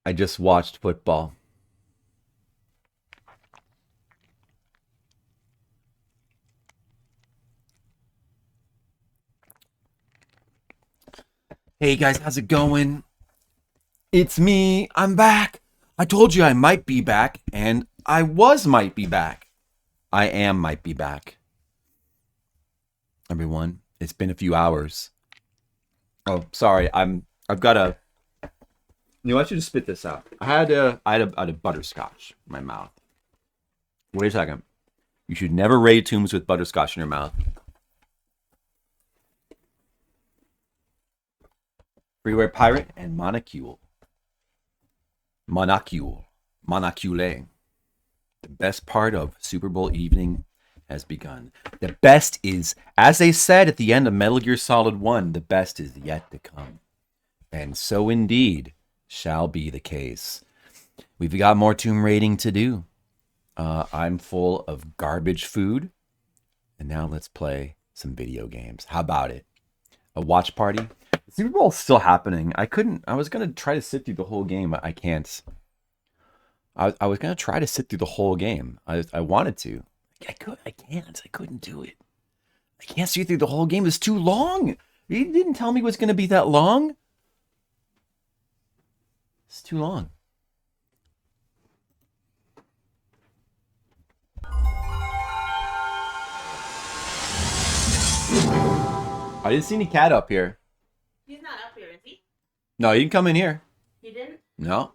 I just watched football. Hey guys, how's it going? It's me. I'm back. I told you I might be back, and I might be back. I am might be back. Everyone, it's been a few hours. Oh, sorry. I've got a. You know, I should just spit this out. I had a butterscotch in my mouth. Wait a second. You should never raid tombs with butterscotch in your mouth. Freeware Pirate and Monocule. Monocule. The best part of Super Bowl evening has begun. The best is, as they said at the end of Metal Gear Solid 1, the best is yet to come. And so indeed shall be the case. We've got more tomb raiding to do. I'm full of garbage food. And now let's play some video games. How about it? A watch party? The Super Bowl's still happening. I was going to try to sit through the whole game, but I can't. I was going to try to sit through the whole game. I wanted to. I can't. I couldn't do it. I can't see through the whole game. It's too long. You didn't tell me it was going to be that long. It's too long. I didn't see any cat up here. He's not up here, is he? No, you can come in here. He didn't? No.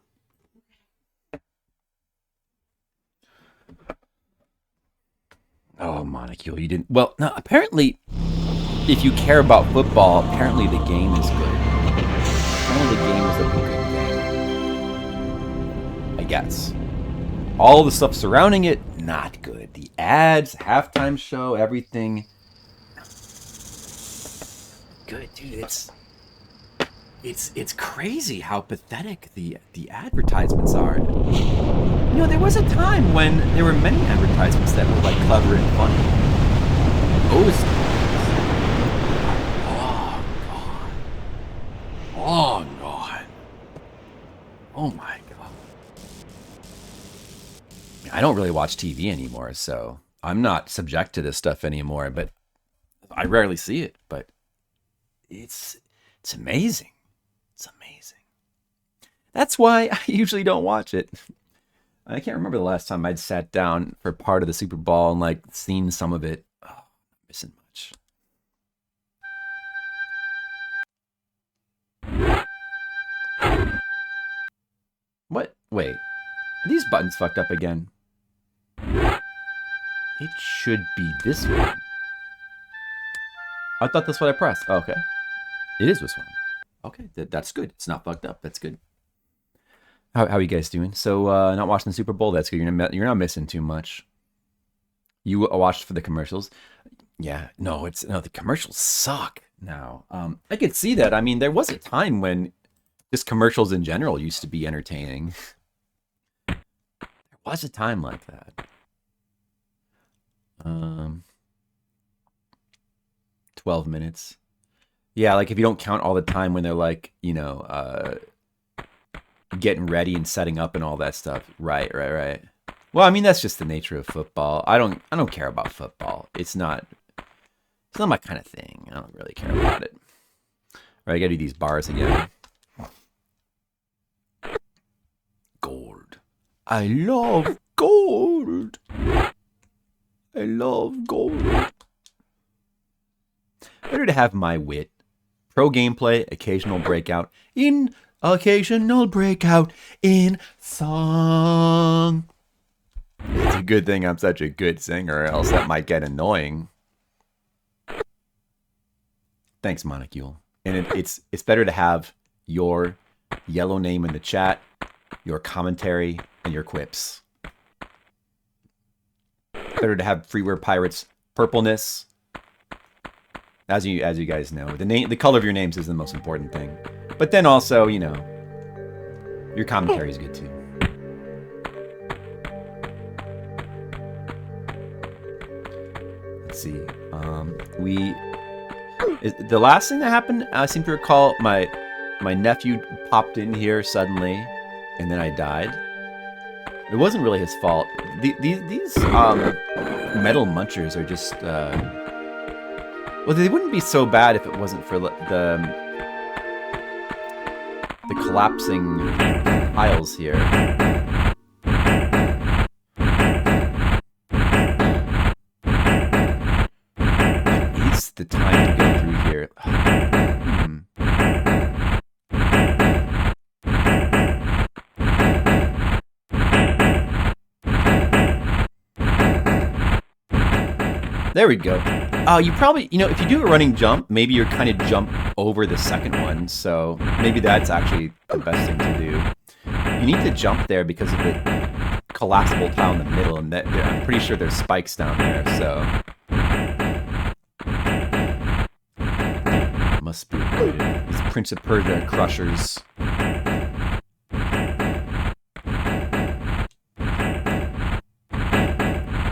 Oh, Monocule, you didn't. Well, no, apparently, if you care about football, apparently the game is good. Apparently the game is a good game. I guess. All the stuff surrounding it, not good. The ads, halftime show, everything. Good, dude. It's crazy how pathetic the advertisements are. You know, there was a time when there were many advertisements that were like clever and funny. Those long gone. Long gone. Oh my god. I don't really watch TV anymore, so I'm not subject to this stuff anymore, but I rarely see it, but it's amazing. It's amazing. That's why I usually don't watch it. I can't remember the last time I'd sat down for part of the Super Bowl and like seen some of it. Oh, I'm missing much. What? Wait. Are these buttons fucked up again? It should be this one. I thought that's what I pressed. Oh, okay. It is this one. Okay, that's good. It's not fucked up. That's good. How are you guys doing? So, not watching the Super Bowl? That's good. You're not missing too much. You watched for the commercials? Yeah. No, the commercials suck now. I could see that. I mean, there was a time when just commercials in general used to be entertaining. There was a time like that. 12 minutes. Yeah, like if you don't count all the time when they're like, you know, getting ready and setting up and all that stuff. Right. Well, I mean, that's just the nature of football. I don't care about football. It's not my kind of thing. I don't really care about it. All right, I gotta do these bars again. Gold. I love gold. I love gold. Better to have my wit. Pro gameplay, occasional breakout in song. It's a good thing I'm such a good singer, or else that might get annoying. Thanks, Monocule. And it's better to have your yellow name in the chat, your commentary, and your quips. Better to have Freeware Pirates purpleness. As you guys know, the color of your names is the most important thing. But then also, you know, your commentary is good too. Let's see. The last thing that happened, I seem to recall, my nephew popped in here suddenly, and then I died. It wasn't really his fault. These metal munchers are just. Well, they wouldn't be so bad if it wasn't for the collapsing piles here. What is the time to go through here? There we go. You probably, you know, if you do a running jump, maybe you're kind of jump over the second one. So maybe that's actually the best thing to do. You need to jump there because of the collapsible tile in the middle, and I'm pretty sure there's spikes down there. So must be avoided. These Prince of Persia crushers.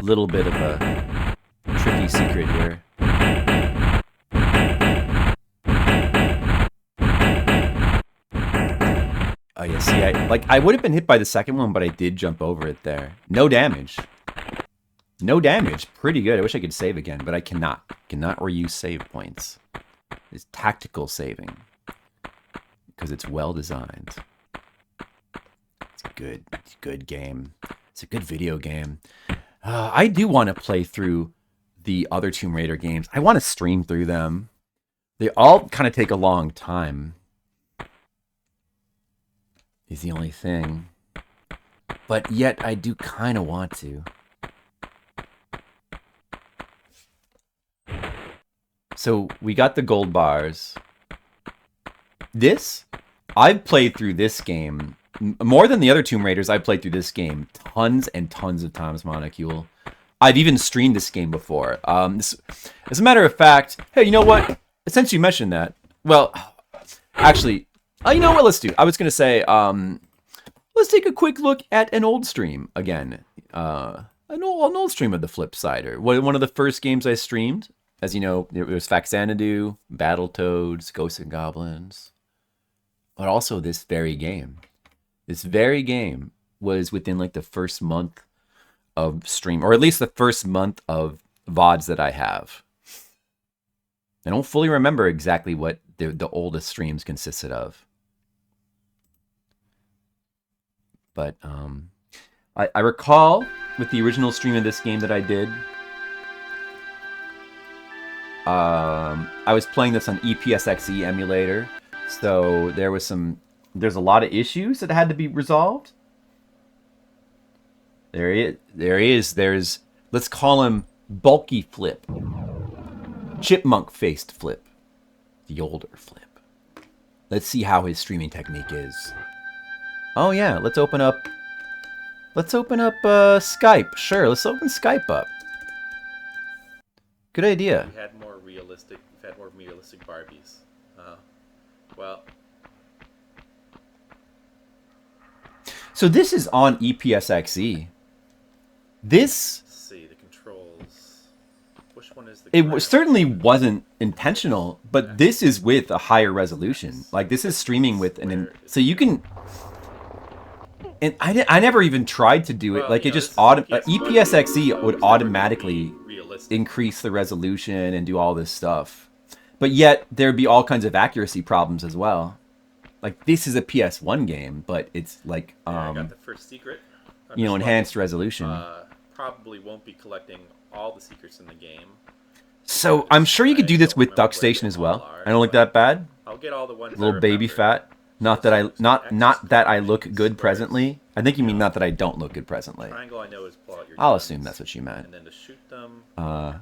Little bit of a tricky secret here. Oh yeah, see, I would have been hit by the second one, but I did jump over it there. No damage. No damage. Pretty good. I wish I could save again, but I cannot. Cannot reuse save points. It's tactical saving. Because it's well designed. It's a good game. It's a good video game. I do want to play through the other Tomb Raider games. I want to stream through them. They all kind of take a long time. Is the only thing. But yet I do kind of want to. So we got the gold bars. I've played through this game more than the other Tomb Raiders. I've played through this game tons and tons of times, Monocule. I've even streamed this game before. As a matter of fact, hey, you know what? Since you mentioned that, well, actually, you know what? Let's do. I was gonna say, let's take a quick look at an old stream again. An old stream of the Flipsider. One of the first games I streamed. As you know, it was Faxanadu, Battletoads, Ghosts and Goblins. But also this very game. This very game was within like the first month of stream, or at least the first month of VODs that I have. I don't fully remember exactly what the oldest streams consisted of. But I recall with the original stream of this game that I did, I was playing this on EPSXE emulator, so there's a lot of issues that had to be resolved. There's, let's call him bulky Flip, chipmunk faced Flip, the older Flip. Let's see how his streaming technique is. Oh yeah, let's open up Skype. Sure, let's open Skype up. Good idea. We've had more realistic Barbies. Well. So this is on EPSXE. This. Let's see the controls. Which one is the? It certainly wasn't intentional, but this is with a higher resolution. Like this is streaming with so you can. And I never even tried to do it. Well, like it just EPSXE would automatically increase the resolution and do all this stuff. But yet there'd be all kinds of accuracy problems as well. Like this is a PS1 game, but it's like I got the first secret. Enhanced resolution. Probably won't be collecting all the secrets in the game. So I'm sure you could do this with Duck Station as well. I don't look that bad. I'll get all the ones. Little baby fat. Not that I look good presently. I think you mean not that I don't look good presently. Triangle I know is pull out your I'll guns, assume that's what you meant. And then to shoot them. What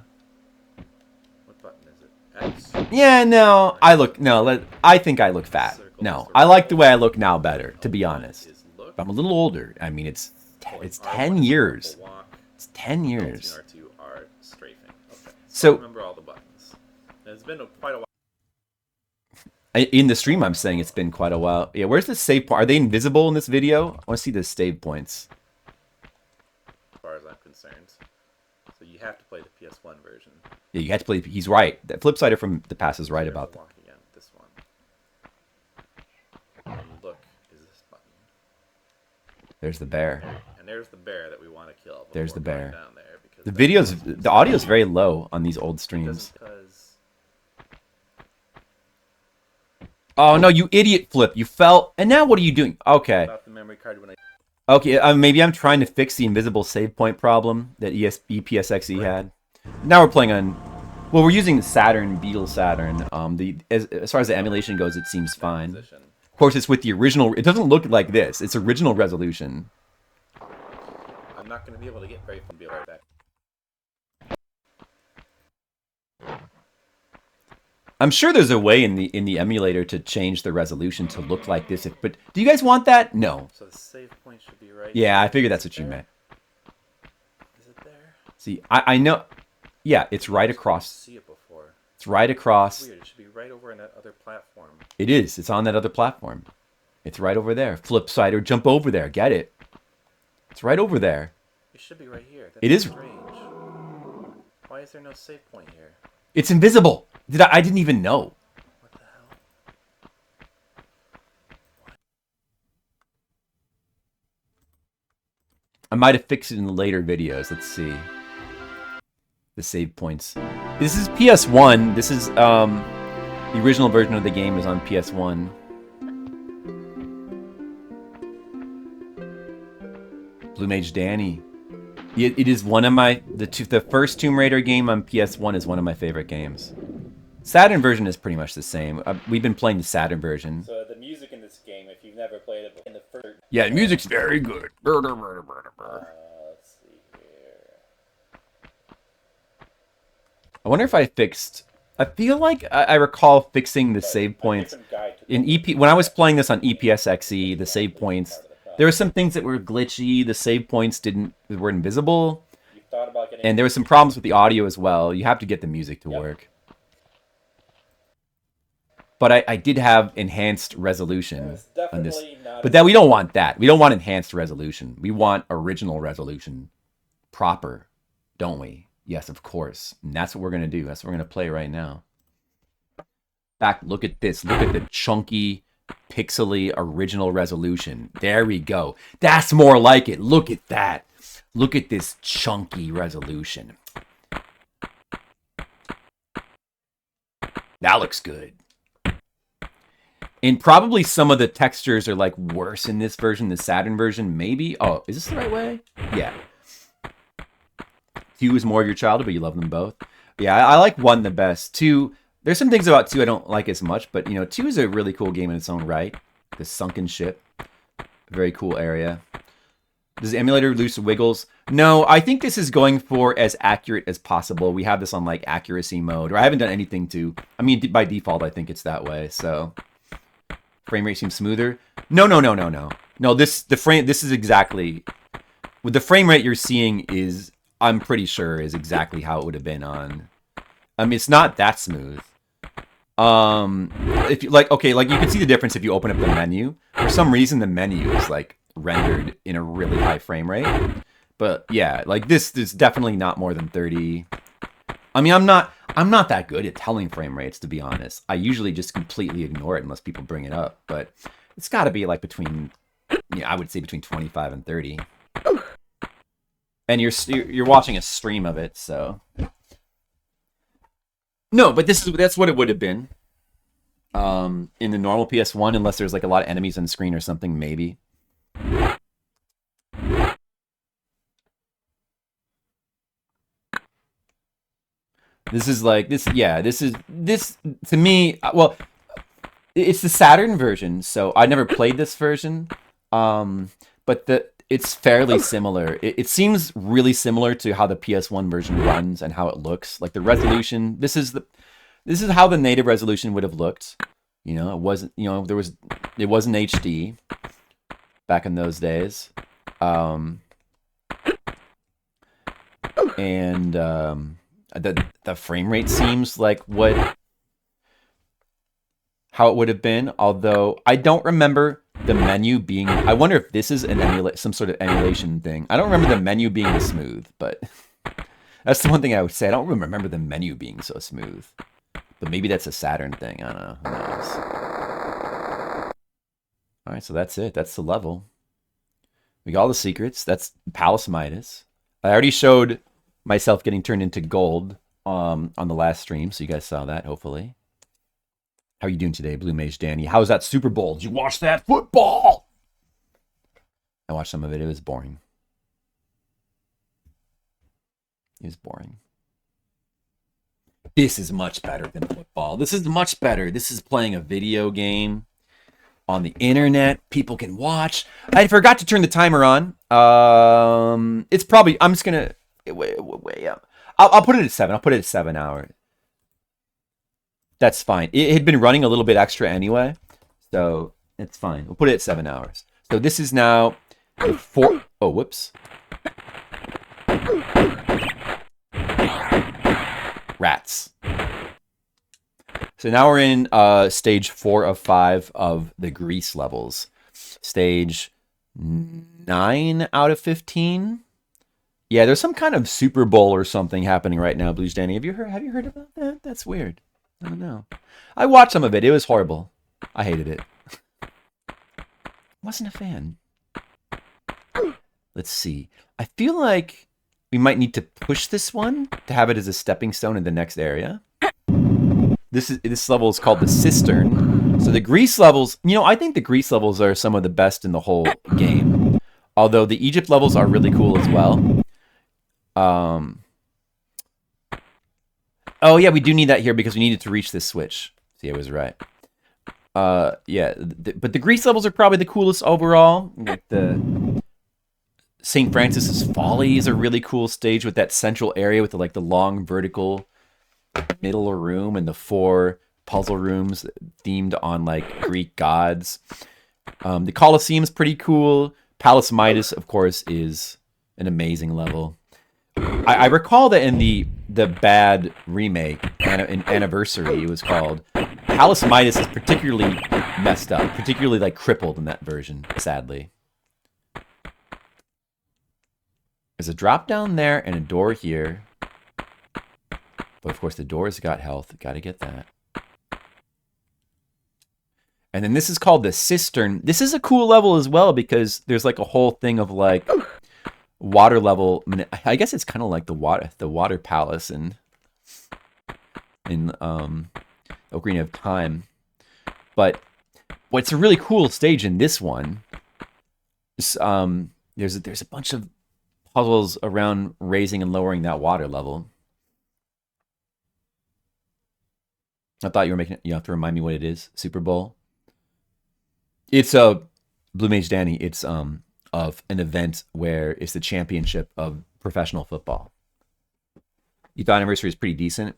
button is it? X. Yeah, no, I think I look fat. No, I like the way I look now better, to be honest. I'm a little older. I mean, it's 10 years. It's 10 years. R2 are strafing. Okay. So I remember all the buttons. And it's been quite a while. In the stream, I'm saying it's been quite a while. Yeah, where's the save point? Are they invisible in this video? I want to see the save points. As far as I'm concerned. So you have to play the PS1 version. Yeah, you have to play. He's right. That Flipsider from the past is right about that. Walk again. This one. And look, is this button. There's the bear. And there's the bear that we want to kill. There's the bear. Down there because the audio is very low on these old streams. Oh no, you idiot, Flip! You fell, and now what are you doing? Okay. The memory card when Okay, maybe I'm trying to fix the invisible save point problem that EPSXE had. Now we're playing on. Well, we're using the Saturn, Beetle Saturn. As far as the emulation goes, it seems fine. Of course, it's with the original. It doesn't look like this. It's original resolution. I'm not going to be able to get very far. Be right back. I'm sure there's a way in the emulator to change the resolution to look like this. But do you guys want that? No. So the save point should be right. Yeah, I figured that's what you meant. Is it there? See, I know. Yeah, it's right across. See it before. It's right across. It's weird. It should be right over in that other platform. It is. It's on that other platform. It's right over there. Flipsider, jump over there. Get it. It's right over there. It should be right here. It is. Strange. Why is there no save point here? It's invisible. I didn't even know. What the hell? I might have fixed it in the later videos. Let's see. The save points. This is PS1. This is the original version of the game is on PS1. Blue Mage Danny. It is one of my the first Tomb Raider game on PS1 is one of my favorite games. Saturn version is pretty much the same. We've been playing the Saturn version. So the music in this game, if you've never played it in the first... Yeah, the music's very good. Let's see here. I wonder if I fixed I feel like I recall fixing the save points in EP when I was playing this on EPSXE. The save points, there were some things that were glitchy. The save points were invisible, and there were some problems with the audio as well. You have to get the music to work. But I did have enhanced resolution on this. But we don't want that. We don't want enhanced resolution. We want original resolution. Proper, don't we? Yes, of course. And that's what we're going to do. That's what we're going to play right now. Back, look at this. Look at the chunky, pixely original resolution. There we go. That's more like it. Look at that. Look at this chunky resolution. That looks good. And probably some of the textures are like worse in this version, the Saturn version, maybe. Oh, is this the right way? Yeah. 2 is more of your childhood, but you love them both. Yeah, I like 1 the best. 2, there's some things about 2 I don't like as much, but 2 is a really cool game in its own right. The sunken ship. Very cool area. Does the emulator lose wiggles? No, I think this is going for as accurate as possible. We have this on like accuracy mode, or I haven't done anything to. I mean, by default, I think it's that way, so. Frame rate seems smoother. No. No, this is exactly with the frame rate you're seeing is, I'm pretty sure, is exactly how it would have been on. I mean, it's not that smooth. If you like, okay, like you can see the difference if you open up the menu. For some reason, the menu is like rendered in a really high frame rate. But yeah, like this is definitely not more than 30. I mean, I'm not that good at telling frame rates, to be honest. I usually just completely ignore it unless people bring it up. But it's got to be like between, I would say between 25 and 30. And you're watching a stream of it, so. No, but that's what it would have been. In the normal PS1, unless there's like a lot of enemies on the screen or something, maybe. This is like this to me. Well, it's the Saturn version, so I never played this version. But it's fairly similar. It seems really similar to how the PS1 version runs and how it looks. Like the resolution. This is how the native resolution would have looked. It wasn't. It wasn't HD back in those days. The frame rate seems like how it would have been, although I don't remember the menu being. I wonder if this is some sort of emulation thing. I don't remember the menu being smooth, but that's the one thing I would say. I don't remember the menu being so smooth, but maybe that's a Saturn thing. I don't know. Who knows? All right, so that's it. That's the level. We got all the secrets. That's Palace Midas. I already showed myself getting turned into gold on the last stream, so you guys saw that, hopefully. How are you doing today, Blue Mage Danny? How was that Super Bowl? Did you watch that football? I watched some of it. It was boring. It was boring. This is much better than football. This is much better. This is playing a video game on the internet. People can watch. I forgot to turn the timer on. It's probably, I'm just going to, way up. I'll put it at 7. I'll put it at 7 hours. That's fine. It had been running a little bit extra anyway, so it's fine. We'll put it at 7 hours. So this is now 4. Oh, whoops. Rats. So now we're in stage 4 of 5 of the Grease levels. Stage 9 out of 15. Yeah, there's some kind of Super Bowl or something happening right now, Blues Danny. Have you heard about that? That's weird. I don't know. I watched some of it. It was horrible. I hated it. Wasn't a fan. Let's see. I feel like we might need to push this one to have it as a stepping stone in the next area. This level is called the Cistern. So the Grease levels, I think the Grease levels are some of the best in the whole game. Although the Egypt levels are really cool as well. Oh yeah, we do need that here because we needed to reach this switch. See, I was right. Yeah, but the Grease levels are probably the coolest overall. Like the St. Francis's Folly is a really cool stage with that central area with the long vertical middle room and the 4 puzzle rooms themed on like Greek gods. The Colosseum's pretty cool. Palace Midas, of course, is an amazing level. I recall that in the bad remake, in Anniversary, it was called, Palace Midas is particularly messed up, particularly like crippled in that version, sadly. There's a drop down there and a door here. But of course the door's got health. Gotta get that. And then this is called the Cistern. This is a cool level as well because there's like a whole thing of like water level. I guess it's kind of like the water palace in Ocarina of Time. But what's a really cool stage in this one is there's a bunch of puzzles around raising and lowering that water level. I thought you were making it. You have to remind me what it is. Super Bowl. It's a Blue Mage Danny. It's of an event where it's the championship of professional football. You thought Anniversary is pretty decent.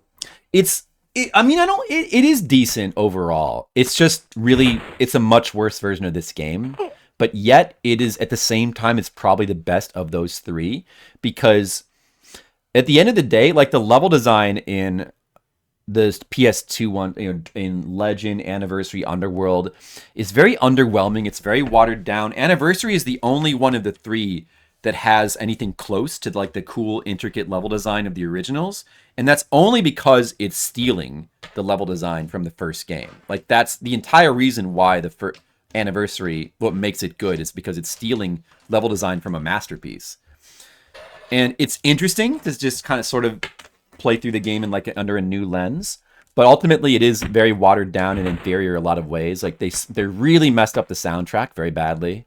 It is decent overall. It's just really, it's a much worse version of this game. But yet, it is, at the same time, it's probably the best of those 3. Because at the end of the day, like the level design in the PS2 one, in Legend, Anniversary, Underworld, is very underwhelming. It's very watered down. Anniversary is the only one of the 3 that has anything close to like the cool, intricate level design of the originals. And that's only because it's stealing the level design from the first game. Like that's the entire reason why the first Anniversary, what makes it good is because it's stealing level design from a masterpiece. And it's interesting to just kind of sort of play through the game in like under a new lens, but ultimately it is very watered down and inferior in a lot of ways. Like they really messed up the soundtrack very badly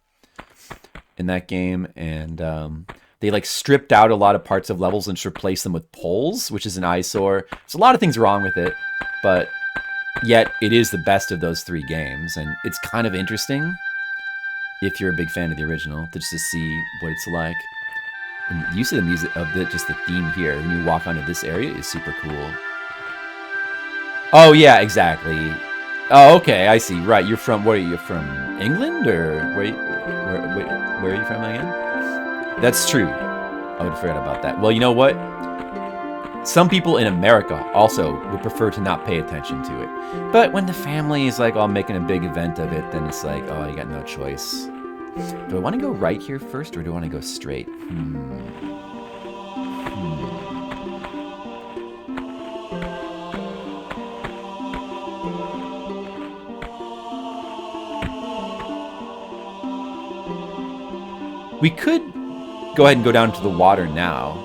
in that game, and they like stripped out a lot of parts of levels and just replaced them with poles, which is an eyesore. There's a lot of things wrong with it, but yet it is the best of those 3 games, and it's kind of interesting if you're a big fan of the original just to see what it's like. And the use of the music of just the theme here when you walk onto this area is super cool. Oh yeah, exactly. Oh, okay, I see. Right, you're from, what are you from? England, or where are you from again? That's true. I would forget about that. Well, you know what? Some people in America also would prefer to not pay attention to it. But when the family is like all making a big event of it, then it's like, oh, you got no choice. Do I want to go right here first, or do I want to go straight? We could go ahead and go down to the water now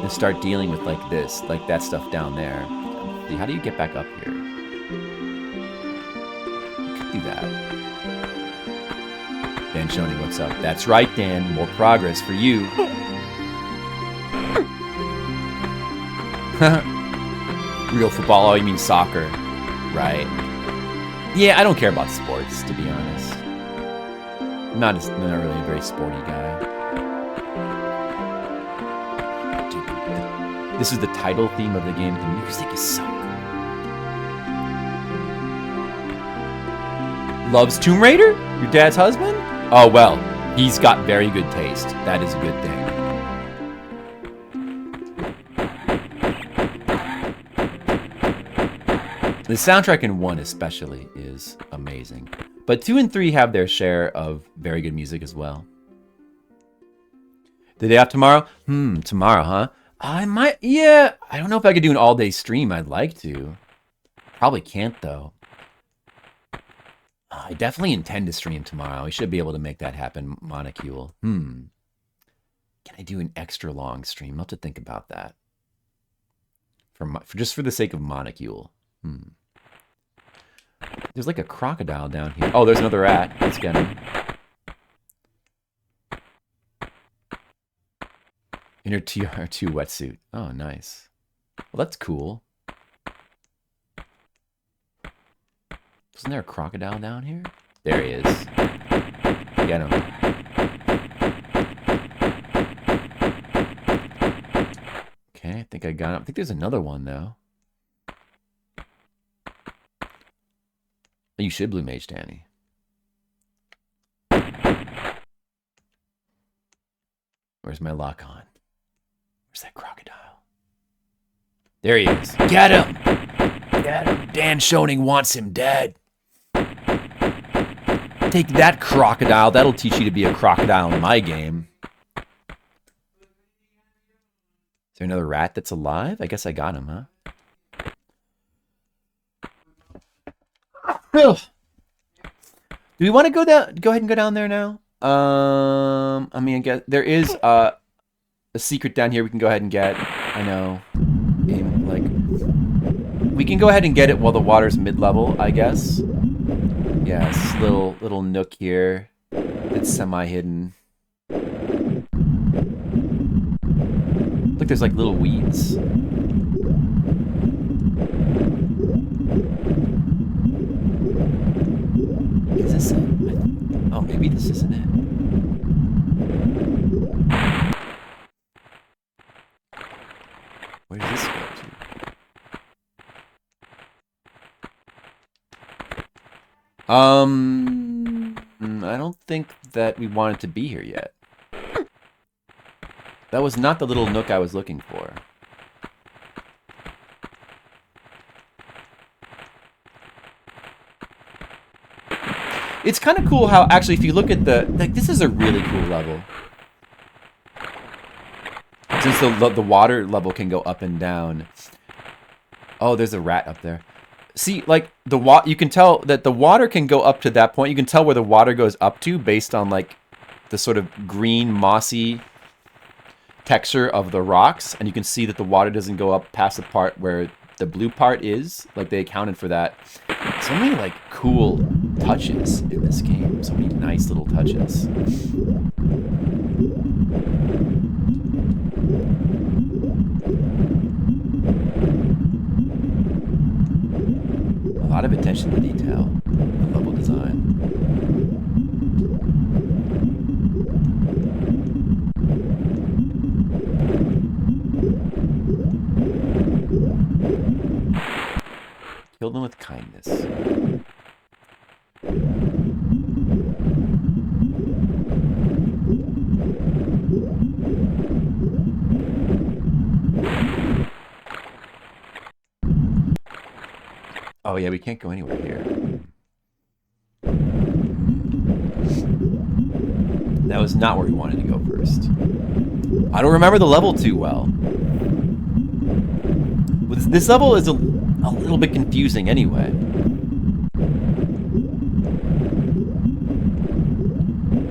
and start dealing with like this, like that stuff down there. How do you get back up here? We could do that. Dan Shoney, what's up? That's right, Dan. More progress for you. Real football? Oh, you mean soccer. Right. Yeah, I don't care about sports, to be honest. I'm not really a very sporty guy. Dude, this is the title theme of the game. The music is so good. Loves Tomb Raider? Your dad's husband? Oh, well, he's got very good taste. That is a good thing. The soundtrack in 1 especially is amazing. But 2 and 3 have their share of very good music as well. The day after tomorrow? Tomorrow, huh? I might, yeah. I don't know if I could do an all-day stream. I'd like to. Probably can't, though. I definitely intend to stream tomorrow. I should be able to make that happen, Monocule. Can I do an extra long stream? I'll have to think about that. Just for the sake of Monocule. There's like a crocodile down here. Oh, there's another rat. Let's get him. In her TR2 wetsuit. Oh, nice. Well, that's cool. Wasn't there a crocodile down here? There he is. Get him. Okay, I think I got him. I think there's another one, though. You should Blue Mage, Danny. Where's my lock on? Where's that crocodile? There he is. Get him! Get him! Dan Schoening wants him dead. Take that, crocodile. That'll teach you to be a crocodile in my game. Is there another rat that's alive? I guess I got him, huh? Do we want to go ahead and go down there now? I mean, I guess there is a secret down here we can go ahead and get. I know. Like, we can go ahead and get it while the water's mid-level, I guess. Yeah, this little nook here. It's semi-hidden. Look, there's like little weeds. Is this it? Oh, maybe this isn't it. Where does this go to? I don't think that we wanted to be here yet. That was not the little nook I was looking for. It's kind of cool how, actually, if you look at like, this is a really cool level. Since the water level can go up and down. Oh, there's a rat up there. See, like, you can tell that the water can go up to that point. You can tell where the water goes up to based on, like, the sort of green, mossy texture of the rocks. And you can see that the water doesn't go up past the part where the blue part is. Like, they accounted for that. So many, like, cool touches in this game. So many nice little touches. A lot of attention to detail, the level design. Kill them with kindness. Oh yeah, we can't go anywhere here. That was not where we wanted to go first. I don't remember the level too well. This level is a little bit confusing anyway.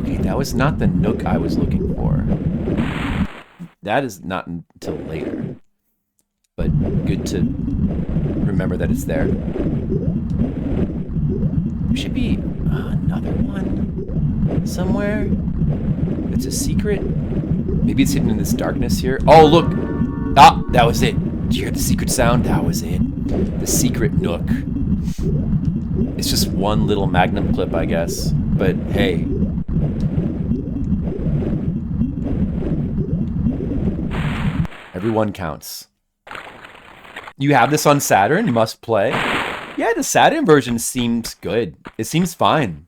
Okay, that was not the nook I was looking for. That is not until later. But good to remember that it's there. There should be another one somewhere. It's a secret. Maybe it's hidden in this darkness here. Oh, look! Ah, that was it. Did you hear the secret sound? That was it. The secret nook. It's just one little magnum clip, I guess. But hey. Everyone counts. You have this on Saturn? Must play? Yeah, the Saturn version seems good. It seems fine.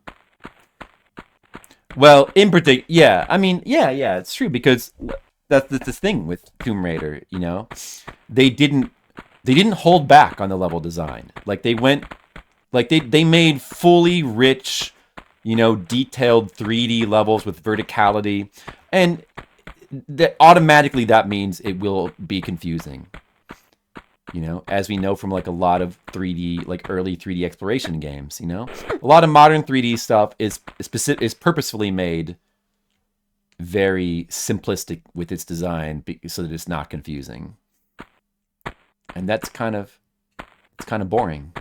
Well, in particular, yeah. I mean, yeah, it's true, because that's the thing with Tomb Raider, you know? They didn't hold back on the level design. Like, they went, like, they made fully rich, you know, detailed 3D levels with verticality, and automatically that means it will be confusing. You know, as we know from like a lot of 3D, like early 3D exploration games, you know, a lot of modern 3D stuff is purposefully made very simplistic with its design so that it's not confusing. And it's kind of boring.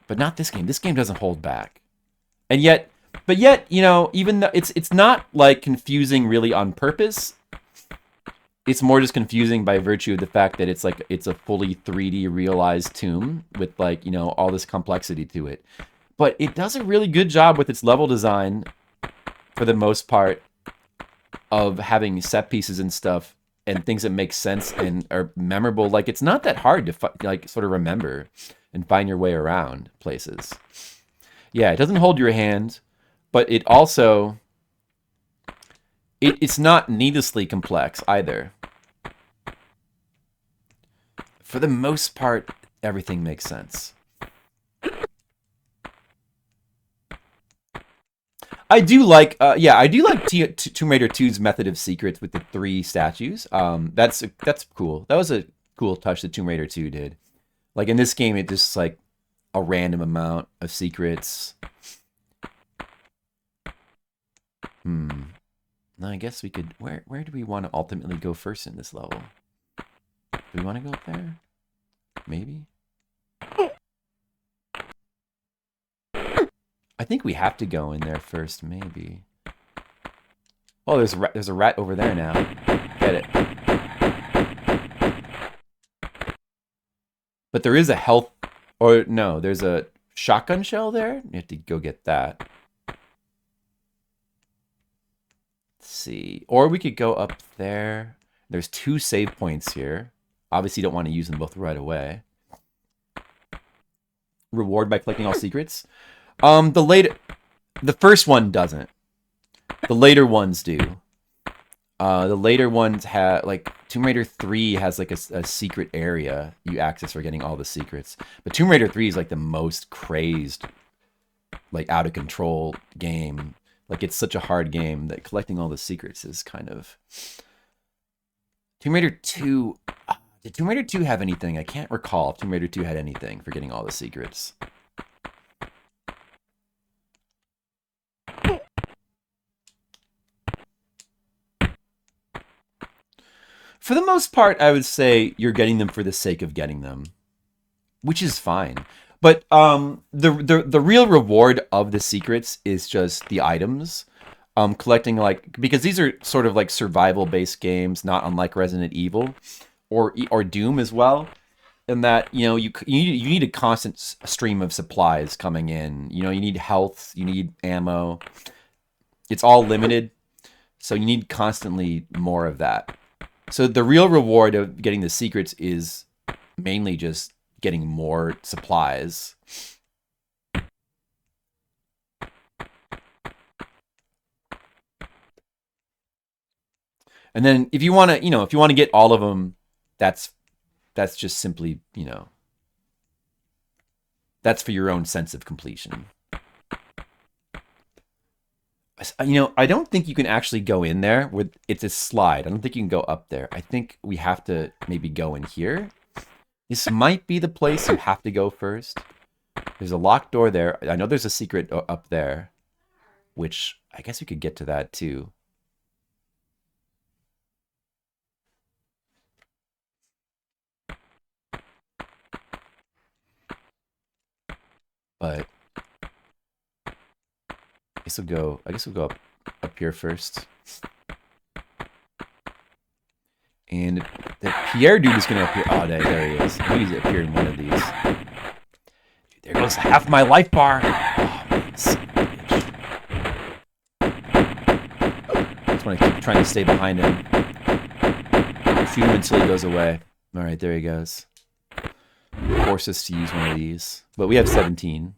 But not this game. This game doesn't hold back. But yet, you know, even though it's not like confusing really on purpose. It's more just confusing by virtue of the fact that it's a fully 3D realized tomb with, like, you know, all this complexity to it. But it does a really good job with its level design for the most part of having set pieces and stuff and things that make sense and are memorable. Like, it's not that hard to like sort of remember. and find your way around places. Yeah, it doesn't hold your hand, but it also it's not needlessly complex either. For the most part, everything makes sense. I do like, I do like Tomb Raider 2's method of secrets with the 3 statues. That's cool. That was a cool touch that Tomb Raider 2 did. Like in this game, it just like a random amount of secrets. I guess we could. Where do we want to ultimately go first in this level? Do we want to go up there? Maybe. I think we have to go in there first, maybe. Oh, there's a rat over there now. Get it. But there is a health, or no, there's a shotgun shell there. You have to go get that. Let's see. Or we could go up there. There's 2 save points here. Obviously, you don't want to use them both right away. Reward by collecting all secrets. The first one doesn't. The later ones do. The later ones have, like, Tomb Raider 3 has like a secret area you access for getting all the secrets. But Tomb Raider 3 is like the most crazed, like out of control game. Like it's such a hard game that collecting all the secrets is kind of. Tomb Raider 2. Did Tomb Raider 2 have anything? I can't recall if Tomb Raider 2 had anything for getting all the secrets. For the most part, I would say you're getting them for the sake of getting them, which is fine. But the real reward of the secrets is just the items. Collecting, like, because these are sort of like survival-based games, not unlike Resident Evil or Doom as well. In that, you know, you need a constant stream of supplies coming in. You know, you need health, you need ammo. It's all limited, so you need constantly more of that. So the real reward of getting the secrets is mainly just getting more supplies. And then if you want to, if you want to get all of them, that's just simply, that's for your own sense of completion. I don't think you can actually go in there with, it's a slide. I don't think you can go up there. I think we have to maybe go in here. This might be the place you have to go first. There's a locked door there. I know there's a secret up there, which I guess we could get to that too. But I guess we'll go up here first. And the Pierre dude is gonna appear. Oh, there he is. He's appeared in one of these. Dude, there goes half my life bar. Oh, man, son of a bitch. I just want to keep trying to stay behind him. Shoot him until he goes away. All right, there he goes. Force us to use one of these, but we have 17.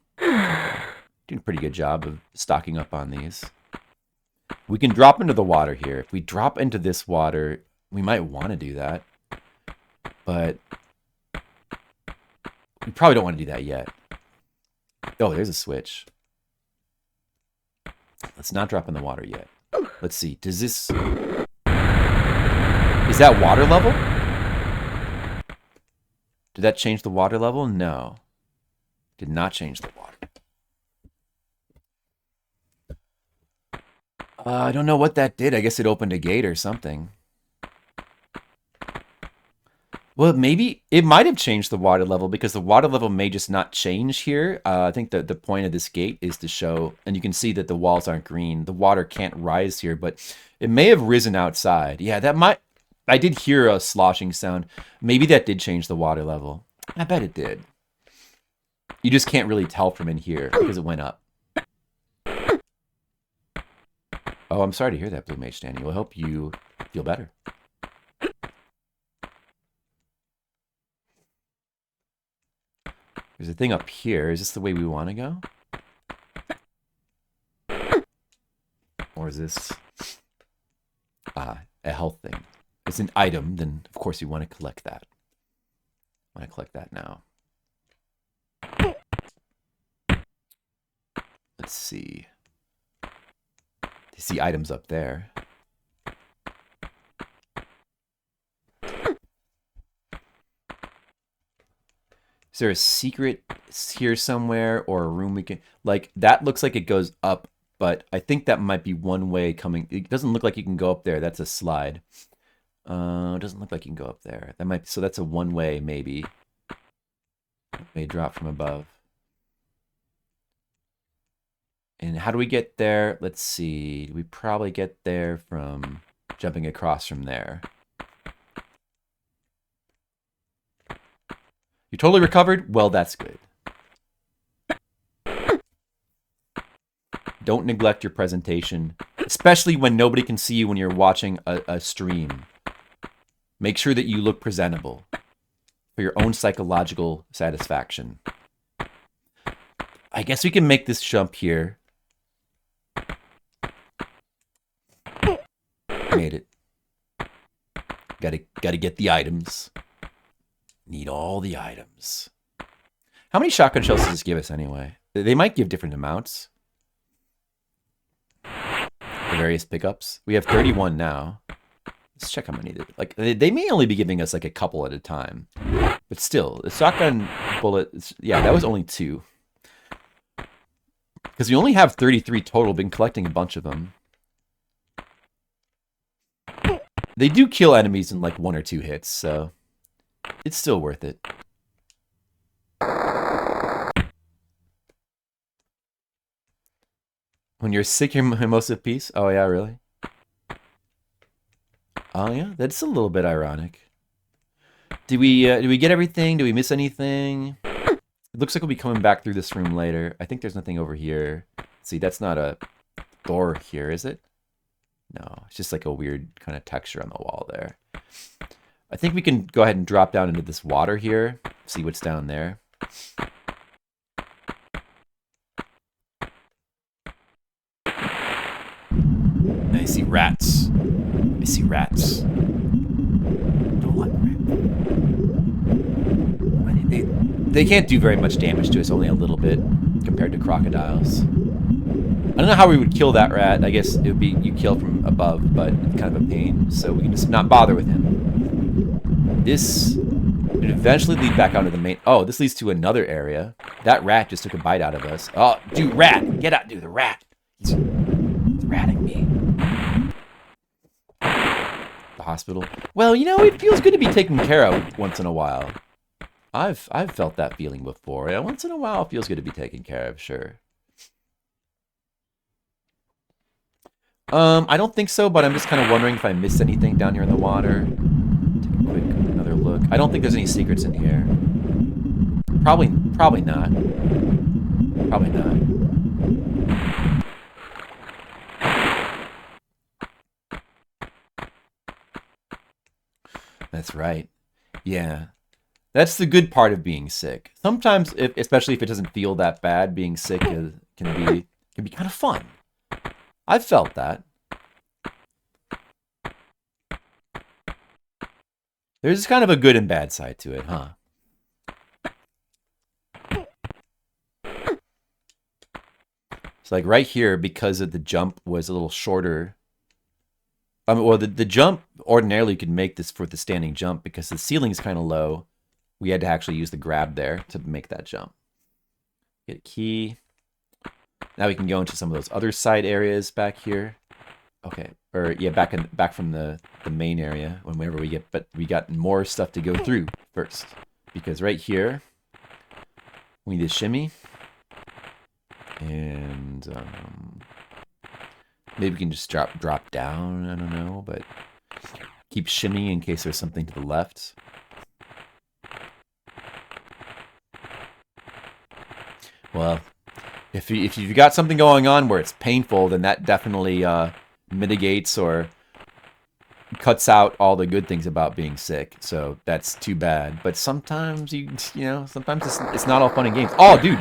Doing a pretty good job of stocking up on these. We can drop into the water here. If we drop into this water, we might want to do that, but we probably don't want to do that yet. Oh, there's a switch. Let's not drop in the water yet. Let's see. Does this... Is that water level? Did that change the water level? No. Did not change the water. I don't know what that did. I guess it opened a gate or something. Well, maybe it might have changed the water level because the water level may just not change here. I think the point of this gate is to show, and you can see that the walls aren't green. The water can't rise here, but it may have risen outside. Yeah, that might... I did hear a sloshing sound. Maybe that did change the water level. I bet it did. You just can't really tell from in here because it went up. Oh, I'm sorry to hear that, Blue Mage Danny. I hope you feel better. There's a thing up here. Is this the way we want to go? Or is this a health thing? It's an item, then of course you want to collect that. I want to collect that now. Let's see. You see items up there. Is there a secret here somewhere or a room we can... Like, that looks like it goes up, but I think that might be one way coming... It doesn't look like you can go up there. That's a slide. It doesn't look like you can go up there. That might... So that's a one way, maybe. It may drop from above. And how do we get there? Let's see. We probably get there from jumping across from there. You totally recovered? Well, that's good. Don't neglect your presentation, especially when nobody can see you when you're watching a stream. Make sure that you look presentable for your own psychological satisfaction. I guess we can make this jump here. Made it. Gotta get the items. Need all the items. How many shotgun shells does this give us anyway? They might give different amounts. The various pickups. We have 31 now. Let's check how many. Like they may only be giving us like a couple at a time. But still, the shotgun bullet. Yeah, that was only 2. Because we only have 33 total. Been collecting a bunch of them. They do kill enemies in like 1 or 2 hits, so it's still worth it. When you're sick, you're most at peace? Oh yeah, really? Oh yeah, that's a little bit ironic. Did we get everything? Did we miss anything? It looks like we'll be coming back through this room later. I think there's nothing over here. See, that's not a door here, is it? No, it's just like a weird kind of texture on the wall there. I think we can go ahead and drop down into this water here. See what's down there. I see rats. I see rats. Don't like rats. They can't do very much damage to us, only a little bit compared to crocodiles. I don't know how we would kill that rat. I guess it would be you kill from above, but it's kind of a pain. So we can just not bother with him. This would eventually lead back onto the main... Oh, this leads to another area. That rat just took a bite out of us. Oh, dude, rat! Get out, dude, the rat! He's ratting me. The hospital. Well, you know, it feels good to be taken care of once in a while. I've felt that feeling before. Yeah, once in a while, it feels good to be taken care of, sure. I don't think so, but I'm just kind of wondering if I missed anything down here in the water. Take a quick another look. I don't think there's any secrets in here. Probably not. Probably not. That's right. Yeah. That's the good part of being sick. Sometimes, especially if it doesn't feel that bad, being sick can be kind of fun. I've felt that. There's kind of a good and bad side to it, huh? It's like right here, because of the jump was a little shorter. Well, the jump, ordinarily you could make this for the standing jump because the ceiling is kind of low. We had to actually use the grab there to make that jump. Get a key. Now we can go into some of those other side areas back here. Okay, or yeah, back from the main area whenever we get, but we got more stuff to go through first because right here we need a shimmy, and maybe we can just drop down. I don't know, but keep shimmying in case there's something to the left. Well. If you've got something going on where it's painful, then that definitely mitigates or cuts out all the good things about being sick, so that's too bad. But sometimes sometimes it's not all fun and games. Oh, dude.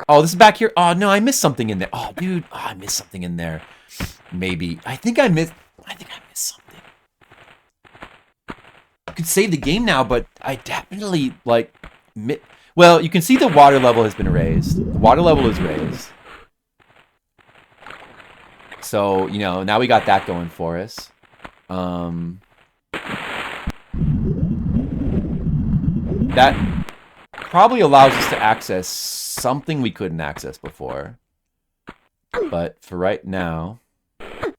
Oh, this is back here. Oh no, I missed something in there. Oh, dude. Oh, I missed something in there. Maybe. I think I missed something. I could save the game now, but I definitely like. Well, you can see the water level has been raised. The water level is raised. So, now we got that going for us. That probably allows us to access something we couldn't access before. But for right now, it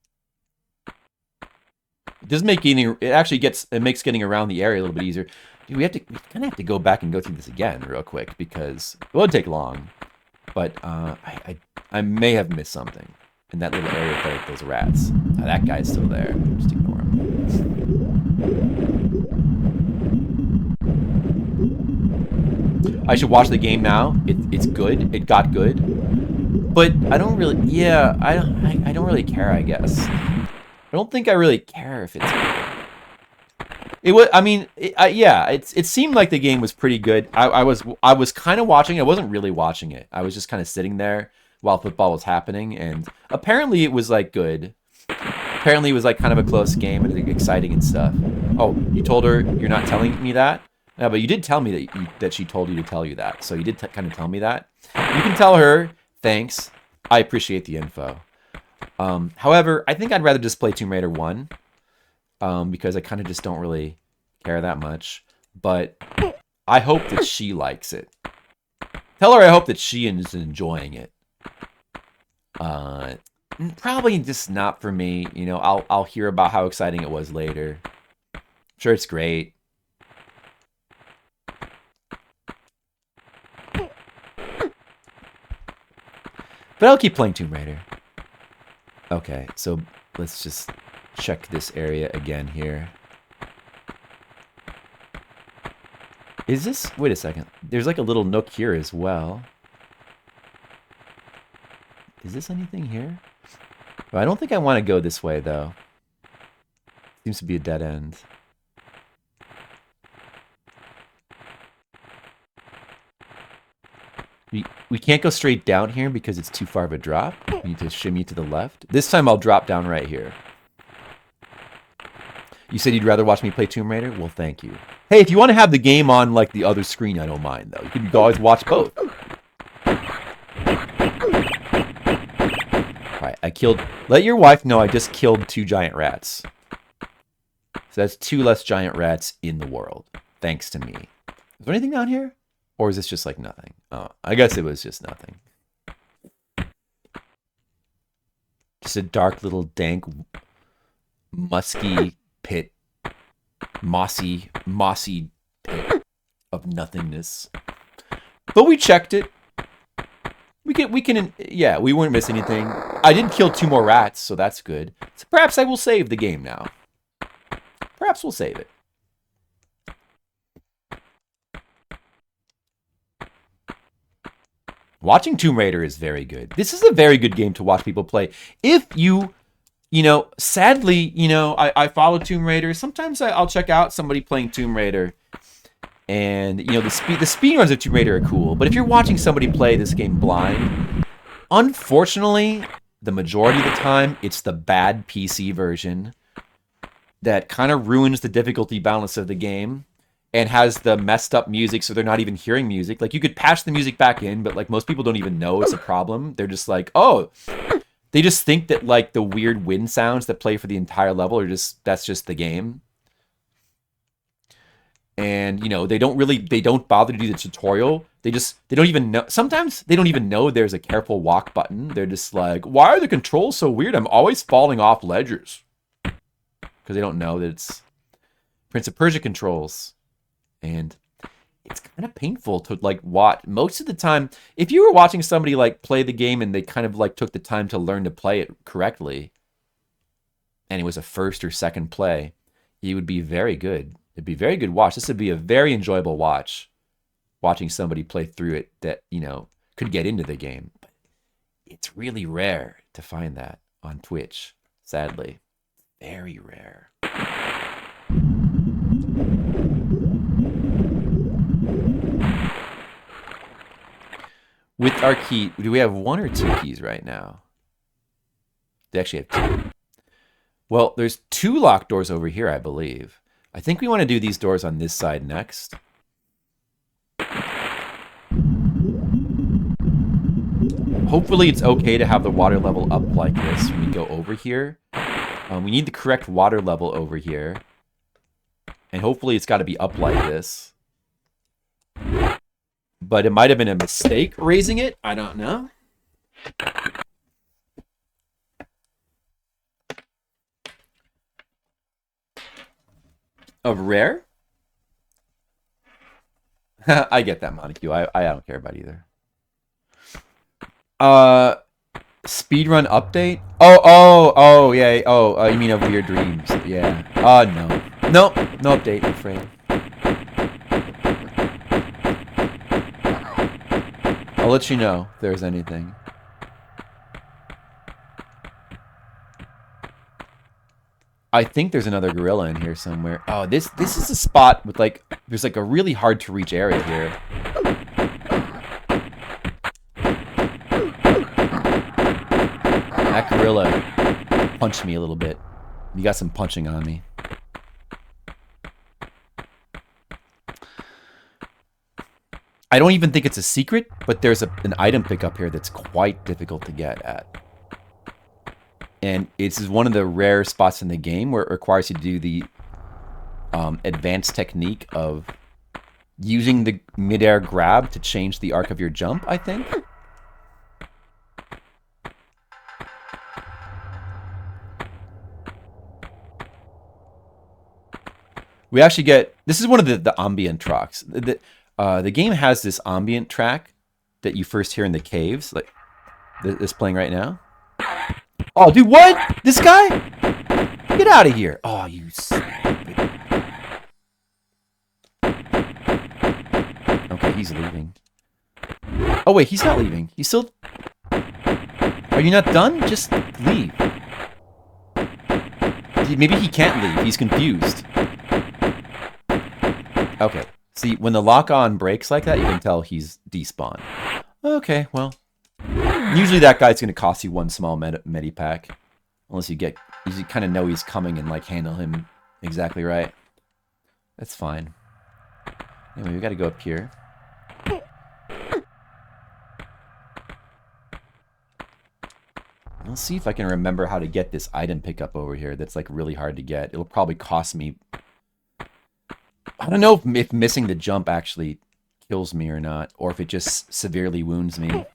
does make it makes getting around the area a little bit easier. Dude, we kind of have to go back and go through this again real quick because it won't take long. But I may have missed something in that little area with those rats. That guy's still there. Just ignore him. I should watch the game now. It's good. It got good. But I don't really. Yeah, I don't really care. I guess. I don't think I really care if it's good. It was. I mean, yeah. It seemed like the game was pretty good. I was kind of watching it. I wasn't really watching it. I was just kind of sitting there while football was happening, and apparently it was like good. Apparently it was like kind of a close game and exciting and stuff. Oh, you told her you're not telling me that? Yeah, but you did tell me that she told you to tell you that. So you did kind of tell me that. You can tell her, thanks. I appreciate the info. However, I think I'd rather just play Tomb Raider 1 because I kind of just don't really care that much. But I hope that she likes it. Tell her I hope that she is enjoying it. Probably just not for me. I'll hear about how exciting it was later. I'm sure it's great. But I'll keep playing Tomb Raider. Okay, so let's just check this area again here. Is this... Wait a second. There's like a little nook here as well. Is this anything here? Well, I don't think I want to go this way, though. Seems to be a dead end. We can't go straight down here because it's too far of a drop. We need to shimmy to the left. This time I'll drop down right here. You said you'd rather watch me play Tomb Raider? Well, thank you. Hey, if you want to have the game on like the other screen, I don't mind, though. You can always watch both. Alright, I killed... Let your wife know I just killed 2 giant rats. So that's 2 less giant rats in the world. Thanks to me. Is there anything down here? Or is this just like nothing? Oh, I guess it was just nothing. Just a dark little dank, musky pit. Mossy pit of nothingness. But we checked it. We can, yeah, we wouldn't miss anything. I did kill 2 more rats, so that's good. So perhaps I will save the game now. Perhaps we'll save it. Watching Tomb Raider is very good. This is a very good game to watch people play. If you, sadly, I follow Tomb Raider. Sometimes I'll check out somebody playing Tomb Raider. And, the speedruns of Tomb Raider are cool. But if you're watching somebody play this game blind, unfortunately, the majority of the time, it's the bad PC version that kind of ruins the difficulty balance of the game. And has the messed up music so they're not even hearing music. Like, you could patch the music back in, but, like, most people don't even know it's a problem. They're just like, oh. They just think that, like, the weird wind sounds that play for the entire level that's just the game. And, they don't bother to do the tutorial. They don't even know. Sometimes they don't even know there's a careful walk button. They're just like, why are the controls so weird? I'm always falling off ledgers. Because they don't know that it's Prince of Persia controls. And it's kind of painful to, like, watch. Most of the time, if you were watching somebody, like, play the game and they kind of, like, took the time to learn to play it correctly, and it was a first or second play, it would be very good. It'd be a very good watch. This would be a very enjoyable watch, watching somebody play through it that, could get into the game. But it's really rare to find that on Twitch, sadly. Very rare. With our key, do we have 1 or 2 keys right now? They actually have 2. Well, there's 2 locked doors over here, I believe. I think we want to do these doors on this side next. Hopefully it's okay to have the water level up like this when we go over here. We need the correct water level over here. And hopefully it's got to be up like this. But it might have been a mistake raising it. I don't know. Of rare? I get that, Montague. I don't care about either. Speedrun update? Oh, yeah. Oh, you mean of Weird Dreams? Yeah. No. Nope. No update, I'm afraid. I'll let you know if there's anything. I think there's another gorilla in here somewhere. Oh, this is a spot with like, there's like a really hard to reach area here. That gorilla punched me a little bit. You got some punching on me. I don't even think it's a secret, but there's an item pickup here that's quite difficult to get at. And it's one of the rare spots in the game where it requires you to do the advanced technique of using the midair grab to change the arc of your jump, I think. We actually get... This is one of the ambient tracks. The game has this ambient track that you first hear in the caves. Like, this playing right now. Oh, dude, what? This guy? Get out of here. Oh, you stupid. Okay, he's leaving. Oh, wait, he's not leaving. He's still... Are you not done? Just leave. Maybe he can't leave. He's confused. Okay. See, when the lock-on breaks like that, you can tell he's despawned. Okay, well... Usually that guy's going to cost you one small medipack. Unless you kind of know he's coming and like handle him exactly right. That's fine. Anyway, we got to go up here. I'll see if I can remember how to get this item pickup over here that's like really hard to get. It'll probably cost me... I don't know if missing the jump actually kills me or not. Or if it just severely wounds me.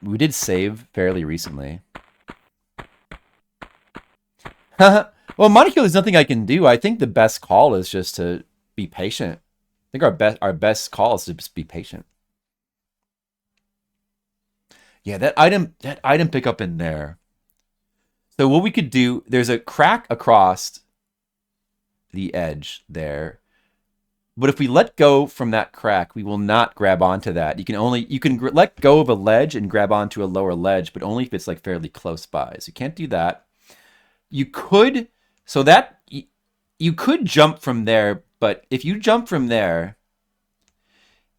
We did save fairly recently. Well, Monaco, there's nothing I can do. I think the best call is just to be patient. I think our best call is to just be patient. Yeah, that item pickup in there. So what we could do, there's a crack across the edge there. But if we let go from that crack, we will not grab onto that. You can let go of a ledge and grab onto a lower ledge, but only if it's like fairly close by. So you can't do that. You could jump from there, but if you jump from there,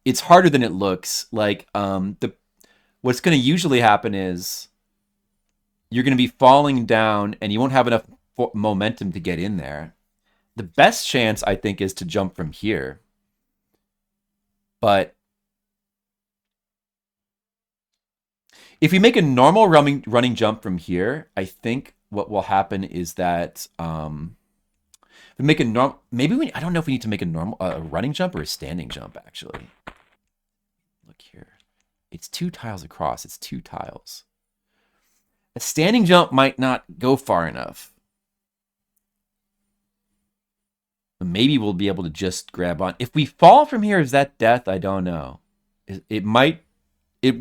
it's harder than it looks. Like what's going to usually happen is you're going to be falling down and you won't have enough momentum to get in there. The best chance, I think, is to jump from here. But if we make a normal running jump from here, I think what will happen is that we make a normal. I don't know if we need to make a running jump or a standing jump. Actually, look here. It's 2 tiles across. It's 2 tiles. A standing jump might not go far enough. Maybe we'll be able to just grab on. If we fall from here, is that death? I don't know. It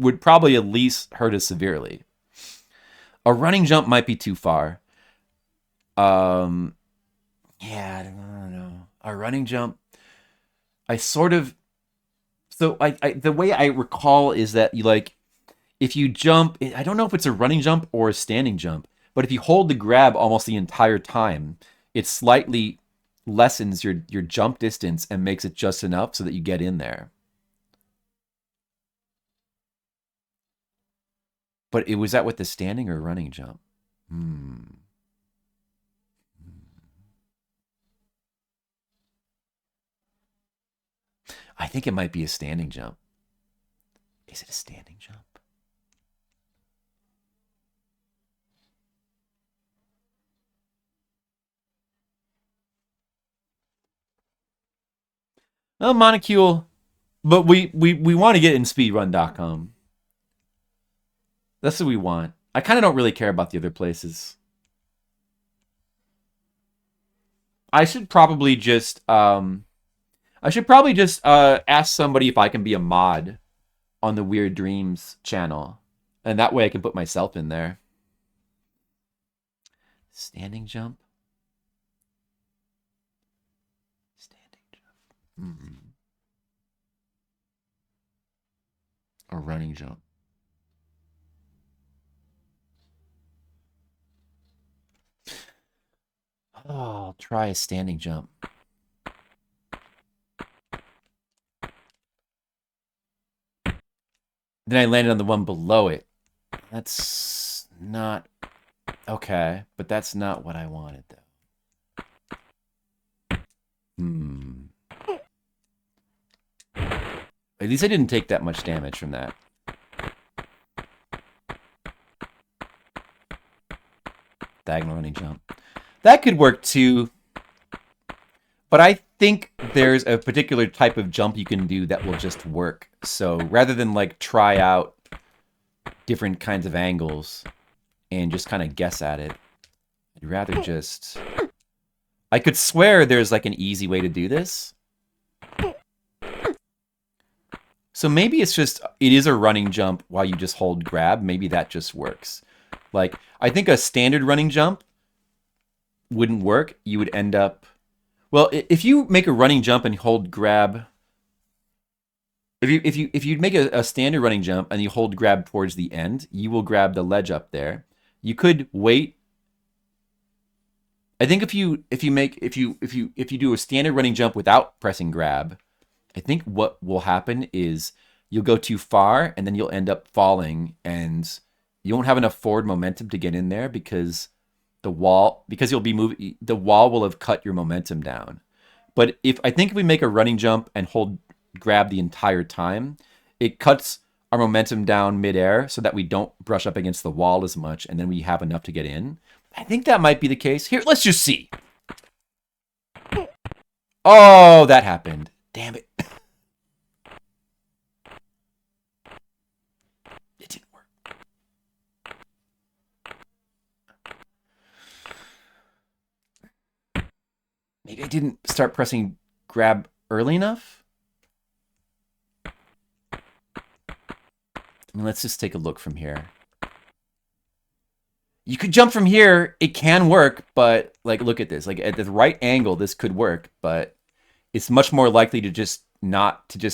would probably at least hurt us severely. A running jump might be too far. Yeah, I don't know. A running jump. The way I recall is that if you jump, I don't know if it's a running jump or a standing jump, but if you hold the grab almost the entire time, it slightly lessens your jump distance and makes it just enough so that you get in there. But was that with the standing or running jump? I think it might be a standing jump. Is it a standing jump? Oh, Monocule. But we want to get in speedrun.com. That's what we want. I kind of don't really care about the other places. I should probably just ask somebody if I can be a mod on the Weird Dreams channel. And that way I can put myself in there. Standing jump? Standing jump. Or running jump. Oh, I'll try a standing jump. Then I landed on the one below it. That's not... Okay, but that's not what I wanted, though. At least I didn't take that much damage from that. Diagonal running jump. That could work, too. But I think there's a particular type of jump you can do that will just work. So rather than, like, try out different kinds of angles and just kind of guess at it, I'd rather just... I could swear there's, like, an easy way to do this. So maybe it's just, it is a running jump while you just hold grab. Maybe that just works. Like, I think a standard running jump wouldn't work. You would end up... Well, if you make a running jump and hold grab... If you make a standard running jump and you hold grab towards the end, you will grab the ledge up there. You could wait. I think if you do a standard running jump without pressing grab, I think what will happen is you'll go too far and then you'll end up falling and you won't have enough forward momentum to get in there because the wall will have cut your momentum down. But if we make a running jump and hold grab the entire time, it cuts our momentum down midair so that we don't brush up against the wall as much and then we have enough to get in. I think that might be the case. Here, let's just see. Oh, that happened. Damn it. It didn't work. Maybe I didn't start pressing grab early enough? I mean, let's just take a look from here. You could jump from here. It can work, but like, look at this. Like at the right angle, this could work, but it's much more likely to just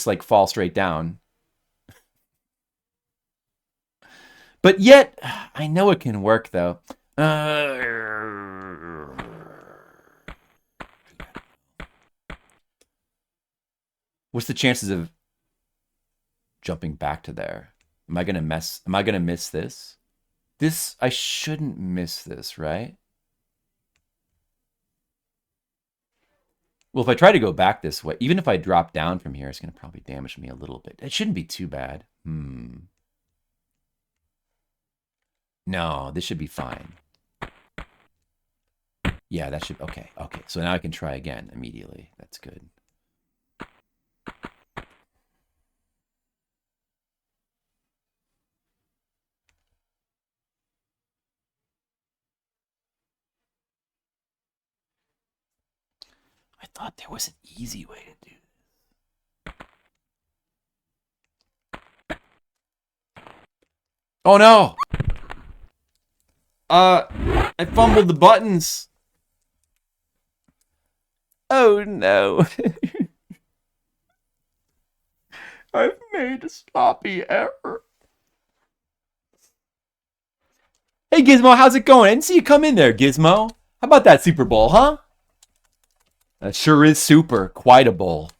like fall straight down. But yet, I know it can work though. What's the chances of jumping back to there? Am I gonna miss this? I shouldn't miss this, right? Well, if I try to go back this way, even if I drop down from here, it's gonna probably damage me a little bit. It shouldn't be too bad. No, this should be fine. Yeah, that should... Okay. So now I can try again immediately. That's good. I thought there was an easy way to do this. Oh no! I fumbled the buttons. Oh no. I've made a sloppy error. Hey Gizmo, how's it going? I didn't see you come in there, Gizmo. How about that Super Bowl, huh? That sure is super. Quite a bowl.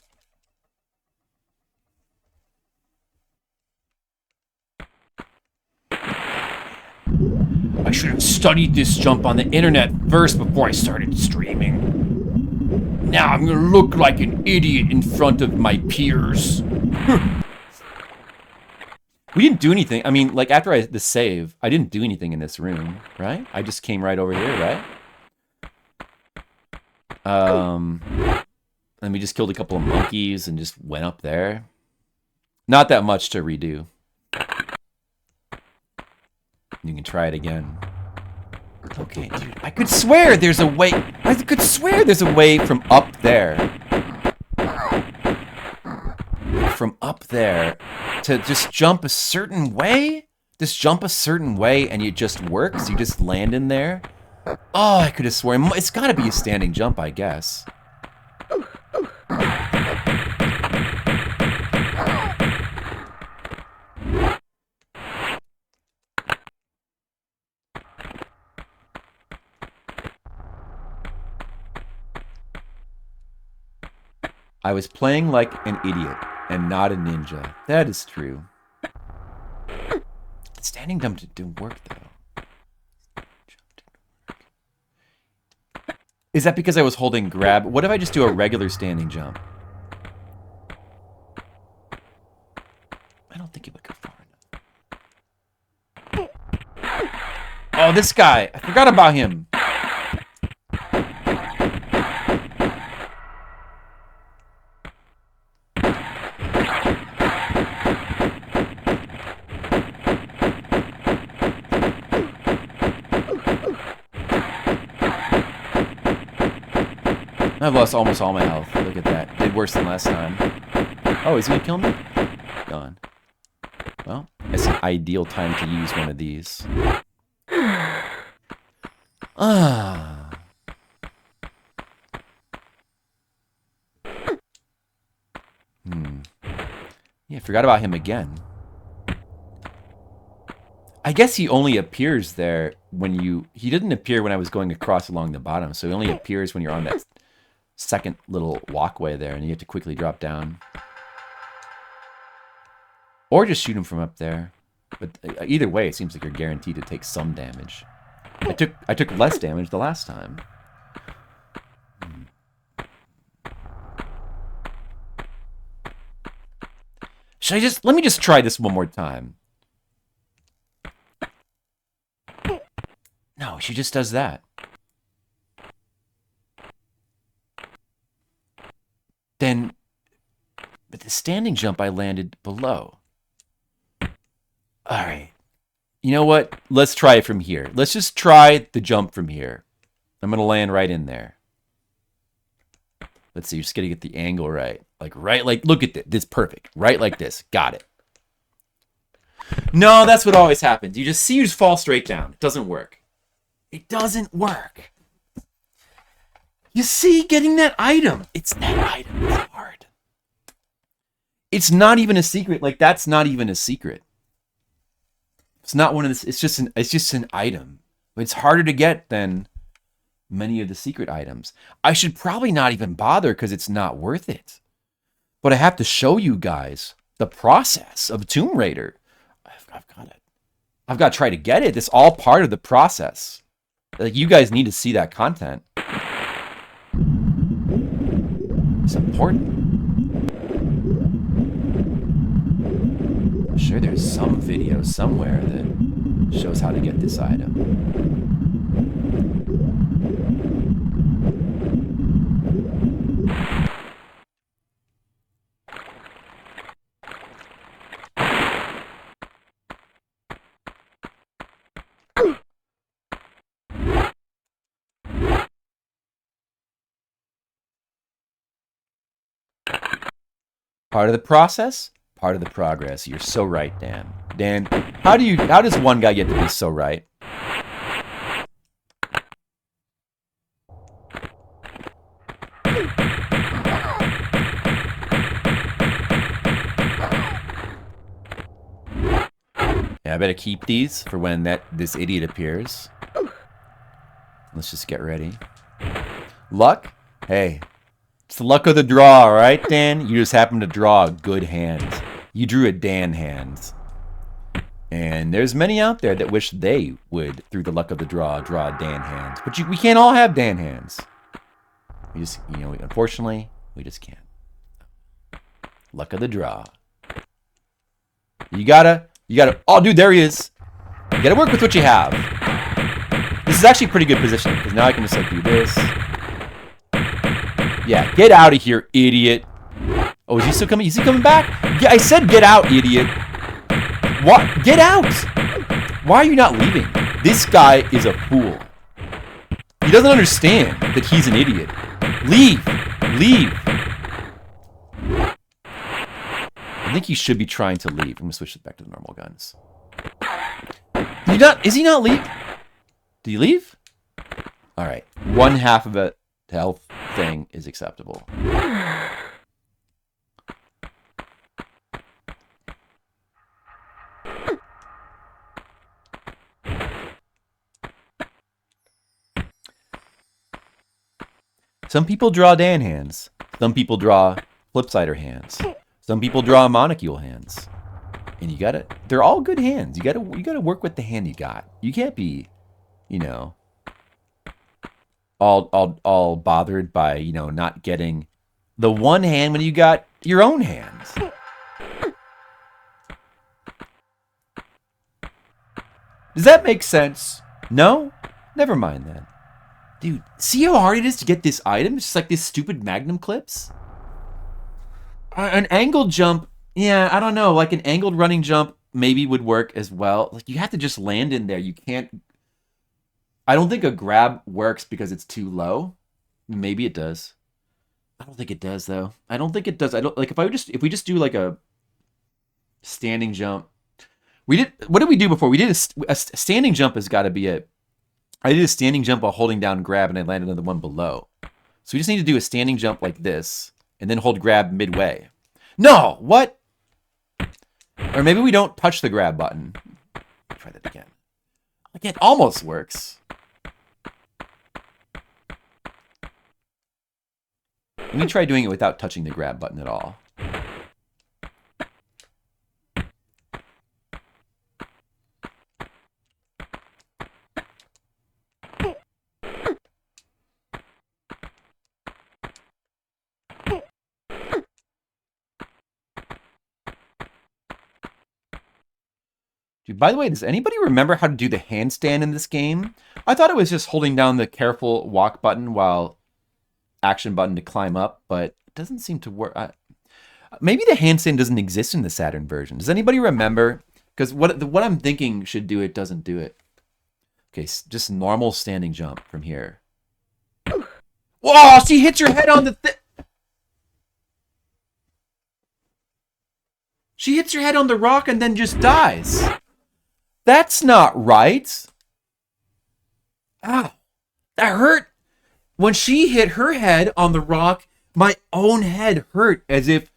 I should have studied this jump on the internet first before I started streaming. Now I'm gonna look like an idiot in front of my peers. We didn't do anything. I mean, like, after the save, I didn't do anything in this room, right? I just came right over here, right? And we just killed a couple of monkeys and just went up there. Not that much to redo. You can try it again. Okay, dude. I could swear there's a way. I could swear there's a way from up there. From up there to just jump a certain way. Just jump a certain way and it just works. You just land in there. Oh, I could have sworn. It's got to be a standing jump, I guess. I was playing like an idiot and not a ninja. That is true. The standing jump didn't work, though. Is that because I was holding grab? What if I just do a regular standing jump? I don't think it would go far enough. Oh, this guy. I forgot about him. I've lost almost all my health. Look at that. Did worse than last time. Oh, is he gonna kill me? Gone. Well, it's an ideal time to use one of these. Ah. Yeah, I forgot about him again. I guess he only appears there when you... He didn't appear when I was going across along the bottom, so he only appears when you're on that second little walkway there, and you have to quickly drop down. Or just shoot him from up there. But either way, it seems like you're guaranteed to take some damage. I took less damage the last time. Should I just... Let me just try this one more time. No, she just does that. Then, but the standing jump, I landed below. All right. You know what? Let's try it from here. Let's just try the jump from here. I'm going to land right in there. Let's see. You're just going to get the angle right. Like, look at this. This is perfect. Right like this. Got it. No, that's what always happens. You just fall straight down. It doesn't work. It doesn't work. You see, getting that item. It's that item. It's hard. It's not even a secret. Like, that's not even a secret. It's not one of this. It's just an item. But it's harder to get than many of the secret items. I should probably not even bother because it's not worth it. But I have to show you guys the process of Tomb Raider. I've got it. I've got to try to get it. It's all part of the process. Like, you guys need to see that content. It's important. I'm sure there's some video somewhere that shows how to get this item. Part of the process, part of the progress. You're so right, Dan. Dan, how does one guy get to be so right? Yeah, I better keep these for when this idiot appears. Let's just get ready. Luck? Hey. It's the luck of the draw, all right, Dan? You just happen to draw a good hand. You drew a Dan hand. And there's many out there that wish they would, through the luck of the draw Dan hands. But we can't all have Dan hands. We just, unfortunately, we just can't. Luck of the draw. You gotta, oh, dude, there he is. You gotta work with what you have. This is actually pretty good positioning, because now I can just, like, do this. Yeah, get out of here, idiot. Oh, is he still coming? Is he coming back? Yeah, I said get out, idiot. What? Get out! Why are you not leaving? This guy is a fool. He doesn't understand that he's an idiot. Leave! Leave! I think he should be trying to leave. I'm gonna switch it back to the normal guns. Is he not leave? Did he leave? Alright. 1/2 of a health thing is acceptable. Some people draw Dan hands. Some people draw Flipsider hands. Some people draw monocule hands. And they're all good hands. You gotta work with the hand you got. You can't be, all bothered by, not getting the one hand when you got your own hands. Does that make sense? No? Never mind then. Dude, see how hard it is to get this item? It's just like this stupid Magnum clips. An angled jump, yeah, I don't know. Like an angled running jump maybe would work as well. Like you have to just land in there. You can't. I don't think a grab works because it's too low. Maybe it does. I don't think it does though. I don't think it does. I don't like if we just do like a standing jump. What did we do before? We did a standing jump has got to be it. I did a standing jump while holding down grab, and I landed on the one below. So we just need to do a standing jump like this, and then hold grab midway. No! What? Or maybe we don't touch the grab button. Try that again. Like, it almost works. Let me try doing it without touching the grab button at all. Dude, by the way, does anybody remember how to do the handstand in this game? I thought it was just holding down the careful walk button while action button to climb up, but it doesn't seem to work. Maybe the handstand doesn't exist in the Saturn version. Does anybody remember? Because what I'm thinking should do it doesn't do it. Okay, just normal standing jump from here. Whoa! She hits your head on the She hits your head on the rock and then just dies. That's not right. Ow. That hurt. When she hit her head on the rock, my own head hurt as if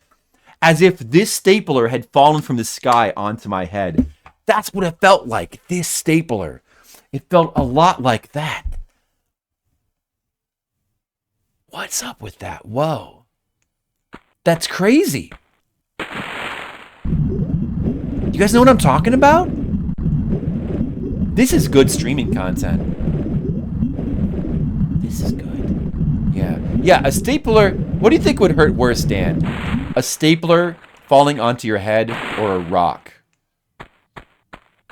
this stapler had fallen from the sky onto my head. That's what it felt like. This stapler. It felt a lot like that. What's up with that? Whoa. That's crazy. You guys know what I'm talking about? This is good streaming content. This is good. Yeah. Yeah, a stapler. What do you think would hurt worse, Dan? A stapler falling onto your head or a rock?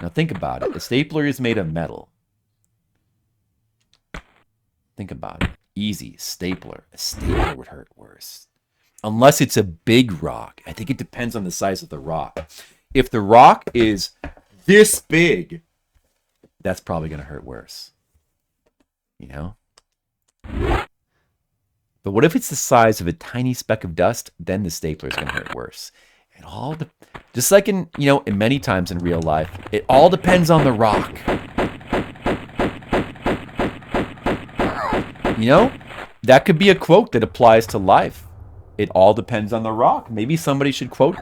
Now think about it. A stapler is made of metal. Think about it. Easy. Stapler. A stapler would hurt worse. Unless it's a big rock. I think it depends on the size of the rock. If the rock is this big, that's probably going to hurt worse. You know? But what if it's the size of a tiny speck of dust? Then the stapler is going to hurt worse. It all, just like in many times in real life, it all depends on the rock. That could be a quote that applies to life. It all depends on the rock. Maybe somebody should quote.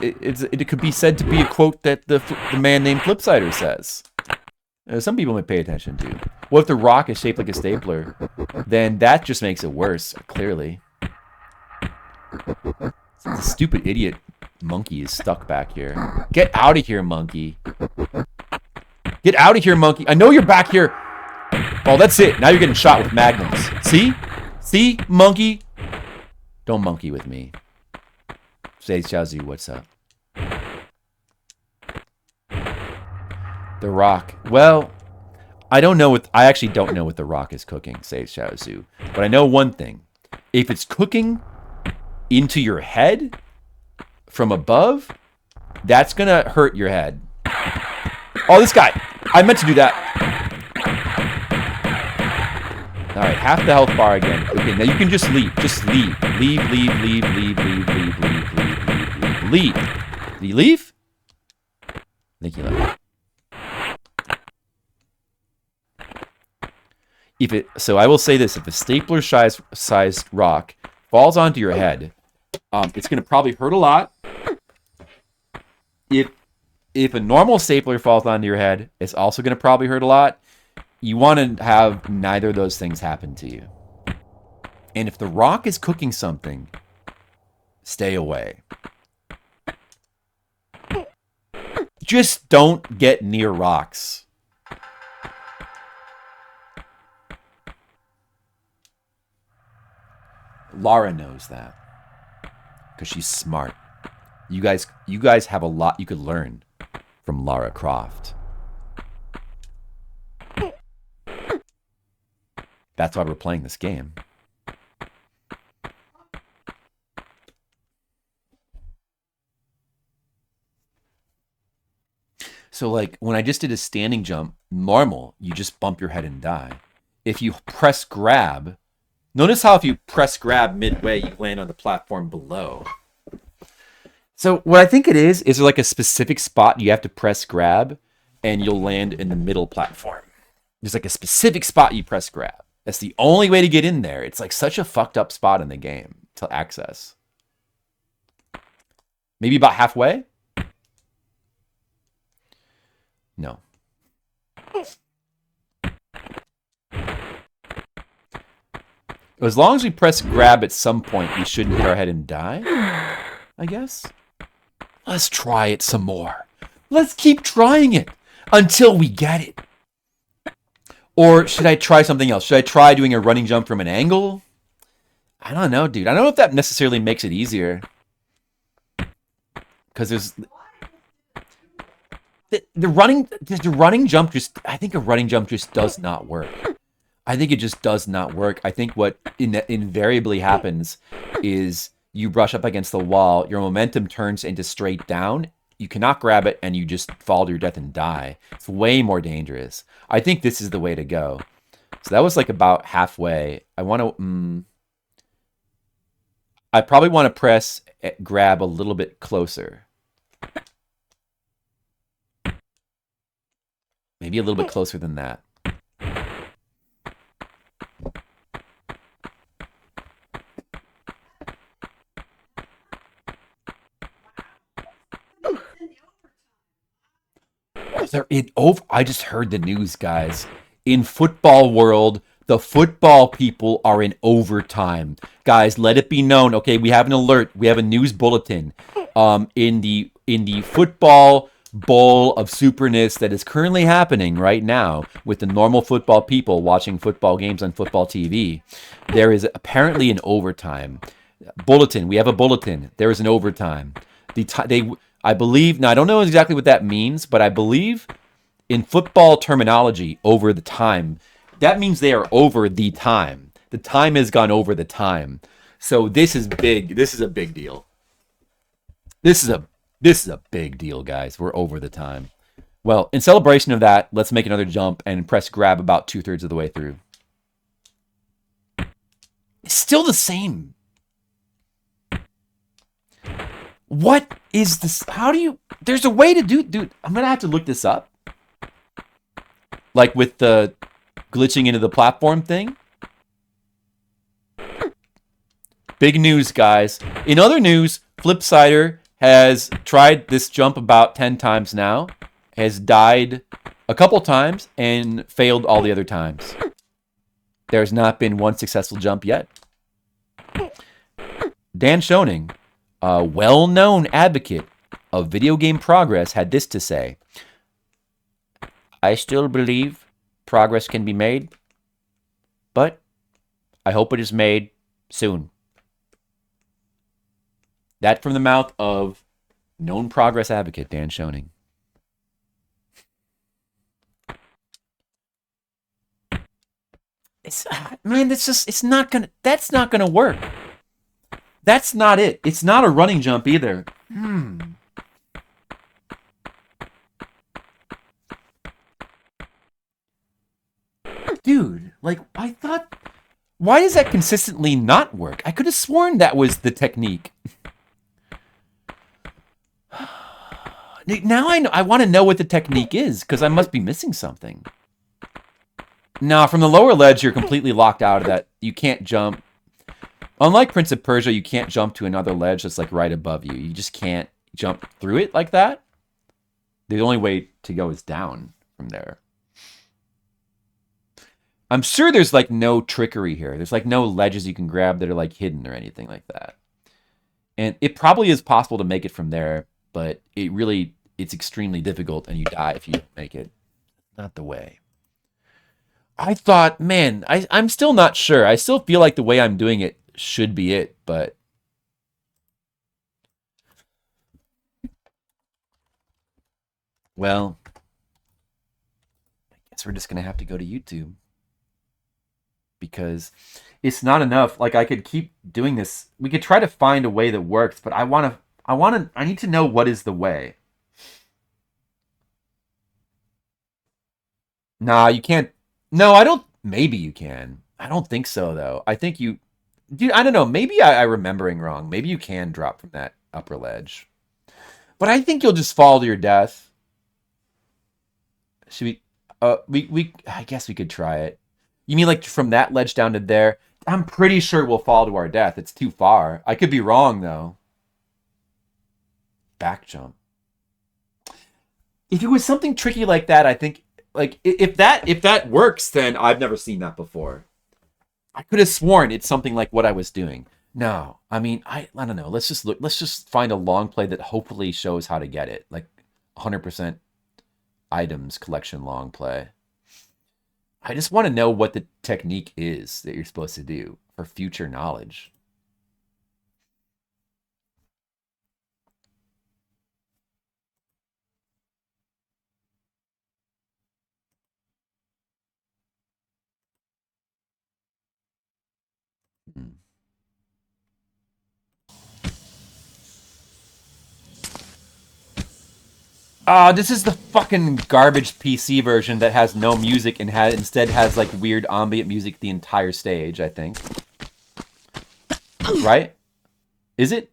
It could be said to be a quote that the man named Flipsider says. Some people might pay attention to. What if the rock is shaped like a stapler? Then that just makes it worse, clearly. It's a stupid idiot Monkey is stuck back here. Get out of here, monkey. Get out of here, monkey. I know you're back here. Oh, that's it. Now you're getting shot with magnums. See? See, monkey? Don't monkey with me. Say Xiaozu, what's up? The Rock. Well, I actually don't know what The Rock is cooking, says Xiaozu. But I know one thing. If it's cooking into your head from above, that's gonna hurt your head. Oh, this guy. I meant to do that. All right, half the health bar again. Okay, now you can just leave. Just leave. Leave. Leave. Did he leave? I think he left. So I will say this: if a stapler-sized rock falls onto your head, it's going to probably hurt a lot. If a normal stapler falls onto your head, it's also going to probably hurt a lot. You want to have neither of those things happen to you. And if the rock is cooking something, stay away. Just don't get near rocks. Lara knows that because she's smart. You guys have a lot you could learn from Lara Croft. That's why we're playing this game. So like when I just did a standing jump, normal, you just bump your head and die. If you press grab, notice how if you press grab midway, you land on the platform below. So what I think it is there like a specific spot you have to press grab and you'll land in the middle platform. There's like a specific spot you press grab. That's the only way to get in there. It's like such a fucked up spot in the game to access. Maybe about halfway? No. As long as we press grab at some point, we shouldn't hit our head and die, I guess. Let's try it some more. Let's keep trying it until we get it. Or should I try something else? Should I try doing a running jump from an angle? I don't know, dude. I don't know if that necessarily makes it easier. Because there's... The running jump just... I think a running jump just does not work. I think it just does not work. I think what invariably happens is you brush up against the wall, your momentum turns into straight down, you cannot grab it, and you just fall to your death and die. It's way more dangerous. I think this is the way to go. So that was like about halfway. I want to... I probably want to press grab a little bit closer. Maybe a little bit closer than that. I just heard the news, guys. In football world, the football people are in overtime. Guys, let it be known. Okay, we have an alert. We have a news bulletin. In the football bowl of superness that is currently happening right now with the normal football people watching football games on football TV, there is apparently an overtime bulletin. We have a bulletin. There is an overtime. I believe, now I don't know exactly what that means, but I believe in football terminology, over the time, that means they are over the time. The time has gone over the time. So this is big. This is a big deal. This is a big deal, guys. We're over the time. Well, in celebration of that, let's make another jump and press grab about 2/3 of the way through. It's still the same. What is this? How do you... There's a way to do... Dude, I'm going to have to look this up. Like with the glitching into the platform thing. Big news, guys. In other news, Flipsider has tried this jump about 10 times now. Has died a couple times and failed all the other times. There's not been one successful jump yet. Dan Schoening A well-known advocate of video game progress had this to say: I still believe progress can be made, but I hope it is made soon. That from the mouth of known progress advocate Dan Schoening. It's not gonna. That's not gonna work. That's not it. It's not a running jump either. Dude, like, I thought... Why does that consistently not work? I could have sworn that was the technique. Now I know. I want to know what the technique is, because I must be missing something. Nah, from the lower ledge, you're completely locked out of that. You can't jump. Unlike Prince of Persia, you can't jump to another ledge that's like right above you. You just can't jump through it like that. The only way to go is down from there. I'm sure there's like no trickery here. There's like no ledges you can grab that are like hidden or anything like that. And it probably is possible to make it from there, but it's extremely difficult and you die if you don't make it. Not the way. I thought, man, I'm still not sure. I still feel like the way I'm doing it should be it, but... Well, I guess we're just going to have to go to YouTube. Because it's not enough. Like, I could keep doing this. We could try to find a way that works, but I need to know what is the way. Nah, you can't. No, I don't. Maybe you can. I don't think so, though. I think you... Dude, I don't know. Maybe I'm remembering wrong. Maybe you can drop from that upper ledge. But I think you'll just fall to your death. Should we... I guess we could try it. You mean like from that ledge down to there? I'm pretty sure we'll fall to our death. It's too far. I could be wrong, though. Back jump. If it was something tricky like that, I think... Like, if that works, then I've never seen that before. I could have sworn it's something like what I was doing. No, I mean, I don't know. Let's just find a long play that hopefully shows how to get it. Like 100% items collection long play. I just want to know what the technique is that you're supposed to do for future knowledge. This is the fucking garbage PC version that has no music and instead has like weird ambient music the entire stage, I think. Right? Is it?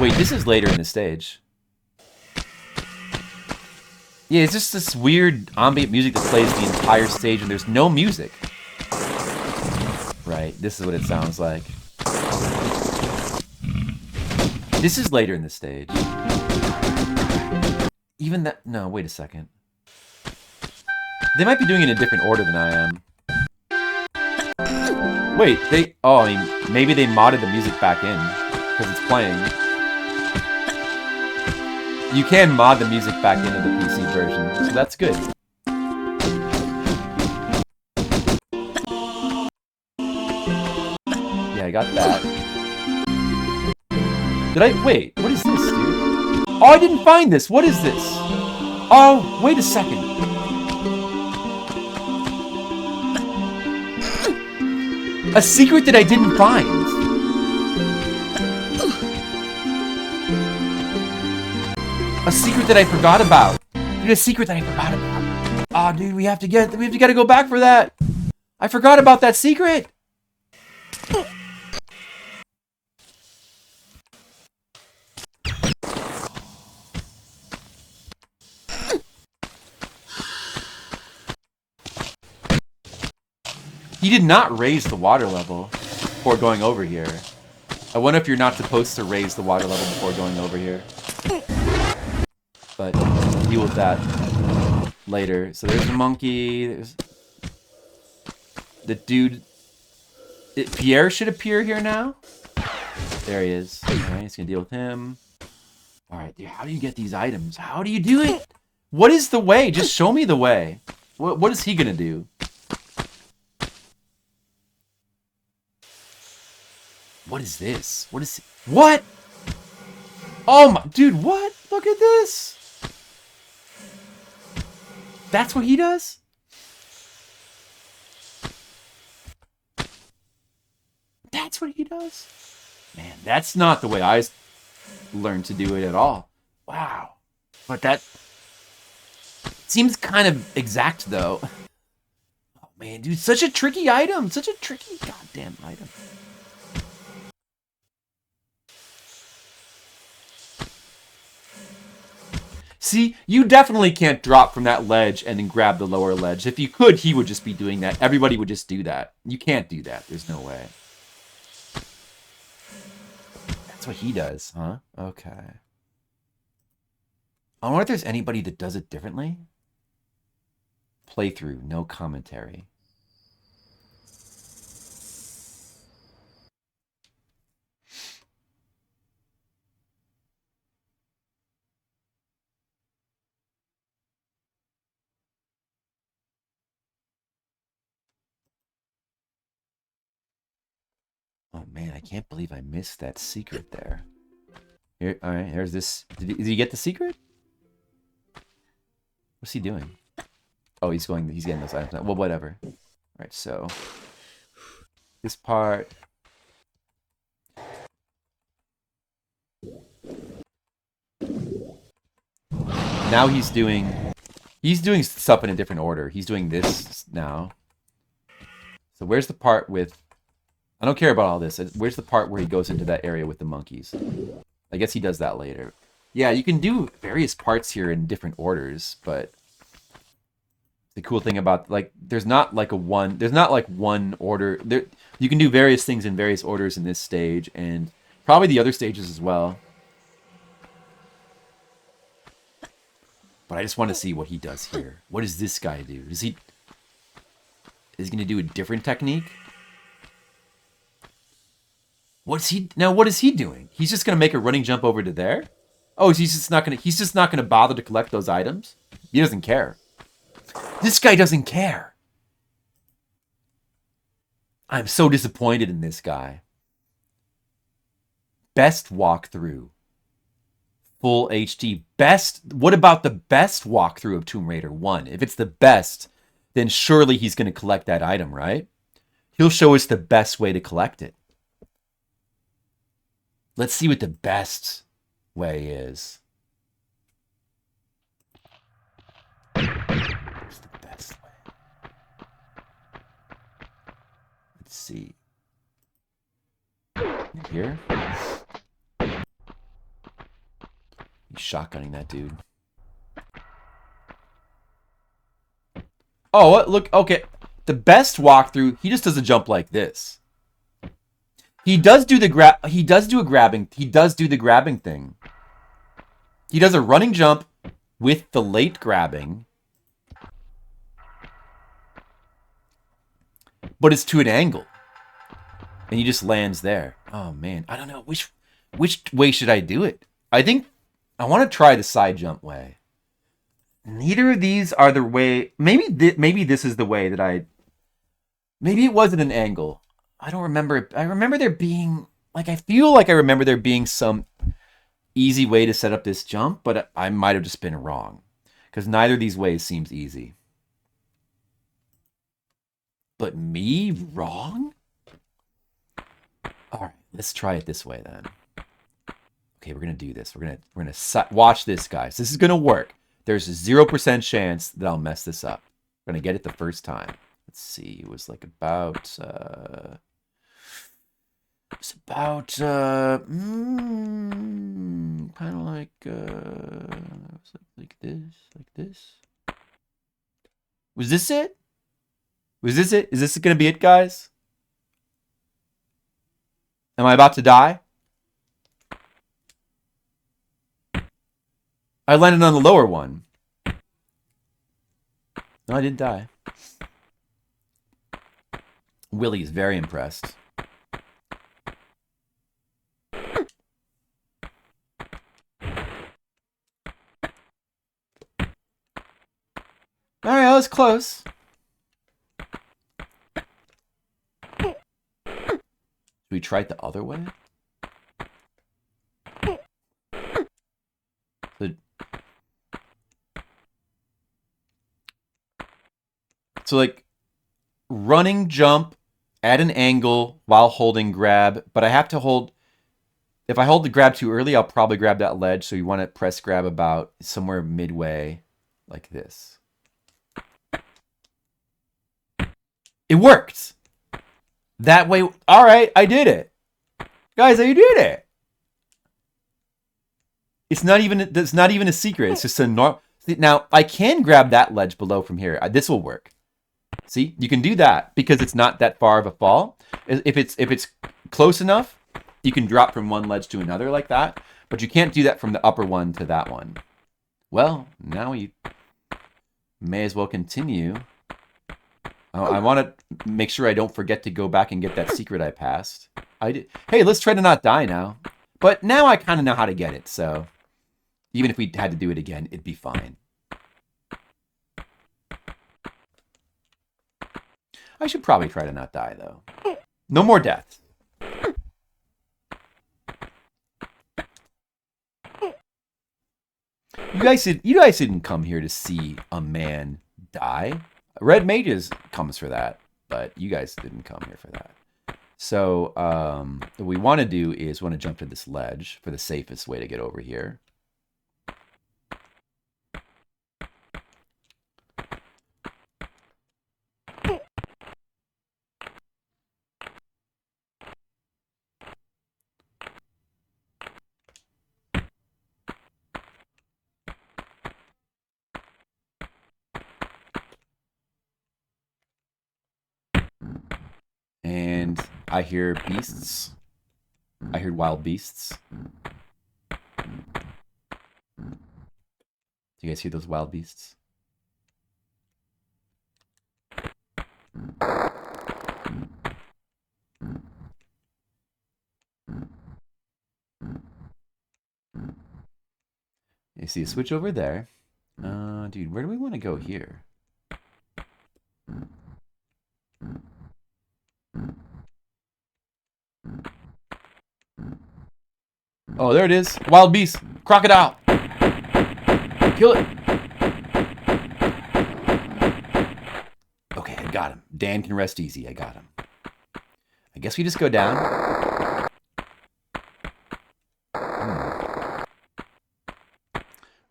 Wait, this is later in the stage. Yeah, it's just this weird ambient music that plays the entire stage and there's no music. Right, this is what it sounds like. This is later in the stage. Even that... No, wait a second. They might be doing it in a different order than I am. Wait, they... Oh, I mean, maybe they modded the music back in. Because it's playing. You can mod the music back into the PC version. So that's good. Yeah, I got that. Did I... Wait, what is this, dude? Oh, I didn't find this. What is this? Oh, wait a second. A secret that I didn't find. A secret that I forgot about. Dude, a secret that I forgot about. Oh, dude, we have to go back for that. I forgot about that secret. He did not raise the water level before going over here. I wonder if you're not supposed to raise the water level before going over here. But we'll deal with that later. So there's the monkey. There's the dude. Pierre should appear here now. There he is. All right, he's gonna deal with him. All right, dude. How do you get these items? How do you do it? What is the way? Just show me the way. What is he gonna do? What is this? What? Oh my, dude, what? Look at this. That's what he does? That's what he does? Man, that's not the way I learned to do it at all. Wow. But that seems kind of exact, though. Oh, man, dude, such a tricky item. Such a tricky goddamn item. See, you definitely can't drop from that ledge and then grab the lower ledge. If you could, he would just be doing that. Everybody would just do that. You can't do that. There's no way. That's what he does, huh? Okay. I wonder if there's anybody that does it differently. Playthrough, no commentary. Oh man, I can't believe I missed that secret there. Here, all right, there's this. Did he get the secret? What's he doing? Oh, he's getting those items now. Well, whatever. All right, so this part. Now he's doing stuff in a different order. He's doing this now. So where's the part with? I don't care about all this. Where's the part where he goes into that area with the monkeys? I guess he does that later. Yeah, you can do various parts here in different orders, but the cool thing about there's not like one order. There you can do various things in various orders in this stage and probably the other stages as well. But I just want to see what he does here. What does this guy do? Is he going to do a different technique? What is he doing? He's just gonna make a running jump over to there? Oh, he's just not gonna bother to collect those items? He doesn't care. This guy doesn't care. I'm so disappointed in this guy. Best walkthrough. Full HD. Best. What about the best walkthrough of Tomb Raider 1? If it's the best, then surely he's gonna collect that item, right? He'll show us the best way to collect it. Let's see what the best way is. What's the best way? Let's see. Here? He's shotgunning that dude. Oh, what? Look, okay. The best walkthrough, he just does a jump like this. He does do the grabbing thing. He does a running jump with the late grabbing. But it's to an angle. And he just lands there. Oh man, I don't know which way should I do it? I think I want to try the side jump way. Neither of these are the way. Maybe this is the way that maybe it wasn't an angle. I don't remember. I remember there being, I feel like I remember there being some easy way to set up this jump, but I might have just been wrong. Because neither of these ways seems easy. But me wrong? Alright, let's try it this way then. Okay, we're going to do this. We're going to watch this, guys. This is going to work. There's a 0% chance that I'll mess this up. I'm going to get it the first time. Let's see. It was about... It's about, kind of like this. Was this it? Is this going to be it, guys? Am I about to die? I landed on the lower one. No, I didn't die. Willie is very impressed. that was close. Should we try it the other way? So like running jump at an angle while holding grab, but I have to hold. If I hold the grab too early, I'll probably grab that ledge. So you want to press grab about somewhere midway, like this. It worked. That way, all right, I did it, guys. I did it. It's not even a secret. It's just a normal. Now I can grab that ledge below from here. This will work. See, you can do that because it's not that far of a fall. If it's close enough, you can drop from one ledge to another like that, but you can't do that from the upper one to that one. Well, now you may as well continue. I want to make sure I don't forget to go back and get that secret I passed. I did. Hey, let's try to not die now. But now I kind of know how to get it, so even if we had to do it again, it'd be fine. I should probably try to not die, though. No more deaths. You guys didn't come here to see a man die. Red Mages comes for that, but you guys didn't come here for that. So what we want to do is want to jump to this ledge for the safest way to get over here. And I hear beasts. I heard wild beasts. Do you guys hear those wild beasts? You see a switch over there. Dude, where do we want to go here? Oh, there it is. Wild beast. Crocodile. Kill it. Okay, I got him. Dan can rest easy. I got him. I guess we just go down.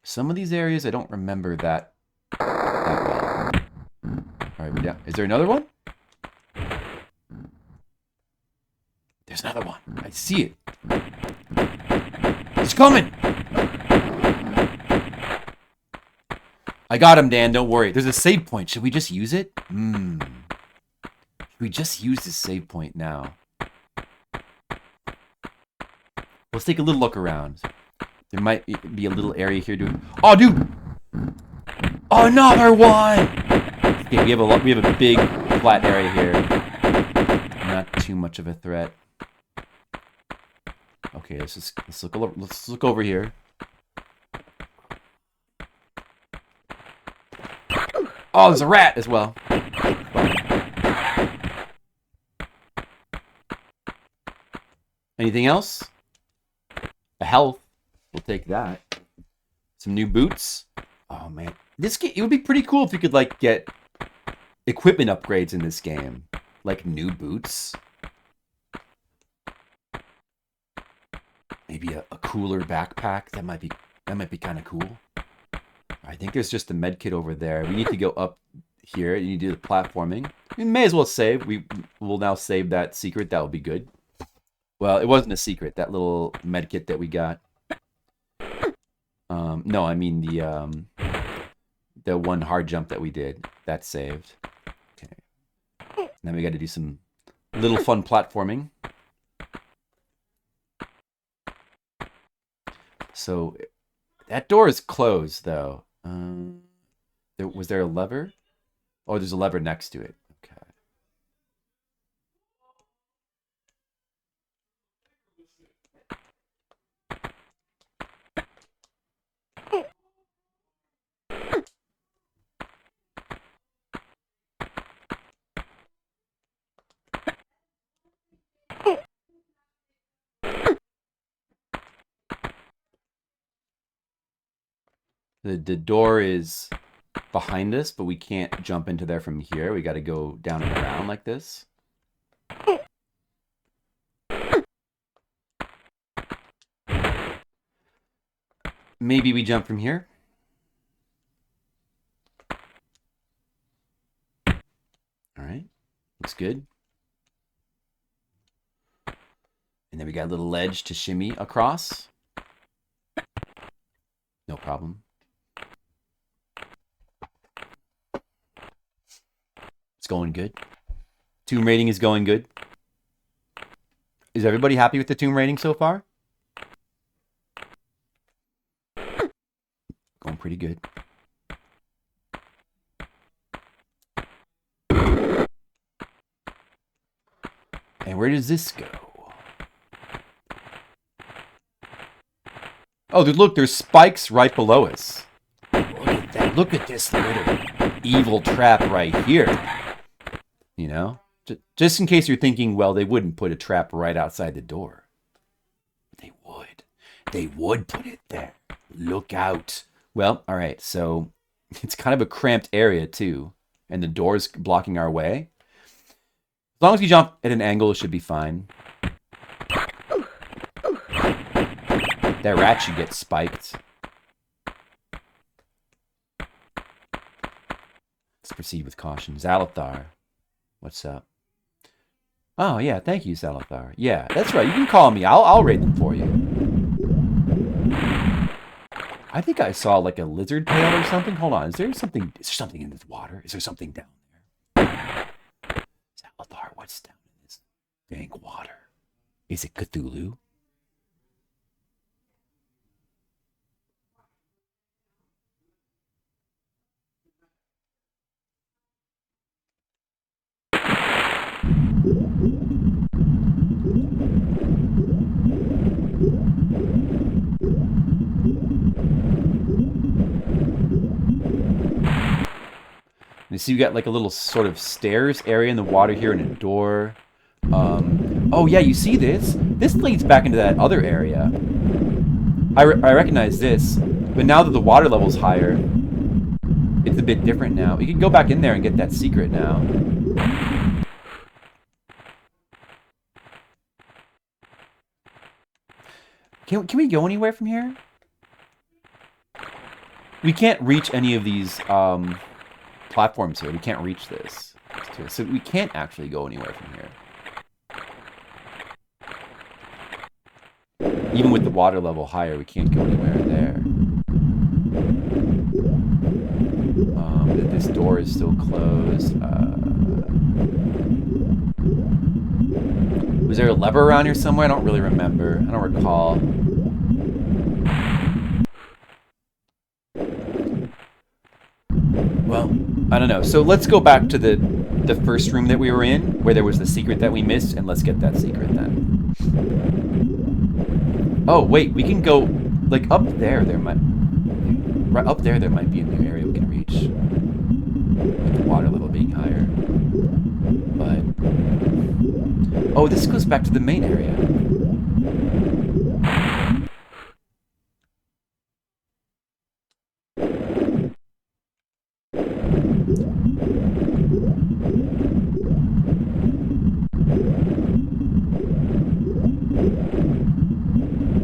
Some of these areas I don't remember that well. All right, we're down. Is there another one? There's another one. I see it. He's coming. I got him, Dan. Don't worry. There's a save point. Should we just use it? Should we just use this save point now? Let's take a little look around. There might be a little area here, dude. Oh, dude! Another one! Okay, we have a big flat area here. Not too much of a threat. Okay, let's look over here. Oh, there's a rat as well. Anything else? A health. We'll take that. Some new boots. Oh man, this game, it would be pretty cool if you could like get equipment upgrades in this game, like new boots. Maybe a cooler backpack. That might be kind of cool. I think there's just a med kit over there. We need to go up here. You need to do the platforming. We may as well save. We will now save that secret. That will be good. Well, it wasn't a secret. That little med kit that we got. No, I mean the one hard jump that we did. That's saved. Okay. Now we got to do some little fun platforming. So that door is closed, though. Was there a lever? Oh, there's a lever next to it. Okay. The door is behind us, but we can't jump into there from here. We got to go down and around like this. Maybe we jump from here. All right. Looks good. And then we got a little ledge to shimmy across. No problem. It's going good. Tomb rating is going good. Is everybody happy with the tomb rating so far? Going pretty good. And where does this go? Oh, look, there's spikes right below us. Look at that. Look at this little evil trap right here. You know? Just in case you're thinking, well, they wouldn't put a trap right outside the door. They would. They would put it there. Look out. Well, all right, so it's kind of a cramped area, too. And the door's blocking our way. As long as you jump at an angle, it should be fine. That rat should get spiked. Let's proceed with caution. Zalathar, what's up? Oh, yeah, thank you, Zalathar. Yeah, that's right. You can call me. I'll raid them for you. I think I saw like a lizard tail or something. Hold on. Is there something in this water? Is there something down there? Zalathar, what's down in this dank water? Is it Cthulhu? You see, we got like a little sort of stairs area in the water here and a door. Oh yeah, you see this? This leads back into that other area. I recognize this, but now that the water level's higher, it's a bit different now. You can go back in there and get that secret now. Can we go anywhere from here? We can't reach any of these platforms here. We can't reach this. So we can't actually go anywhere from here. Even with the water level higher, we can't go anywhere there. This door is still closed. Was there a lever around here somewhere? I don't really remember. I don't recall. Well, I don't know. So let's go back to the first room that we were in, where there was the secret that we missed, and let's get that secret then. Oh, wait, we can go, like, up there. Right up there might be a new area we can reach. With the water level being higher. But... oh, this goes back to the main area.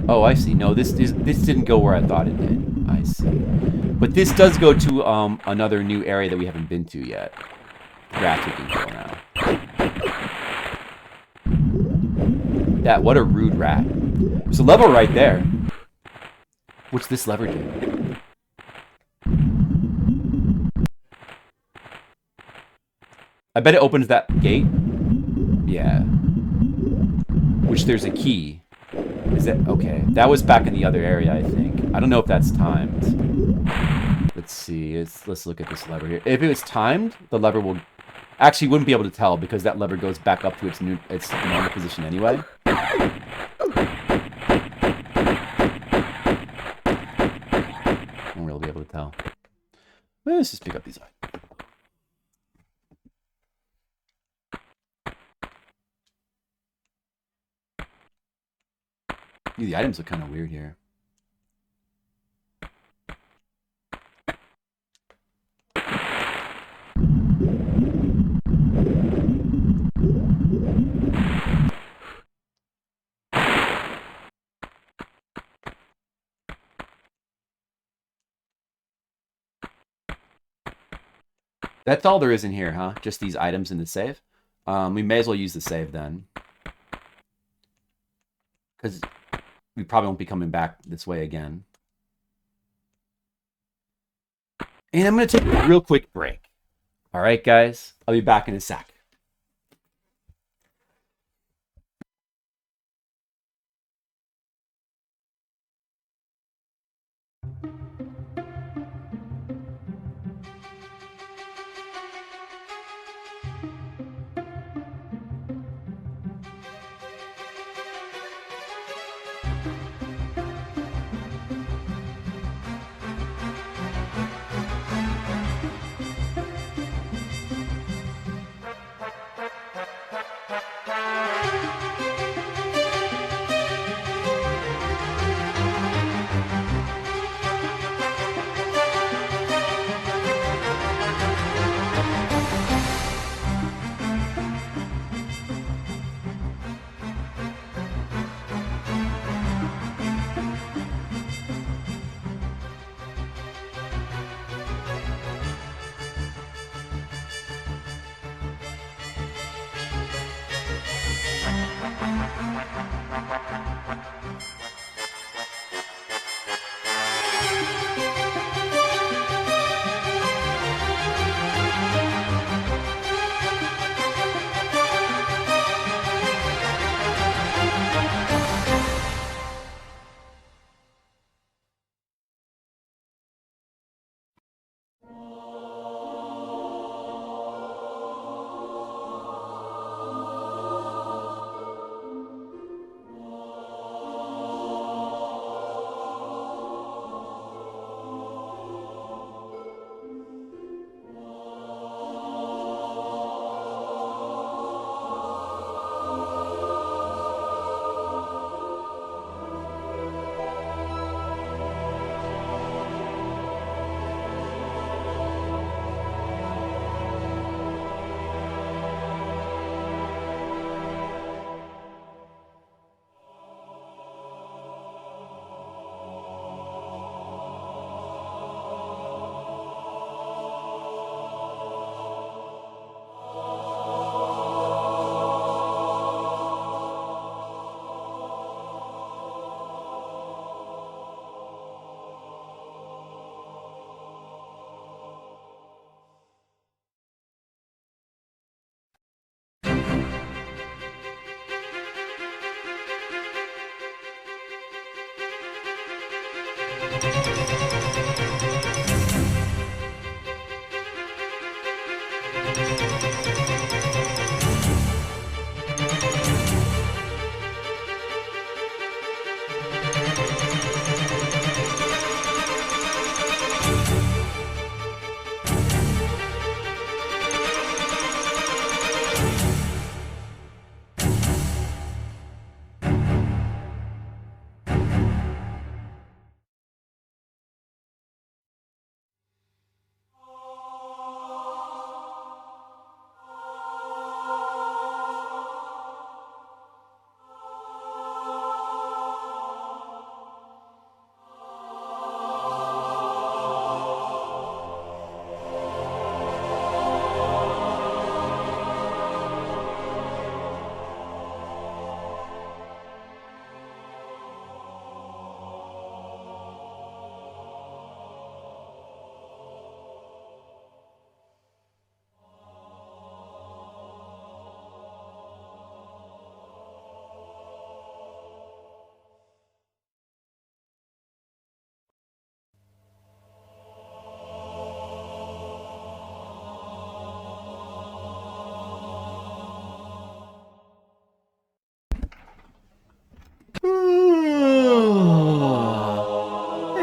Oh, I see. No, this didn't go where I thought it did. I see. But this does go to another new area that we haven't been to yet. Rats we can kill now. What a rude rat. There's a lever right there. What's this lever do? I bet it opens that gate. Yeah. Which there's a key. Is that okay? That was back in the other area, I think. I don't know if that's timed. Let's see. Let's look at this lever here. If it was timed, the lever will actually wouldn't be able to tell because that lever goes back up to its normal position anyway. Won't really be able to tell. Let's just pick up these items. The items look kind of weird here. That's all there is in here, huh? Just these items in the save? We may as well use the save then. Because we probably won't be coming back this way again. And I'm going to take a real quick break. All right, guys? I'll be back in a sec.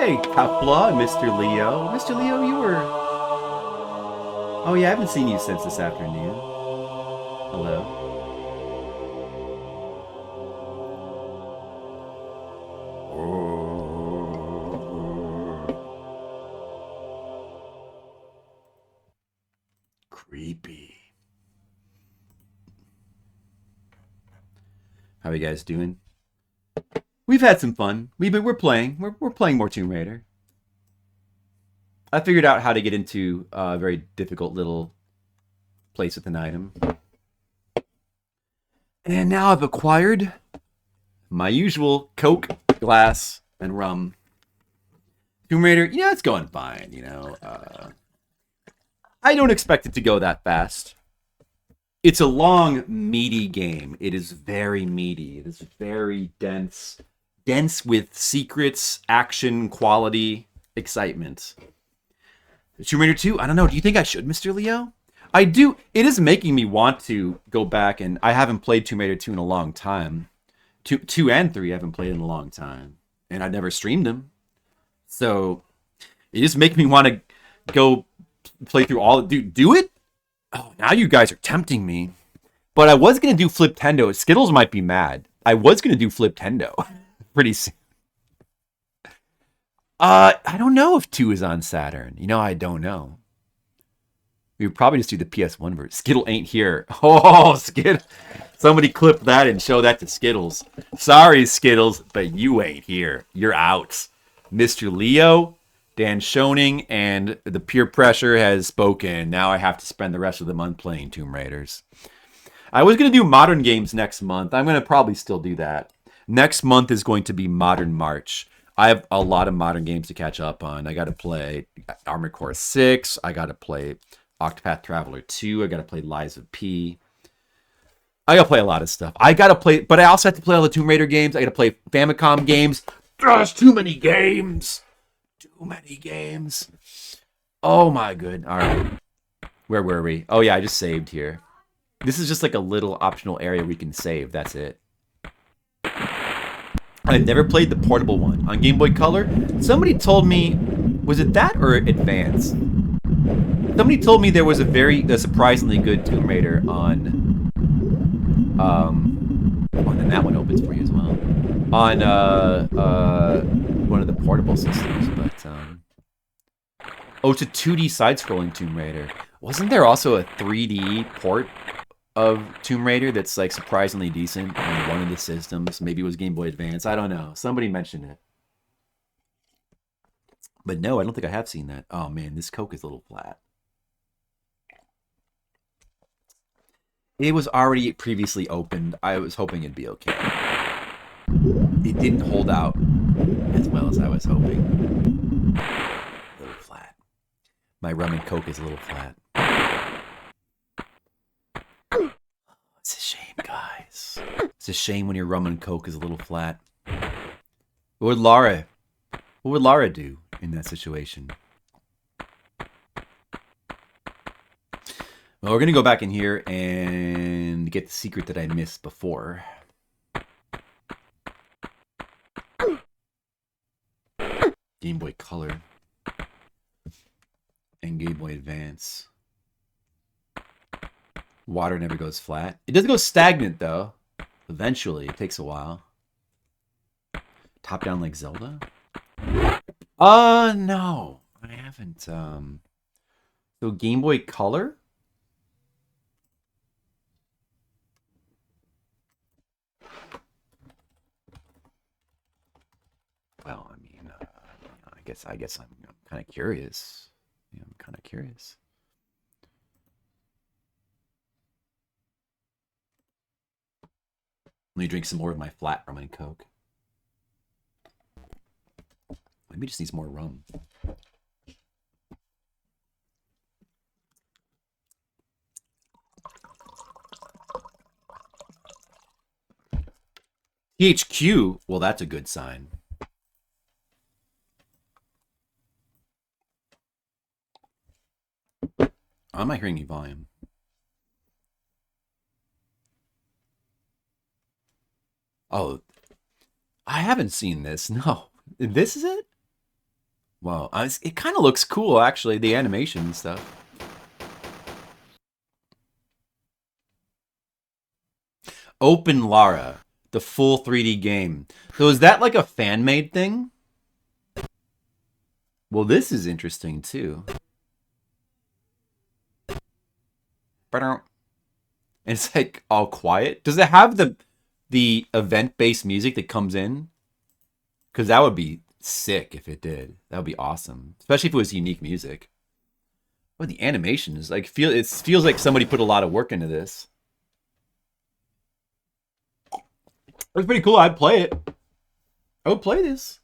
Hey, Kapla, Mr. Leo. Mr. Leo, you were... Oh yeah, I haven't seen you since this afternoon. Hello. Creepy. How are you guys doing? We've had some fun. We're playing. We're playing more Tomb Raider. I figured out how to get into a very difficult little place with an item. And now I've acquired my usual Coke, glass, and rum. Tomb Raider, it's going fine, I don't expect it to go that fast. It's a long, meaty game. It is very meaty. It is very dense. Dense with secrets, action, quality, excitement. Tomb Raider 2, I don't know. Do you think I should, Mr. Leo? I do. It is making me want to go back, and I haven't played Tomb Raider 2 in a long time. 2 and 3 I haven't played in a long time. And I've never streamed them. So, it just makes me want to go play through all... Do it? Oh, now you guys are tempting me. But I was going to do Fliptendo. Skittles might be mad. I was going to do Fliptendo pretty soon. I don't know if 2 is on Saturn. I don't know. We would probably just do the PS1 version. Skittle ain't here. Oh, Skittle. Somebody clip that and show that to Skittles. Sorry, Skittles, but you ain't here. You're out. Mr. Leo, Dan Schoening, and the peer pressure has spoken. Now I have to spend the rest of the month playing Tomb Raiders. I was going to do modern games next month. I'm going to probably still do that. Next month is going to be Modern March. I have a lot of modern games to catch up on. I got to play Armored Core 6. I got to play Octopath Traveler 2. I got to play Lies of P. I got to play a lot of stuff. I got to play, but I also have to play all the Tomb Raider games. I got to play Famicom games. There's too many games. Too many games. Oh my good. All right. Where were we? Oh yeah, I just saved here. This is just like a little optional area we can save. That's it. I've never played the portable one on Game Boy Color. Somebody told me, was it that or Advance? Somebody told me there was a surprisingly good Tomb Raider on, well, then that one opens for you as well. On one of the portable systems, but oh, it's a 2D side-scrolling Tomb Raider. Wasn't there also a 3D port of Tomb Raider that's like surprisingly decent on one of the systems? Maybe it was Game Boy Advance. I don't know. Somebody mentioned it. But no, I don't think I have seen that. Oh man, this Coke is a little flat. It was already previously opened. I was hoping it'd be okay. It didn't hold out as well as I was hoping. A little flat. My rum and Coke is a little flat. It's a shame, guys. It's a shame when your rum and Coke is a little flat. What would Laura do in that situation? Well, we're going to go back in here and get the secret that I missed before. Game Boy Color and Game Boy Advance. Water never goes flat. It doesn't go stagnant, though. Eventually. It takes a while. Top down like Zelda? No. I haven't. So Game Boy Color? Well, I mean, I guess I'm kind of curious. I'm kind of curious. Let me drink some more of my flat rum and Coke. Maybe just needs more rum. THQ, well, that's a good sign. I'm not hearing any volume. Oh, I haven't seen this. No, this is it? Wow, it kind of looks cool, actually, the animation and stuff. Open Lara, the full 3D game. So is that like a fan-made thing? Well, this is interesting, too. And it's like all quiet. Does it have the event-based music that comes in? Because that would be sick if it did. That would be awesome, especially if it was unique music. Oh, the animation is like it feels like somebody put a lot of work into this. It was pretty cool. I'd play it. I would play this.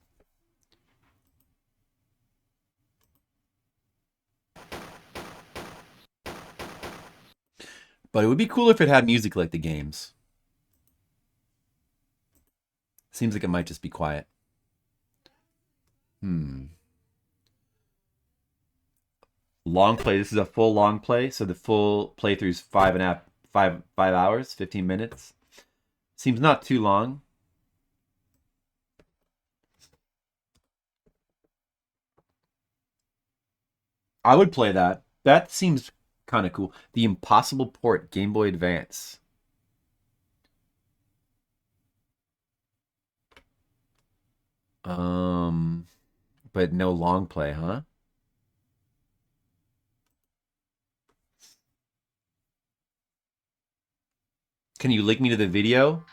But it would be cool if it had music like the games. Seems like it might just be quiet. Long play. This is a full long play, so the full playthrough is 5 hours, 15 minutes. Seems not too long. I would play that. That seems kind of cool. The Impossible Port, Game Boy Advance. But no long play, huh? Can you link me to the video?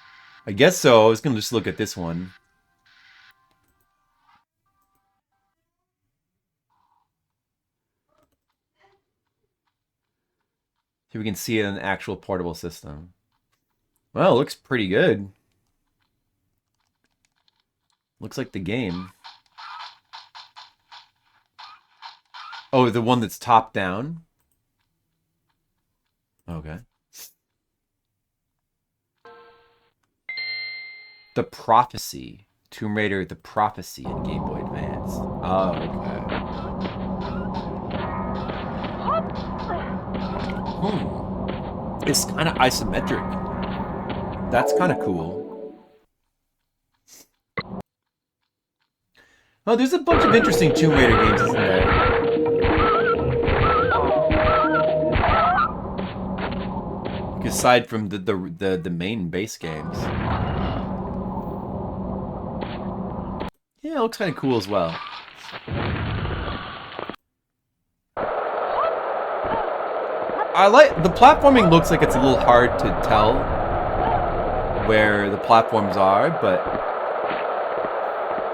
I guess so. I was gonna just look at this one. See if we can see it in an actual portable system. Well, it looks pretty good. Looks like the game. Oh, the one that's top down? Okay. The Prophecy. Tomb Raider, The Prophecy in Game Boy Advance. Oh, okay. It's kind of isometric. That's kind of cool. Oh, there's a bunch of interesting Tomb Raider games, isn't there? Aside from the main base games. Yeah, it looks kind of cool as well. I like the platforming. Looks like it's a little hard to tell where the platforms are, but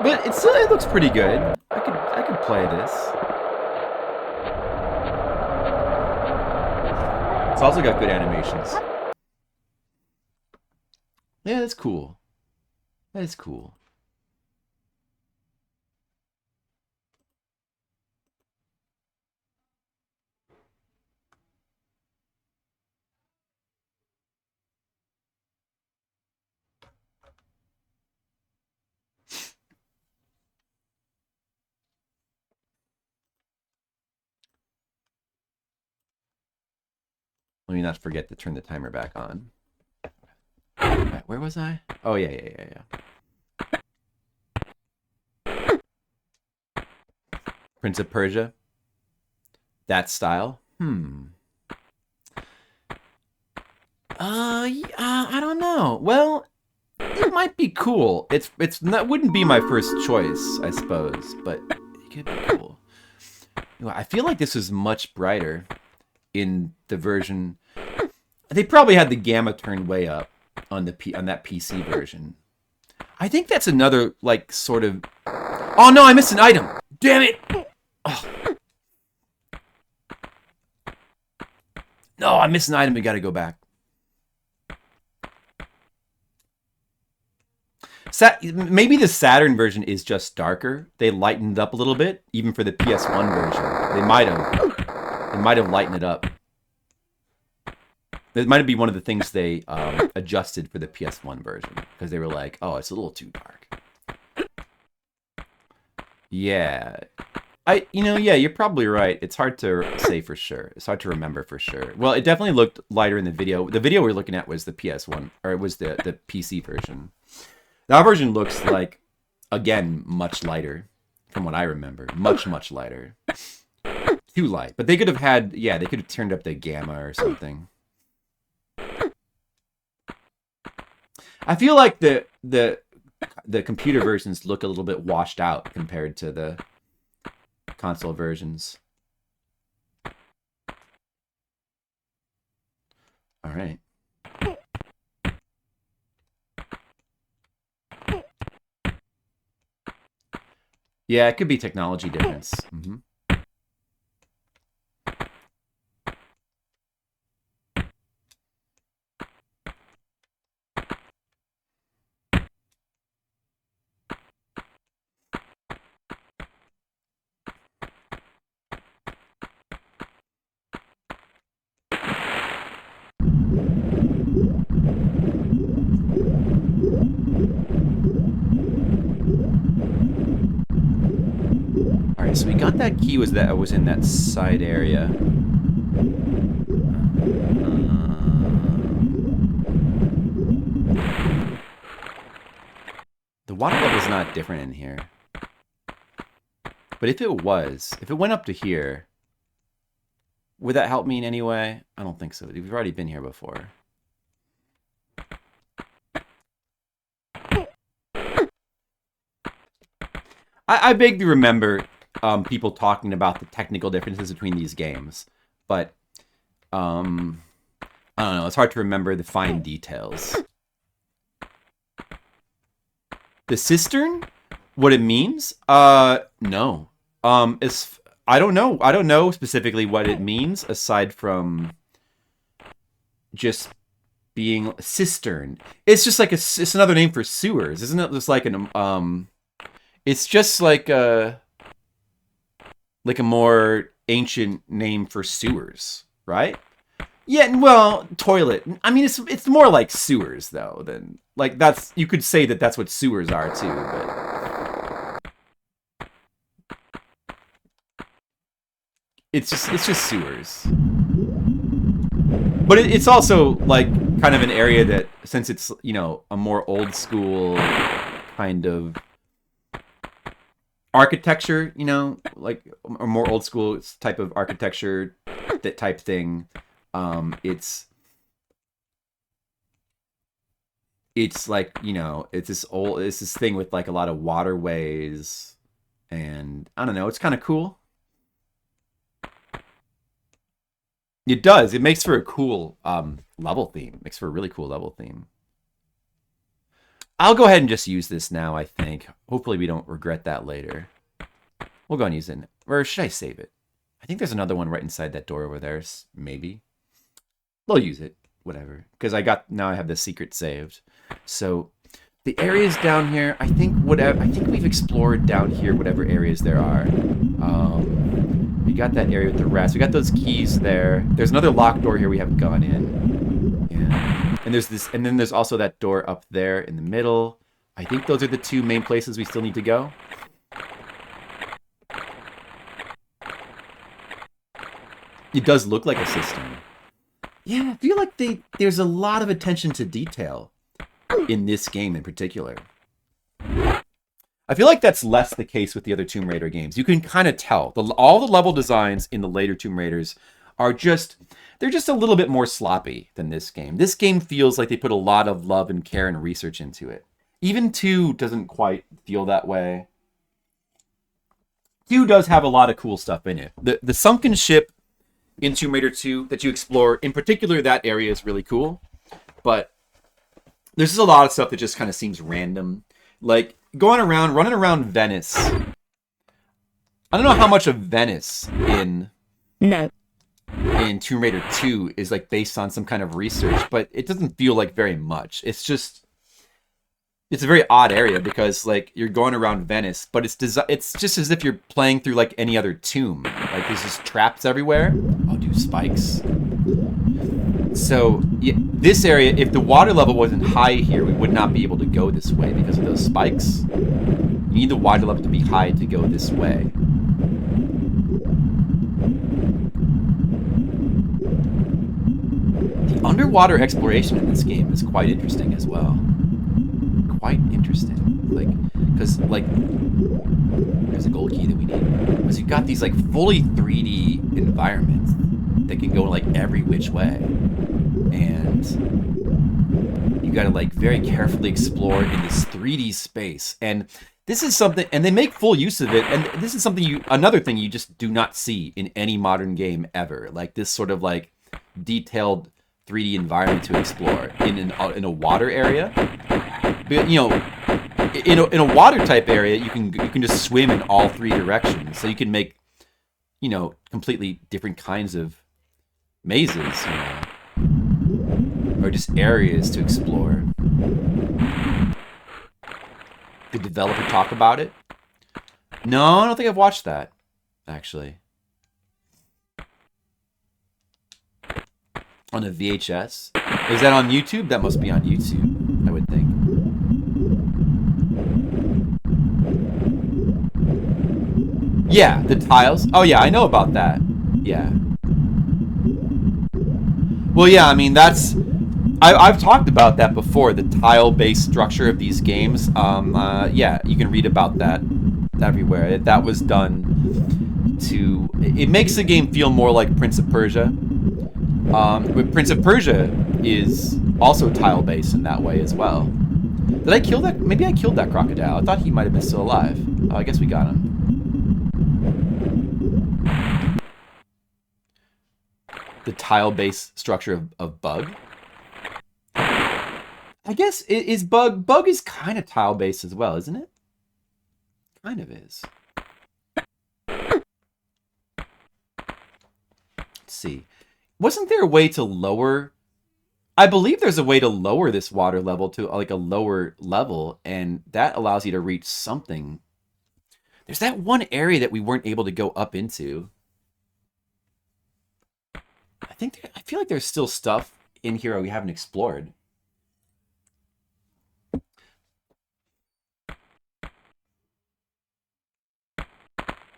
it looks pretty good. I could play this. It's also got good animations. Yeah, that's cool. That is cool. Let me not forget to turn the timer back on. Right, where was I? Oh, yeah. Prince of Persia. That style. I don't know. Well, it might be cool. It's not wouldn't be my first choice, I suppose, but it could be cool. I feel like this was much brighter in the version. They probably had the gamma turned way up on that PC version. I think that's another like sort of. Oh no, I missed an item. Damn it! Oh. No, I missed an item. We got to go back. Maybe the Saturn version is just darker. They lightened it up a little bit, even for the PS1 version. They might have lightened it up. It might be one of the things they adjusted for the PS1 version because they were like, "Oh, it's a little too dark." Yeah, yeah, you're probably right. It's hard to say for sure. It's hard to remember for sure. Well, it definitely looked lighter in the video. The video we're looking at was the PS1, or it was the PC version. That version looks like, again, much lighter from what I remember. Much lighter. Too light. But they could have they could have turned up the gamma or something. I feel like the computer versions look a little bit washed out compared to the console versions. All right. Yeah, it could be technology difference. Mm-hmm. All right, so we got that key was in that side area. The water level's not different in here. But if it went up to here, would that help me in any way? I don't think so. We've already been here before. I vaguely remember people talking about the technical differences between these games, but I don't know. It's hard to remember the fine details. The cistern? What it means? No. I don't know. I don't know specifically what it means aside from just being cistern. It's just like it's another name for sewers, isn't it? Just like it's just like a more ancient name for sewers, right? Yeah, well, toilet. I mean, it's more like sewers though than like that's you could say that that's what sewers are too, but it's just sewers. But it's also like kind of an area that since it's, you know, a more old school kind of architecture, you know, like a more old school type of architecture, that type thing. It's like, you know, it's this thing with like a lot of waterways, and I don't know, it's kind of cool. It does. It makes for a cool level theme. It makes for a really cool level theme. I'll go ahead and just use this now, I think. Hopefully we don't regret that later. We'll go and use it. Or should I save it? I think there's another one right inside that door over there. Maybe. We'll use it. Whatever. Because now I have the secret saved. So the areas down here, I think we've explored down here whatever areas there are. We got that area with the rats. We got those keys there. There's another locked door here we haven't gone in. Yeah. And there's this, and then there's also that door up there in the middle. I think those are the two main places we still need to go. It does look like a cistern. Yeah, I feel like there's a lot of attention to detail in this game in particular. I feel like that's less the case with the other Tomb Raider games. You can kind of tell. All the level designs in the later Tomb Raiders are they're just a little bit more sloppy than this game. This game feels like they put a lot of love and care and research into it. Even 2 doesn't quite feel that way. 2 does have a lot of cool stuff in it. The sunken ship in Tomb Raider 2 that you explore, in particular, that area is really cool. But there's just a lot of stuff that just kind of seems random. Like, running around Venice. I don't know how much of Venice in Tomb Raider 2 is like based on some kind of research, but it doesn't feel like very much. It's a very odd area because like you're going around Venice, but it's just as if you're playing through like any other tomb. Like there's just traps everywhere. I'll do spikes. So yeah, this area, if the water level wasn't high here, we would not be able to go this way because of those spikes. You need the water level to be high to go this way. The underwater exploration in this game is quite interesting as well. Quite interesting. Like, because, like, there's a gold key that we need. Because you've got these, like, fully 3D environments that can go, like, every which way. And you gotta, like, very carefully explore in this 3D space. And this is something, and they make full use of it, and this is something another thing you just do not see in any modern game ever. Like, this sort of, like, detailed 3D environment to explore in a water area. But, you know, in a water type area, you can just swim in all three directions. So you can make, you know, completely different kinds of mazes, you know, or just areas to explore. Did the developer talk about it? No, I don't think I've watched that, actually. On a VHS? Is that on YouTube? That must be on YouTube, I would think. Yeah, the tiles. Oh yeah, I know about that. Yeah. Well, yeah, I mean, that's... I've talked about that before, the tile-based structure of these games. Yeah, you can read about that everywhere. That was done to... It makes the game feel more like Prince of Persia. But Prince of Persia is also tile-based in that way as well. Did I kill that? Maybe I killed that crocodile. I thought he might have been still alive. Oh, I guess we got him. The tile-based structure of Bug. I guess is Bug is kind of tile-based as well, isn't it? Kind of is. Let's see. Wasn't there a way to lower... I believe there's a way to lower this water level to like a lower level, and that allows you to reach something. There's that one area that we weren't able to go up into. I feel like there's still stuff in here we haven't explored.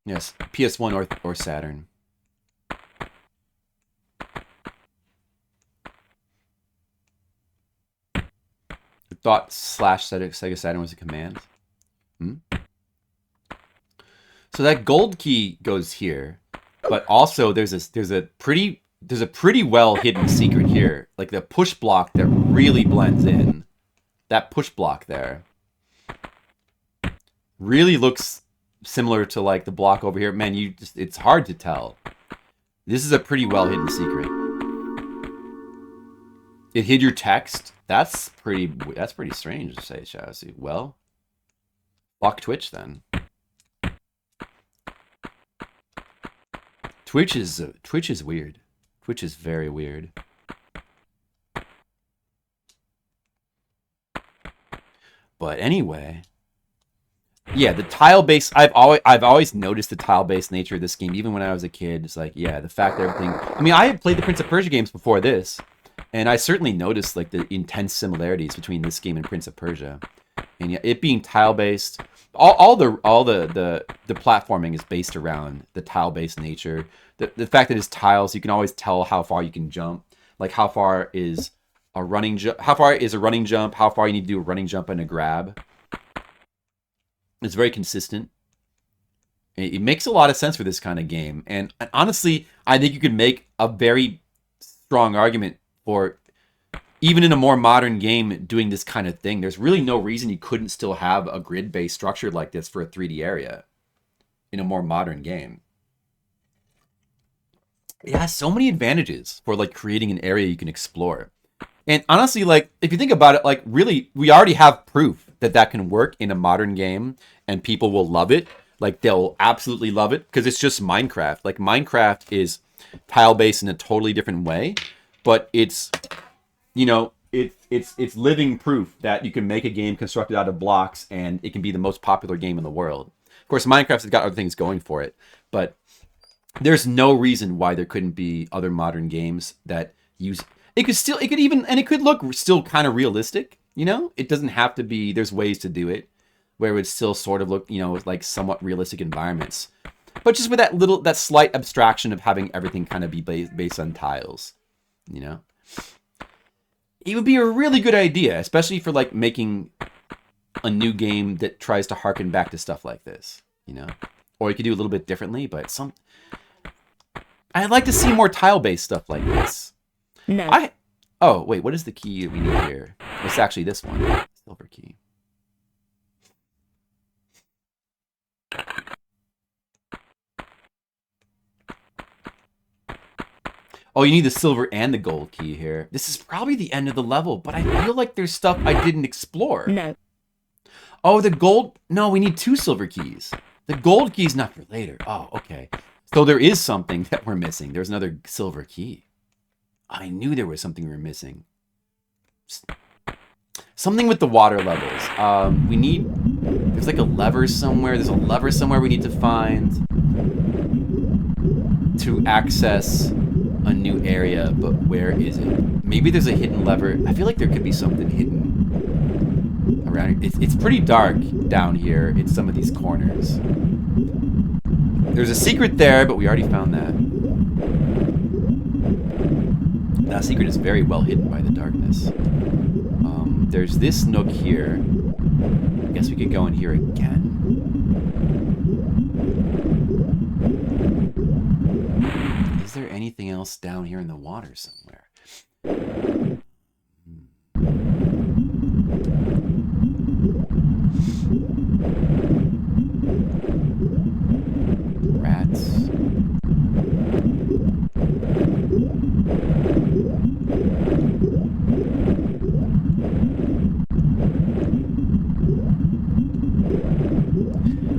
Yes, PS1 or Saturn. Thought / Sega Saturn was a command. So that gold key goes here, but also there's a pretty well hidden secret here, like the push block that really blends in. That push block there really looks similar to like the block over here. Man, it's hard to tell. This is a pretty well hidden secret. It hid your text. That's pretty strange to say, Chassis. Well, fuck Twitch then. Twitch is weird. Twitch is very weird. But anyway, yeah, the tile-based. I've always noticed the tile-based nature of this game, even when I was a kid. It's like, yeah, the fact that everything. I mean, I had played the Prince of Persia games before this. And I certainly noticed like the intense similarities between this game and Prince of Persia, and yeah, it being tile-based, all the platforming is based around the tile-based nature. The fact that it's tiles, you can always tell how far you can jump. Like how far is a running jump? How far is a running jump? How far you need to do a running jump and a grab? It's very consistent. It makes a lot of sense for this kind of game, and honestly, I think you could make a very strong argument. Or even in a more modern game doing this kind of thing, there's really no reason you couldn't still have a grid-based structure like this for a 3D area in a more modern game. It has so many advantages for like creating an area you can explore. And honestly, like if you think about it, like really, we already have proof that that can work in a modern game and people will love it. Like they'll absolutely love it because it's just Minecraft. Like Minecraft is tile-based in a totally different way. But it's, you know, it's living proof that you can make a game constructed out of blocks and it can be the most popular game in the world. Of course, Minecraft has got other things going for it, but there's no reason why there couldn't be other modern games that use it. It could look still kind of realistic. You know, it doesn't have to be. There's ways to do it where it would still sort of look, you know, like somewhat realistic environments, but just with that slight abstraction of having everything kind of be based on tiles. You know, it would be a really good idea, especially for like making a new game that tries to harken back to stuff like this, you know, or you could do a little bit differently, but I'd like to see more tile-based stuff like this. No. Oh, wait, what is the key we need here? It's actually this one, silver key. Oh, you need the silver and the gold key here. This is probably the end of the level, but I feel like there's stuff I didn't explore. No. Oh, the gold. No, we need 2 silver keys. The gold key's not for later. Oh, okay. So there is something that we're missing. There's another silver key. I knew there was something we were missing. Something with the water levels. We need... There's like a lever somewhere. There's a lever somewhere we need to find to access a new area, but where is it? Maybe there's a hidden lever. I feel like there could be something hidden around here. It's pretty dark down here in some of these corners. There's a secret there, but we already found that. That secret is very well hidden by the darkness. There's this nook here. I guess we could go in here again. Is there anything else down here in the water somewhere? Rats.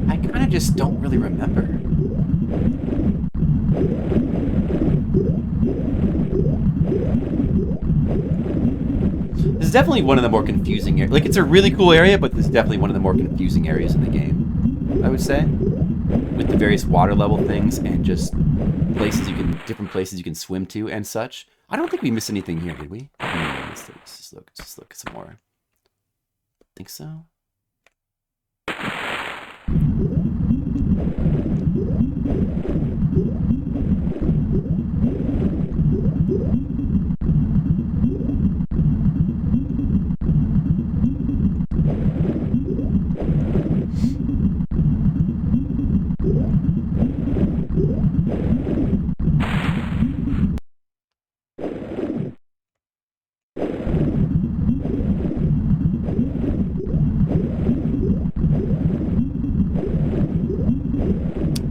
I kind of just don't really remember. This is definitely one of the more confusing areas. Like, it's a really cool area, but this is definitely one of the more confusing areas in the game, I would say. With the various water level things and just different places you can swim to and such. I don't think we missed anything here, did we? Let's just look some more. Think so?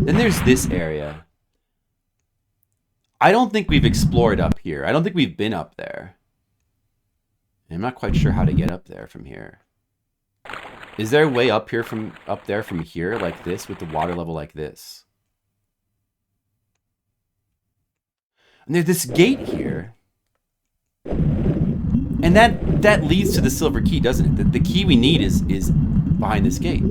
Then there's this area. I don't think we've explored up here. I don't think we've been up there. I'm not quite sure how to get up there from here. Is there a way up here from up there from here like this with the water level like this? And there's this gate here. And that leads to the silver key, doesn't it? The key we need is behind this gate.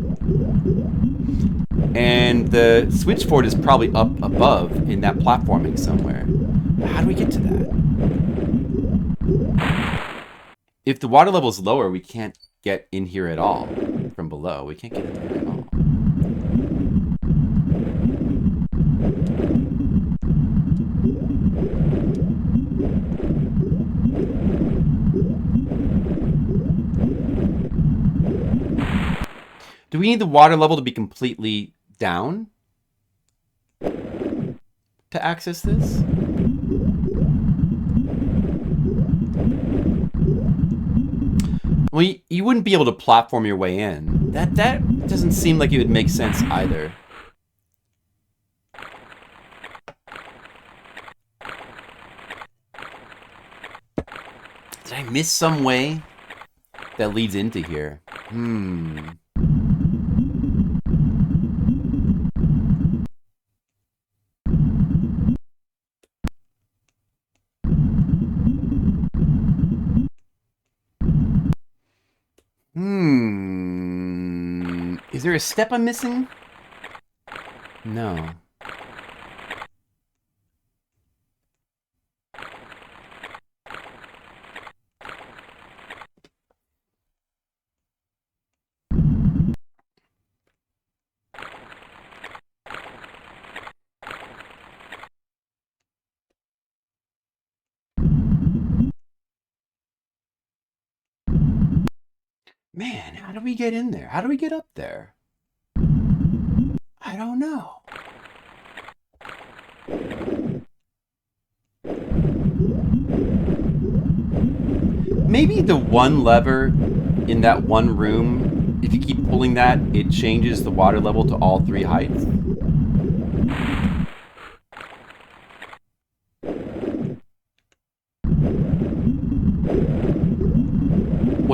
And the switchboard is probably up above in that platforming somewhere. But how do we get to that? If the water level is lower, we can't get in here at all. From below, we can't get in there at all. Do we need the water level to be completely down to access this? Well, you wouldn't be able to platform your way in. That doesn't seem like it would make sense either. Did I miss some way that leads into here? Is there a step I'm missing? No. Man, how do we get in there? How do we get up there? I don't know. Maybe the one lever in that one room, if you keep pulling that, it changes the water level to all 3 heights.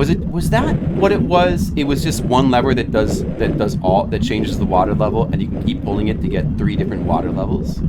Was that what it was? It was just one lever that changes the water level, and you can keep pulling it to get 3 different water levels.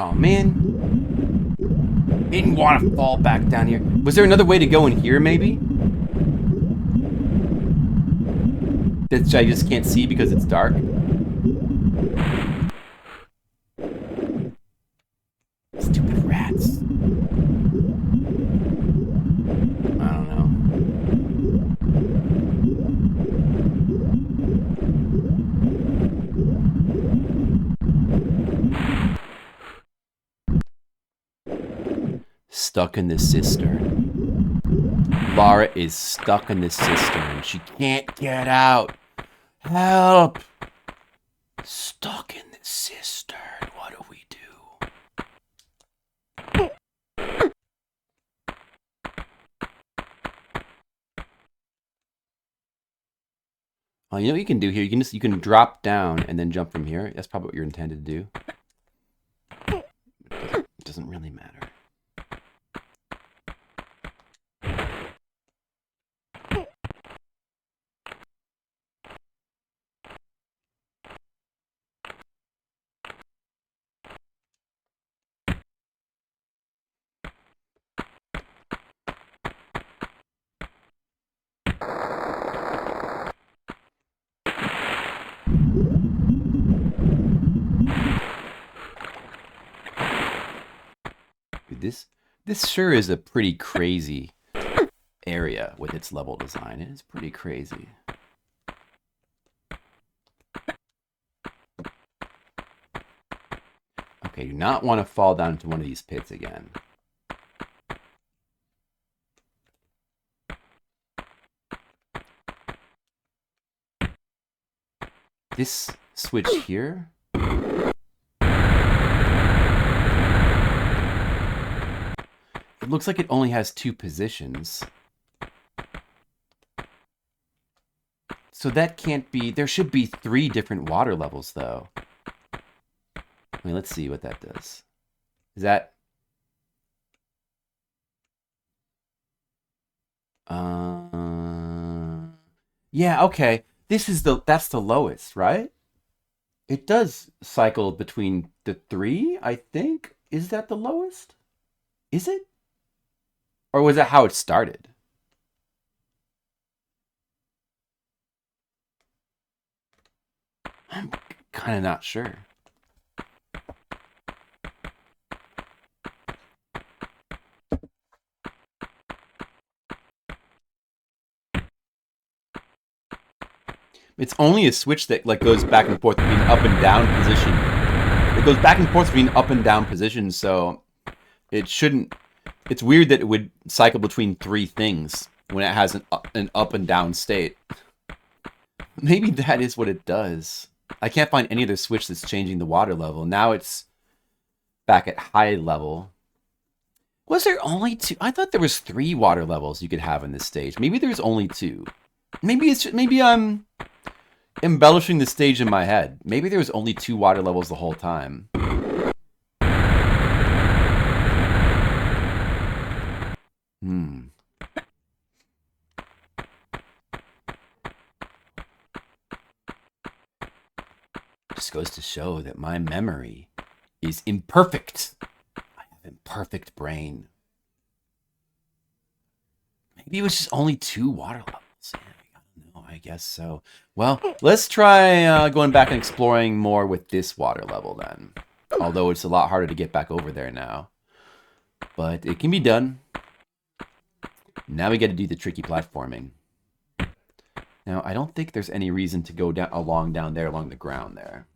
Oh, man. Didn't want to fall back down here. Was there another way to go in here, maybe? That I just can't see because it's dark? Stupid rats. I don't know. Stuck in the cistern. Lara is stuck in the cistern. She can't get out. Help! Stuck in the cistern. What do we do? You know what you can do here? You can drop down and then jump from here. That's probably what you're intended to do. It doesn't really matter. This sure is a pretty crazy area with its level design. It is pretty crazy. Okay, do not want to fall down into one of these pits again. This switch here. It looks like it only has 2 positions. So that can't be... There should be 3 different water levels, though. I mean, let's see what that does. Is that... Yeah, okay. That's the lowest, right? It does cycle between the 3, I think. Is that the lowest? Is it? Or was that how it started? I'm kind of not sure. It's only a switch that like goes back and forth between up and down position. It goes back and forth between up and down positions, so it shouldn't. It's weird that it would cycle between 3 things when it has an up and down state. Maybe that is what it does. I can't find any other switch that's changing the water level. Now it's back at high level. Was there only 2? I thought there was 3 water levels you could have in this stage. Maybe there's only 2. Maybe I'm embellishing the stage in my head. Maybe there was only 2 water levels the whole time. Just goes to show that my memory is imperfect. I have imperfect brain. Maybe it was just only 2 water levels. Yeah, I don't know. I guess so. Well, let's try going back and exploring more with this water level then. Although it's a lot harder to get back over there now. But it can be done. Now we get to do the tricky platforming. Now, I don't think there's any reason to go down along there along the ground there.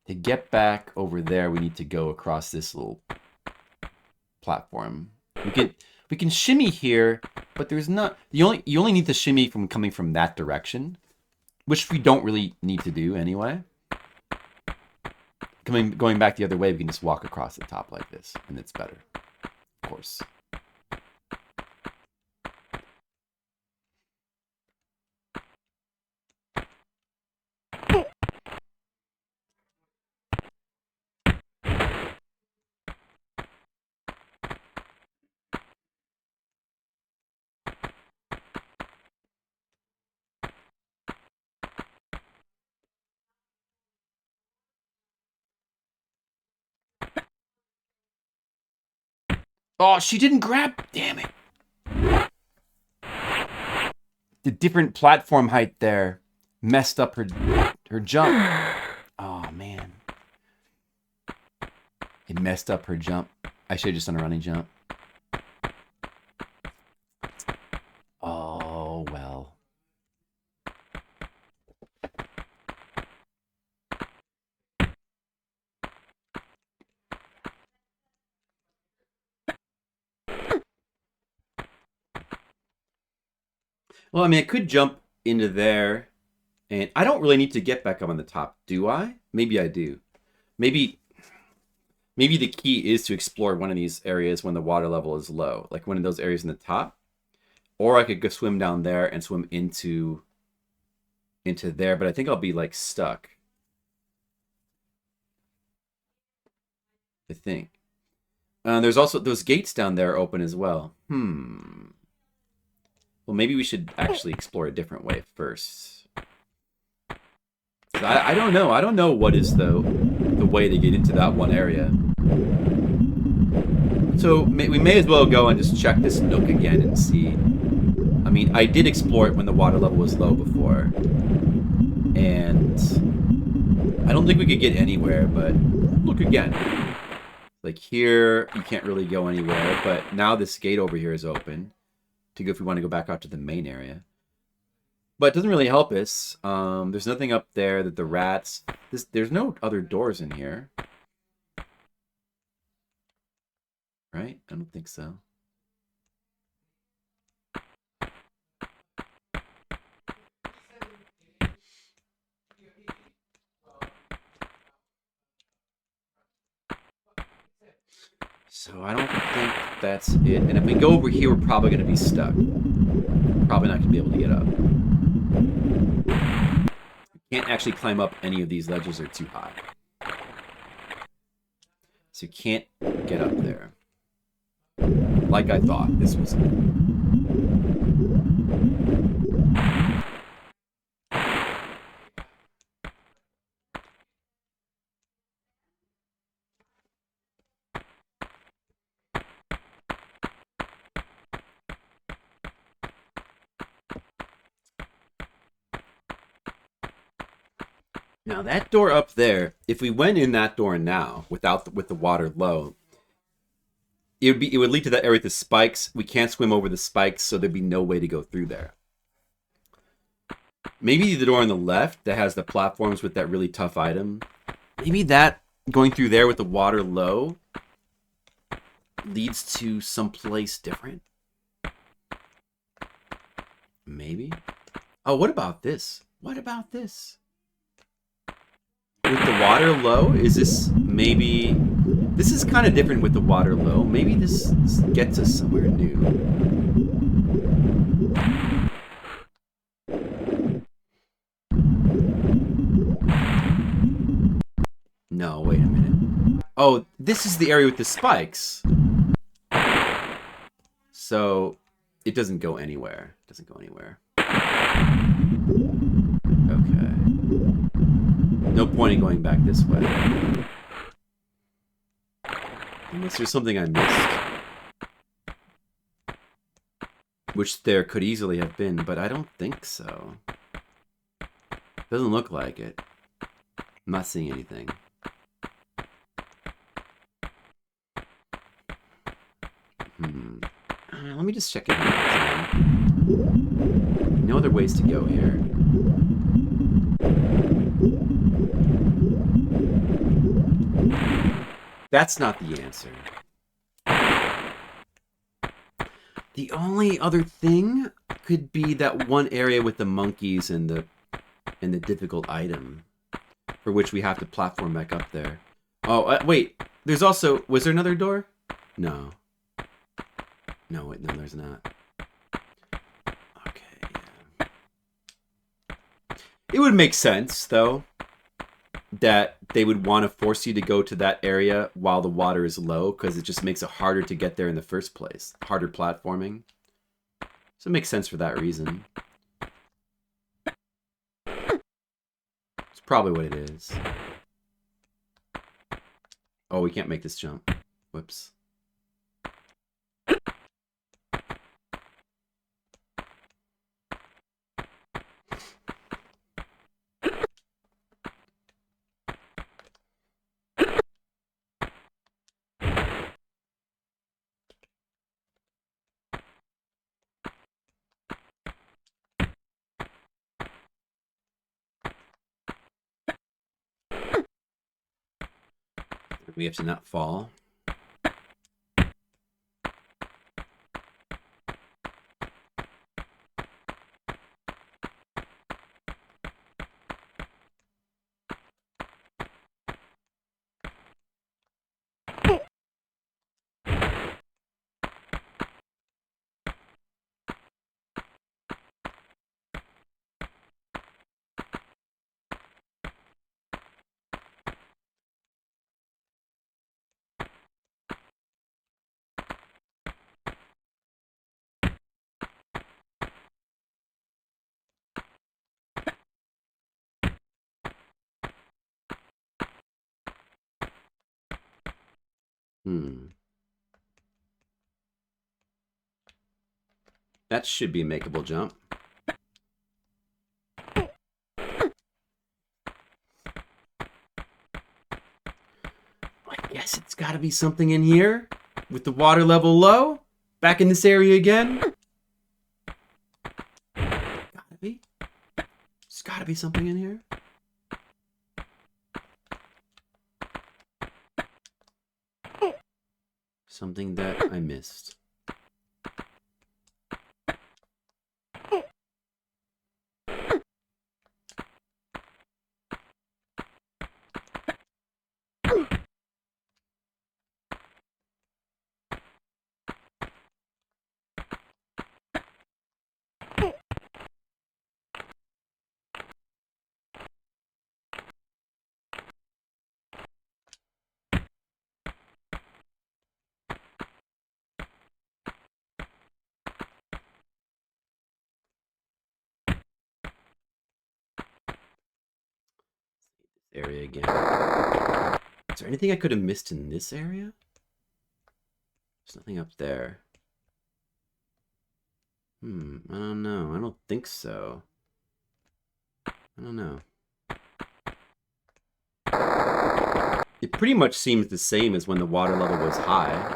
To get back over there, we need to go across this little platform. We can shimmy here, but there's not you only need to shimmy from coming from that direction, which we don't really need to do anyway. Going back the other way, we can just walk across the top like this, and it's better, of course. Oh, she didn't grab. Damn it. The different platform height there messed up her jump. Oh, man. It messed up her jump. I should have just done a running jump. Oh, well. Well, I mean, I could jump into there, and I don't really need to get back up on the top, do I? Maybe I do. Maybe the key is to explore one of these areas when the water level is low, like one of those areas in the top. Or I could go swim down there and swim into there, but I think I'll be, like, stuck. I think. There's also those gates down there open as well. Well, maybe we should actually explore a different way first. I don't know. I don't know what is the way to get into that one area. So we may as well go and just check this nook again and see. I mean, I did explore it when the water level was low before. And I don't think we could get anywhere, but look again. Like here, you can't really go anywhere, but now this gate over here is open to go if we want to go back out to the main area. But it doesn't really help us. There's nothing up there that the rats... There's no other doors in here. Right? I don't think so. So I don't think that's it. And if we go over here, we're probably going to be stuck. Probably not going to be able to get up. Can't actually climb up any of these ledges, they're too high. So you can't get up there. Like I thought this was. Now that door up there, if we went in that door now with the water low, it would lead to that area with the spikes. We can't swim over the spikes, so there'd be no way to go through there. Maybe the door on the left that has the platforms with that really tough item. Maybe that going through there with the water low leads to someplace different. Maybe. Oh, what about this? What about this? With the water low, is this maybe... This is kind of different with the water low. Maybe this gets us somewhere new. No, wait a minute. Oh, this is the area with the spikes. So, it doesn't go anywhere. It doesn't go anywhere. Okay. No point in going back this way. Unless there's something I missed. Which there could easily have been, but I don't think so. Doesn't look like it. I'm not seeing anything. Let me just check it out. No other ways to go here. That's not the answer. The only other thing could be that one area with the monkeys and the difficult item, for which we have to platform back up there. Oh, wait. There's also... Was there another door? No. No, wait, no, there's not. Okay, yeah. It would make sense, though, that they would want to force you to go to that area while the water is low, because it just makes it harder to get there in the first place. Harder platforming. So it makes sense for that reason. It's probably what it is. Oh, we can't make this jump. Whoops. We have to not fall. That should be a makeable jump. I guess it's got to be something in here. With the water level low. Back in this area again. Gotta be. There's got to be something in here. Something that I missed. Area again. Is there anything I could have missed in this area? There's nothing up there. I don't know. I don't think so. I don't know. It pretty much seems the same as when the water level was high.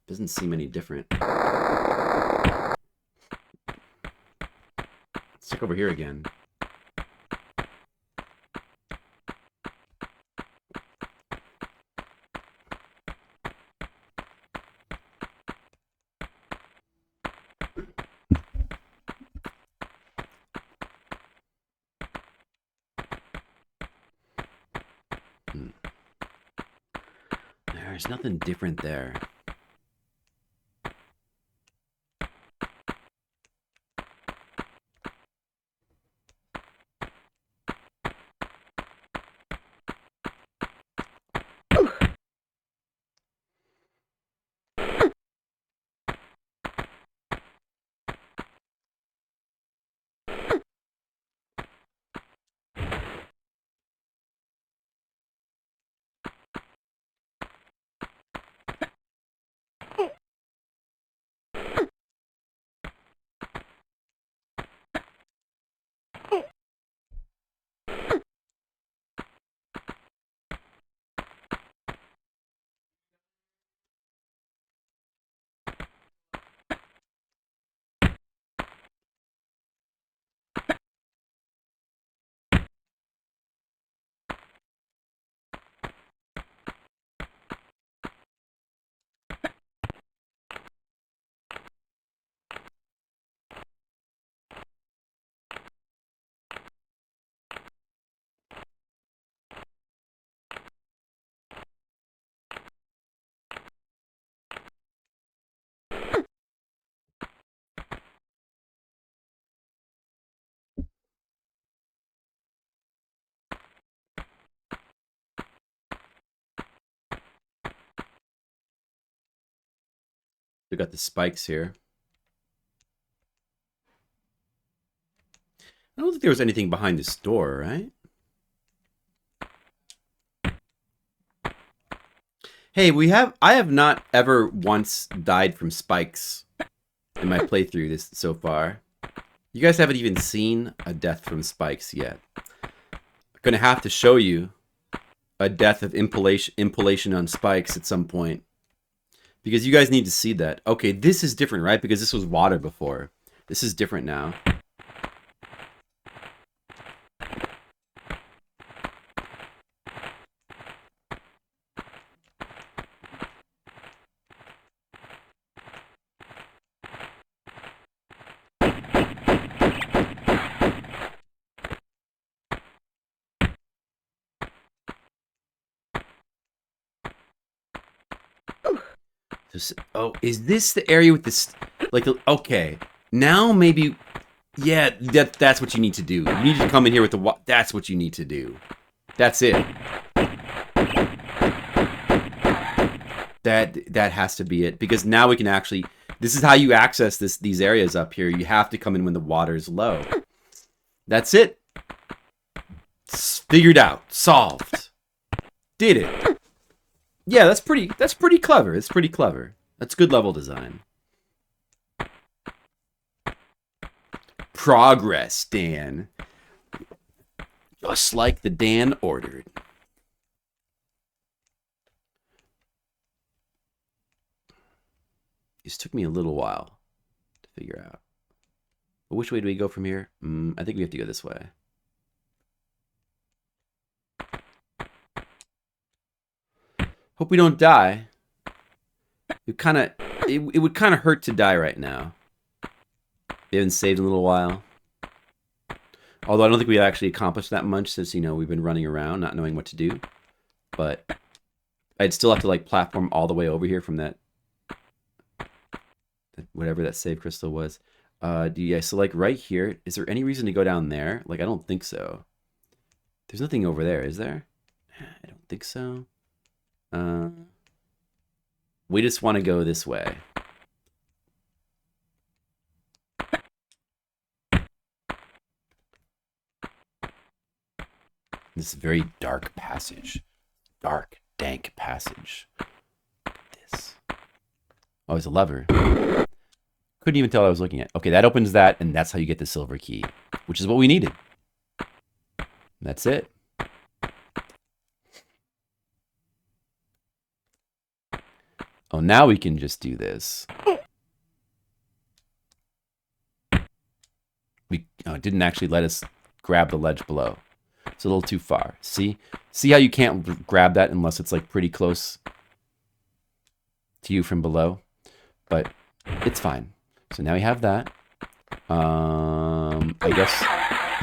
Doesn't seem any different. Let's check over here again. There's nothing different there. We got the spikes here. I don't think there was anything behind this door, right? Hey, I have not ever once died from spikes in my playthrough so far. You guys haven't even seen a death from spikes yet. I'm gonna have to show you a death of impalation on spikes at some point. Because you guys need to see that. Okay, this is different, right? Because this was water before. This is different now. Oh, is this the area with this? Like, okay, now maybe, yeah, that's what you need to do. You need to come in here with the. That's what you need to do. That's it. That has to be it, because now we can actually. This is how you access these areas up here. You have to come in when the water's low. That's it. It's figured out. Solved. Did it. Yeah, that's pretty clever. It's pretty clever. That's good level design. Progress, Dan. Just like the Dan ordered. This took me a little while to figure out. But which way do we go from here? I think we have to go this way. Hope we don't die. It would kind of hurt to die right now. We haven't saved in a little while. Although I don't think we actually accomplished that much since, you know, we've been running around not knowing what to do. But I'd still have to like platform all the way over here from that whatever that save crystal was. Yeah, so like right here, is there any reason to go down there? Like, I don't think so. There's nothing over there, is there? I don't think so. We just want to go this way. This very dark passage. Dark, dank passage. Look at this. Oh, it's a lever. Couldn't even tell what I was looking at. Okay, that opens that, and that's how you get the silver key, which is what we needed. That's it. Oh, now we can just do this. It didn't actually let us grab the ledge below. It's a little too far. See how you can't grab that unless it's like pretty close to you from below? But it's fine. So now we have that. I guess.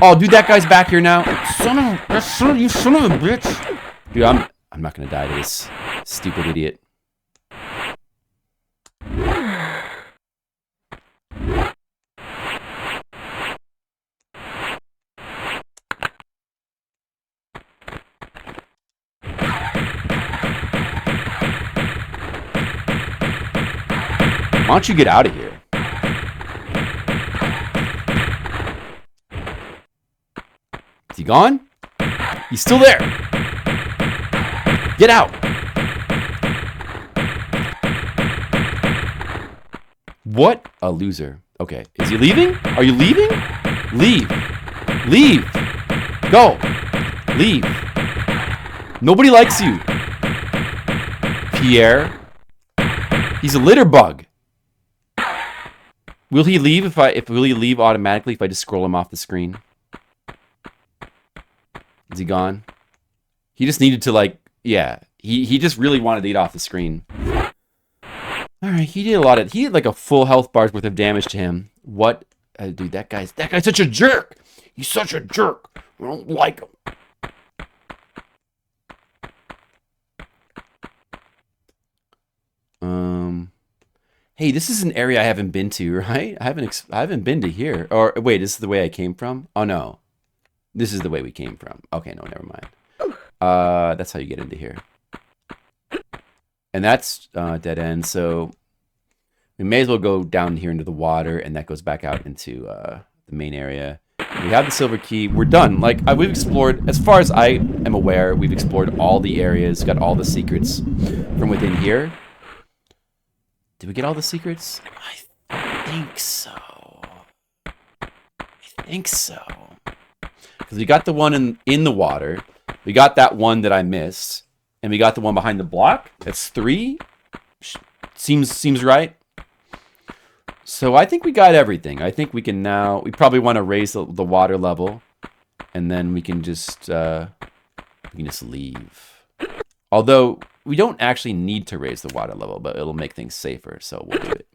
Oh, dude, that guy's back here now. You son of a bitch. Dude, I'm not gonna die to this stupid idiot. Why don't you get out of here? Is he gone? He's still there. Get out. What a loser. Okay, is he leaving? Are you leaving? Leave. Leave. Go. Leave. Nobody likes you. Pierre. He's a litter bug. Will he leave will he leave automatically if I just scroll him off the screen? Is he gone? He just needed to like, yeah. He just really wanted to get off the screen. Alright, he did like a full health bar's worth of damage to him. What? Dude, that guy's such a jerk. He's such a jerk. I don't like him. Hey, this is an area I haven't been to, right? I haven't been to here. Or wait, this is the way I came from? Oh no. This is the way we came from. Okay, no, never mind. That's how you get into here. And that's dead end, so We may as well go down here into the water, and that goes back out into the main area. We have the silver key. We're done. Like, we've explored, as far as I am aware, we've explored all the areas, got all the secrets from within here. Did we get all the secrets? I think so. I think so. Because we got the one in the water. We got that one that I missed. And we got the one behind the block. That's 3. Seems right. So I think we got everything. I think we can now... We probably want to raise the water level. And then we can just leave. Although, we don't actually need to raise the water level, but it'll make things safer, so we'll do it.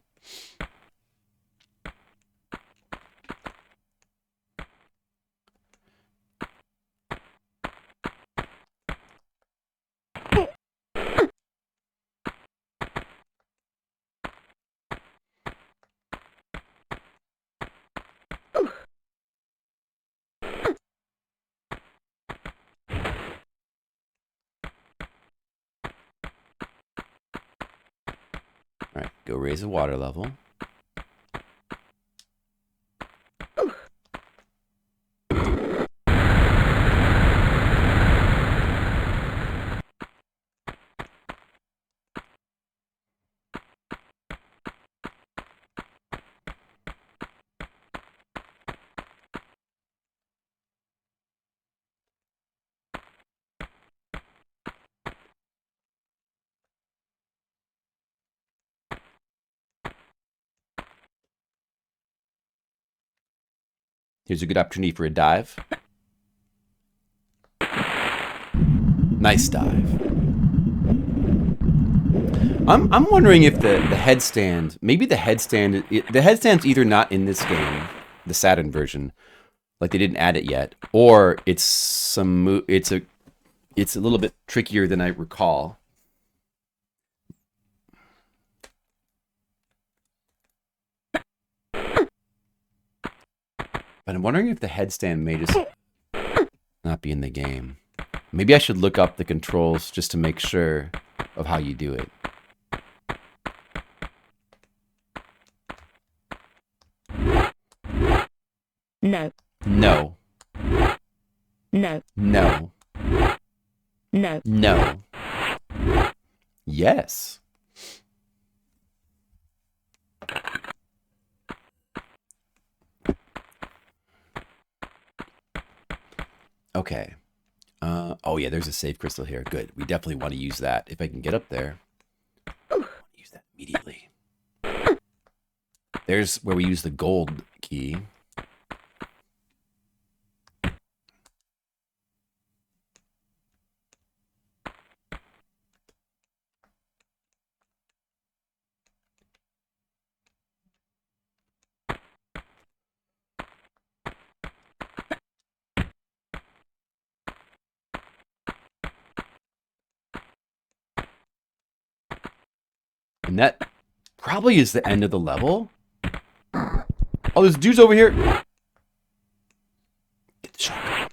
All right, go raise the water level. Here's a good opportunity for a dive. Nice dive. I'm wondering if the headstand, maybe the headstand's either not in this game, the Saturn version, like they didn't add it yet, or it's a little bit trickier than I recall. But I'm wondering if the headstand may just not be in the game. Maybe I should look up the controls just to make sure of how you do it. No. No. No. No. No. No. Yes. Okay. Oh yeah, there's a save crystal here. Good. We definitely want to use that. If I can get up there. Use that immediately. There's where we use the gold key. And that probably is the end of the level. Oh, there's dudes over here. Get the shotgun.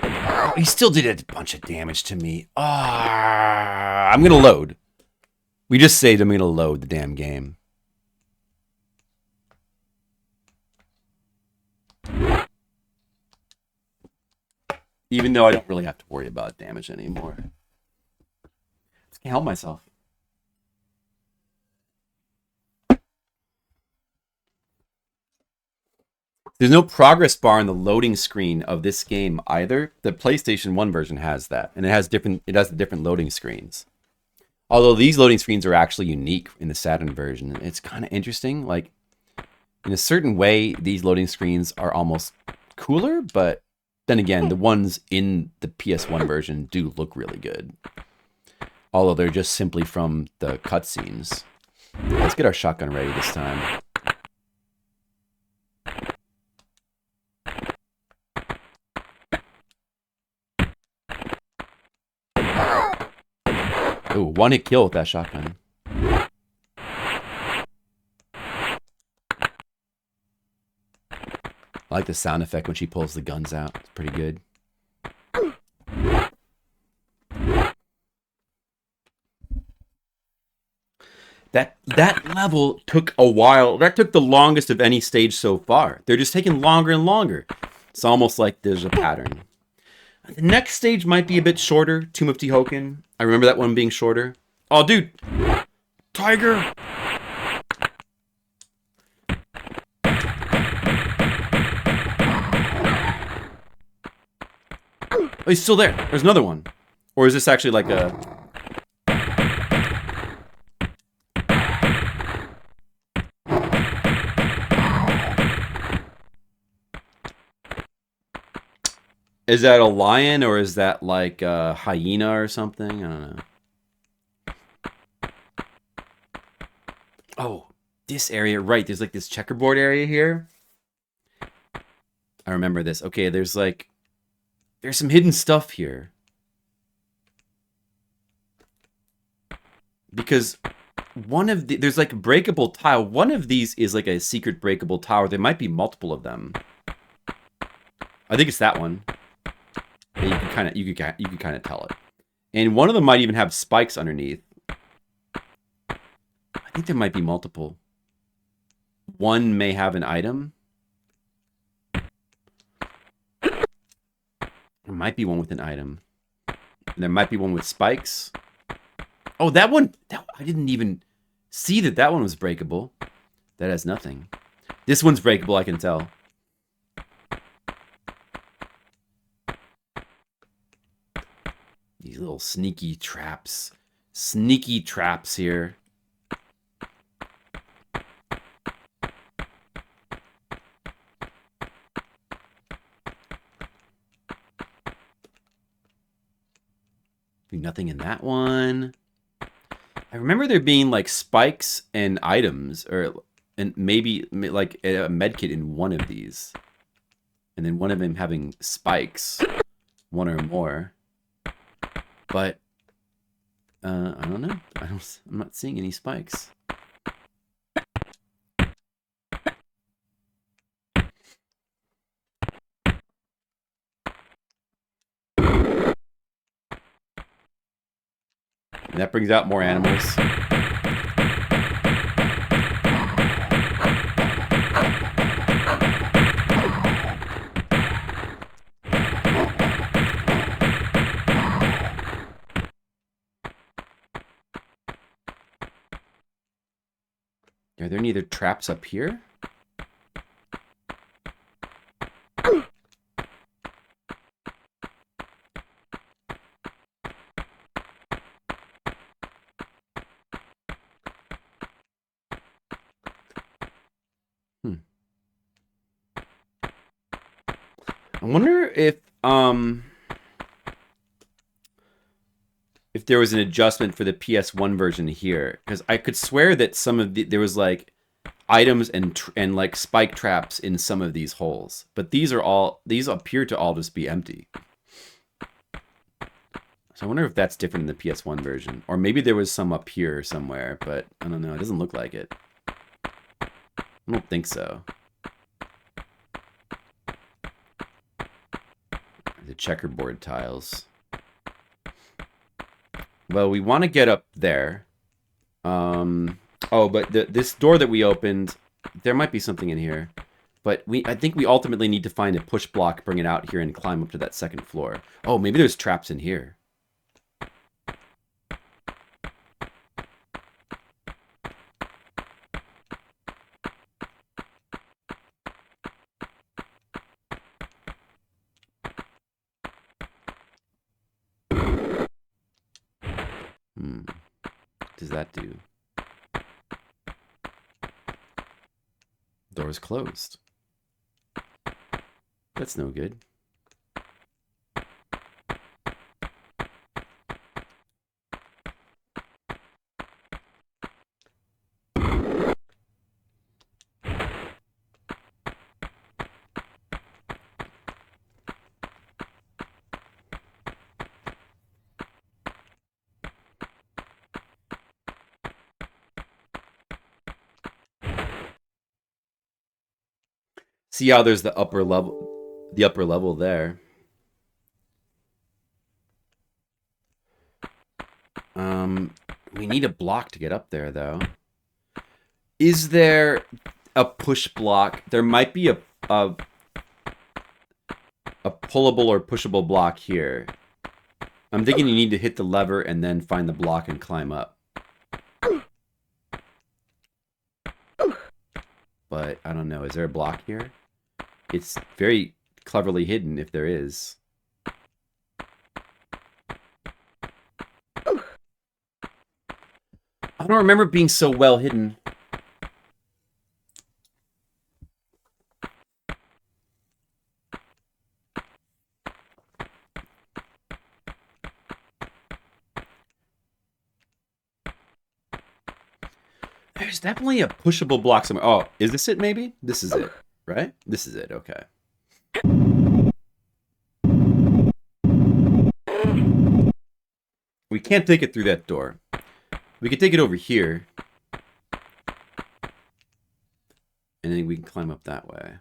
Oh, he still did a bunch of damage to me. I'm going to load. We just saved. I'm going to load the damn game. Even though I don't really have to worry about damage anymore. Just can't help myself. There's no progress bar on the loading screen of this game either. The PlayStation 1 version has that, and it has different loading screens. Although these loading screens are actually unique in the Saturn version. It's kind of interesting. Like, in a certain way, these loading screens are almost cooler, but then again, the ones in the PS1 version do look really good. Although they're just simply from the cutscenes. Let's get our shotgun ready this time. Ooh, one-hit kill with that shotgun. I like the sound effect when she pulls the guns out. It's pretty good. That level took a while. That took the longest of any stage so far. They're just taking longer and longer. It's almost like there's a pattern. The next stage might be a bit shorter. Tomb of Tihokin. I remember that one being shorter. Oh, dude. Tiger. Oh, he's still there. There's another one. Or is this actually like a... Is that a lion or is that like a hyena or something? I don't know. Oh, this area, right. There's like this checkerboard area here. I remember this. Okay, there's some hidden stuff here. Because there's like a breakable tile. One of these is like a secret breakable tower. There might be multiple of them. I think it's that one. You can kind of tell it. And one of them might even have spikes underneath. I think there might be multiple. One may have an item. There might be one with an item. And there might be one with spikes. Oh, that one! I didn't even see that one was breakable. That has nothing. This one's breakable, I can tell. These little sneaky traps. Sneaky traps here. Nothing in that one. I remember there being like spikes and items, and maybe like a medkit in one of these. And then one of them having spikes. One or more. But I don't know. I'm not seeing any spikes. And that brings out more animals. Are there any other traps up here? I wonder if there was an adjustment for the PS1 version here, because I could swear that there was like items and like spike traps in some of these holes, but these appear to all just be empty. So I wonder if that's different in the PS1 version, or maybe there was some up here somewhere, but I don't know. It doesn't look like it. I don't think so. The checkerboard tiles. Well, we want to get up there. Oh, but this door that we opened, there might be something in here. But I think we ultimately need to find a push block, bring it out here, and climb up to that second floor. Oh, maybe there's traps in here. What does that do? Door's closed. That's no good. See how there's the upper level there. We need a block to get up there, though. Is there a push block? There might be a pullable or pushable block here. I'm thinking you need to hit the lever and then find the block and climb up. But I don't know. Is there a block here? It's very cleverly hidden if there is. I don't remember it being so well hidden. There's definitely a pushable block somewhere. Oh, is this it maybe? This is it, right? This is it, okay. We can't take it through that door. We could take it over here. And then we can climb up that way.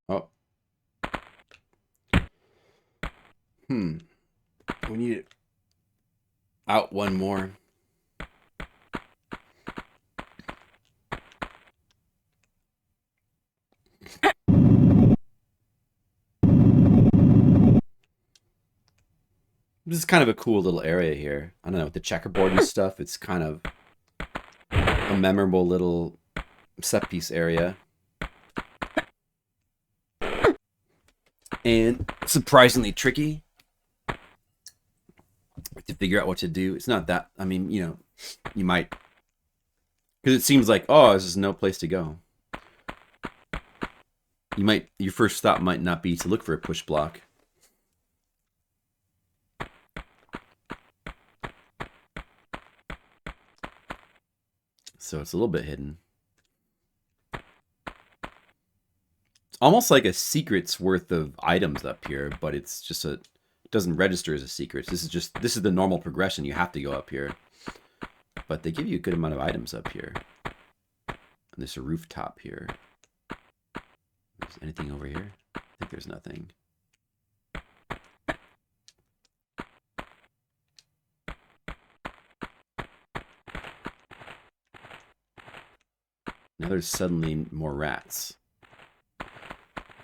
Oh. We need it out one more. This is kind of a cool little area here. I don't know, with the checkerboard and stuff, it's kind of a memorable little set piece area. And surprisingly tricky to figure out what to do. It's not that, I mean, you know, you might, because it seems like, oh, this is no place to go. You might, your first thought might not be to look for a push block. So it's a little bit hidden. It's almost like a secret's worth of items up here, but it's just a, it doesn't register as a secret. This is the normal progression. You have to go up here. But they give you a good amount of items up here. And there's a rooftop here. Is anything over here? I think there's nothing. Now there's suddenly more rats.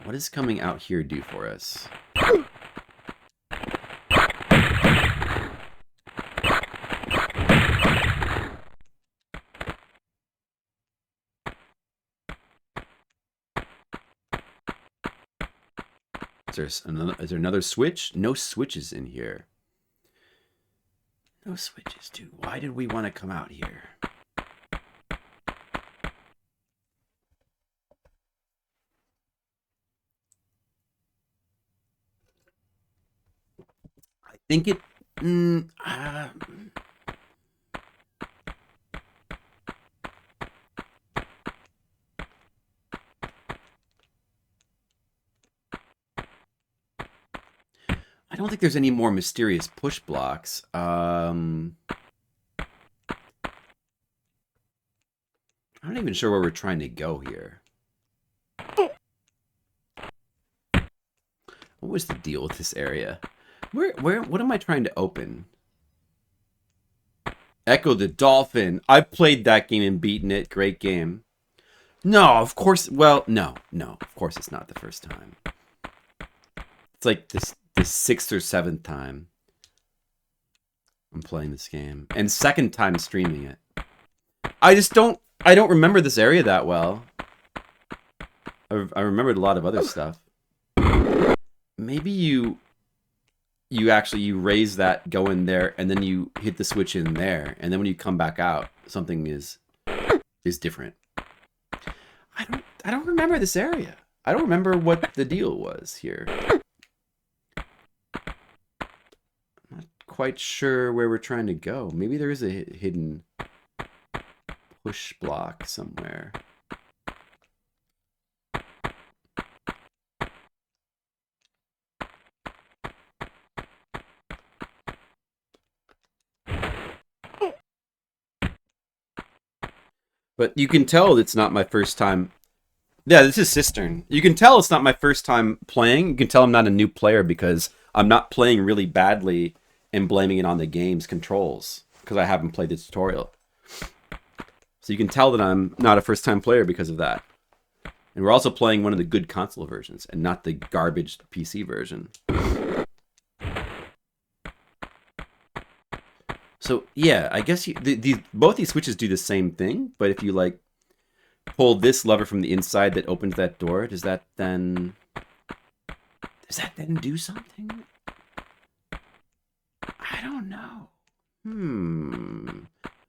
What does coming out here do for us? Is there another switch? No switches in here. No switches, dude. Why did we want to come out here? I think it... I don't think there's any more mysterious push blocks. I'm not even sure where we're trying to go here. What was the deal with this area? What am I trying to open? Echo the Dolphin. I've played that game and beaten it. Great game. No, of course. Well, no. Of course, it's not the first time. It's like the 6th or 7th time I'm playing this game, and 2nd time streaming it. I don't remember this area that well. I remembered a lot of other stuff. Maybe you raise that, go in there, and then you hit the switch in there, and then when you come back out, something is different. I don't remember this area. I don't remember what the deal was here. I'm not quite sure where we're trying to go. Maybe there is a hidden push block somewhere. But you can tell it's not my first time. Yeah, this is Cistern. You can tell it's not my first time playing. You can tell I'm not a new player because I'm not playing really badly and blaming it on the game's controls because I haven't played the tutorial. So you can tell that I'm not a first-time player because of that. And we're also playing one of the good console versions and not the garbage PC version. So yeah, I guess both these switches do the same thing, but if you like pull this lever from the inside that opens that door, does that then do something? I don't know.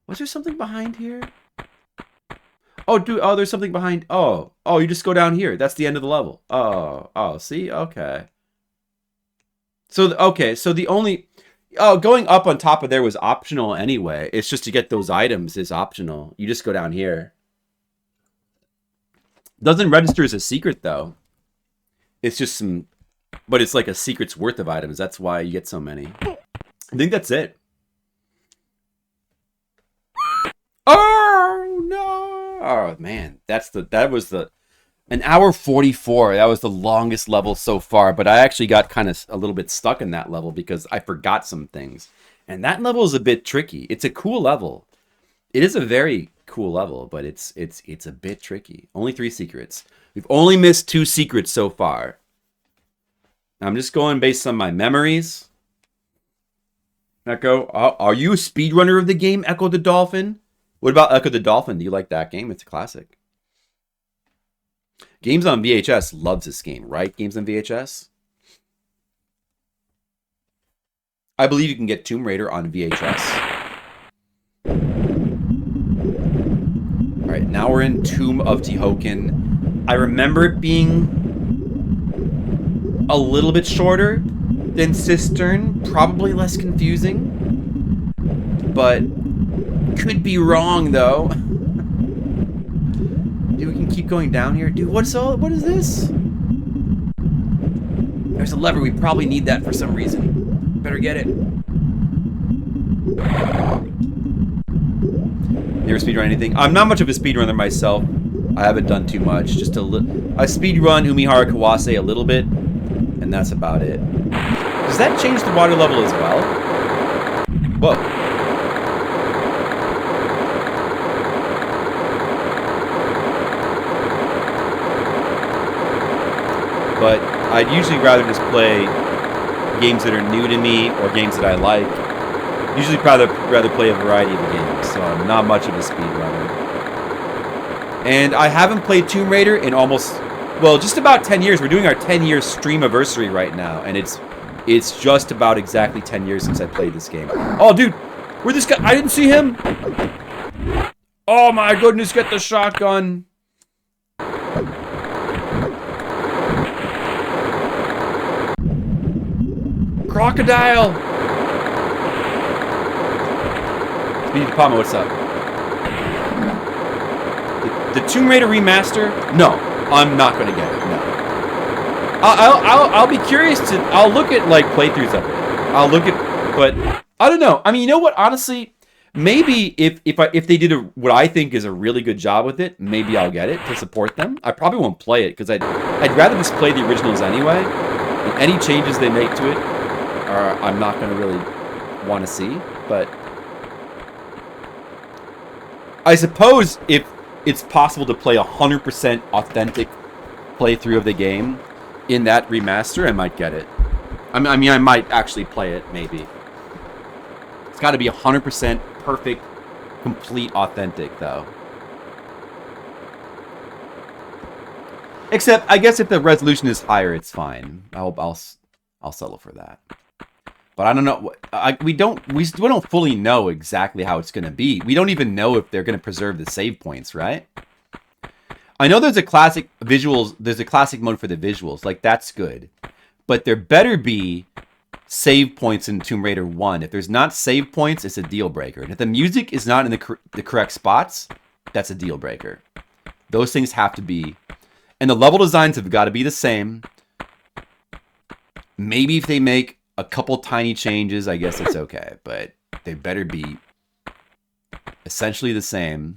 Was there something behind here? Oh, there's something behind. Oh, you just go down here. That's the end of the level. Oh, see? Okay. So the only going up on top of there was optional anyway. It's just to get those items is optional. You just go down here. Doesn't register as a secret though. It's just but it's like a secret's worth of items. That's why you get so many. I think that's it. Oh no! Oh man, that was an hour 44. That was the longest level so far, but I actually got kind of a little bit stuck in that level because I forgot some things. And that level is a bit tricky. It's a cool level. It is a very cool level, but it's a bit tricky. Only 3 secrets. We've only missed 2 secrets so far. I'm just going based on my memories. Echo, are you a speedrunner of the game, Echo the Dolphin? What about Echo the Dolphin? Do you like that game? It's a classic. Games on VHS loves this game, right? Games on VHS? I believe you can get Tomb Raider on VHS. Alright, now we're in Tomb of Tehoken. I remember it being a little bit shorter than Cistern. Probably less confusing. But could be wrong, though. Dude, we can keep going down here. Dude, what is this? There's a lever. We probably need that for some reason. Better get it. You ever speedrun anything? I'm not much of a speedrunner myself. I haven't done too much. Just I speedrun Umihara Kawase a little bit, and that's about it. Does that change the water level as well? Whoa. But I'd usually rather just play games that are new to me or games that I like. Usually rather play a variety of games, so I'm not much of a speedrunner. And I haven't played Tomb Raider in just about 10 years. We're doing our 10-year Streamiversary right now, and it's just about exactly 10 years since I played this game. Oh, dude, where'd this guy? I didn't see him. Oh my goodness, get the shotgun. Crocodile! Speedy DePalma, what's up? The Tomb Raider remaster? No, I'm not gonna get it. No. I'll be curious to. I'll look at like playthroughs of it. But I don't know. I mean, you know what? Honestly, maybe if they did what I think is a really good job with it, maybe I'll get it to support them. I probably won't play it because I'd rather just play the originals anyway. And any changes they make to it, I'm not going to really want to see, but I suppose if it's possible to play 100% authentic playthrough of the game in that remaster, I might get it. I mean, I might actually play it, maybe. It's got to be 100% perfect, complete, authentic, though. Except, I guess if the resolution is higher, it's fine. I'll settle for that. But I don't know. We still don't fully know exactly how it's going to be. We don't even know if they're going to preserve the save points, right? I know there's a classic visuals. There's a classic mode for the visuals. Like, that's good. But there better be save points in Tomb Raider 1. If there's not save points, it's a deal breaker. And if the music is not in the correct spots, that's a deal breaker. Those things have to be. And the level designs have got to be the same. Maybe if they make a couple tiny changes, I guess it's okay. But they better be essentially the same.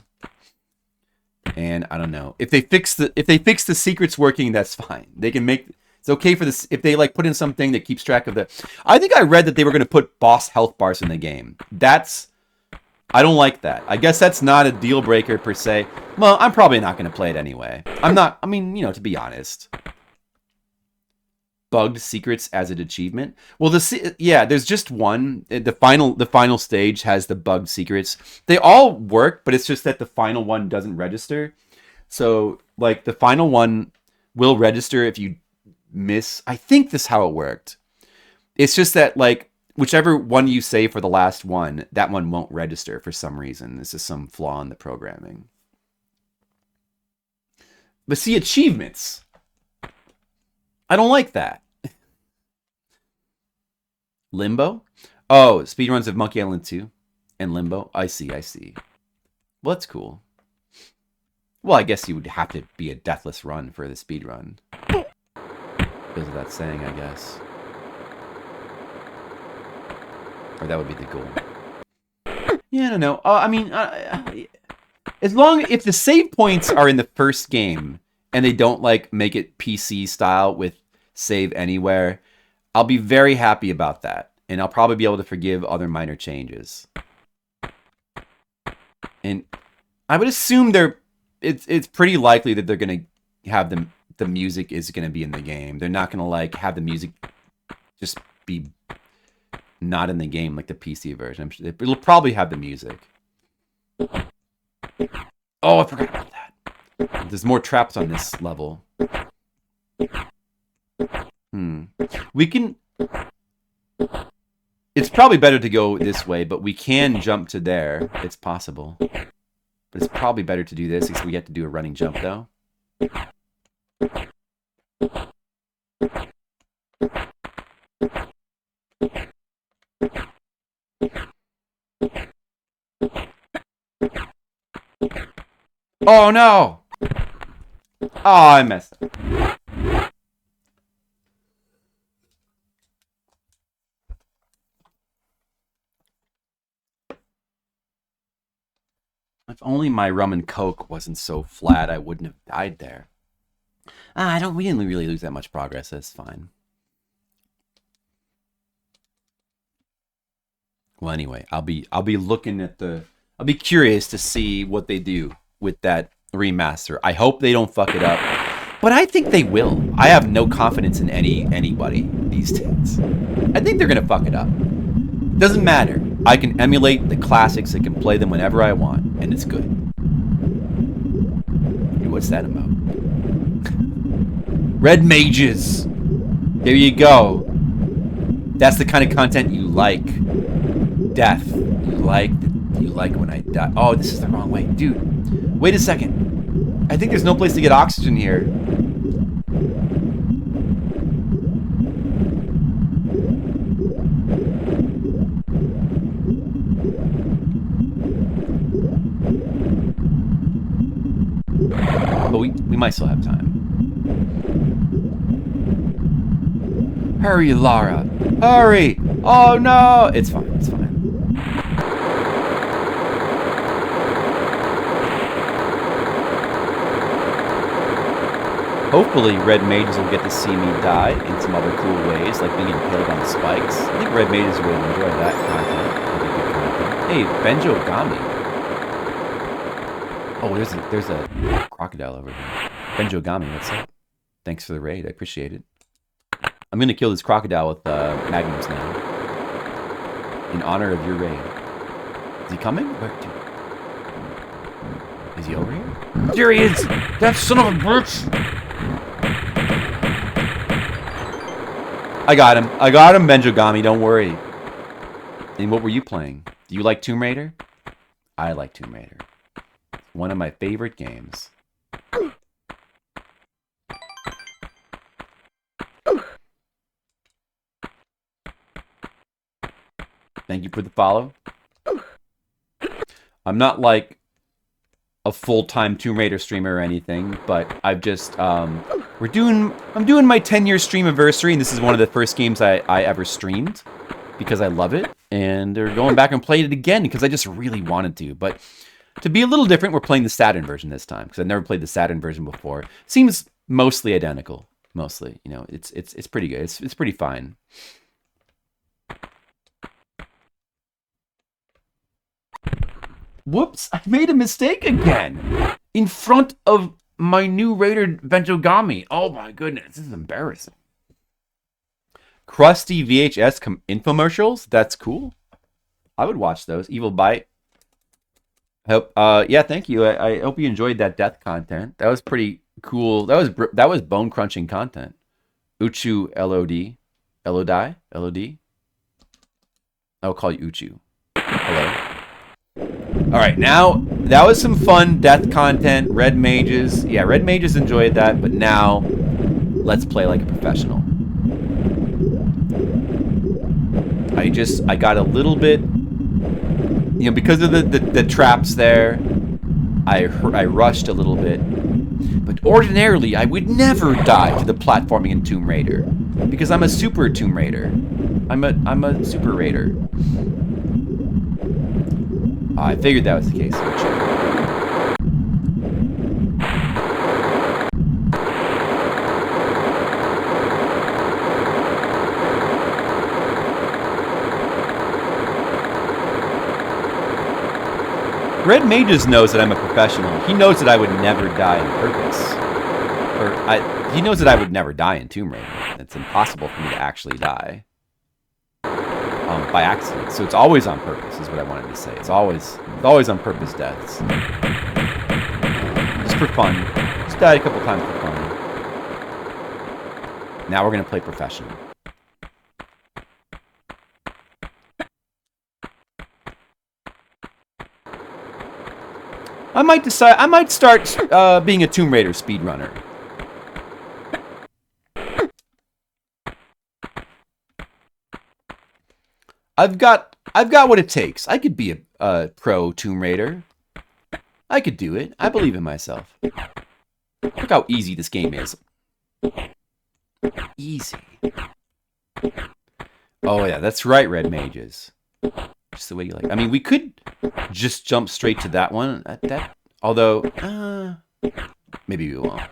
And I don't know. If they fix the secrets working, that's fine. They can make it's okay for this if they like put in something that keeps track of the. I think I read that they were going to put boss health bars in the game. I don't like that. I guess that's not a deal breaker per se. Well, I'm probably not going to play it anyway. I'm not. I mean, to be honest. Bugged secrets as an achievement. Well, there's just one. The final stage has the bugged secrets. They all work, but it's just that the final one doesn't register. So, like, the final one will register if you miss. I think this is how it worked. It's just that, like, whichever one you save for the last one, that one won't register for some reason. This is some flaw in the programming. But see, achievements. I don't like that. Limbo? Oh, speedruns of Monkey Island 2 and Limbo. I see. Well, that's cool. Well, I guess you would have to be a deathless run for the speedrun. Because of that saying, I guess. Or that would be the goal. Yeah, I don't know. I mean, if the save points are in the first game and they don't like make it PC style with save anywhere, I'll be very happy about that, and I'll probably be able to forgive other minor changes. And I would assume it's pretty likely that they're gonna have the music is gonna be in the game. They're not gonna like have the music just be not in the game like the PC version. I'm sure it'll probably have the music. Oh, I forgot about that. There's more traps on this level. We can... It's probably better to go this way, but we can jump to there. It's possible. But it's probably better to do this, because we have to do a running jump, though. Oh, no! Oh, I messed up. If only my rum and coke wasn't so flat, I wouldn't have died there. We didn't really lose that much progress. That's fine. Well, anyway, I'll be looking at I'll be curious to see what they do with that remaster. I hope they don't fuck it up, but I think they will. I have no confidence in anybody these days. I think they're gonna fuck it up. Doesn't matter. I can emulate the classics. I can play them whenever I want, and it's good. Hey, what's that about? Red mages. There you go. That's the kind of content you like. Death. You like when I die. Oh, this is the wrong way, dude. Wait a second. I think there's no place to get oxygen here. But we might still have time. Hurry, Lara. Hurry! Oh no! It's fine, it's fine. Hopefully Red Mages will get to see me die in some other cool ways, like being impaled on spikes. I think Red Mages would enjoy that content. That'd be good content. Hey, Benjo Gami. Oh, there's a crocodile over here. Benjogami, what's up? Thanks for the raid. I appreciate it. I'm gonna kill this crocodile with magnums now. In honor of your raid. Is he coming? Where, dude? Is he over here? There he is! That son of a bitch! I got him. I got him, Benjogami. Don't worry. And what were you playing? Do you like Tomb Raider? I like Tomb Raider. One of my favorite games. Thank you for the follow. I'm not like a full-time Tomb Raider streamer or anything, but I've just I'm doing my 10-year Streamiversary, and this is one of the first games I ever streamed because I love it, and they're going back and playing it again because I just really wanted to. But to be a little different, we're playing the Saturn version this time because I've never played the Saturn version before. Seems mostly identical. Mostly, you know, it's pretty good. It's pretty fine. Whoops, I made a mistake again. In front of my new Raider Benjogami. Oh my goodness, this is embarrassing. Crusty VHS infomercials? That's cool. I would watch those. Evil Bite. Hope, yeah, thank you. I hope you enjoyed that death content. That was pretty cool. That was bone crunching content. Uchu LOD. LODI? LOD? I'll call you Uchu. Hello. Alright, now, that was some fun death content. Red Mages. Yeah, Red Mages enjoyed that, but now, let's play like a professional. I got a little bit, you know, because of the traps there, I rushed a little bit. But ordinarily, I would never die to the platforming in Tomb Raider, because I'm a super Tomb Raider. I'm a super Raider. I figured that was the case. Red Mages knows that I'm a professional. He knows that I would never die on purpose. He knows that I would never die in Tomb Raider. It's impossible for me to actually die. By accident. So it's always on purpose, is what I wanted to say. It's always on purpose deaths. Just for fun. Just died a couple times for fun. Now we're going to play professional. I might start being a Tomb Raider speedrunner. I've got what it takes. I could be a pro Tomb Raider. I could do it. I believe in myself. Look how easy this game is. Easy. Oh yeah, that's right, Red Mages. Just the way you like. I mean, we could just jump straight to that one. Although, maybe we won't.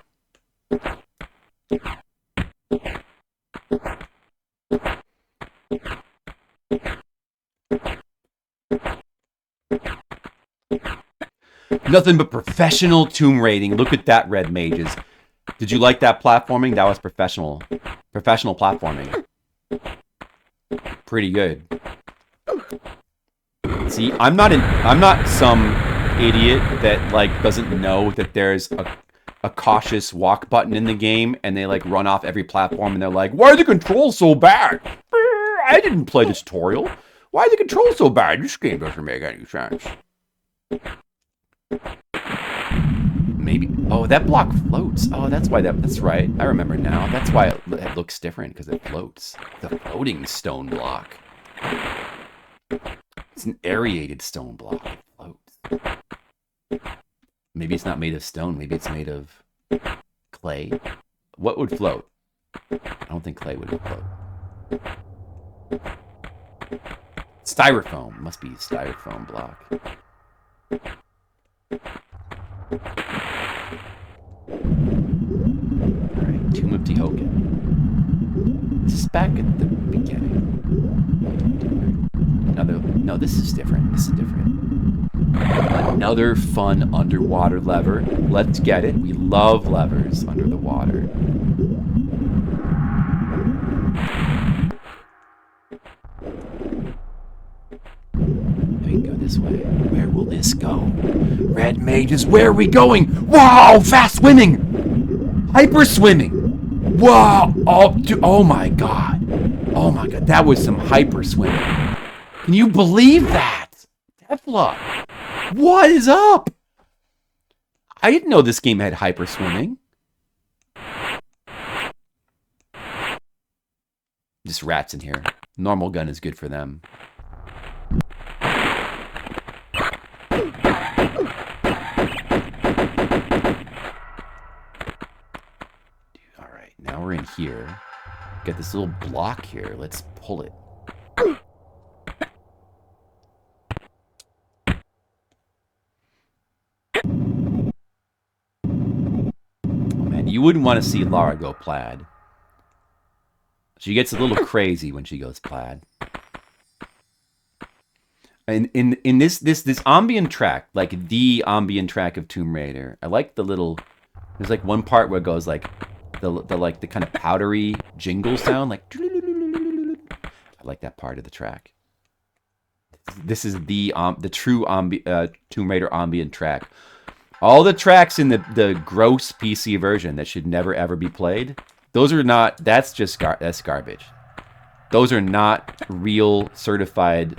Nothing but professional tomb raiding. Look at that, Red Mages. Did you like that platforming? That was professional. Professional platforming. Pretty good. See, I'm not some idiot that like doesn't know that there's a cautious walk button in the game and they like run off every platform and they're like, why are the controls so bad? I didn't play the tutorial. Why are the controls so bad? This game doesn't make any sense. Maybe. Oh, that block floats. Oh, that's why that's right. I remember now. That's why it looks different, because it floats. The floating stone block. It's an aerated stone block. It floats. Maybe it's not made of stone. Maybe it's made of clay. What would float? I don't think clay would float. Styrofoam. Must be styrofoam block. Alright, Tomb of Tehoken. This is back at the beginning. No, this is different. This is different. Another fun underwater lever. Let's get it. We love levers under the water. We can go this way. Where will this go? Red mages, where are we going? Whoa! Fast swimming! Hyper swimming! Whoa! Oh my god. Oh my god. That was some hyper swimming. Can you believe that? Tefla. What is up? I didn't know this game had hyper swimming. Just rats in here. Normal gun is good for them. Alright, now we're in here. Got this little block here. Let's pull it. You wouldn't want to see Lara go plaid. She gets a little crazy when she goes plaid. And in this ambient track, like the ambient track of Tomb Raider, I like the little. There's like one part where it goes like the kind of powdery jingle sound, like. I like that part of the track. This is the true Tomb Raider ambient track. All the tracks in the gross PC version that should never ever be played, those are not. That's just that's garbage. Those are not real certified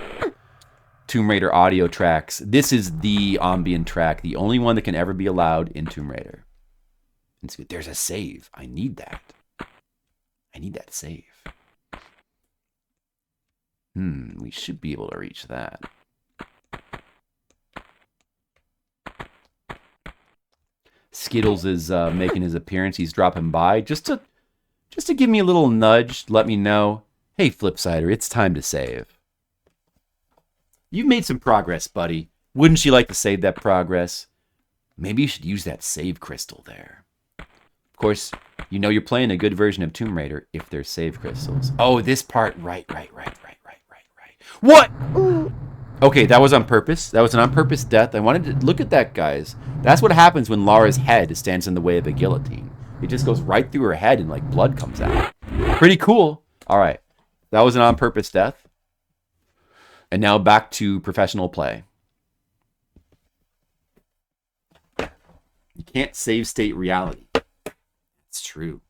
Tomb Raider audio tracks. This is the ambient track, the only one that can ever be allowed in Tomb Raider. There's a save. I need that. I need that save. We should be able to reach that. Skittles is making his appearance. He's dropping by just to give me a little nudge, let me know, hey, Flipsider, it's time to save. You've made some progress, buddy. Wouldn't you like to save that progress? Maybe you should use that save crystal there. Of course, you know you're playing a good version of Tomb Raider if there's save crystals. Oh, this part, right. What? Okay, that was on purpose. That was an on-purpose death. I wanted to look at that, guys. That's what happens when Lara's head stands in the way of a guillotine. It just goes right through her head and like blood comes out. Pretty cool. All right, that was an on-purpose death. And now back to professional play. You can't save state reality. It's true.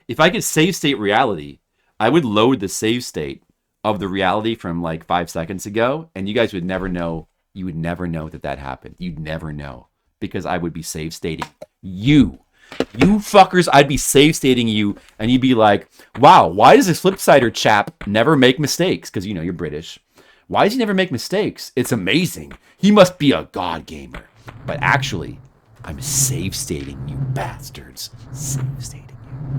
If I could save state reality, I would load the save state of the reality from like 5 seconds ago, and you guys would never know. You would never know that happened. You'd never know, because I would be save stating you fuckers. I'd be save stating you, and you'd be like, wow, why does this Flipsider chap never make mistakes? Because you're British. Why does he never make mistakes? It's amazing. He must be a god gamer. But actually, I'm save stating you bastards. Save stating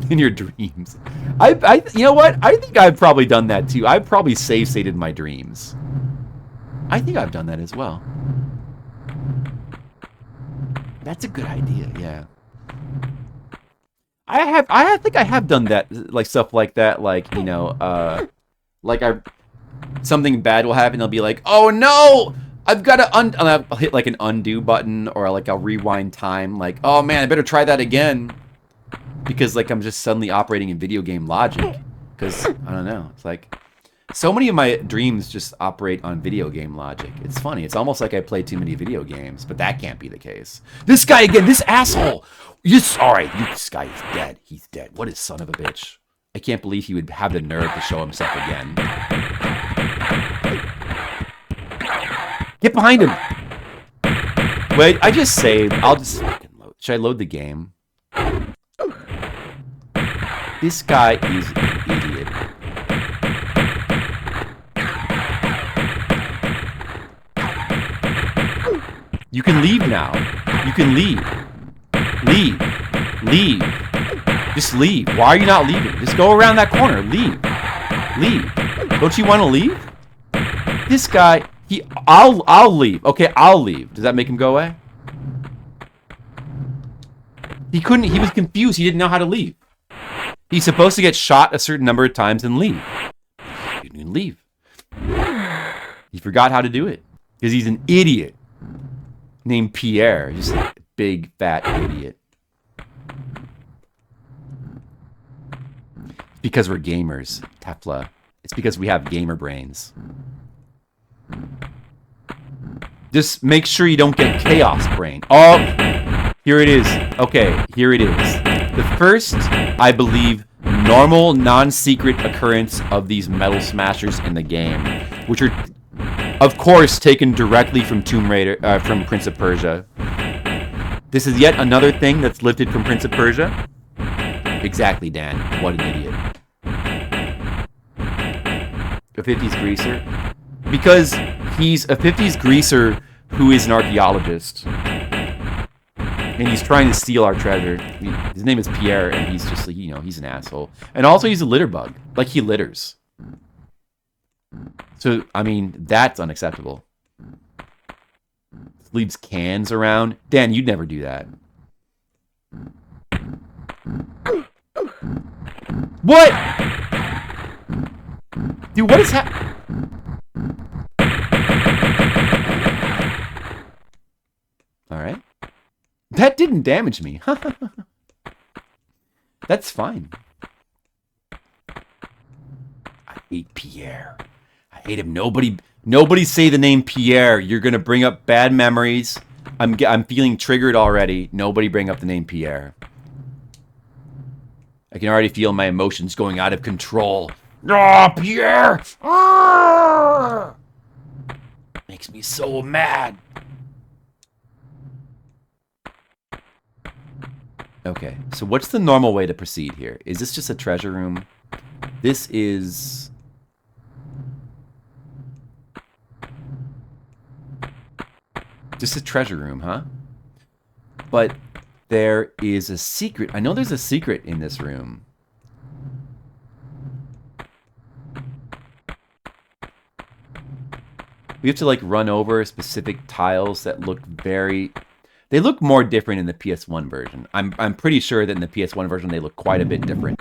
in your dreams. I you know what? I think I've probably done that too. I've probably save stated my dreams. I think I've done that as well. That's a good idea, yeah. I think I have done that, like stuff like that, like, like something bad will happen, they'll be like, oh no! I've got to I'll hit like an undo button, or like I'll rewind time, like, oh man, I better try that again. Because like I'm just suddenly operating in video game logic. Because I don't know. It's like so many of my dreams just operate on video game logic. It's funny. It's almost like I play too many video games, but that can't be the case. This guy again, this asshole. Alright, this guy is dead. He's dead. What a son of a bitch. I can't believe he would have the nerve to show himself again. Get behind him. Wait, I just saved. I'll just fucking load. Should I load the game? This guy is an idiot. You can leave now. You can leave. Leave. Leave. Just leave. Why are you not leaving? Just go around that corner. Leave. Leave. Don't you want to leave? This guy, I'll leave. Okay, I'll leave. Does that make him go away? He was confused. He didn't know how to leave. He's supposed to get shot a certain number of times and leave. He didn't even leave. He forgot how to do it. Because he's an idiot. named Pierre. Just a big, fat idiot. Because we're gamers, Tefla. It's because we have gamer brains. Just make sure you don't get chaos brain. Oh, here it is. Okay, here it is. The first, I believe, normal, non-secret occurrence of these metal smashers in the game, which are, of course, taken directly from Tomb Raider, from Prince of Persia. This is yet another thing that's lifted from Prince of Persia. Exactly, Dan. What an idiot. A 50s greaser? Because he's a 50s greaser who is an archaeologist. And he's trying to steal our treasure. His name is Pierre, and he's just, you know, he's an asshole. And also, he's a litter bug. Like, he litters. So, I mean, that's unacceptable. Leaves cans around. Dan, you'd never do that. What? Dude, what is happening? Alright. That didn't damage me. That's fine. I hate Pierre. I hate him. Nobody say the name Pierre. You're gonna bring up bad memories. I'm feeling triggered already. Nobody bring up the name Pierre. I can already feel my emotions going out of control. Oh, Pierre! Ah! Makes me so mad. Okay, so what's the normal way to proceed here? Is this just a treasure room? This is... just a treasure room, huh? But there is a secret. I know there's a secret in this room. We have to, like, run over specific tiles that look very... They look more different in the PS1 version. I'm pretty sure that in the PS1 version they look quite a bit different.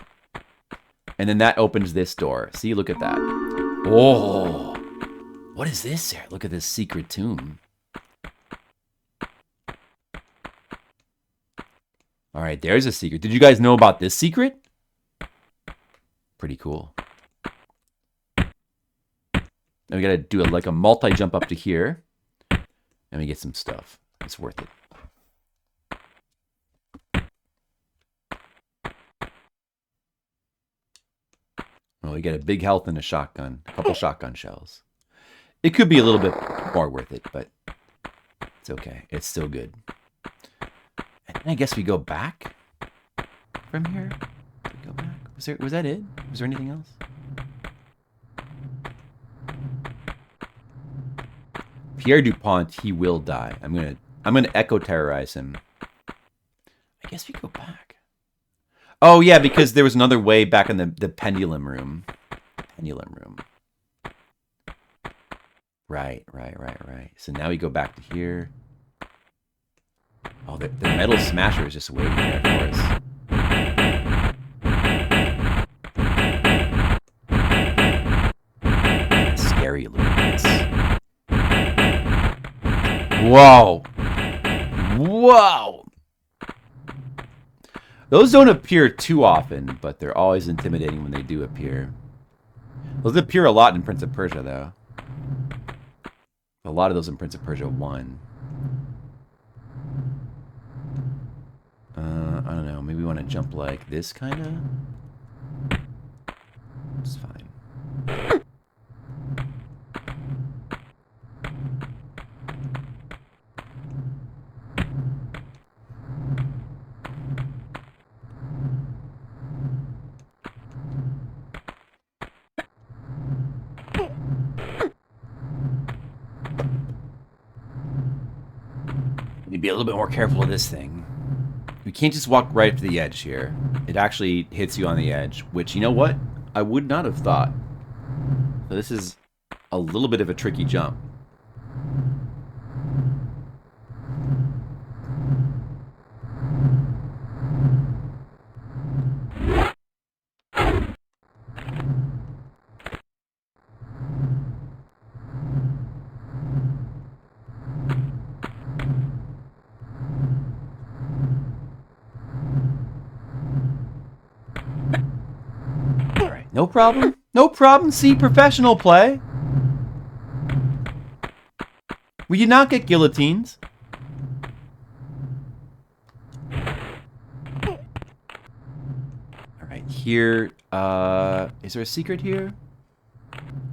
And then that opens this door. See, look at that. Oh! What is this here? Look at this secret tomb. Alright, there's a secret. Did you guys know about this secret? Pretty cool. Now we gotta do like a multi-jump up to here. And we get some stuff. It's worth it. Well, we get a big health and a shotgun. A couple shotgun shells. It could be a little bit more worth it, but it's okay. It's still good. And I guess we go back from here. Did we go back? Was that it? Was there anything else? Pierre Dupont, he will die. I'm gonna echo terrorize him. I guess we go back. Oh yeah, because there was another way back in the pendulum room. Pendulum room. Right. So now we go back to here. Oh, the metal smasher is just waiting there for us. Scary look at this. Whoa! Whoa! Those don't appear too often, but they're always intimidating when they do appear. Those appear a lot in Prince of Persia, though. A lot of those in Prince of Persia 1. I don't know. Maybe we want to jump like this, kind of? It's fine. Need to be a little bit more careful of this thing. We can't just walk right up to the edge here. It actually hits you on the edge, which, you know what? I would not have thought. So this is a little bit of a tricky jump. No problem. No problem. See, professional play. We did not get guillotines. Alright, here, is there a secret here?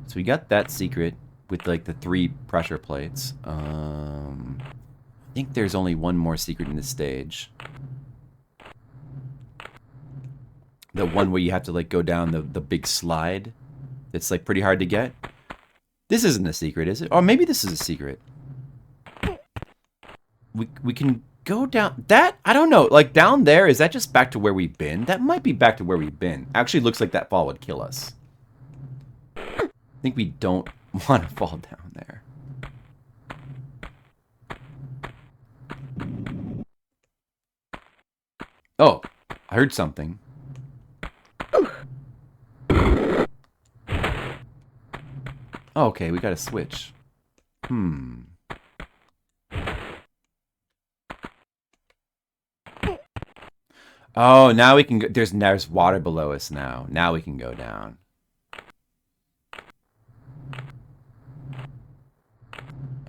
So we got that secret with like the 3 pressure plates. I think there's only one more secret in this stage. The one where you have to like go down the big slide. It's like pretty hard to get. This isn't a secret, is it? Or maybe this is a secret. We can go down that, I don't know, like down there, is that just back to where we've been? That might be back to where we've been. Actually looks like that fall would kill us. I think we don't want to fall down there. Oh, I heard something. Oh, okay, we got to switch. Oh, now we can go. There's water below us now. Now we can go down.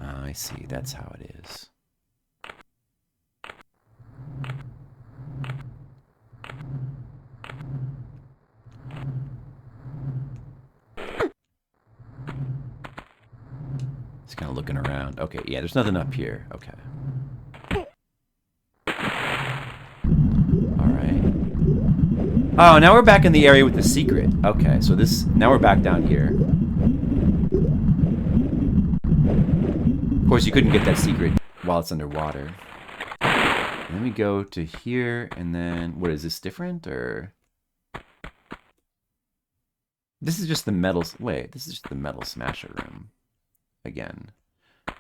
I see. That's how it is. Just kind of looking around. Okay, yeah, there's nothing up here. Okay. Oh, now we're back in the area with the secret. Okay, so now we're back down here. Of course, you couldn't get that secret while it's underwater. And then we go to here, and then, what is this, different, or? This is just the metal, wait, this is just the metal smasher room. Again.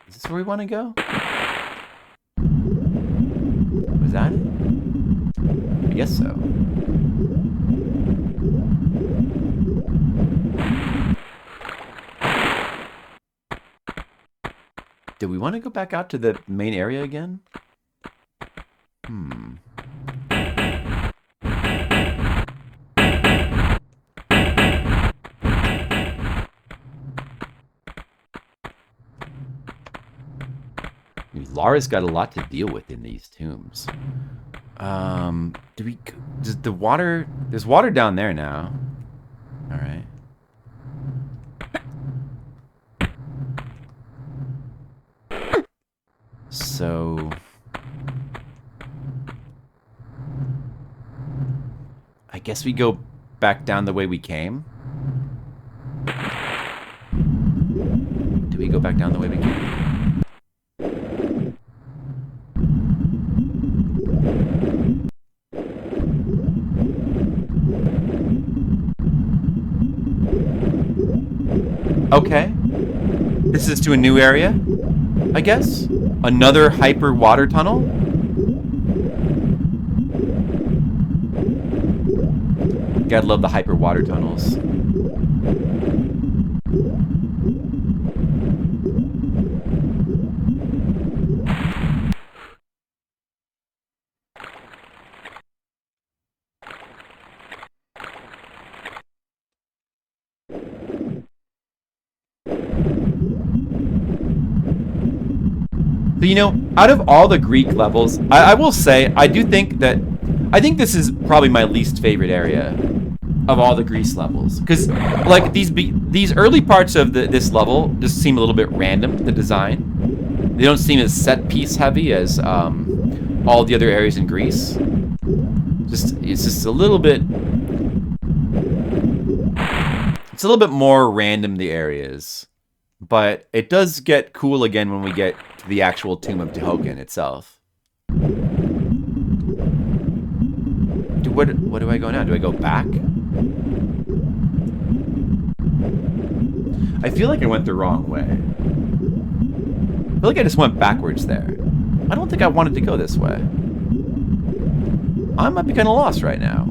Is this where we want to go? Was that it? I guess so. Do we want to go back out to the main area again? Lara's got a lot to deal with in these tombs. Does the water... There's water down there now. Alright. So... I guess we go back down the way we came? Do we go back down the way we came? Okay. This is to a new area, I guess? Another hyper water tunnel? Gotta love the hyper water tunnels. So, you know, out of all the Greek levels, I will say, I think this is probably my least favorite area of all the Greece levels. Because, like, these early parts of this level just seem a little bit random, the design. They don't seem as set-piece heavy as all the other areas in Greece. It's just a little bit... It's a little bit more random, the areas. But it does get cool again when we get to the actual Tomb of Tehoken itself. What do I go now? Do I go back? I feel like I went the wrong way. I feel like I just went backwards there. I don't think I wanted to go this way. I might be kind of lost right now.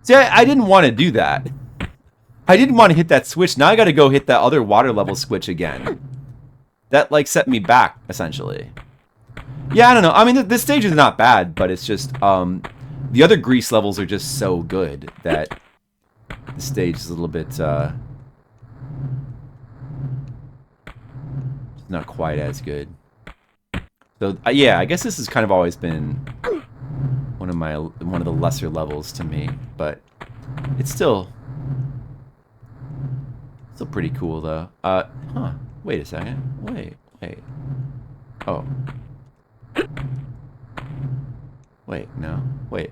See, I didn't want to do that. I didn't want to hit that switch. Now I got to go hit that other water level switch again. That, like, set me back, essentially. Yeah, I don't know. I mean, this stage is not bad, but it's just, the other grease levels are just so good that the stage is a little bit, not quite as good. So, yeah, I guess this has kind of always been one of the lesser levels to me, but it's still pretty cool, though. Huh. Wait a second. Wait. Oh. Wait, no. Wait.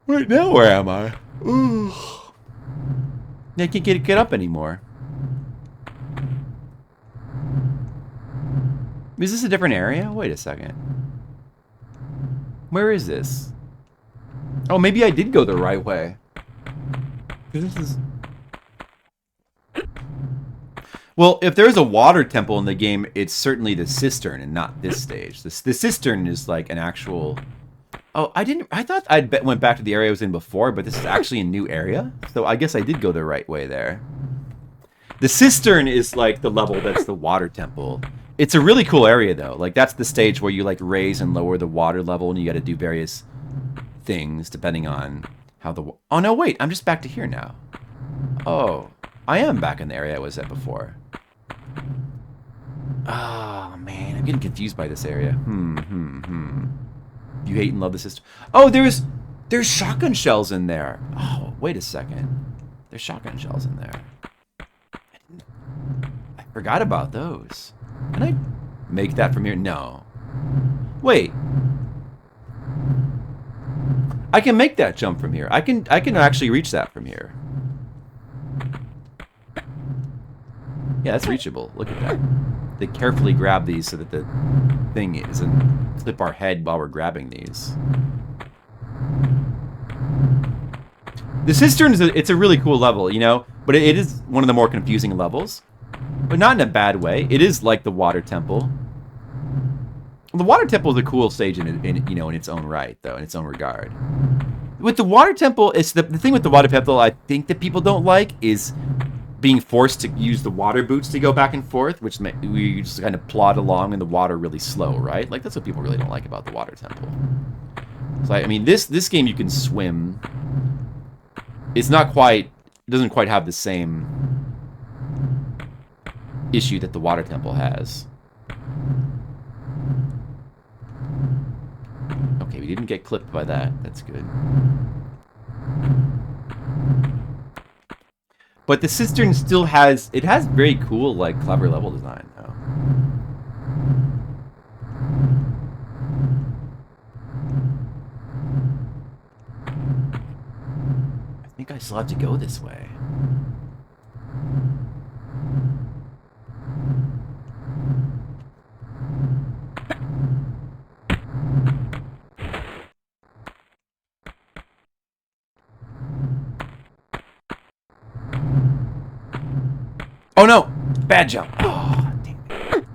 Wait, now where am I? Ooh. I can't get up anymore. Is this a different area? Wait a second. Where is this? Oh, maybe I did go the right way. This is... Well, if there's a water temple in the game, it's certainly the cistern and not this stage. The cistern is like an actual... Oh, I thought went back to the area I was in before, but this is actually a new area. So I guess I did go the right way there. The cistern is like the level that's the water temple. It's a really cool area, though. Like, that's the stage where you, like, raise and lower the water level, and you got to do various things depending on how the... Oh, no, wait. I'm just back to here now. Oh, I am back in the area I was at before. Oh, man. I'm getting confused by this area. You hate and love the system. Oh, there's shotgun shells in there. Oh, wait a second. There's shotgun shells in there. I forgot about those. Can I make that from here? No. Wait. I can make that jump from here. I can actually reach that from here. Yeah, that's reachable. Look at that. They carefully grab these so that the thing doesn't clip our head while we're grabbing these. The cistern it's a really cool level, you know, but it is one of the more confusing levels. But not in a bad way. It is like the water temple. The water temple is a cool stage in its own right, though, in its own regard. With the water temple, it's the thing with the water temple I think that people don't like is being forced to use the water boots to go back and forth, which we just kind of plod along in the water really slow, right? Like, that's what people really don't like about the water temple. So, I mean, this game you can swim. It's not quite... It doesn't quite have the same issue that the water temple has. Okay, we didn't get clipped by that. That's good. But the cistern still has... It has very cool, like, clever level design, though. I think I still have to go this way. Oh no! Bad jump. Oh, damn it.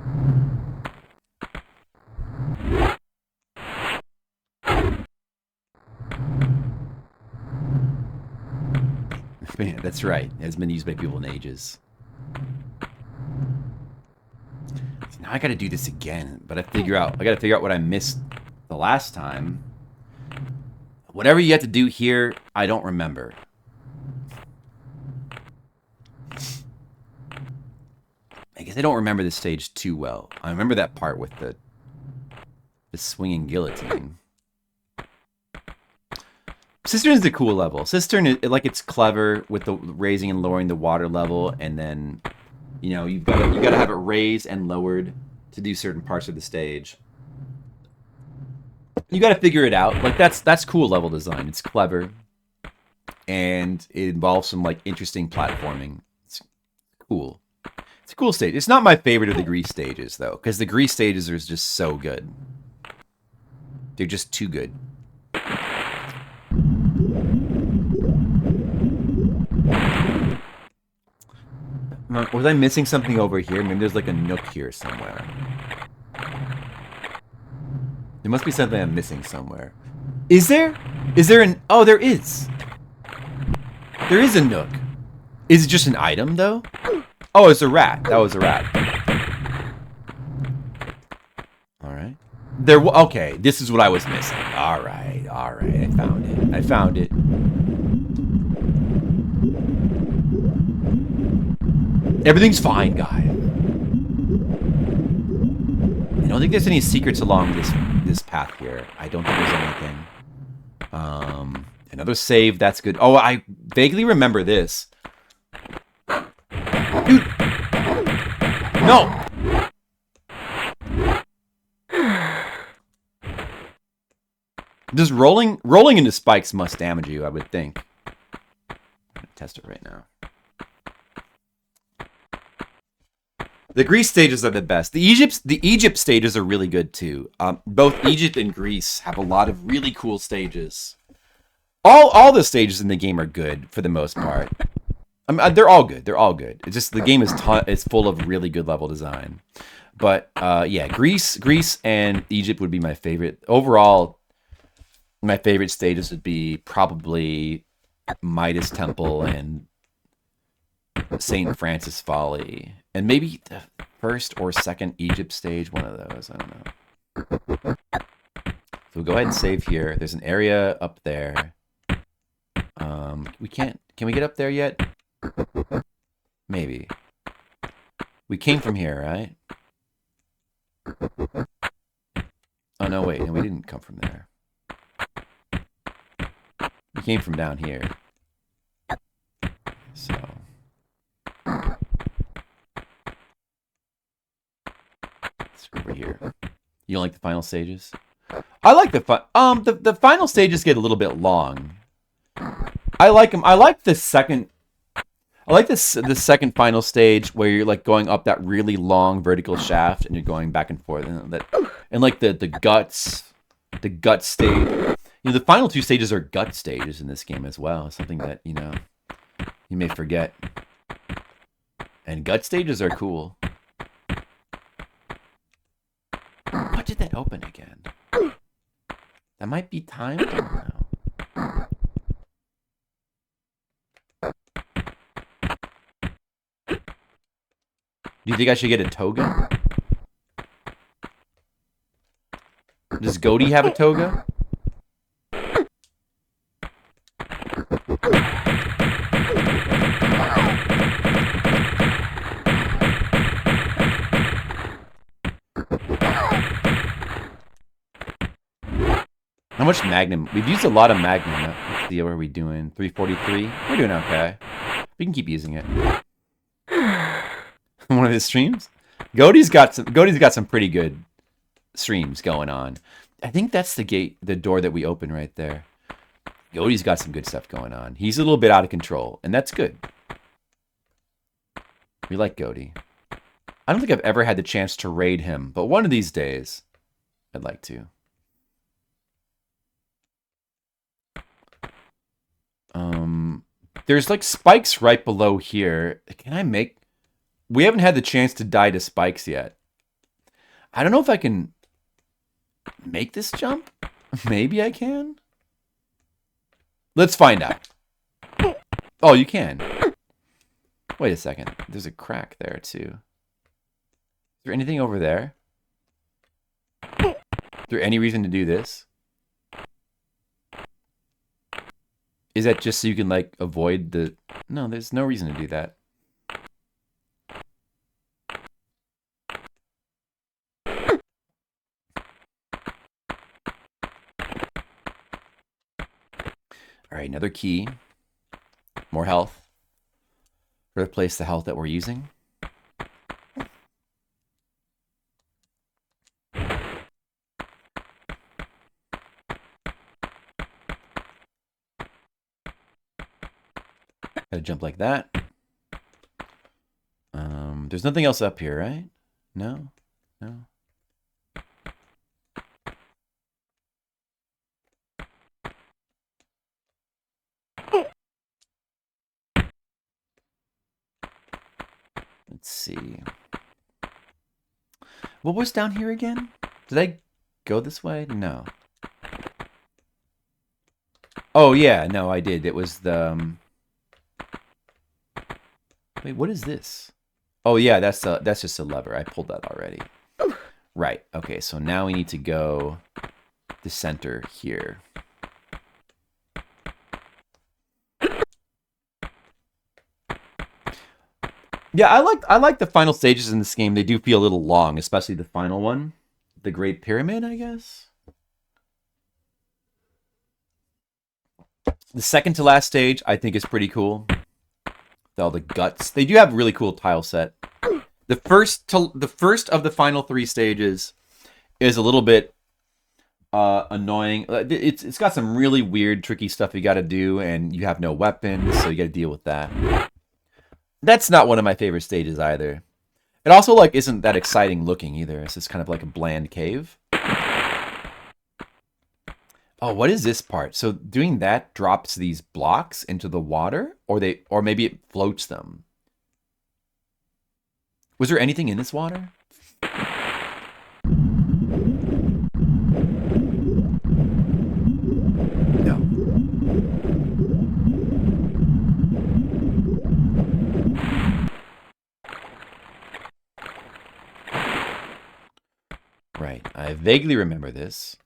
Man, that's right. It hasn't been used by people in ages. So now I gotta do this again, but I gotta figure out what I missed the last time. Whatever you have to do here, I don't remember. I guess I don't remember this stage too well. I remember that part with the swinging guillotine. Cistern is a cool level. Cistern, it's clever with the raising and lowering the water level, and then, you know, you gotta have it raised and lowered to do certain parts of the stage. You gotta figure it out. Like, that's cool level design. It's clever, and it involves some, like, interesting platforming. It's cool. It's a cool stage. It's not my favorite of the grease stages, though, because the grease stages are just so good. They're just too good. Was I missing something over here? Maybe there's like a nook here somewhere. There must be something I'm missing somewhere. Is there? Is there an... Oh, there is. There is a nook. Is it just an item, though? Oh, it's a rat. That was a rat. All right. Okay, this is what I was missing. All right. I found it. Everything's fine, guy. I don't think there's any secrets along this path here. I don't think there's anything. Another save. That's good. Oh, I vaguely remember this. Dude. No. Just rolling into spikes must damage you, I would think. I'm gonna test it right now. The Greece stages are the best. The Egypt stages are really good too. Both Egypt and Greece have a lot of really cool stages. All the stages in the game are good for the most part. They're all good. They're all good. It's just the game is full of really good level design. But yeah, Greece and Egypt would be my favorite. Overall, my favorite stages would be probably Midas Temple and St. Francis Folly. And maybe the first or second Egypt stage, one of those. I don't know. So we'll go ahead and save here. There's an area up there. We can't. Can we get up there yet? Maybe. We came from here, right? Oh, no, wait. No, we didn't come from there. We came from down here. So. Let's go over here. You don't like the final stages? I like the final stages get a little bit long. I like them. I like the second. I like the second final stage where you're like going up that really long vertical shaft and you're going back and forth, and like the gut stage. You know, the final two stages are gut stages in this game as well. Something that you may forget. And gut stages are cool. What did that open again? That might be timed. I don't know. Do you think I should get a toga? Does Goaty have a toga? How much Magnum? We've used a lot of Magnum. Let's see, what are we doing? 343? We're doing okay. We can keep using it. One of his streams? Goaty's got some pretty good streams going on. I think that's the door that we open right there. Goaty's got some good stuff going on. He's a little bit out of control, and that's good. We like Goaty. I don't think I've ever had the chance to raid him, but one of these days, I'd like to. There's like spikes right below here. We haven't had the chance to die to spikes yet. I don't know if I can make this jump. Maybe I can. Let's find out. Oh, you can. Wait a second. There's a crack there too. Is there anything over there? Is there any reason to do this? Is that just so you can, like, avoid the... No, there's no reason to do that. Alright, another key. More health. Replace the health that we're using. Gotta jump like that. There's nothing else up here, right? No? No? Let's see. What was down here again? Did I go this way? No. Oh, yeah. No, I did. It was the... Wait, what is this? Oh yeah, that's just a lever. I pulled that already. Right. Okay, so now we need to go to center here. Yeah, I like the final stages in this game. They do feel a little long, especially the final one, the Great Pyramid, I guess. The second to last stage, I think, is pretty cool. With all the guts. They do have a really cool tile set. The first of the final 3 stages is a little bit annoying. It's got some really weird, tricky stuff you got to do, and you have no weapons, so you got to deal with that. That's not one of my favorite stages either. It also like isn't that exciting looking either. It's just kind of like a bland cave. Oh, what is this part? So doing that drops these blocks into the water, or maybe it floats them. Was there anything in this water? No. Right. I vaguely remember this.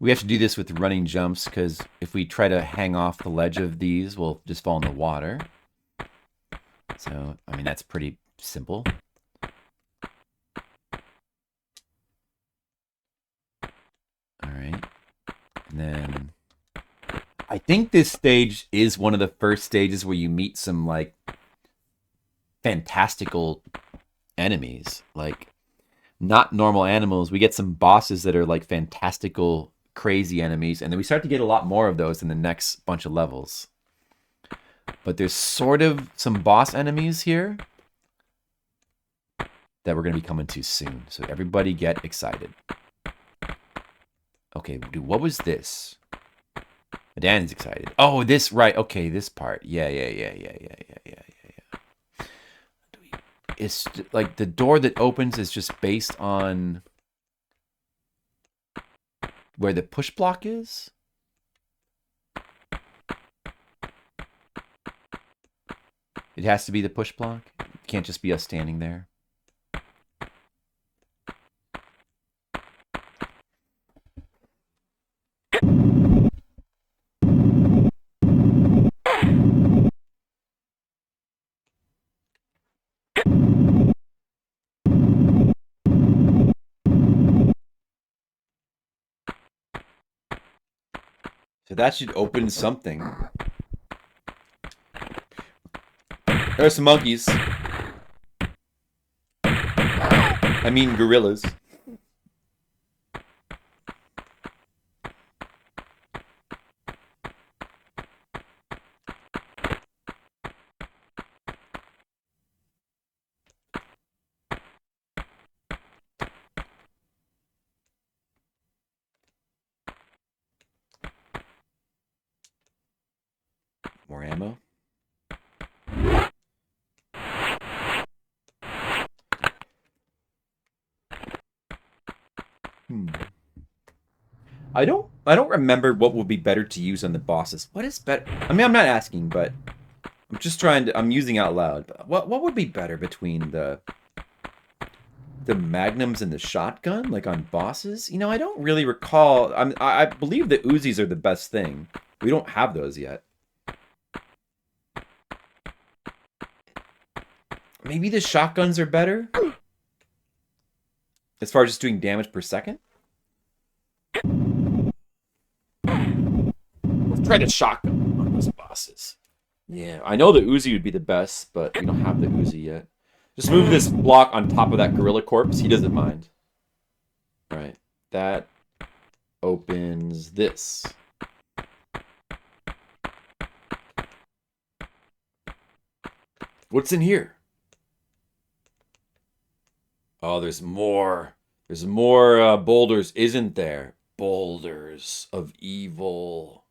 We have to do this with running jumps because if we try to hang off the ledge of these, we'll just fall in the water. So, I mean, that's pretty simple. All right. And then I think this stage is one of the first stages where you meet some, like, fantastical enemies. Like, not normal animals. We get some bosses that are, like, fantastical, crazy enemies. And then we start to get a lot more of those in the next bunch of levels. But there's sort of some boss enemies here that we're going to be coming to soon. So everybody get excited. Okay, dude, what was this? Dan's excited. Oh, this, right. Okay, this part. Yeah. It's like the door that opens is just based on where the push block is. It has to be the push block. It can't just be us standing there. So that should open something. There's some monkeys. I mean gorillas. More ammo. I don't remember what would be better to use on the bosses. What is better? I mean, I'm not asking, but I'm just trying to. I'm using out loud. What would be better between the magnums and the shotgun, like on bosses? You know, I don't really recall. I believe the Uzis are the best thing. We don't have those yet. Maybe the shotguns are better? As far as just doing damage per second? Let's try the shotgun on those bosses. Yeah, I know the Uzi would be the best, but we don't have the Uzi yet. Just move this block on top of that gorilla corpse. He doesn't mind. Alright, that opens this. What's in here? Oh, there's more. There's more boulders, isn't there? Boulders of evil.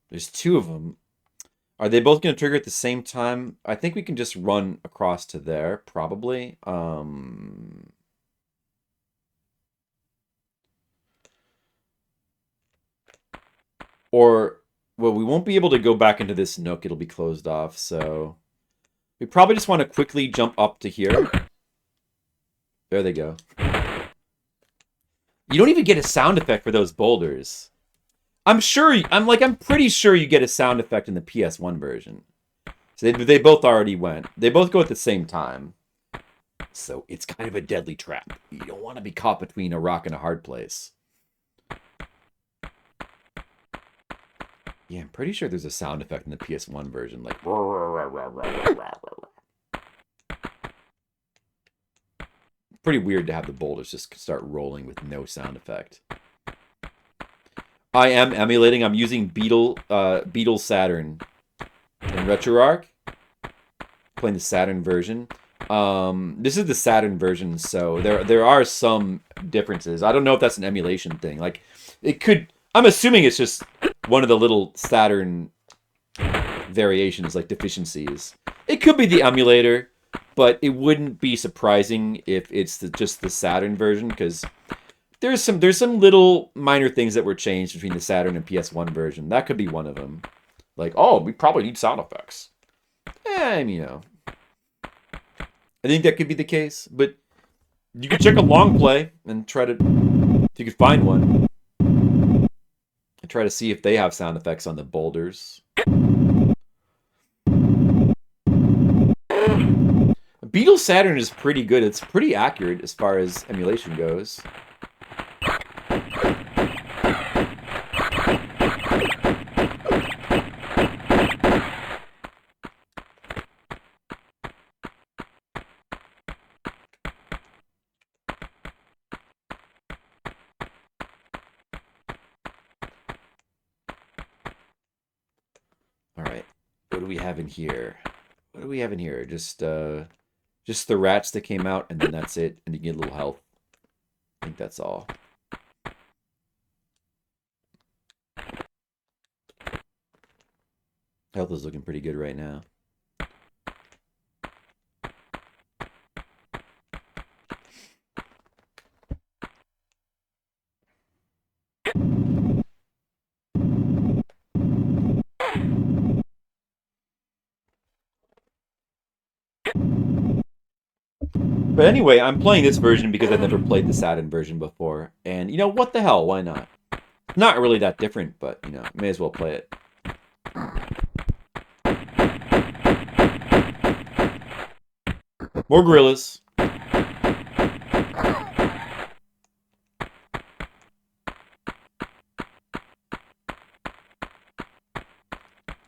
There's 2 of them. Are they both going to trigger at the same time? I think we can just run across to there, probably. Or, well, we won't be able to go back into this nook. It'll be closed off, so... We probably just want to quickly jump up to here. There they go. You don't even get a sound effect for those boulders. I'm pretty sure you get a sound effect in the PS1 version. So they both already went. They both go at the same time. So it's kind of a deadly trap. You don't want to be caught between a rock and a hard place. Yeah, I'm pretty sure there's a sound effect in the PS1 version, like... Pretty weird to have the boulders just start rolling with no sound effect. I am emulating. I'm using Beetle Saturn in RetroArch. Playing the Saturn version. This is the Saturn version, so there are some differences. I don't know if that's an emulation thing. Like, it could... I'm assuming it's just one of the little Saturn variations, like deficiencies. It could be the emulator, but it wouldn't be surprising if it's just the Saturn version, because there's some little minor things that were changed between the Saturn and PS1 version. That could be one of them. Like, oh, we probably need sound effects. You know. I think that could be the case, but you could check a long play and try to, if you could find one, and try to see if they have sound effects on the boulders. Beetle Saturn is pretty good. It's pretty accurate as far as emulation goes. Alright, what do we have in here? What do we have in here? Just the rats that came out, and then that's it. And you get a little health. I think that's all. Health is looking pretty good right now. But anyway, I'm playing this version because I've never played the Saturn version before. And, you know, what the hell? Why not? Not really that different, but, you know, may as well play it. More gorillas. I've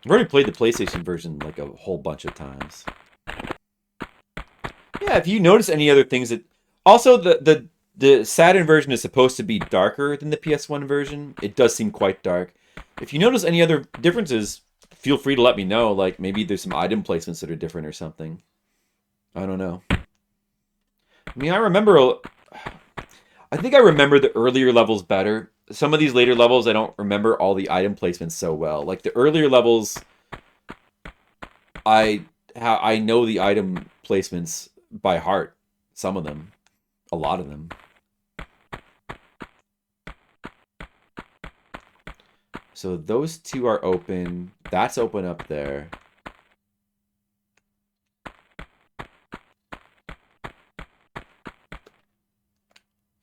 already played the PlayStation version like a whole bunch of times. Yeah, if you notice any other things that... Also, the Saturn version is supposed to be darker than the PS1 version. It does seem quite dark. If you notice any other differences, feel free to let me know. Like, maybe there's some item placements that are different or something. I don't know. I mean, I think I remember the earlier levels better. Some of these later levels, I don't remember all the item placements so well. Like, the earlier levels, I know the item placements by heart. Some of them. A lot of them. So those two are open. That's open up there.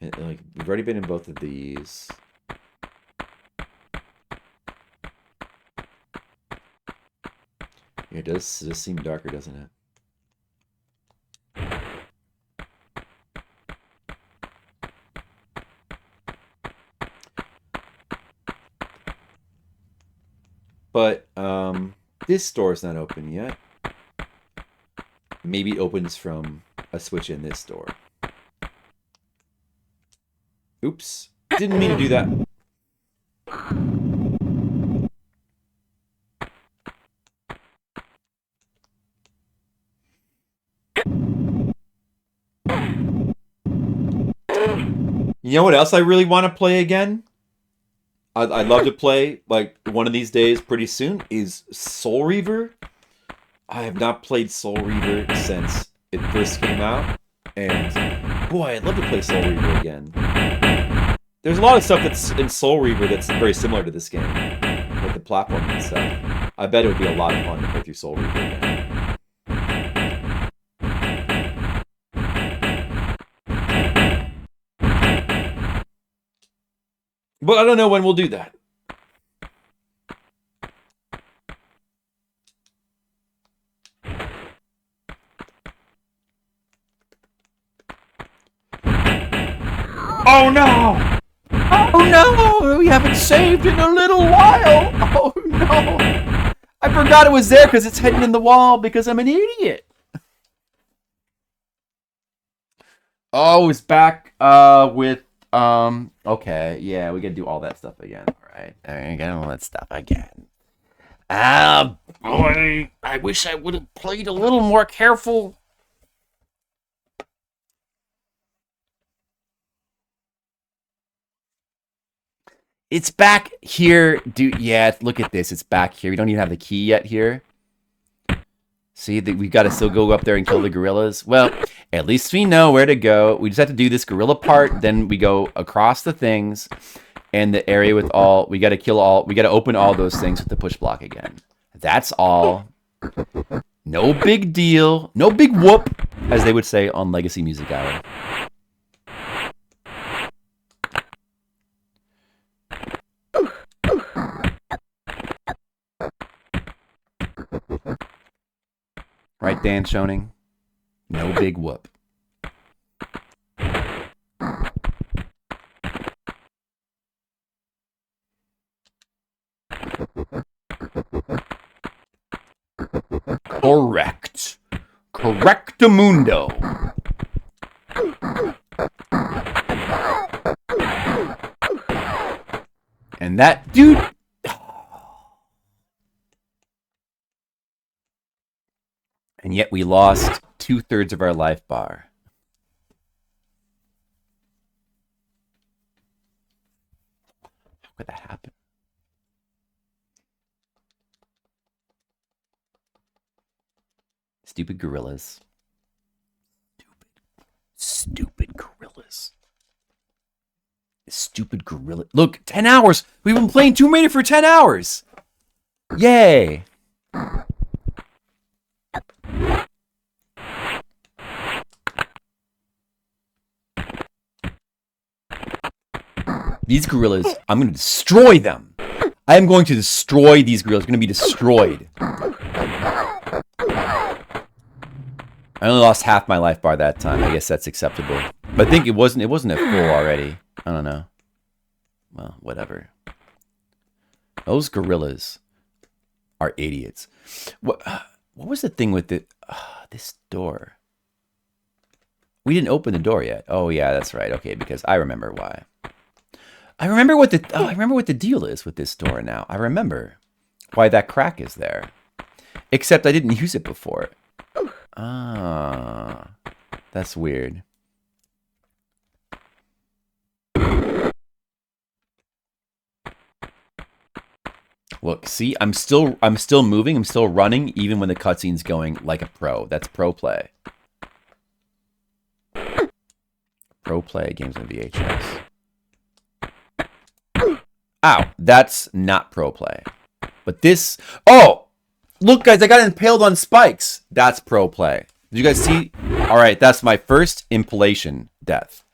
And, like, we've already been in both of these. It does seem darker, doesn't it? But this store's not open yet. Maybe it opens from a switch in this door. Oops. Didn't mean to do that. You know what else I really want to play again? I'd love to play like one of these days, pretty soon, is Soul Reaver. I have not played Soul Reaver since it first came out, and boy, I'd love to play Soul Reaver again. There's a lot of stuff that's in Soul Reaver that's very similar to this game, like the platforming and stuff. I bet it would be a lot of fun to play through Soul Reaver again. But I don't know when we'll do that. Oh no! Oh no! We haven't saved in a little while! Oh no! I forgot it was there because it's hidden in the wall because I'm an idiot. Oh, it's back with okay, yeah, we gotta do all that stuff again. Alright. I got all that stuff again. Ah boy, I wish I would have played a little more careful. It's back here, dude. Yeah, look at this. It's back here. We don't even have the key yet here. See, we got to still go up there and kill the gorillas. Well, at least we know where to go. We just have to do this gorilla part. Then we go across the things and the area with all. We got to kill all. We got to open all those things with the push block again. That's all. No big deal. No big whoop, as they would say on Legacy Music Hour. Right, Dan Schoening? No big whoop. Correct. Correctamundo. And that dude... And yet we lost 2/3 of our life bar. How could that happen? Stupid gorillas. Stupid gorillas. Stupid gorilla. Look, 10 hours. We've been playing Tomb Raider for 10 hours. Yay. These gorillas, I'm going to destroy them. I am going to destroy these gorillas. They're going to be destroyed. I only lost half my life bar that time. I guess that's acceptable. But I think it wasn't at full already. I don't know. Well, whatever. Those gorillas are idiots. What was the thing with this door? We didn't open the door yet. Oh yeah, that's right. Okay, because I remember why. I remember what the deal is with this door now. I remember why that crack is there. Except I didn't use it before. Ah, that's weird. Look, see, I'm still moving, I'm still running, even when the cutscene's going like a pro. That's pro play. Pro play games on VHS. Ow, that's not pro play. But this, oh, look guys, I got impaled on spikes. That's pro play. Did you guys see? All right, that's my first impalation death.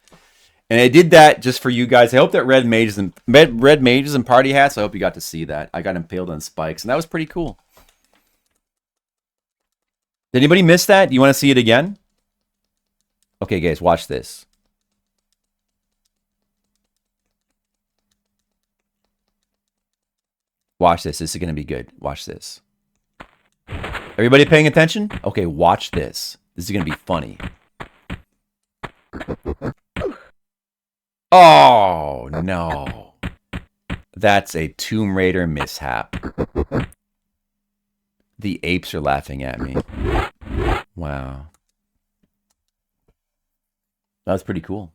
And I did that just for you guys. I hope that red mages and party hats, I hope you got to see that. I got impaled on spikes, and that was pretty cool. Did anybody miss that? Do you want to see it again? Okay, guys, watch this. Watch this. This is going to be good. Watch this. Everybody paying attention? Okay, watch this. This is going to be funny. Oh, no. That's a Tomb Raider mishap. The apes are laughing at me. Wow. That was pretty cool.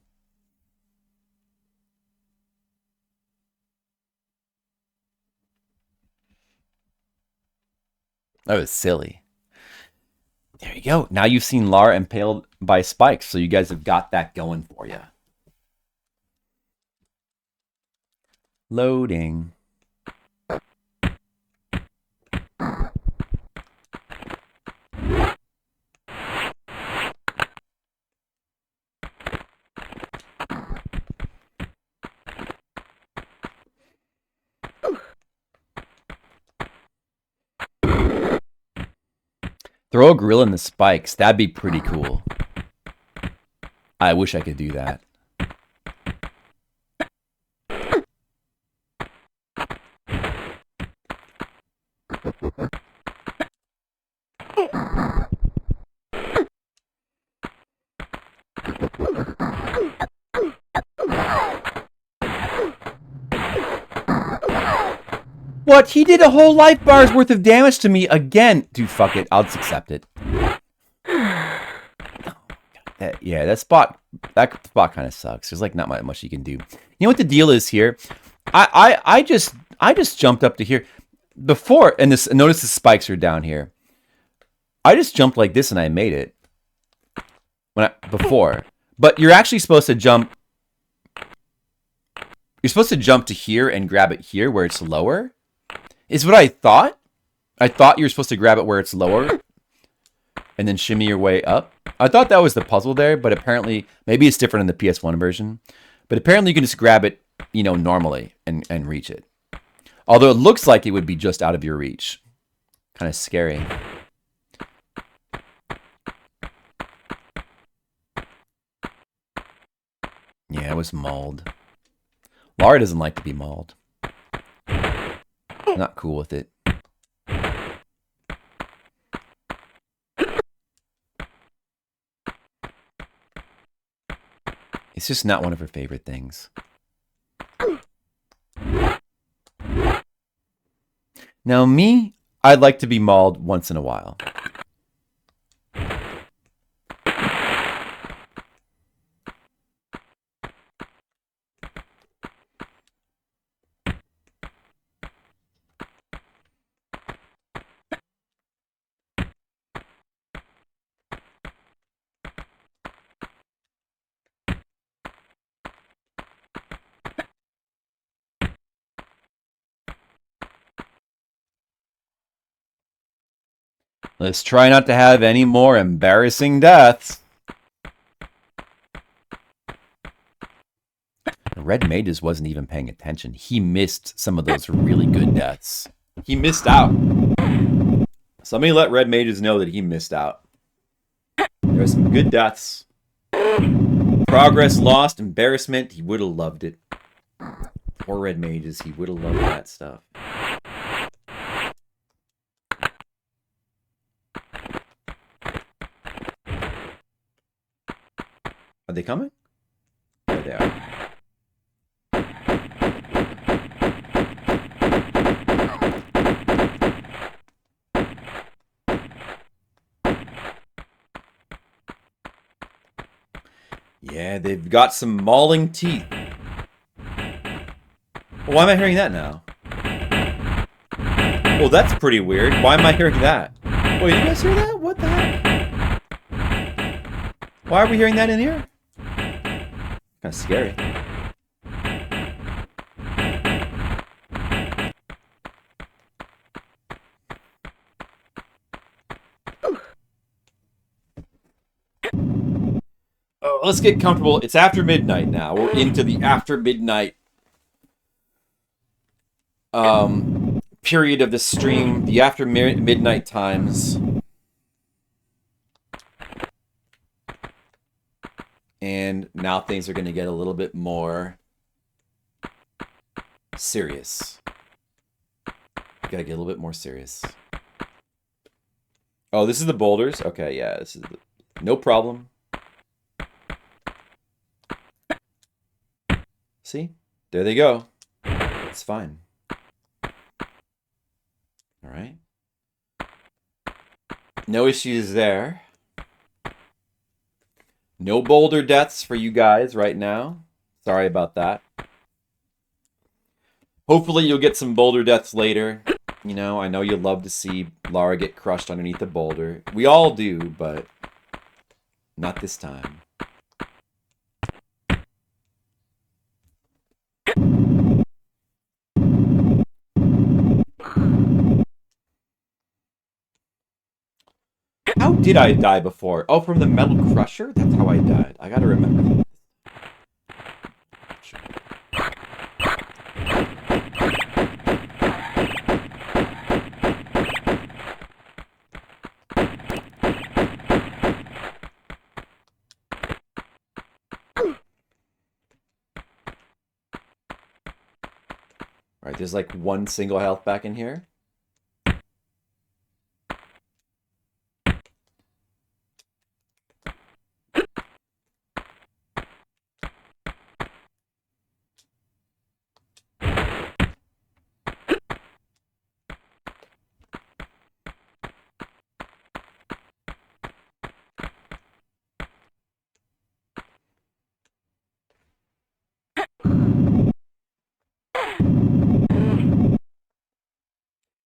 That was silly. There you go. Now you've seen Lara impaled by spikes, so you guys have got that going for you. Loading. Throw a gorilla in the spikes. That'd be pretty cool. I wish I could do that. What? He did a whole life bar's worth of damage to me again. Dude, fuck it. I'll just accept it. Yeah, that spot kind of sucks. There's like not much you can do. You know what the deal is here? I just jumped up to here before, and notice the spikes are down here. I just jumped like this and I made it before. But you're actually supposed to jump. You're supposed to jump to here and grab it here where it's lower. Is what I thought. I thought you were supposed to grab it where it's lower and then shimmy your way up. I thought that was the puzzle there, but apparently, maybe it's different in the PS1 version. But apparently you can just grab it, normally and reach it. Although it looks like it would be just out of your reach. Kind of scary. Yeah, it was mauled. Lara doesn't like to be mauled. Not cool with it. It's just not one of her favorite things. Now me, I'd like to be mauled once in a while. Let's try not to have any more embarrassing deaths. Red Mages wasn't even paying attention. He missed some of those really good deaths. He missed out. Somebody let Red Mages know that he missed out. There were some good deaths. Progress lost, embarrassment. He would have loved it. Poor Red Mages. He would have loved that stuff. Are they coming? There they are. Yeah, they've got some mauling teeth. Why am I hearing that now? Well, that's pretty weird. Why am I hearing that? Wait, you guys hear that? What the heck? Why are we hearing that in here? Kind of scary. Oh, let's get comfortable. It's after midnight now. We're into the after midnight period of the stream. The after midnight times. And now things are going to get a little bit more serious. Gotta get a little bit more serious. Oh, this is the boulders? Okay, yeah, this is no problem. See? There they go. It's fine. Alright. No issues there. No boulder deaths for you guys right now. Sorry about that. Hopefully you'll get some boulder deaths later. You know, I know you love to see Lara get crushed underneath the boulder. We all do, but not this time. How did I die before? Oh, from the metal crusher? That's how I died. I gotta remember that. Alright, there's like one single health back in here.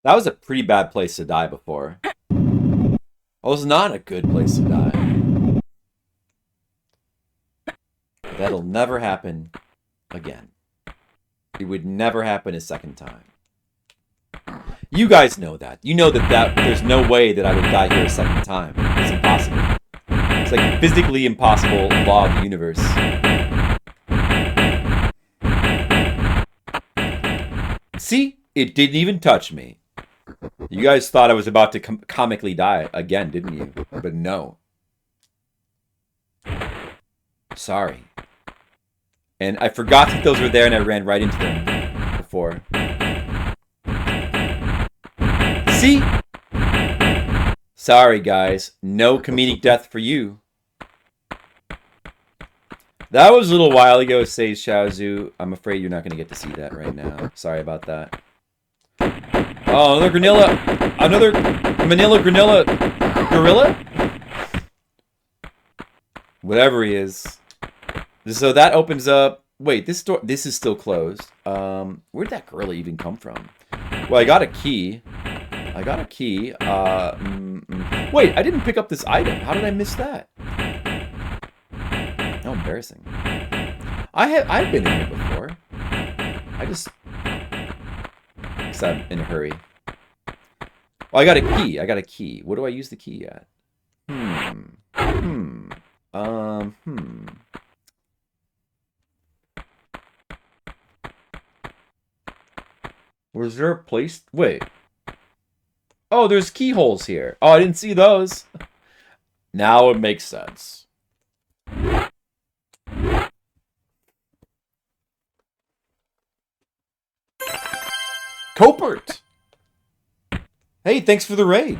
That was a pretty bad place to die before. It was not a good place to die. That'll never happen again. It would never happen a second time. You guys know that. You know that there's no way that I would die here a second time. It's impossible. It's like physically impossible law of the universe. See? It didn't even touch me. You guys thought I was about to comically die again, didn't you? But no. Sorry. And I forgot that those were there and I ran right into them before. See? Sorry, guys. No comedic death for you. That was a little while ago, says Shaozu. I'm afraid you're not going to get to see that right now. Sorry about that. Oh, another granilla. Another manila granilla gorilla? Whatever he is. So that opens up... Wait, this door... This is still closed. Where'd that gorilla even come from? Well, I got a key. Wait, I didn't pick up this item. How did I miss that? How embarrassing. I've been in here before. Because I'm in a hurry. Well, I got a key. What do I use the key at? Was there a place? Wait. Oh, there's keyholes here. Oh, I didn't see those. Now it makes sense. Copert! Hey, thanks for the raid.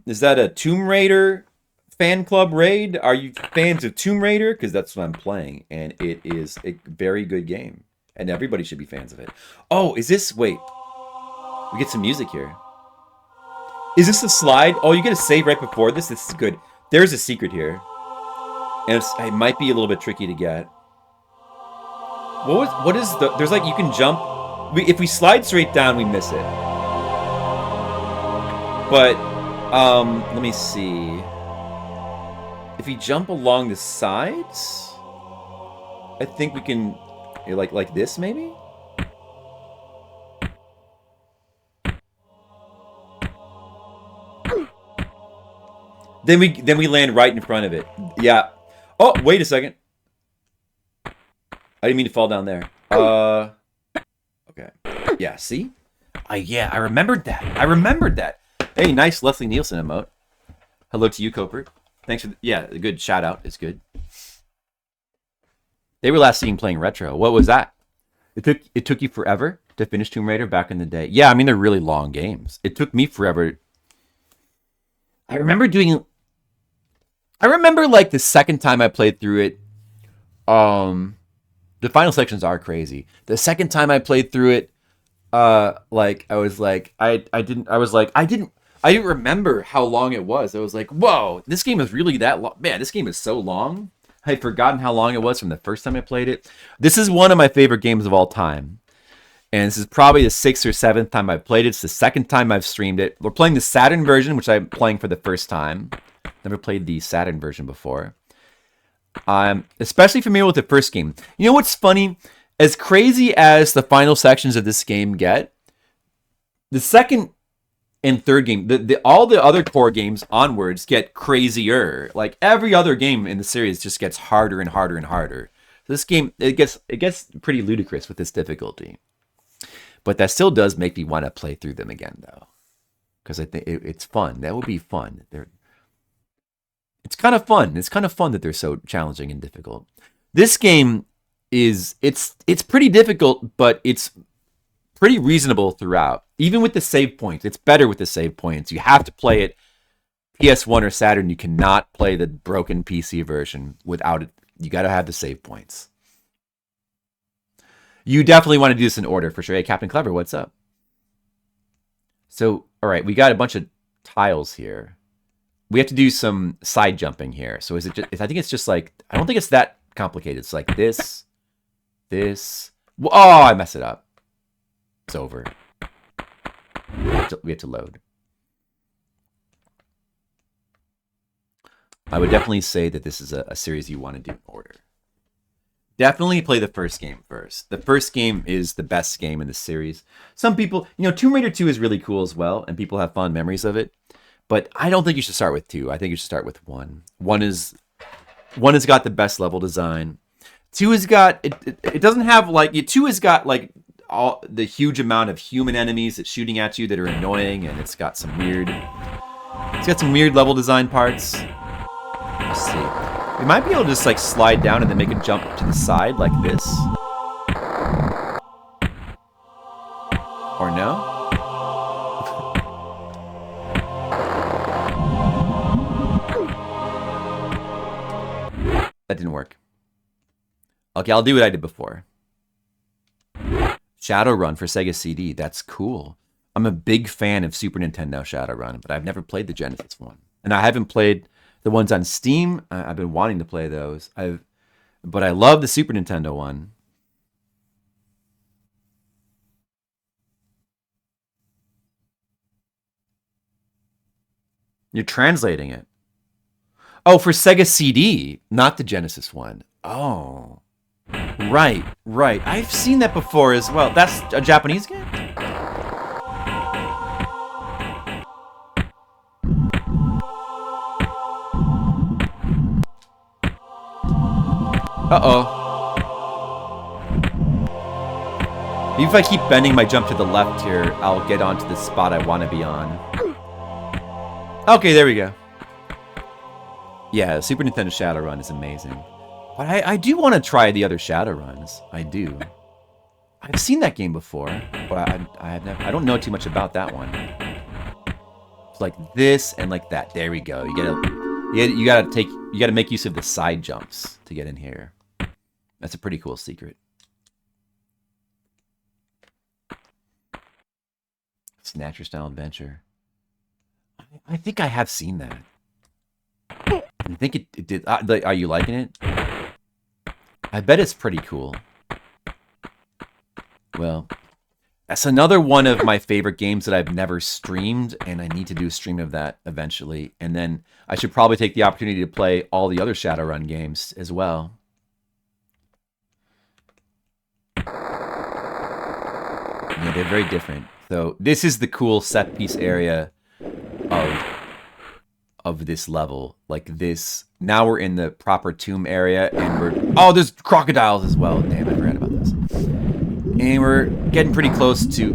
Is that a Tomb Raider fan club raid? Are you fans of Tomb Raider? Because that's what I'm playing, and it is a very good game. And everybody should be fans of it. Oh, is this... Wait. We get some music here. Is this a slide? Oh, you get a save right before this? This is good. There's a secret here. And it might be a little bit tricky to get. What is the... There's like, you can jump... If we slide straight down, we miss it. But, let me see. If we jump along the sides... I think we can... Like this, maybe? Then we land right in front of it. Yeah. Oh, wait a second. I didn't mean to fall down there. Okay. Yeah, see? Yeah, I remembered that. Hey, nice Leslie Nielsen emote. Hello to you, Copert. Thanks for a good shout out. It's good. They were last seen playing retro. What was that? It took you forever to finish Tomb Raider back in the day. Yeah, I mean they're really long games. It took me forever. I remember like the second time I played through it. The final sections are crazy. The second time I played through it, I didn't remember how long it was. I was like, whoa, this game is really that long. Man, this game is so long. I had forgotten how long it was from the first time I played it. This is one of my favorite games of all time. And this is probably the 6th or 7th time I've played it. It's the 2nd time I've streamed it. We're playing the Saturn version, which I'm playing for the first time. Never played the Saturn version before. I'm especially familiar with the first game. You know what's funny? As crazy as the final sections of this game get, the second and third game, all the other core games onwards get crazier. Like every other game in the series just gets harder and harder and harder. This game, it gets pretty ludicrous with this difficulty. But that still does make me want to play through them again, though, because I think it's fun. That would be fun. It's kind of fun. It's kind of fun that they're so challenging and difficult. This game it's pretty difficult, but it's pretty reasonable throughout. Even with the save points, it's better with the save points. You have to play it PS1 or Saturn. You cannot play the broken PC version without it. You got to have the save points. You definitely want to do this in order for sure. Hey, Captain Clever, what's up? So, all right, we got a bunch of tiles here. We have to do some side jumping here. So is it just, I think it's just like, I don't think it's that complicated. It's like this. Oh, I messed it up. It's over. We have to load. I would definitely say that this is a series you want to do in order. Definitely play the first game first. The first game is the best game in the series. Some people, Tomb Raider 2 is really cool as well, and people have fond memories of it. But I don't think you should start with 2. I think you should start with 1. 1 has got the best level design. 2 has got it doesn't have like 2 has got like all the huge amount of human enemies that's shooting at you that are annoying, and it's got some weird level design parts. Let's see. We might be able to just like slide down and then make a jump to the side like this. Or no? That didn't work. Okay, I'll do what I did before. Shadowrun for Sega CD. That's cool. I'm a big fan of Super Nintendo Shadowrun, but I've never played the Genesis one. And I haven't played the ones on Steam. I've been wanting to play those. But I love the Super Nintendo one. You're translating it. Oh, for Sega CD, not the Genesis one. Oh. Right. I've seen that before as well. That's a Japanese game? Uh-oh. Maybe if I keep bending my jump to the left here, I'll get onto the spot I want to be on. Okay, there we go. Yeah, Super Nintendo Shadowrun is amazing. But I do want to try the other Shadowruns. I do. I've seen that game before, but I don't know too much about that one. It's like this and like that. There we go. You gotta make use of the side jumps to get in here. That's a pretty cool secret. Snatcher style adventure. I think I have seen that. I think it did. Are you liking it? I bet it's pretty cool. Well, that's another one of my favorite games that I've never streamed, and I need to do a stream of that eventually. And then I should probably take the opportunity to play all the other Shadowrun games as well. Yeah, they're very different. So this is the cool set piece area of this level. Like this. Now we're in the proper tomb area, and there's crocodiles as well. Damn, I forgot about this. And we're getting pretty close to...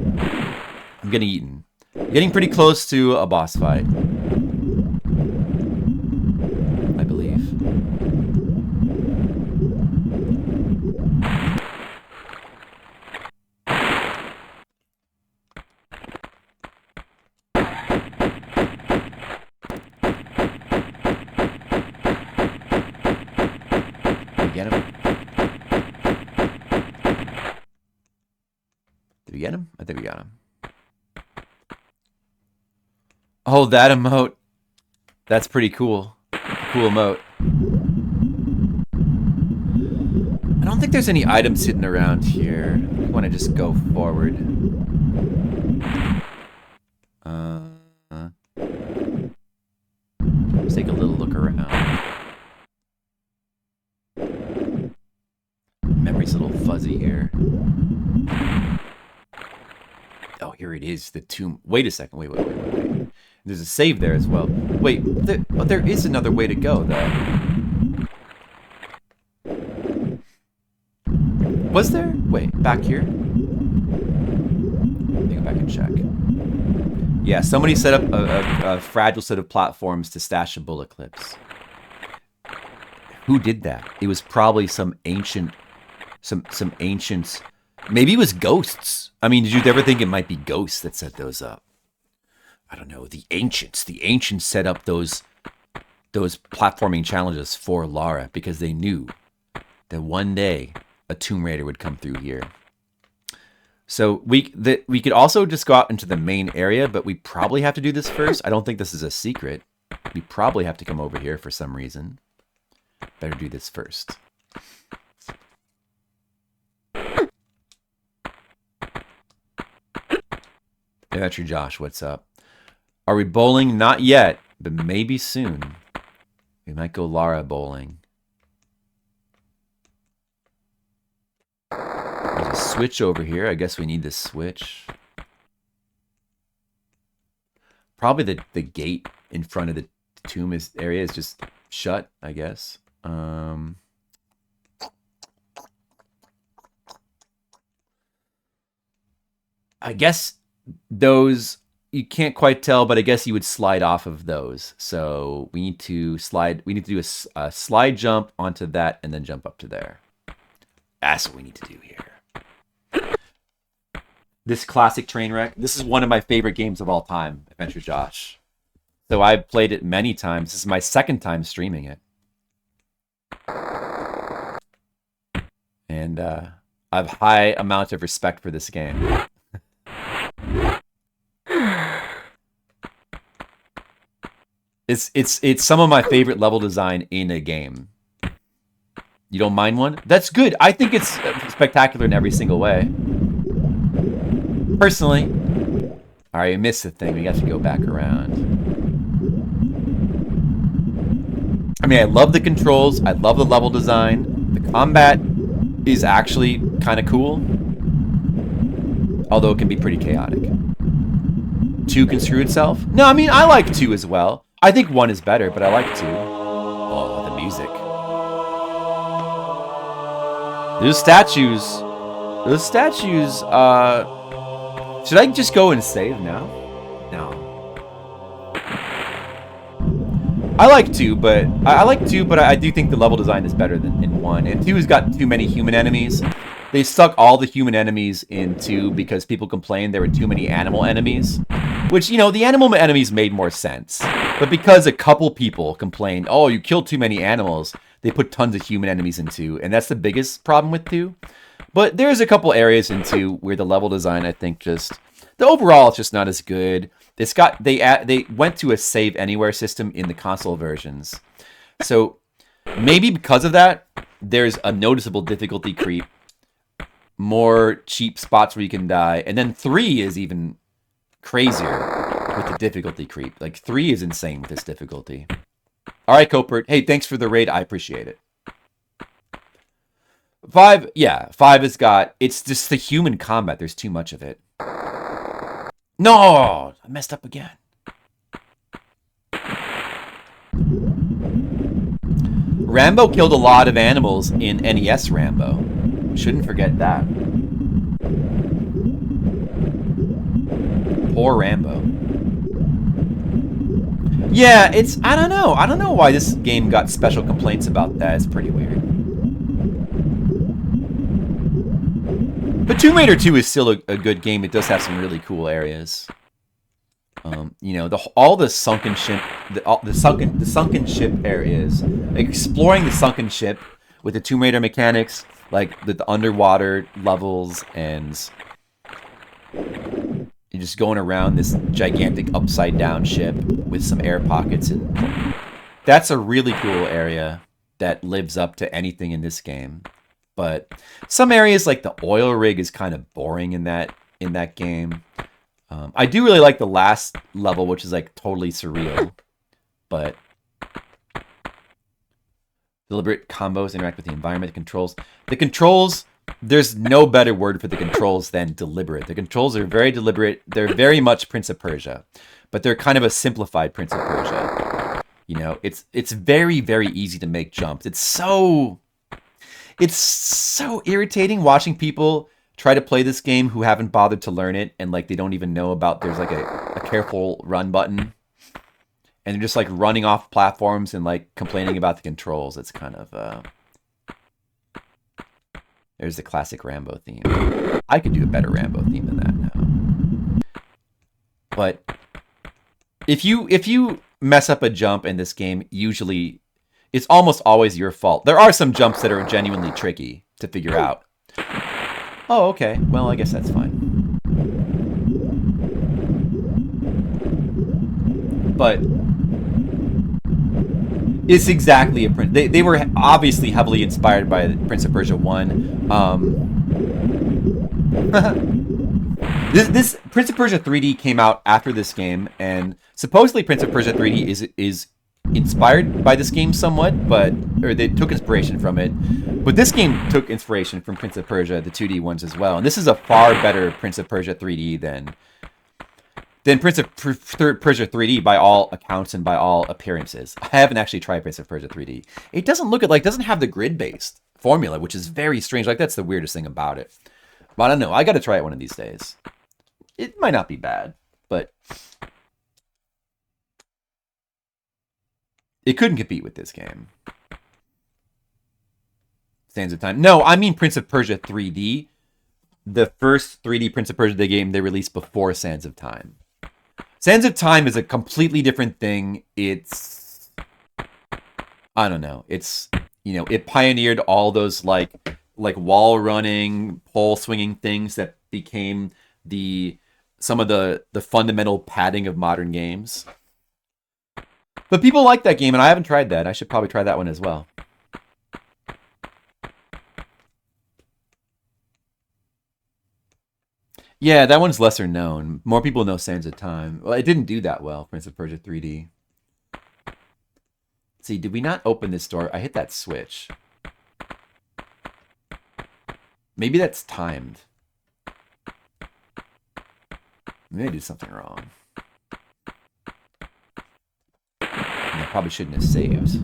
I'm getting eaten. Getting pretty close to a boss fight. I believe. Get him? Did we get him? I think we got him. Oh, that emote. That's pretty cool. Cool emote. I don't think there's any items hidden around here. I want to just go forward. Let's take a little look around. Memory's a little fuzzy here. Oh, here it is, the tomb. Wait a second. Wait. There's a save there as well. Wait, there is another way to go, though. Was there? Wait, back here? Let me go back and check. Yeah, somebody set up a fragile set of platforms to stash a bullet clips. Who did that? It was probably some ancient... Some ancient... Maybe it was ghosts. I mean, did you ever think it might be ghosts that set those up? I don't know. The ancients. The ancients set up those platforming challenges for Lara because they knew that one day a Tomb Raider would come through here. So we could also just go out into the main area, but we probably have to do this first. I don't think this is a secret. We probably have to come over here for some reason. Better do this first. Hey, that's your Josh. What's up? Are we bowling? Not yet, but maybe soon. We might go Lara bowling. There's a switch over here. I guess we need this switch. Probably the gate in front of the tomb area is just shut, I guess. I guess those, you can't quite tell, but I guess you would slide off of those. So we need to slide, we need to do a slide jump onto that and then jump up to there. That's what we need to do here. This classic train wreck, this is one of my favorite games of all time, Adventure Josh. So I've played it many times. This is my second time streaming it. And I have high amount of respect for this game. It's some of my favorite level design in a game. You don't mind one? That's good. I think it's spectacular in every single way. Personally. Alright, I missed the thing. We got to go back around. I mean, I love the controls. I love the level design. The combat is actually kind of cool. Although it can be pretty chaotic. 2 can screw itself? No, I mean, I like 2 as well. I think 1 is better, but I like 2. Oh, the music. Those statues, should I just go and save now? No. I like 2, but I do think the level design is better than in 1. And 2 has got too many human enemies. They stuck all the human enemies in 2 because people complained there were too many animal enemies. Which, you know, the animal enemies made more sense. But because a couple people complained, oh, you killed too many animals, they put tons of human enemies in 2. And that's the biggest problem with 2. But there's a couple areas in 2 where the level design, I think, just... The overall is just not as good. It's got... They went to a save anywhere system in the console versions. So, maybe because of that, there's a noticeable difficulty creep. More cheap spots where you can die. And then 3 is even crazier with the difficulty creep. Like, 3 is insane with this difficulty. Alright, Copert. Hey, thanks for the raid. I appreciate it. 5, yeah. 5 has got... It's just the human combat. There's too much of it. No! I messed up again. Rambo killed a lot of animals in NES Rambo. Shouldn't forget that. Poor Rambo. Yeah, it's... I don't know. I don't know why this game got special complaints about that. It's pretty weird. But Tomb Raider 2 is still a good game. It does have some really cool areas. You know, all the sunken ship... The sunken ship areas. Exploring the sunken ship with the Tomb Raider mechanics, like the underwater levels, and... You're just going around this gigantic upside-down ship with some air pockets. And that's a really cool area that lives up to anything in this game. But some areas like the oil rig is kind of boring in that game. I do really like the last level, which is like totally surreal, but deliberate combos interact with the environment. The controls, there's no better word for the controls than deliberate. The controls are very deliberate. They're very much Prince of Persia, but they're kind of a simplified Prince of Persia. You know, it's very, very easy to make jumps. It's so irritating watching people try to play this game who haven't bothered to learn it, and like they don't even know about there's like a careful run button, and they're just like running off platforms and like complaining about the controls. It's kind of there's the classic Rambo theme. I could do a better Rambo theme than that now. But if you mess up a jump in this game, usually it's almost always your fault. There are some jumps that are genuinely tricky to figure out. Oh, okay. Well, I guess that's fine. But it's exactly a Prince. They were obviously heavily inspired by Prince of Persia 1. This Prince of Persia 3D came out after this game, and supposedly Prince of Persia 3D is inspired by this game somewhat, or they took inspiration from it. But this game took inspiration from Prince of Persia, the 2D ones as well. And this is a far better Prince of Persia 3D than Prince of Persia 3D by all accounts and by all appearances. I haven't actually tried Prince of Persia 3D. It doesn't look doesn't have the grid-based formula, which is very strange. Like, that's the weirdest thing about it. But I don't know. I got to try it one of these days. It might not be bad, but it couldn't compete with this game. Sands of Time. No, I mean Prince of Persia 3D. The first 3D Prince of Persia game they released before Sands of Time. Sands of Time is a completely different thing. It's, I don't know. It's, you know, it pioneered all those like wall running, pole swinging things that became some of the fundamental padding of modern games. But people like that game, and I haven't tried that. I should probably try that one as well. Yeah, that one's lesser known. More people know Sands of Time. Well, it didn't do that well, Prince of Persia 3D. See, did we not open this door? I hit that switch. Maybe that's timed. Maybe I did something wrong. I probably shouldn't have saved.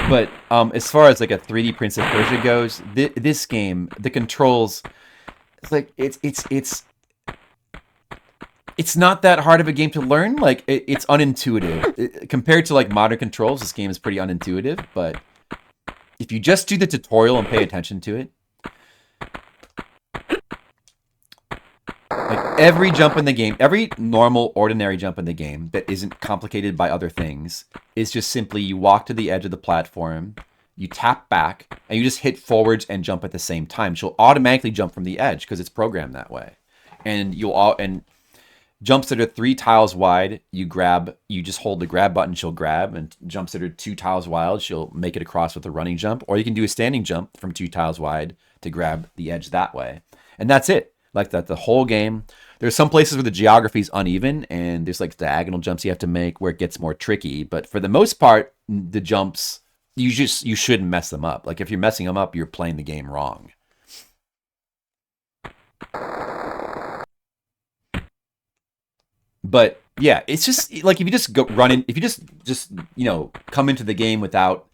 But as far as like a 3D Prince of Persia goes, this game, the controls, it's like it's not that hard of a game to learn. Like it's unintuitive compared to like modern controls. This game is pretty unintuitive, but if you just do the tutorial and pay attention to it, like every jump in the game, every normal, ordinary jump in the game that isn't complicated by other things is just simply you walk to the edge of the platform, you tap back, and you just hit forwards and jump at the same time. She'll automatically jump from the edge because it's programmed that way. And jumps that are 3 tiles wide, you just hold the grab button, she'll grab, and jumps that are 2 tiles wide, she'll make it across with a running jump, or you can do a standing jump from 2 tiles wide to grab the edge that way. And that's it. Like that, the whole game. There's some places where the geography is uneven, and there's like diagonal jumps you have to make where it gets more tricky. But for the most part, the jumps, you shouldn't mess them up. Like if you're messing them up, you're playing the game wrong. But yeah, it's just like if you just just come into the game without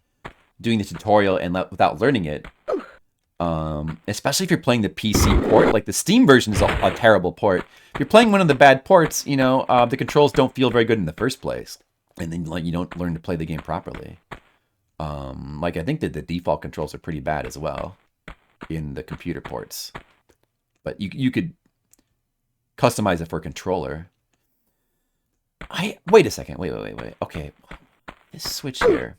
doing the tutorial and without learning it, especially if you're playing the PC port, like the Steam version is a terrible port. If you're playing one of the bad ports, the controls don't feel very good in the first place, and then like you don't learn to play the game properly. Like I think that the default controls are pretty bad as well in the computer ports, but you could customize it for a controller. Wait a second. Wait. Okay, this switch here.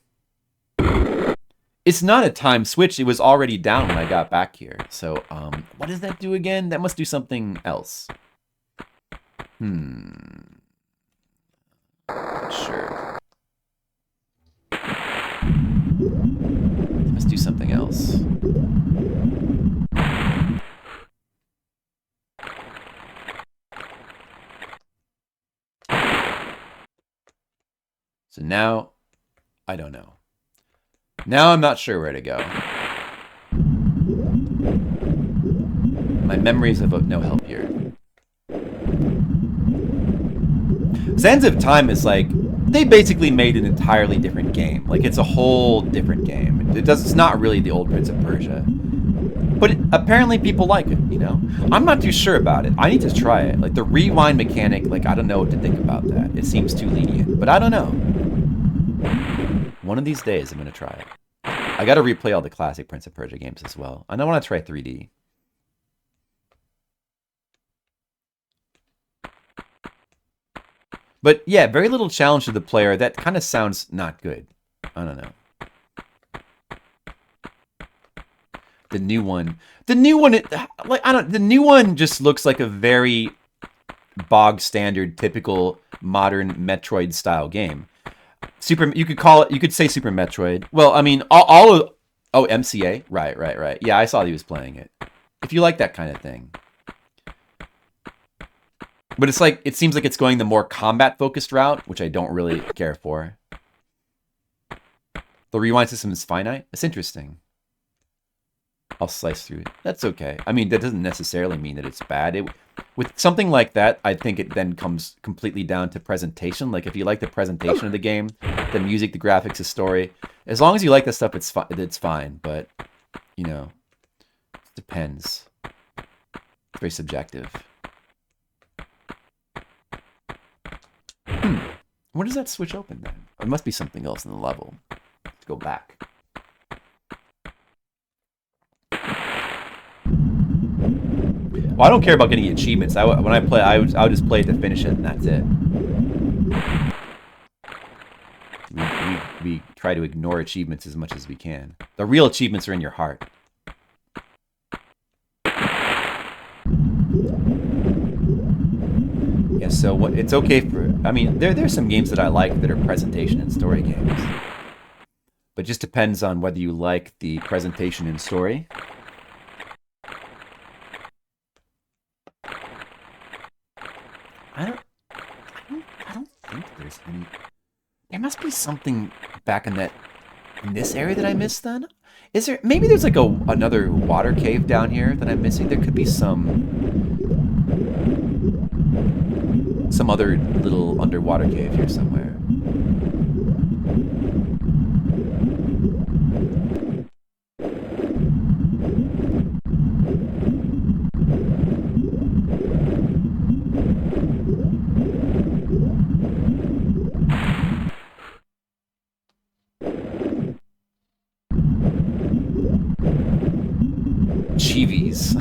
It's not a time switch. It was already down when I got back here. So, what does that do again? That must do something else. Not sure. Let's do something else. So now, I don't know. Now I'm not sure where to go. My memories of no help here. Sands of Time is like, they basically made an entirely different game. Like, it's a whole different game. It's not really the old Prince of Persia. But apparently people like it, you know? I'm not too sure about it. I need to try it. Like, the rewind mechanic, like, I don't know what to think about that. It seems too lenient, but I don't know. One of these days, I'm going to try it. I got to replay all the classic Prince of Persia games as well. And I want to try 3D. But yeah, very little challenge to the player. That kind of sounds not good. I don't know. The new one. The new one, the new one just looks like a very bog standard, typical modern Metroid style game. You could say Super Metroid. Well, I mean, oh, MCA. Right. Yeah, I saw he was playing it. If you like that kind of thing. But it's like, it seems like it's going the more combat-focused route, which I don't really care for. The rewind system is finite. It's interesting. I'll slice through it. That's okay. I mean, that doesn't necessarily mean that it's bad. With something like that, I think it then comes completely down to presentation. Like, if you like the presentation of the game, the music, the graphics, the story, as long as you like that stuff, it's fine. But, you know, it depends. It's very subjective. When does that switch open then? It must be something else in the level. Let's go back. Well, I don't care about getting achievements. When I play, I would just play it to finish it, and that's it. We try to ignore achievements as much as we can. The real achievements are in your heart. Yeah, so it's okay for... I mean, there's some games that I like that are presentation and story games. But it just depends on whether you like the presentation and story. I don't think there's any... There must be something back in this area that I missed then? Is there... Maybe there's like another water cave down here that I'm missing? There could be some other little underwater cave here somewhere. Chivis.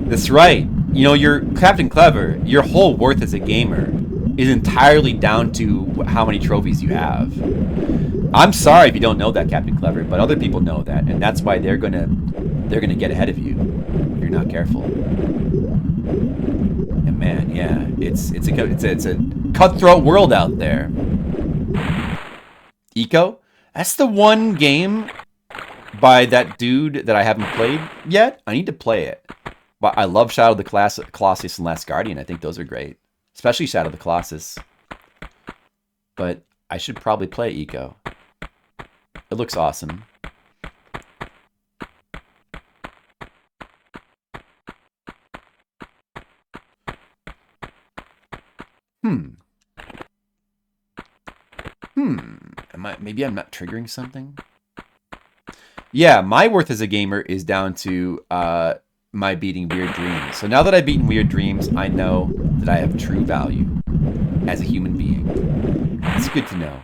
That's right. You know, you're Captain Clever. Your whole worth as a gamer is entirely down to how many trophies you have. I'm sorry if you don't know that, Captain Clever, but other people know that, and that's why they're gonna get ahead of you if you're not careful. And man, yeah, it's a cutthroat world out there. Eco? That's the one game by that dude that I haven't played yet. I need to play it. But I love Shadow of the Colossus and Last Guardian. I think those are great. Especially Shadow of the Colossus. But I should probably play Eco. It looks awesome. Maybe I'm not triggering something? Yeah, my worth as a gamer is down to my beating Weird Dreams. So now that I've beaten Weird Dreams, I know that I have true value as a human being. It's good to know.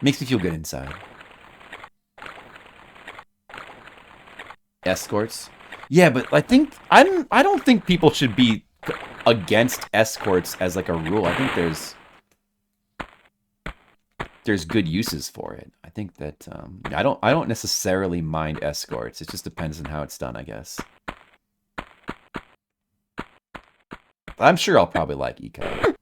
Makes me feel good inside. Escorts? Yeah, but I don't think people should be against escorts as like a rule. I think there's good uses for it. I think that I don't necessarily mind escorts. It just depends on how it's done, I guess. I'm sure I'll probably like eco.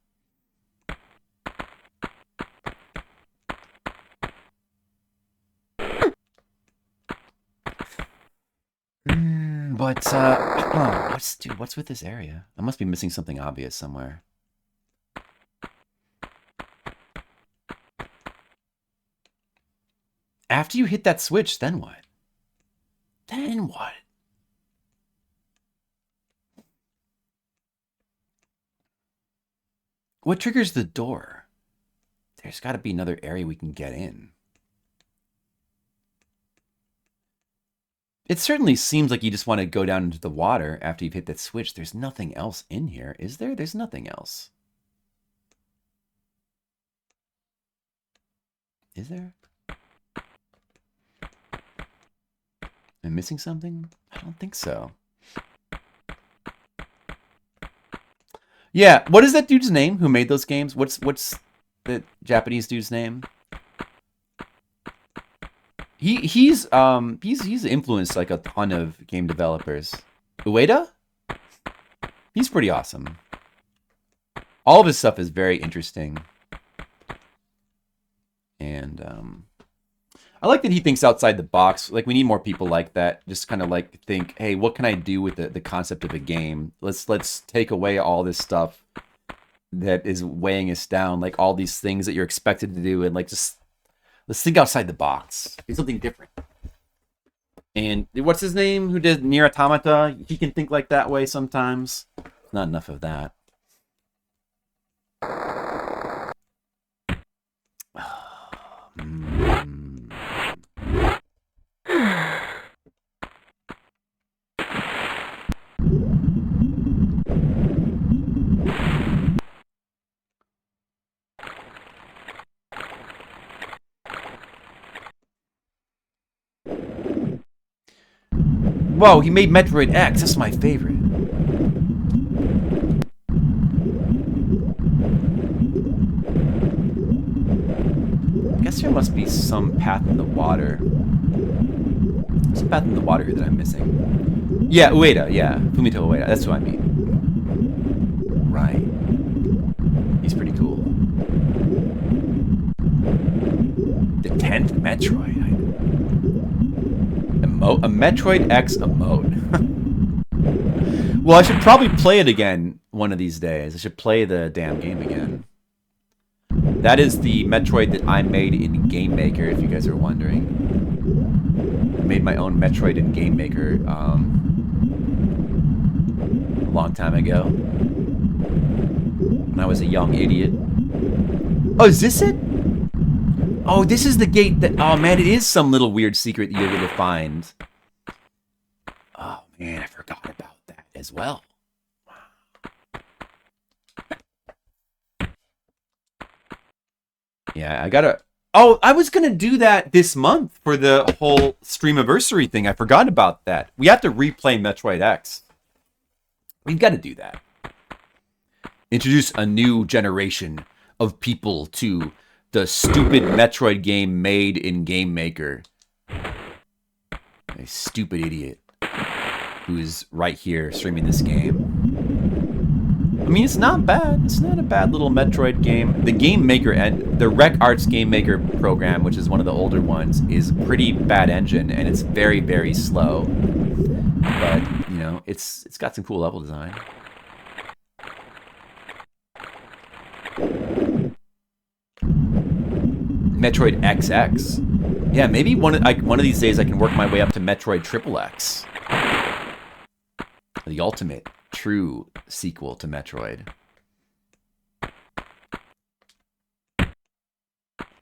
But what's with this area? I must be missing something obvious somewhere. After you hit that switch, then what? Then what? What triggers the door? There's got to be another area we can get in. It certainly seems like you just want to go down into the water after you've hit that switch. There's nothing else in here, is there? There's nothing else. Is there? Am I missing something? I don't think so. Yeah, what is that dude's name who made those games? What's the Japanese dude's name? He's influenced like a ton of game developers. Ueda? He's pretty awesome. All of his stuff is very interesting. And I like that he thinks outside the box. Like, we need more people like that. Just kind of like think, hey, what can I do with the concept of a game? Let's take away all this stuff that is weighing us down, like all these things that you're expected to do, and like just let's think outside the box. Do something different. And what's his name? Who did Nier Automata? He can think like that way sometimes. Not enough of that. Whoa, he made Metroid X. That's my favorite. I guess there must be some path in the water. Some path in the water here that I'm missing. Yeah, Ueda. Yeah, Fumito Ueda. That's what I mean. Right. He's pretty cool. The 10th Metroid. A Metroid X emote. Well, I should probably play it again one of these days. I should play the damn game again. That is the Metroid that I made in Game Maker, if you guys are wondering. I made my own Metroid in Game Maker a long time ago. When I was a young idiot. Oh, is this it? Oh, this is the gate that... Oh, man, it is some little weird secret you're going to find. Oh, man, I forgot about that as well. Wow. Yeah, I gotta... Oh, I was going to do that this month for the whole Streamiversary thing. I forgot about that. We have to replay Metroid X. We've got to do that. Introduce a new generation of people to... the stupid Metroid game made in Game Maker. A stupid idiot who is right here streaming this game. I mean, it's not bad. It's not a bad little Metroid game. The Game Maker and the Rec Arts Game Maker program, which is one of the older ones, is a pretty bad engine, and it's very, very slow. But, you know, it's got some cool level design. Metroid XX. Yeah, maybe one of these days I can work my way up to Metroid Triple X. The ultimate, true sequel to Metroid.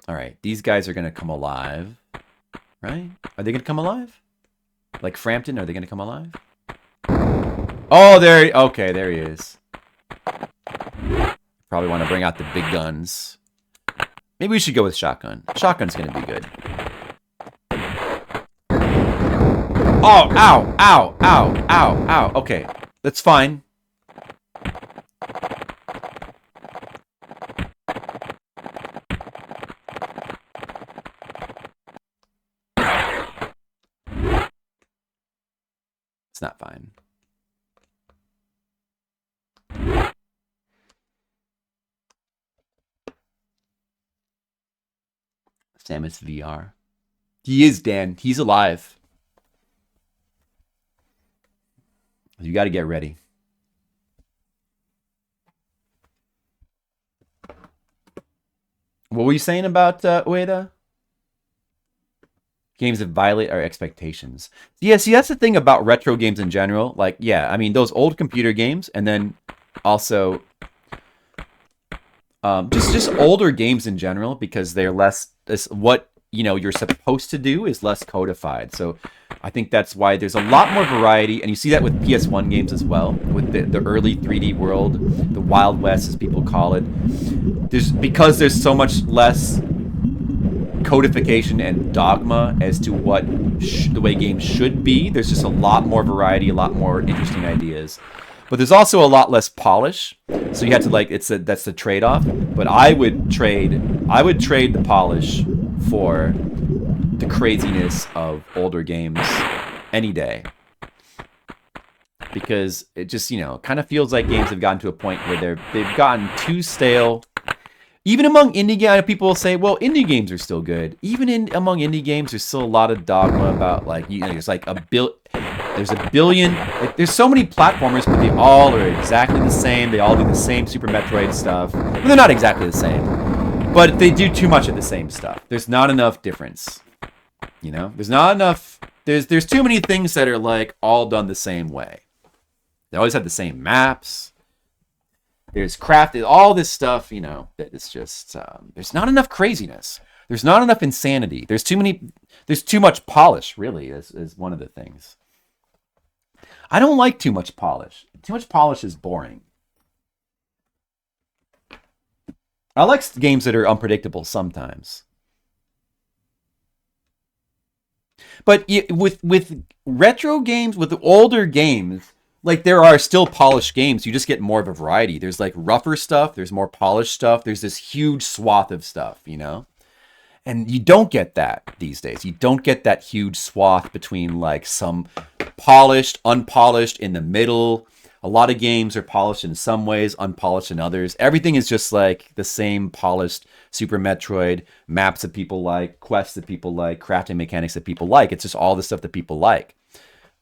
Alright, these guys are going to come alive. Right? Are they going to come alive? Like Frampton, are they going to come alive? Oh, there... Okay, there he is. Probably want to bring out the big guns. Maybe we should go with shotgun. Shotgun's gonna be good. Oh, ow, ow, ow, ow, ow. Okay, that's fine. It's not fine. Samus VR. He is, Dan. He's alive. You got to get ready. What were you saying about Ueda? Games that violate our expectations. Yeah, see, that's the thing about retro games in general. Like, yeah, I mean, those old computer games, and then also just older games in general, because they're less, what, you know, you're supposed to do is less codified. So I think that's why there's a lot more variety, and you see that with PS1 games as well, with the early 3D world, the Wild West, as people call it. Because there's so much less codification and dogma as to what the way games should be. There's just a lot more variety, a lot more interesting ideas. But there's also a lot less polish. So you have to that's the trade-off. But I would trade the polish for the craziness of older games any day. Because it just, kind of feels like games have gotten to a point where they've gotten too stale. Even among indie games, people will say, well, indie games are still good. Even among indie games, there's still a lot of dogma about, there's a billion, there's so many platformers, but they all are exactly the same. They all do the same Super Metroid stuff. Well, they're not exactly the same, but they do too much of the same stuff. There's not enough difference. There's not enough, there's too many things that are, all done the same way. They always have the same maps. There's crafted, all this stuff, that it's just, there's not enough craziness. There's not enough insanity. There's too much polish, really, is one of the things. I don't like too much polish. Too much polish is boring. I like games that are unpredictable sometimes. But with retro games, with the older games, there are still polished games. You just get more of a variety. There's rougher stuff. There's more polished stuff. There's this huge swath of stuff, And you don't get that these days. You don't get that huge swath between some polished, unpolished, in the middle. A lot of games are polished in some ways, unpolished in others. Everything is just the same polished Super Metroid, maps that people like, quests that people like, crafting mechanics that people like. It's just all the stuff that people like.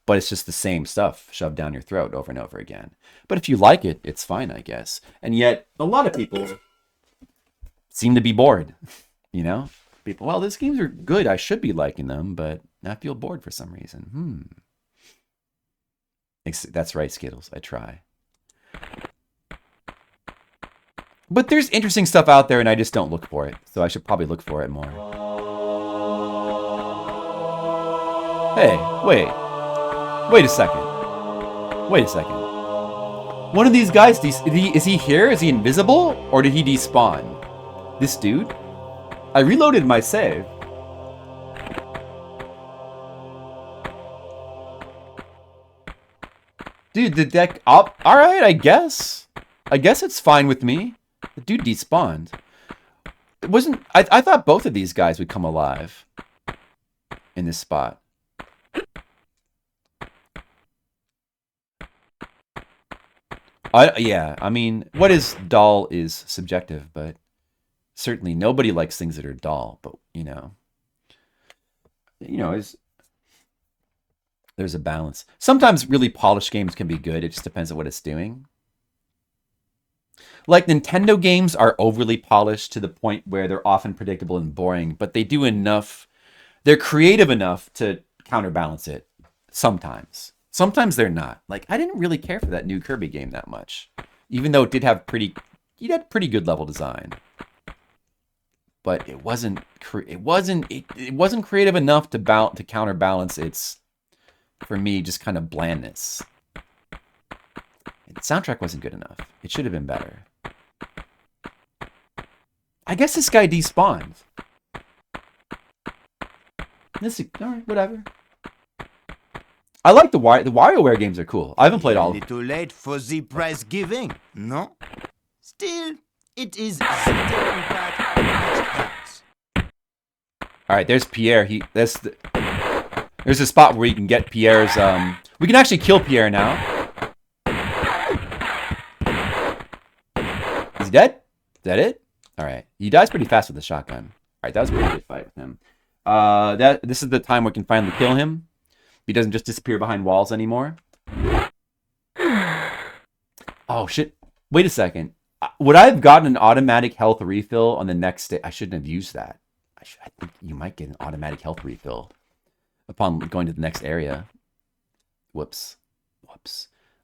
But it's just the same stuff shoved down your throat over and over again. But if you like it, it's fine, I guess. And yet, a lot of people seem to be bored. People, well, these games are good. I should be liking them, but I feel bored for some reason. That's right, Skittles. I try. But there's interesting stuff out there, and I just don't look for it. So I should probably look for it more. Hey, wait. Wait a second. One of these guys, is he here? Is he invisible? Or did he despawn? This dude? I reloaded my save. Dude, the deck up. Alright, I guess. I guess it's fine with me. The dude despawned. It wasn't. I thought both of these guys would come alive in this spot. Yeah, I mean, what is dull is subjective, but certainly nobody likes things that are dull. But there's a balance. Sometimes really polished games can be good. It just depends on what it's doing. Nintendo games are overly polished to the point where they're often predictable and boring, but they do enough. They're creative enough to counterbalance it sometimes. Sometimes they're not. I didn't really care for that new Kirby game that much, even though it did have pretty good level design. But it wasn't creative enough to counterbalance its, for me, just kind of blandness. The soundtrack wasn't good enough. It should have been better. I guess this guy despawned. Alright, whatever. I like the WarioWare games are cool. I haven't played all of them. Little late for the prize giving, no? Still, it is the part which counts. All right, there's Pierre. There's a spot where you can get Pierre's. We can actually kill Pierre now. Is he dead? Is that it? All right. He dies pretty fast with the shotgun. All right, that was a pretty good fight with him. This is the time we can finally kill him. He doesn't just disappear behind walls anymore. Oh shit! Wait a second. Would I have gotten an automatic health refill on the next day? I shouldn't have used that. I think you might get an automatic health refill upon going to the next area. Whoops.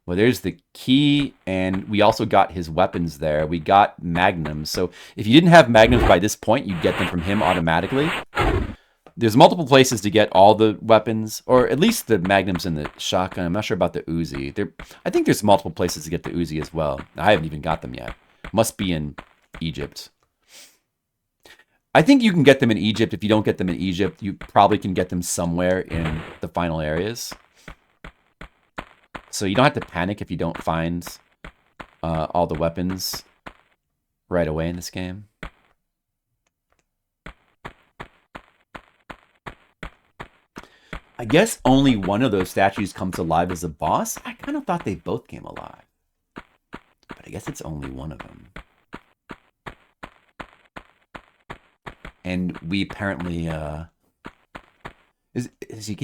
Well, there's the key, and we also got his weapons there. We got magnums. So if you didn't have magnums by this point, you'd get them from him automatically. There's multiple places to get all the weapons, or at least the magnums and the shotgun. I'm not sure about the Uzi. I think there's multiple places to get the Uzi as well. I haven't even got them yet. Must be in Egypt. I think you can get them in Egypt. If you don't get them in Egypt, you probably can get them somewhere in the final areas. So you don't have to panic if you don't find all the weapons right away in this game. I guess only one of those statues comes alive as a boss. I kind of thought they both came alive. But I guess it's only one of them. And we apparently can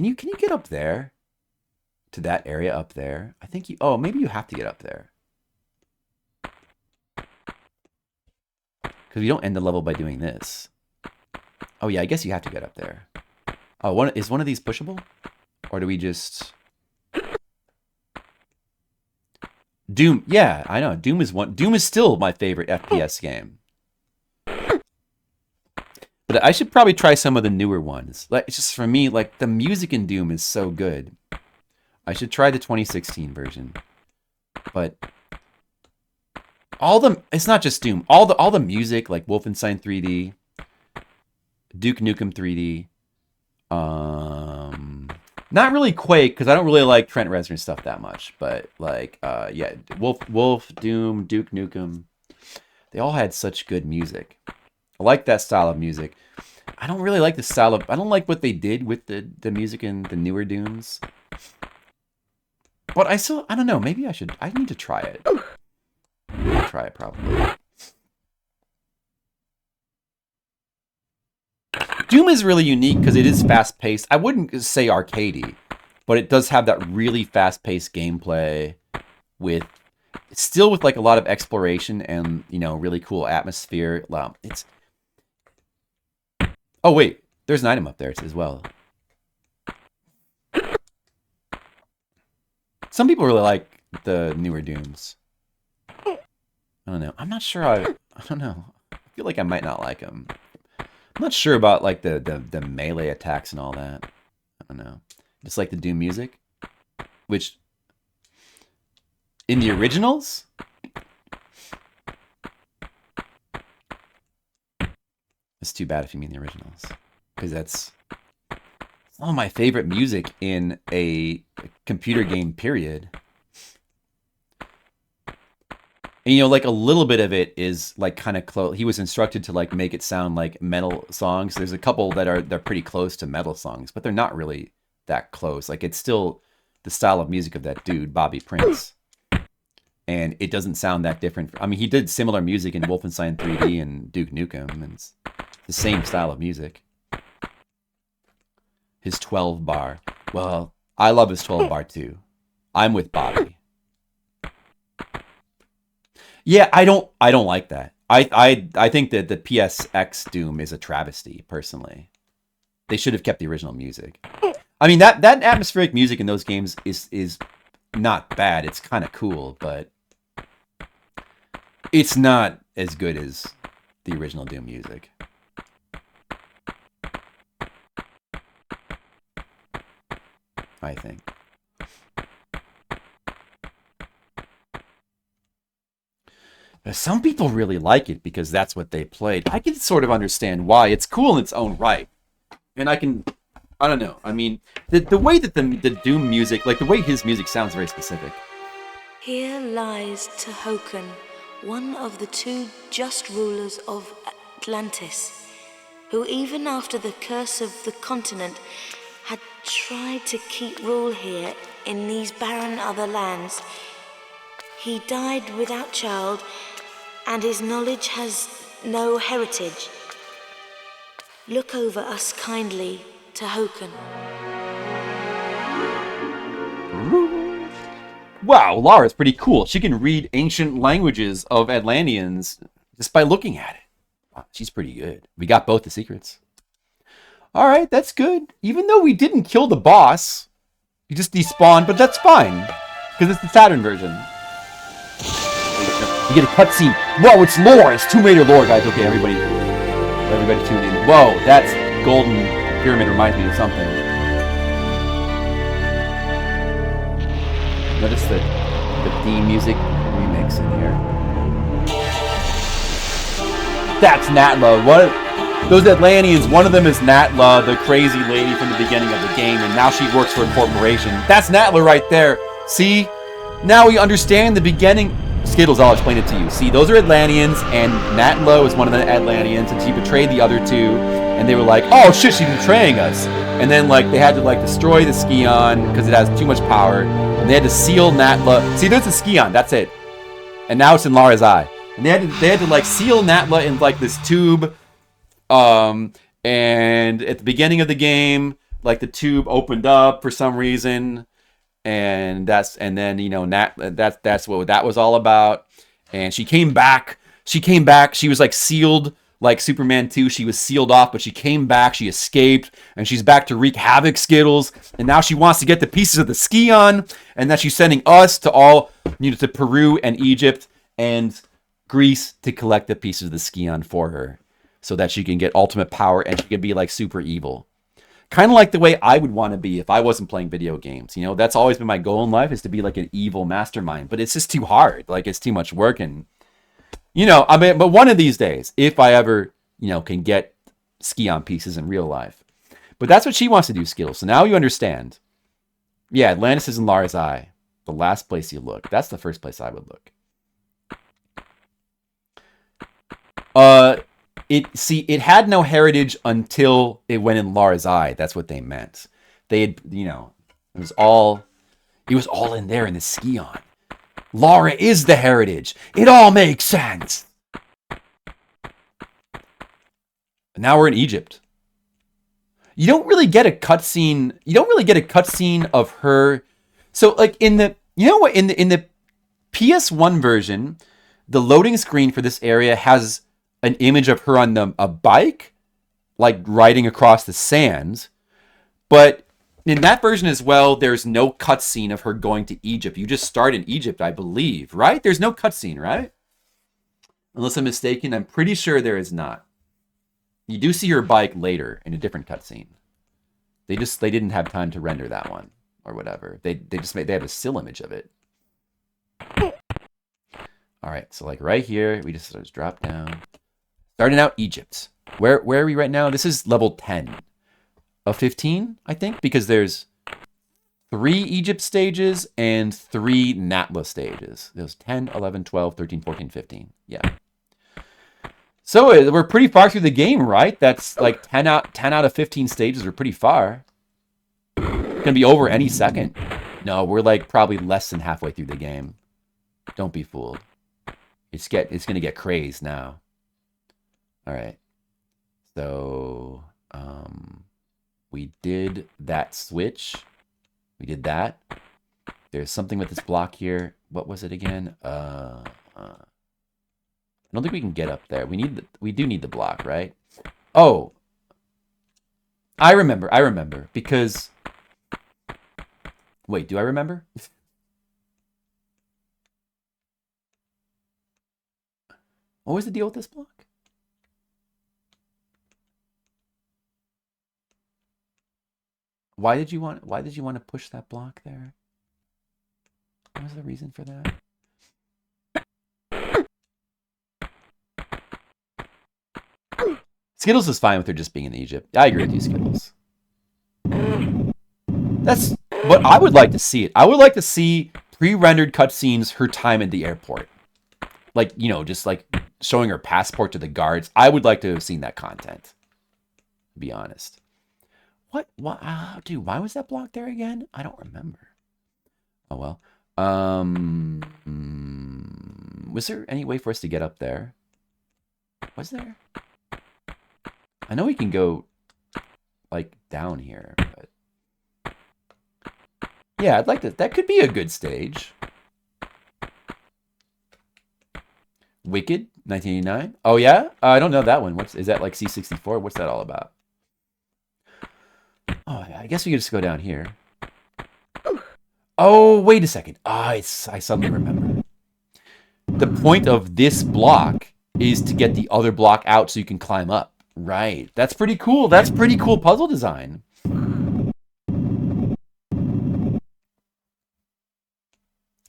you get up there? To that area up there. I think maybe you have to get up there. Because we don't end the level by doing this. Oh yeah, I guess you have to get up there. Oh, is one of these pushable? Or do we just... Doom, yeah, I know. Doom is still my favorite FPS game. But I should probably try some of the newer ones. Like, it's just for me, like, the music in Doom is so good. I should try the 2016 version. But it's not just Doom. All the music, like Wolfenstein 3D, Duke Nukem 3D, not really Quake, because I don't really like Trent Reznor stuff that much, but like yeah, Wolf, Doom, Duke Nukem, they all had such good music. I like that style of music. I don't really like I don't like what they did with the music in the newer Dooms. But I don't know, maybe I need to try it. Try it probably. Doom is really unique because it is fast-paced. I wouldn't say arcadey, but it does have that really fast-paced gameplay with like a lot of exploration and, really cool atmosphere. Oh wait, there's an item up there as well. Some people really like the newer Dooms. I don't know. I'm not sure. I don't know. I feel like I might not like them. I'm not sure about like the melee attacks and all that. I don't know. Just like the Doom music, which in the originals, it's too bad if you mean the originals, because that's some of my favorite music in a computer game, period. And, like a little bit of it is like kind of close. He was instructed to like make it sound like metal songs. There's a couple they're pretty close to metal songs, but they're not really that close. Like it's still the style of music of that dude, Bobby Prince. And it doesn't sound that different. I mean, he did similar music in Wolfenstein 3D and Duke Nukem, and it's the same style of music. His 12 bar. Well, I love his 12 bar too. I'm with Bobby. Yeah, I don't like that. I think that the PSX Doom is a travesty, personally. They should have kept the original music. I mean, that atmospheric music in those games is not bad. It's kind of cool, but it's not as good as the original Doom music. I think. Some people really like it because that's what they played. I can sort of understand why. It's cool in its own right. And I don't know. I mean, the way that the Doom music, like the way his music sounds very specific. Here lies Tehokan, one of the two just rulers of Atlantis, who even after the curse of the continent had tried to keep rule here in these barren other lands. He died without child, and his knowledge has no heritage. Look over us kindly to Hoken. Wow, Lara's pretty cool. She can read ancient languages of Atlanteans just by looking at it. Wow, she's pretty good. We got both the secrets. All right, that's good. Even though we didn't kill the boss, he just despawned, but that's fine because it's the Saturn version. You get a cutscene. Whoa, it's lore. It's Tomb Raider lore, guys. Okay, everybody tune in. Whoa, that's Golden Pyramid reminds me of something. Notice the theme music remix in here. That's Natla. What? Those Atlanteans, one of them is Natla, the crazy lady from the beginning of the game, and now she works for a corporation. That's Natla right there. See? Now we understand the beginning. Skittles, I'll explain it to you. See, those are Atlanteans, and Natla was one of the Atlanteans, and she betrayed the other two, and they were like, oh shit, she's betraying us. And then, like, they had to, like, destroy the Skion, because it has too much power, and they had to seal Natla. See, there's the Skion, that's it. And now it's in Lara's eye. And they had to like, seal Natla in, like, this tube, and at the beginning of the game, like, the tube opened up for some reason, and then you know that's what that was all about. And she came back. She was like sealed, like Superman 2. She was sealed off, but she came back. She escaped, and she's back to wreak havoc, Skittles. And now she wants to get the pieces of the Skion, and that she's sending us to all, you know, to Peru and Egypt and Greece to collect the pieces of the Skion for her, so that she can get ultimate power and she can be like super evil. Kind of like the way I would want to be if I wasn't playing video games. You know, that's always been my goal in life, is to be like an evil mastermind. But it's just too hard. Like, it's too much work. And, you know, I mean, but one of these days, if I ever, you know, can get Skion pieces in real life. But that's what she wants to do, Skittles. So now you understand. Yeah, Atlantis is in Lara's eye. The last place you look. That's the first place I would look. It had no heritage until it went in Lara's eye. That's what they meant. They had, you know, it was all in there in the Skion. Lara is the heritage. It all makes sense. And now we're in Egypt. You don't really get a cutscene. You don't really get a cutscene of her. So, like, in the, you know what, in the PS1 version, the loading screen for this area has an image of her on a bike, like riding across the sands. But in that version as well, there's no cutscene of her going to Egypt. You just start in Egypt, I believe, right? There's no cutscene, right? Unless I'm mistaken, I'm pretty sure there is not. You do see her bike later in a different cutscene. They didn't have time to render that one or whatever. They have a still image of it. All right, so like right here, we just drop down. Starting out Egypt. Where are we right now? This is level 10 of 15, I think, because there's 3 Egypt stages and 3 Natla stages. There's 10, 11, 12, 13, 14, 15. Yeah. So we're pretty far through the game, right? That's like 10 out of 15 stages are pretty far. It's gonna be over any second. No, we're like probably less than halfway through the game. Don't be fooled. It's gonna get crazed now. All right, so we did that switch. We did that. There's something with this block here. What was it again? I don't think we can get up there. We do need the block, right? Oh, I remember because. Wait, do I remember? What was the deal with this block? Why did you want to push that block there? What was the reason for that? Skittles is fine with her just being in Egypt. I agree with you, Skittles. That's what I would like to see. I would like to see pre-rendered cutscenes her time at the airport. Like, you know, just like showing her passport to the guards. I would like to have seen that content, to be honest. What? Dude, why was that block there again? I don't remember. Oh, well. Was there any way for us to get up there? Was there? I know we can go, like, down here, but... Yeah, I'd like to... That could be a good stage. Wicked, 1989. Oh, yeah? I don't know that one. Is that, like, C64? What's that all about? Oh, I guess we could just go down here. Oh, wait a second. I suddenly remember. The point of this block is to get the other block out so you can climb up. Right. That's pretty cool. That's pretty cool puzzle design.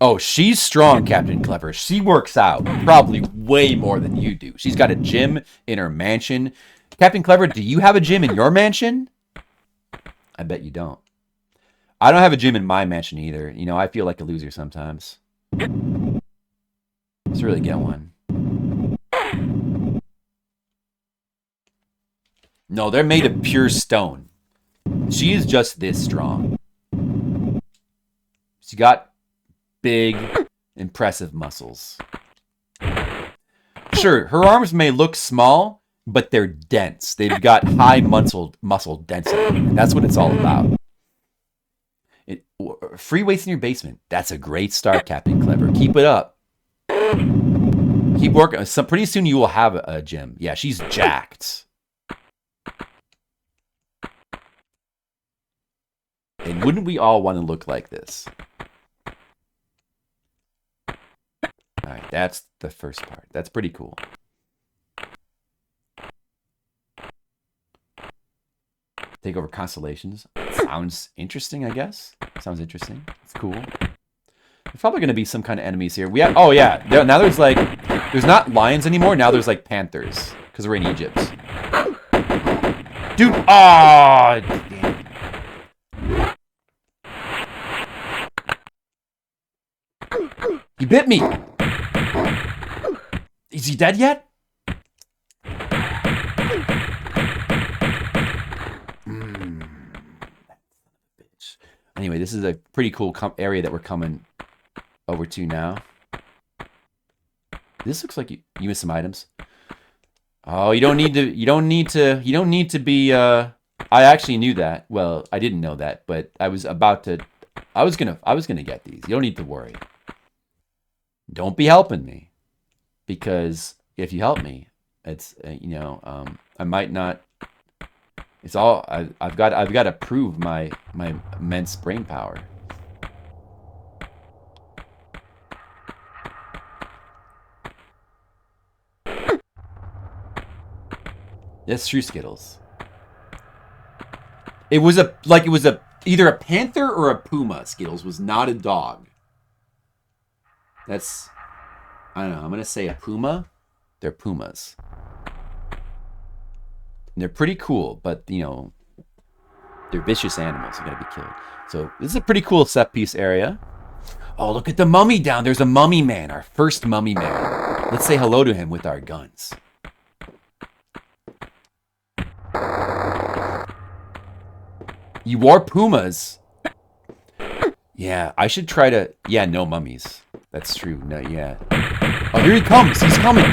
Oh, she's strong, Captain Clever. She works out probably way more than you do. She's got a gym in her mansion. Captain Clever, do you have a gym in your mansion? I bet you don't. I don't have a gym in my mansion either. You know, I feel like a loser sometimes. Let's really get one. No, they're made of pure stone. She is just this strong. She got big, impressive muscles. Sure, her arms may look small, but they're dense. They've got high muscle density. That's what it's all about. Free weights in your basement. That's a great start, Captain Clever. Keep it up. Keep working. Pretty soon you will have a gym. Yeah, she's jacked. And wouldn't we all want to look like this? All right, that's the first part. That's pretty cool. Take over constellations. Sounds interesting, I guess. Sounds interesting. It's cool. There's probably going to be some kind of enemies here. Oh yeah. Now there's like, there's not lions anymore. Now there's like panthers because we're in Egypt. Dude, damn. He bit me. Is he dead yet? Anyway, this is a pretty cool area that we're coming over to now. This looks like you missed some items. Oh, you don't need to be, I actually knew that. Well, I didn't know that, but I was gonna get these. You don't need to worry. Don't be helping me. Because if you help me, it's, I might not, it's all, I've got to prove my immense brain power. That's true, Skittles. It was either a panther or a puma. Skittles was not a dog. That's, I don't know. I'm gonna say a puma. They're pumas. And they're pretty cool, but they're vicious animals. They're gonna be killed. So this is a pretty cool set piece area. Oh, look at the mummy down. There's a mummy man. Our first mummy man. Let's say hello to him with our guns. You wore pumas. Yeah, I should try to... Yeah, no mummies. That's true. No, yeah. Oh, here he comes. He's coming.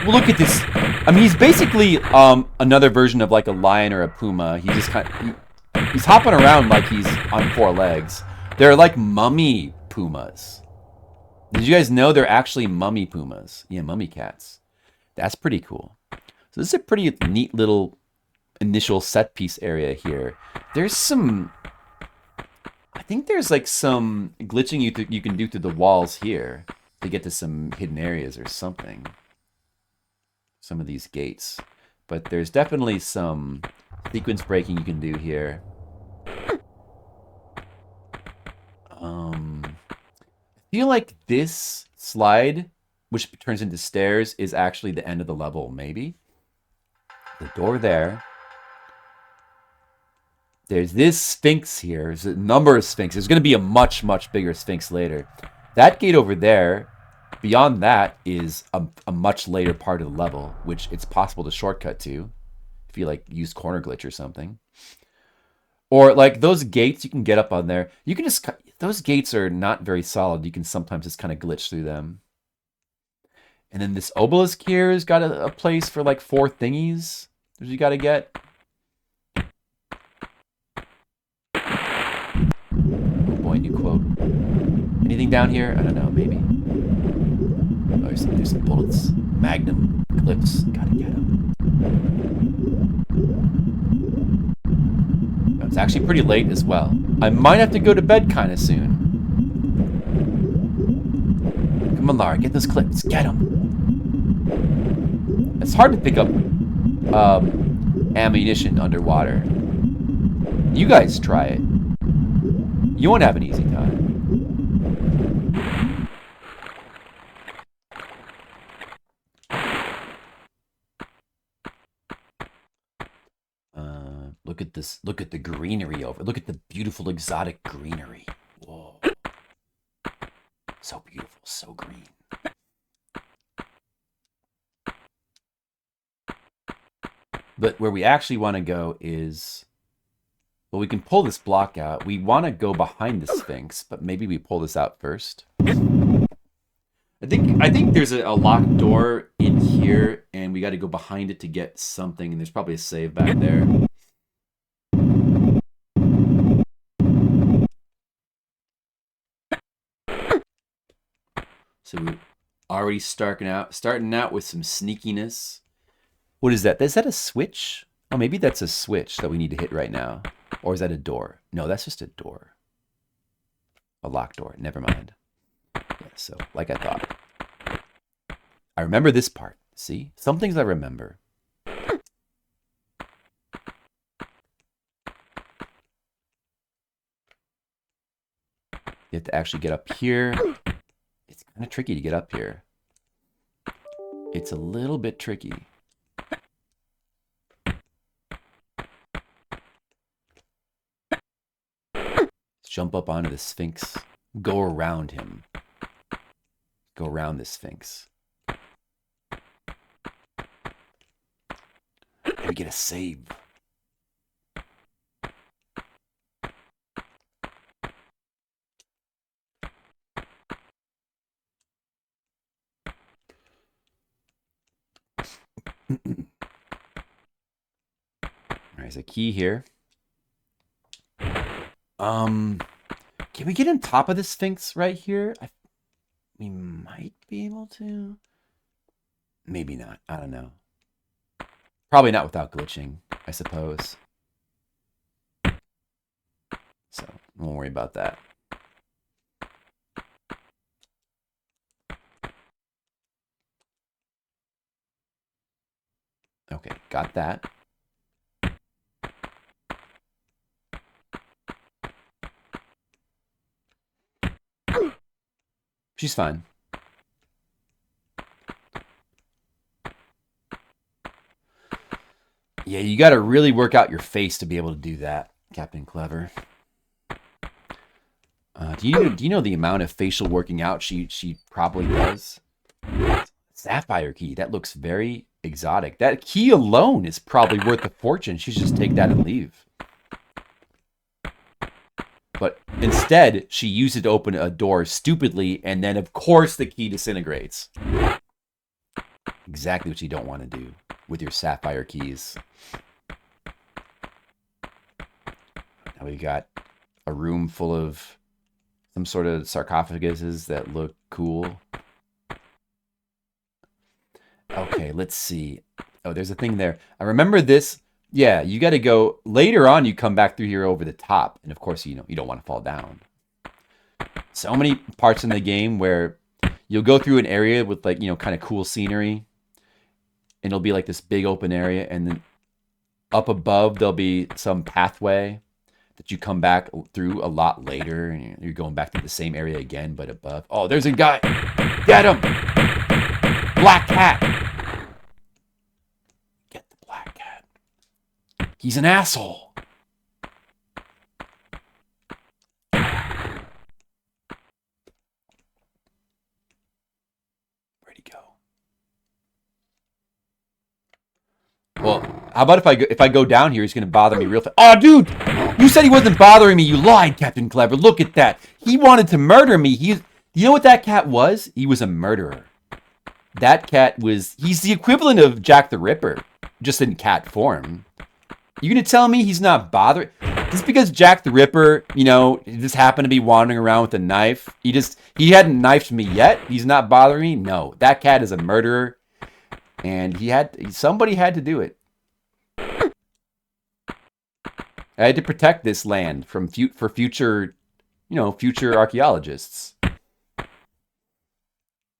Well, look at this. I mean, he's basically another version of like a lion or a puma. He just he's hopping around like he's on four legs. They're like mummy pumas. Did you guys know they're actually mummy pumas? Yeah, mummy cats. That's pretty cool. So this is a pretty neat little initial set piece area here. There's some... I think there's like some glitching you can do through the walls here to get to some hidden areas or something. Some of these gates. But there's definitely some sequence breaking you can do here. I feel like this slide, which turns into stairs, is actually the end of the level, maybe. The door there. There's this sphinx here. There's a number of sphinxes. There's going to be a much, much bigger sphinx later. That gate over there, beyond that, is a much later part of the level, which it's possible to shortcut to if you like use corner glitch or something. Or like those gates, you can get up on there. You can just, those gates are not very solid. You can sometimes just kind of glitch through them. And then this obelisk here has got a place for like 4 thingies that you got to get. Oh boy, new quote. Anything down here? I don't know, maybe. Oh, there's some bullets. Magnum clips. Gotta get them. Oh, it's actually pretty late as well. I might have to go to bed kind of soon. Come on, Lara, get those clips. Get them. It's hard to pick up ammunition underwater. You guys try it. You won't have an easy time. Look at this. Look at the greenery over. Look at the beautiful exotic greenery. Whoa. So beautiful, so green. But where we actually want to go is, well, we can pull this block out. We want to go behind the Sphinx, but maybe we pull this out first. I think there's a locked door in here, and we got to go behind it to get something, and there's probably a save back there. So we're already starting out with some sneakiness. What is that? Is that a switch? Oh, maybe that's a switch that we need to hit right now. Or is that a door? No, that's just a door. A locked door. Never mind. Yeah, so, like I thought. I remember this part. See? Some things I remember. You have to actually get up here. It's kind of tricky to get up here. It's a little bit tricky. Jump up onto the Sphinx. Go around him. Go around the Sphinx. And we get a save. There's a key here. Can we get on top of the Sphinx right here? We might be able to. Maybe not. I don't know. Probably not without glitching, I suppose. So, won't worry about that. Okay, got that. She's fine. Yeah, you got to really work out your face to be able to do that, Captain Clever. Do you know the amount of facial working out she probably does? Sapphire key. That looks very exotic. That key alone is probably worth a fortune. She should just take that and leave. But instead, she used it to open a door stupidly, and then, of course, the key disintegrates. Exactly what you don't want to do with your sapphire keys. Now we got a room full of some sort of sarcophaguses that look cool. Okay, let's see. Oh, there's a thing there. I remember this. Yeah, you got to go later on. You come back through here over the top, and of course, you don't want to fall down. So many parts in the game where you'll go through an area with like kind of cool scenery, and it'll be like this big open area, and then up above there'll be some pathway that you come back through a lot later, and you're going back to the same area again, but above. Oh, there's a guy. Get him! Black cat. Get the black cat. He's an asshole. Where'd he go? Well, How about if I go down here, he's gonna bother me real fast. Oh, dude, you said he wasn't bothering me. You lied, Captain Clever. Look at that. He wanted to murder me. You know what that cat was? He was a murderer. That cat he's the equivalent of Jack the Ripper, just in cat form. You gonna tell me he's not bothering? Just because Jack the Ripper, just happened to be wandering around with a knife, he hadn't knifed me yet. He's not bothering me. No, that cat is a murderer, and somebody had to do it. I had to protect this land for future, future archaeologists.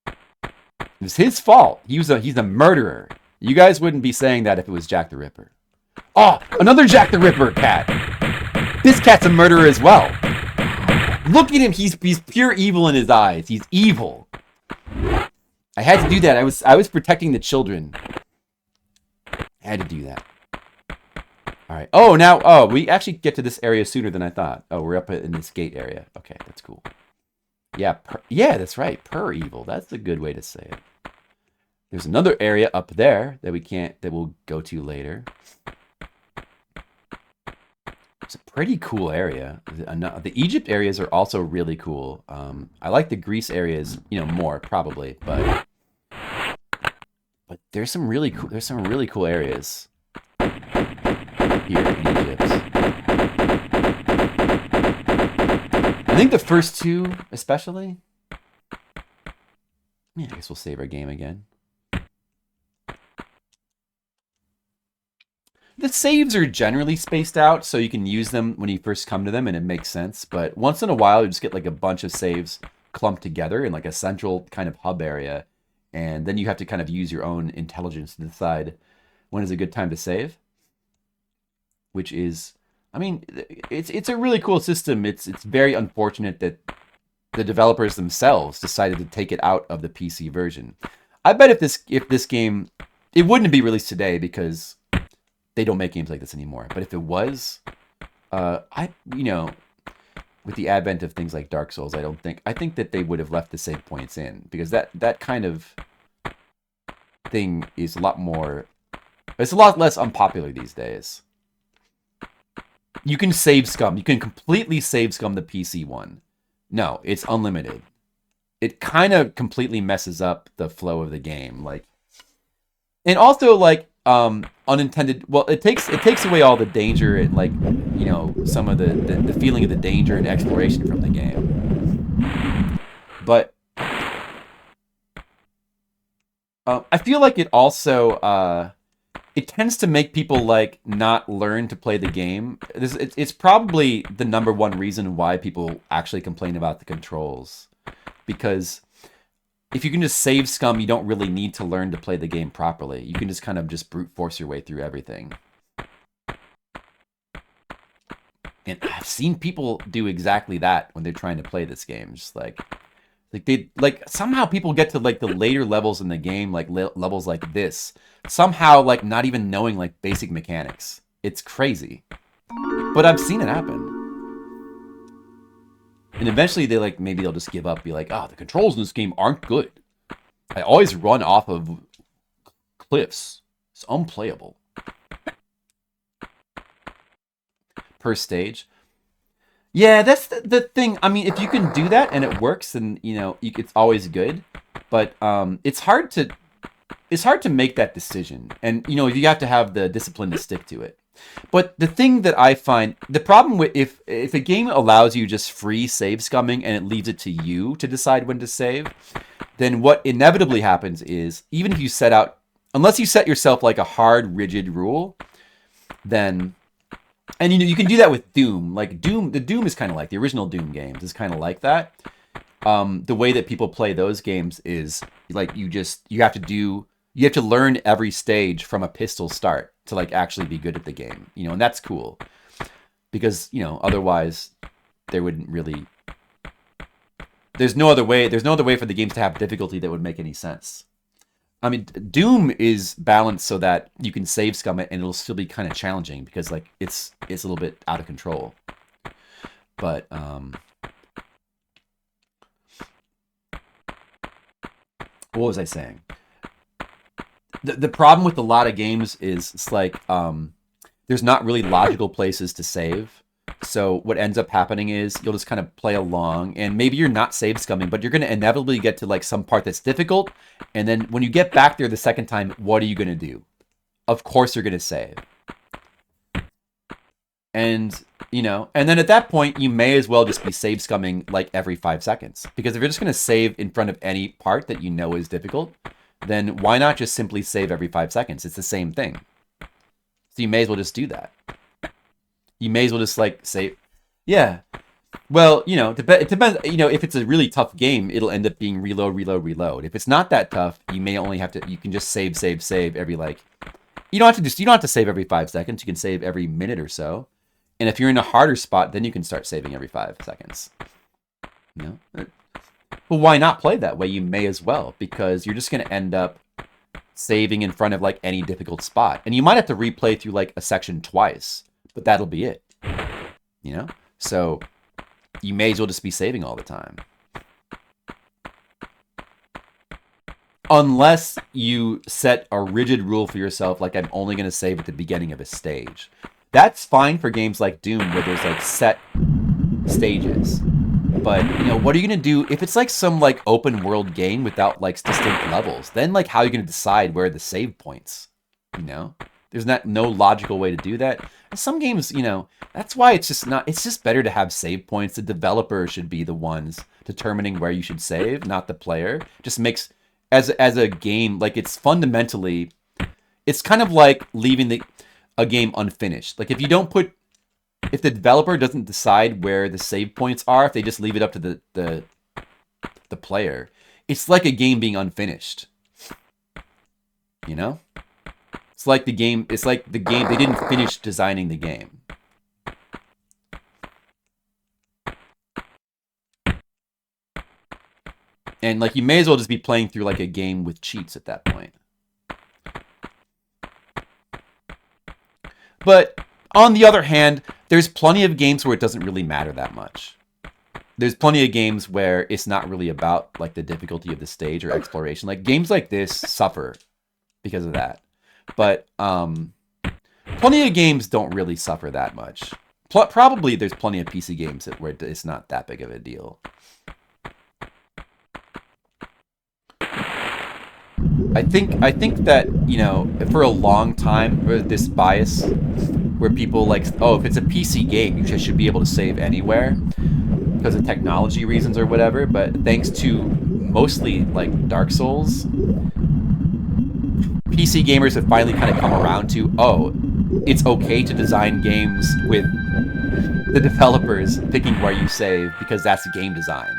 It was his fault. He's a murderer. You guys wouldn't be saying that if it was Jack the Ripper. Oh, another Jack the Ripper cat. This cat's a murderer as well. Look at him. He's pure evil in his eyes. He's evil. I had to do that. I was protecting the children. I had to do that. All right. Oh, we actually get to this area sooner than I thought. Oh, we're up in this gate area. Okay, that's cool. Yeah, that's right. Per evil. That's a good way to say it. There's another area up there that we'll go to later. It's a pretty cool area. The Egypt areas are also really cool. I like the Greece areas, more probably, but there's some really cool areas here in Egypt. I think the first two, especially. Yeah, I guess we'll save our game again. The saves are generally spaced out, so you can use them when you first come to them, and it makes sense. But once in a while, you just get like a bunch of saves clumped together in like a central kind of hub area, and then you have to kind of use your own intelligence to decide when is a good time to save. Which is, it's a really cool system. It's very unfortunate that the developers themselves decided to take it out of the PC version. I bet if this game, it wouldn't be released today because they don't make games like this anymore. But if it was, with the advent of things like Dark Souls, I think that they would have left the save points in, because that kind of thing is it's a lot less unpopular these days. You can save scum. You can completely save scum the PC one. No, it's unlimited. It kind of completely messes up the flow of the game, and also unintended. Well, it takes away all the danger and some of the feeling of the danger and exploration from the game. But I feel like it also it tends to make people not learn to play the game. It's probably the number one reason why people actually complain about the controls, because if you can just save scum, you don't really need to learn to play the game properly. You can just kind of brute force your way through everything. And I've seen people do exactly that when they're trying to play this game. Just somehow people get to the later levels in the game, levels like this, somehow not even knowing basic mechanics. It's crazy, but I've seen it happen. And eventually maybe they'll just give up, be like, the controls in this game aren't good. I always run off of cliffs. It's unplayable. Per stage. Yeah, that's the thing. If you can do that and it works, then it's always good. But it's hard to make that decision, and you have to have the discipline to stick to it. But the thing that I find, the problem with if a game allows you just free save scumming and it leaves it to you to decide when to save, then what inevitably happens is, even if you unless you set yourself a hard, rigid rule, then. And you can do that with Doom. The Doom is kind of the original Doom games is kind of like that. The way that people play those games is you have to learn every stage from a pistol start to actually be good at the game. And that's cool, because otherwise there wouldn't really. There's no other way for the games to have difficulty that would make any sense. Doom is balanced so that you can save scum it and it'll still be kind of challenging, because it's a little bit out of control. But what was I saying? The problem with a lot of games is it's like there's not really logical places to save. So what ends up happening is you'll just kind of play along, and maybe you're not save scumming, but you're going to inevitably get to like some part that's difficult, and then when you get back there the second time, what are you going to do? Of course you're going to save. And, you know, and then at that point, you may as well just be save scumming like every 5 seconds. Because if you're just going to save in front of any part that you know is difficult, then why not just simply save every 5 seconds? It's the same thing. So you may as well just do that. You may as well just like say, yeah. Well, you know, it depends. You know, if it's a really tough game, it'll end up being reload, reload, reload. If it's not that tough, you may only have to. You can just save every like. You don't have to save every 5 seconds. You can save every minute or so. And if you're in a harder spot, then you can start saving every 5 seconds. You know. Well, why not play that way? You may as well, because you're just going to end up saving in front of like any difficult spot, and you might have to replay through like a section twice. But that'll be it, you know? So you may as well just be saving all the time. Unless you set a rigid rule for yourself, like I'm only going to save at the beginning of a stage. That's fine for games like Doom, where there's like set stages. But, you know, what are you going to do if it's like some like open world game without like distinct levels? Then like how are you going to decide where are the save points, you know? There's no logical way to do that. And some games, you know, that's why it's just better to have save points. The developer should be the ones determining where you should save, not the player. Just makes, as a game, like it's fundamentally, it's kind of like leaving a game unfinished. Like if the developer doesn't decide where the save points are, if they just leave it up to the player, it's like a game being unfinished. You know? It's like the game, they didn't finish designing the game. And like you may as well just be playing through like a game with cheats at that point. But on the other hand, there's plenty of games where it doesn't really matter that much. There's plenty of games where it's not really about like the difficulty of the stage or exploration. Like games like this suffer because of that. But plenty of games don't really suffer that much. Probably there's plenty of PC games where it's not that big of a deal. I think that, you know, for a long time, this bias where people like, oh, if it's a PC game, you should be able to save anywhere because of technology reasons or whatever. But thanks to mostly like Dark Souls, PC gamers have finally kind of come around to, oh, it's okay to design games with the developers picking where you save because that's game design.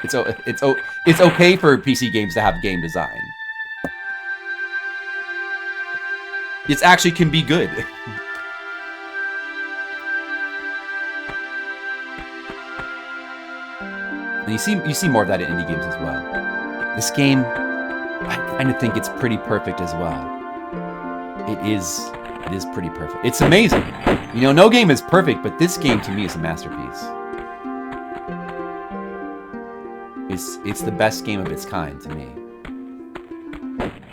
It's okay for PC games to have game design. It actually can be good. And you see more of that in indie games as well. This game, I kind of think it's pretty perfect as well. It is pretty perfect. It's amazing. You know, no game is perfect, but this game to me is a masterpiece. It's the best game of its kind to me.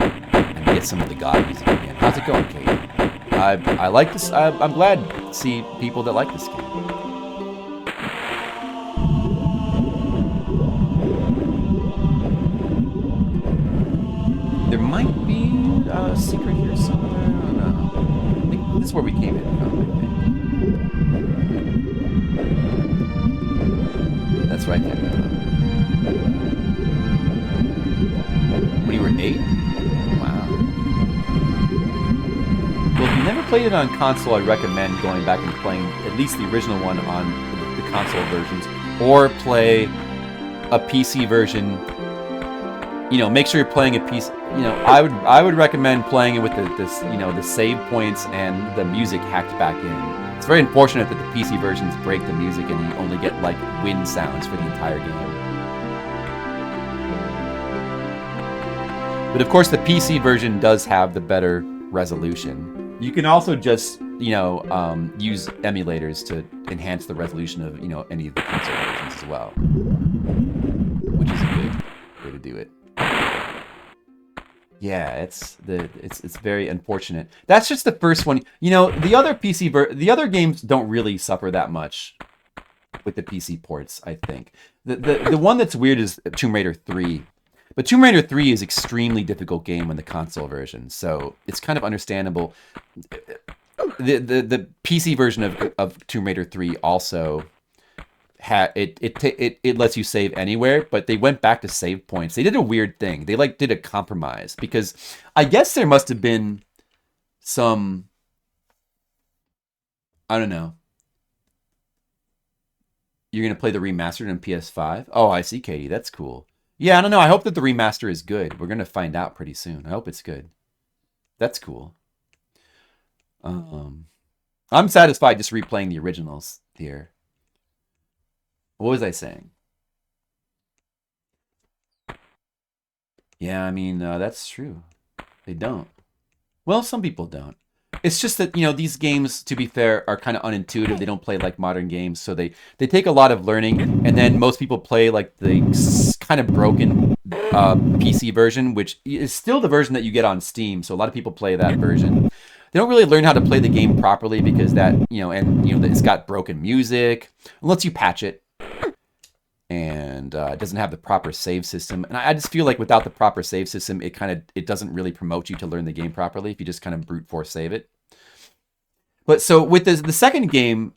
And get some of the God music again. How's it going, Kate? I like this. I'm glad to see people that like this game. There might be a secret here somewhere. I don't know. I think this is where we came in from, I think. That's right, Kevin. When you were 8? Wow. Well, if you never played it on console, I'd recommend going back and playing at least the original one on the console versions, or play a PC version. You know, make sure you're playing a piece. You know, I would recommend playing it with the save points and the music hacked back in. It's very unfortunate that the PC versions break the music and you only get like wind sounds for the entire game. But of course, the PC version does have the better resolution. You can also just, you know, use emulators to enhance the resolution of, you know, any of the console versions as well, which is a good way to do it. Yeah, it's very unfortunate. That's just the first one. You know, the other the other games don't really suffer that much with the PC ports, I think. The one that's weird is Tomb Raider 3. But Tomb Raider 3 is extremely difficult game in the console version, so it's kind of understandable. The PC version of Tomb Raider 3 also it lets you save anywhere, but they went back to save points. They did a weird thing. They like did a compromise because I guess there must have been some, I don't know. You're gonna play the remastered on PS5? Oh, I see, Katie. That's cool. Yeah, I don't know. I hope that the remaster is good. We're gonna find out pretty soon. I hope it's good. That's cool. I'm satisfied just replaying the originals here. What was I saying? Yeah, I mean, that's true. They don't. Well, some people don't. It's just that, you know, these games, to be fair, are kind of unintuitive. They don't play like modern games, so they take a lot of learning, and then most people play like the kind of broken PC version, which is still the version that you get on Steam, so a lot of people play that version. They don't really learn how to play the game properly because that, you know, and, you know, it's got broken music, unless you patch it. And it doesn't have the proper save system. And I just feel like without the proper save system, it doesn't really promote you to learn the game properly if you just kind of brute force save it. But so with the second game,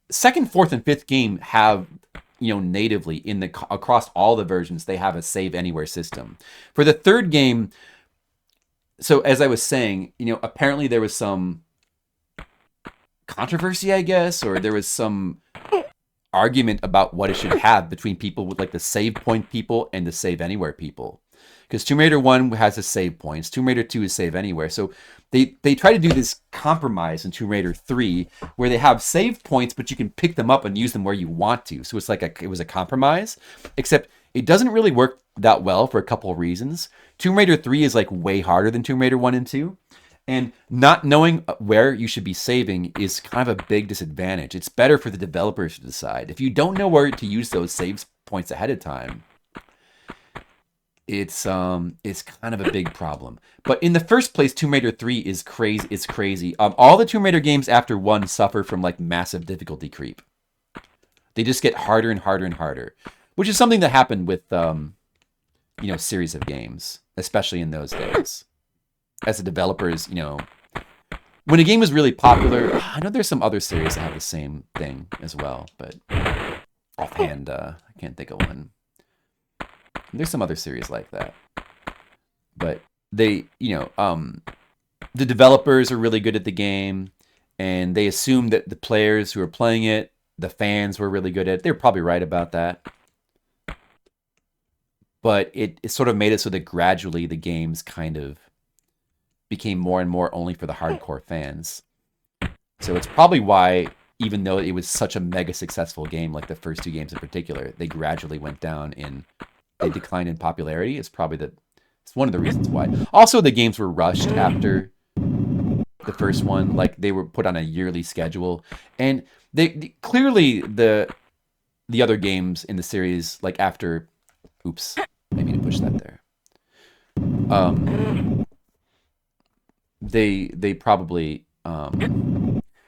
second, fourth, and fifth game have, you know, natively across all the versions, they have a save anywhere system. For the third game, so as I was saying, you know, apparently there was some controversy, I guess, or there was some argument about what it should have between people with like the save point people and the save anywhere people, because Tomb Raider 1 has a save points, Tomb Raider 2 is save anywhere, so they try to do this compromise in Tomb Raider 3 where they have save points but you can pick them up and use them where you want to, so it's like it was a compromise, except it doesn't really work that well for a couple of reasons. Tomb Raider 3 is like way harder than Tomb Raider 1 and 2. And not knowing where you should be saving is kind of a big disadvantage. It's better for the developers to decide. If you don't know where to use those save points ahead of time, it's kind of a big problem. But in the first place, Tomb Raider 3 is crazy. It's crazy. All the Tomb Raider games after 1 suffer from like massive difficulty creep. They just get harder and harder and harder, which is something that happened with you know, series of games, especially in those days. As the developers, you know, when a game is really popular, I know there's some other series that have the same thing as well, but offhand, I can't think of one. There's some other series like that, but they, you know, the developers are really good at the game, and they assume that the players who are playing it, the fans were really good at it. They're probably right about that. But it sort of made it so that gradually the games kind of became more and more only for the hardcore fans. So it's probably why, even though it was such a mega successful game, like the first two games in particular, they gradually went down they declined in popularity. It's one of the reasons why. Also, the games were rushed after the first one. Like, they were put on a yearly schedule. And clearly the other games in the series, like after, oops, I mean to push that there. They probably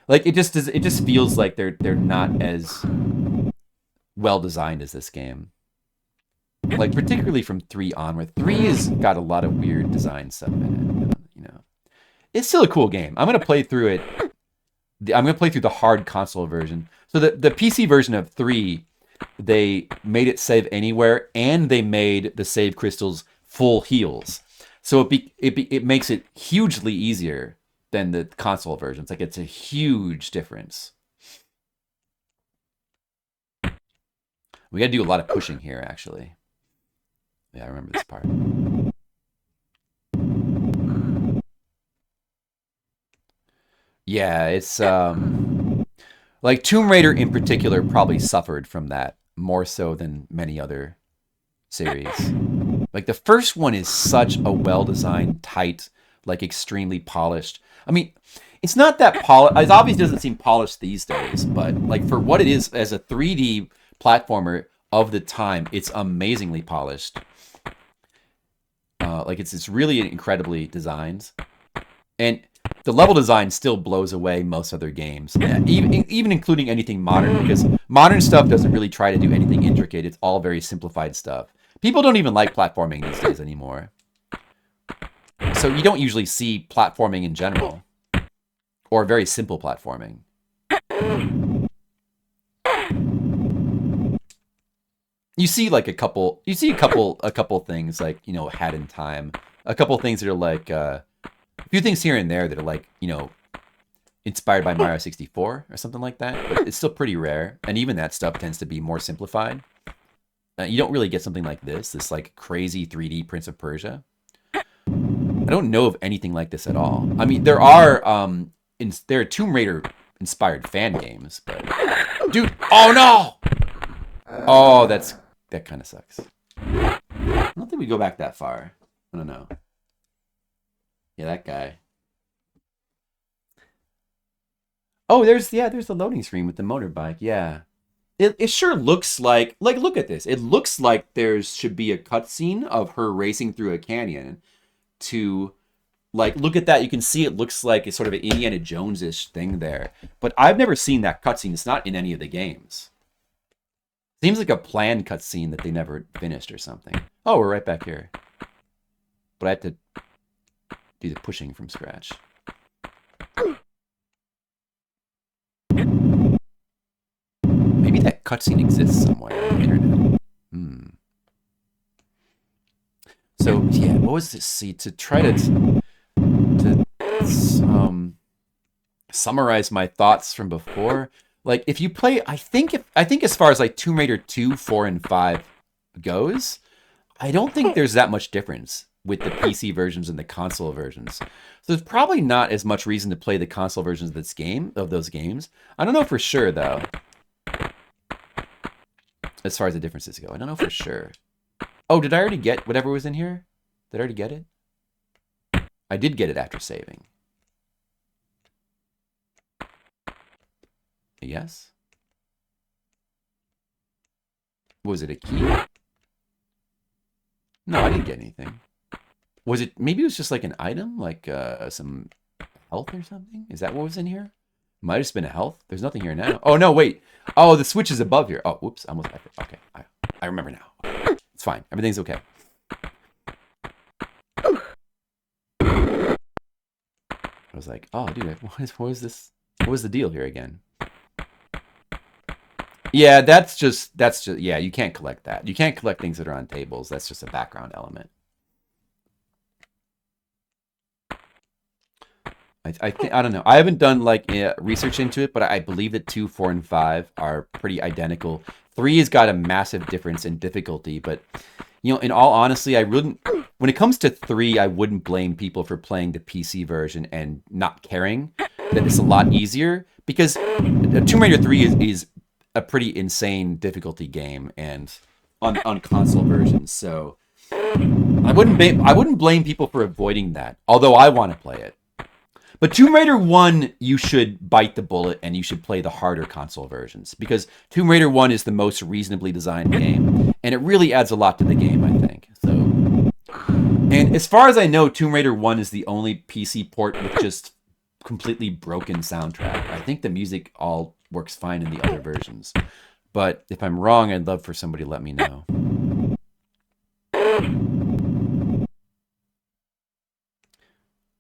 like it just feels like they're not as well designed as this game. Like, particularly from 3 onward. 3 has got a lot of weird design stuff in it, you know. It's still a cool game. I'm gonna play through it. I'm gonna play through the hard console version. So the PC version of 3, they made it save anywhere, and they made the save crystals full heals. So it makes it hugely easier than the console versions. Like, it's a huge difference. We gotta do a lot of pushing here, actually. Yeah, I remember this part. Yeah, it's like Tomb Raider in particular probably suffered from that more so than many other series. Like, the first one is such a well-designed, tight, like, extremely polished. I mean, it's not that polished. It obviously doesn't seem polished these days, but, like, for what it is as a 3D platformer of the time, it's amazingly polished. Like it's really incredibly designed, and the level design still blows away most other games, even including anything modern, because modern stuff doesn't really try to do anything intricate. It's all very simplified stuff. People don't even like platforming these days anymore. So you don't usually see platforming in general, or very simple platforming. You see like a couple things like, you know, Hat in Time, a couple things that are like a few things here and there that are like, you know, inspired by Mario 64 or something like that, but it's still pretty rare, and even that stuff tends to be more simplified. You don't really get something like this like crazy 3D Prince of Persia. I don't know of anything like this at all. I mean, there are Tomb Raider inspired fan games, but dude, oh no! Oh, that kind of sucks. I don't think we go back that far. I don't know. Yeah, that guy. Oh, there's the loading screen with the motorbike. Yeah. It sure looks like look at this. It looks like there should be a cutscene of her racing through a canyon to like look at that. You can see it looks like it's sort of an Indiana Jones-ish thing there. But I've never seen that cutscene. It's not in any of the games. Seems like a planned cutscene that they never finished or something. Oh, we're right back here. But I have to do the pushing from scratch. Maybe that cutscene exists somewhere on the internet. So yeah, what was this? See, to try to summarize my thoughts from before. Like if you play, I think as far as like Tomb Raider 2, 4, and 5 goes, I don't think there's that much difference with the PC versions and the console versions. So there's probably not as much reason to play the console versions of those games. I don't know for sure though. As far as the differences go, I don't know for sure. Oh, did I already get whatever was in here? Did I already get it? I did get it after saving. Yes? Was it a key? No, I didn't get anything. Was it, maybe it was just like an item? Like some health or something? Is that what was in here? Might have just been a health. There's nothing here now. Oh, no, wait. Oh, the switch is above here. Oh, whoops. I almost, okay. I remember now. It's fine. Everything's okay. I was like, oh, dude, what is this? What was the deal here again? Yeah, that's just, yeah, you can't collect that. You can't collect things that are on tables. That's just a background element. I don't know. I haven't done like research into it, but I believe that 2, 4, and 5 are pretty identical. 3 has got a massive difference in difficulty, but you know, in all honesty, when it comes to 3, I wouldn't blame people for playing the PC version and not caring that it's a lot easier, because Tomb Raider 3 is a pretty insane difficulty game and on console versions. So I wouldn't blame people for avoiding that, although I want to play it. But Tomb Raider 1, you should bite the bullet and you should play the harder console versions, because Tomb Raider 1 is the most reasonably designed game, and it really adds a lot to the game, I think. So, and as far as I know, Tomb Raider 1 is the only PC port with just completely broken soundtrack. I think the music all works fine in the other versions. But if I'm wrong, I'd love for somebody to let me know.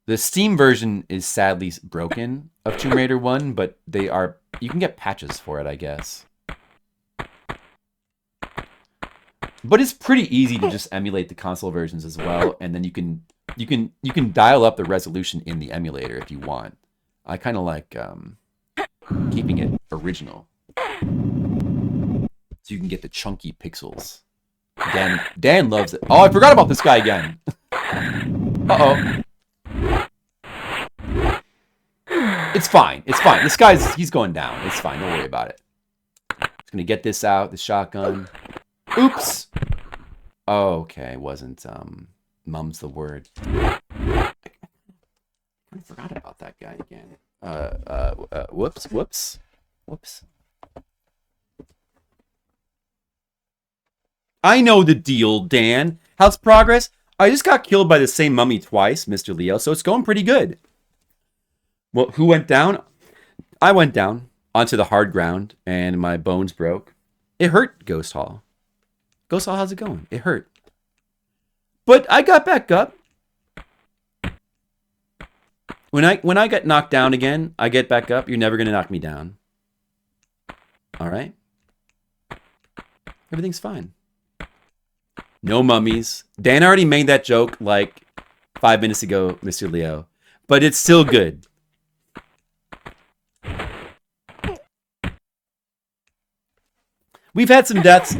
The Steam version is sadly broken of Tomb Raider 1, but you can get patches for it, I guess. But it's pretty easy to just emulate the console versions as well, and then you can dial up the resolution in the emulator if you want. I kind of like keeping it original, so you can get the chunky pixels. Dan loves it. Oh, I forgot about this guy again. Uh-oh. It's fine. It's fine. He's going down. It's fine. Don't worry about it. Just gonna get this out, the shotgun. Oops. Oh, okay. Wasn't mum's the word. I forgot about that guy again. Whoops. I know the deal, Dan. How's progress? I just got killed by the same mummy twice, Mr. Leo, so it's going pretty good. Well, who went down? I went down onto the hard ground, and my bones broke. It hurt, Ghost Hall. Ghost Hall, how's it going? It hurt. But I got back up. When I get knocked down again, I get back up. You're never going to knock me down. All right? Everything's fine. No mummies. Dan already made that joke like 5 minutes ago, Mr. Leo. But it's still good. We've had some deaths.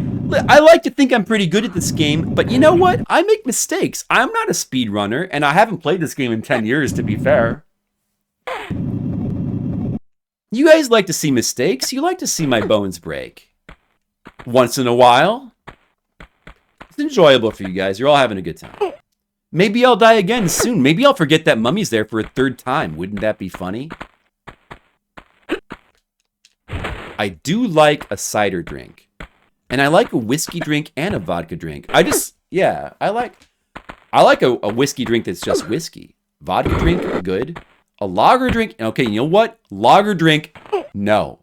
I like to think I'm pretty good at this game, but you know what? I make mistakes. I'm not a speedrunner, and I haven't played this game in 10 years, to be fair. You guys like to see mistakes. You like to see my bones break. Once in a while. It's enjoyable for you guys. You're all having a good time. Maybe I'll die again soon. Maybe I'll forget that mummy's there for a third time. Wouldn't that be funny? I do like a cider drink. And I like a whiskey drink and a vodka drink. I like a whiskey drink that's just whiskey. Vodka drink, good. A lager drink, okay, you know what? Lager drink, no.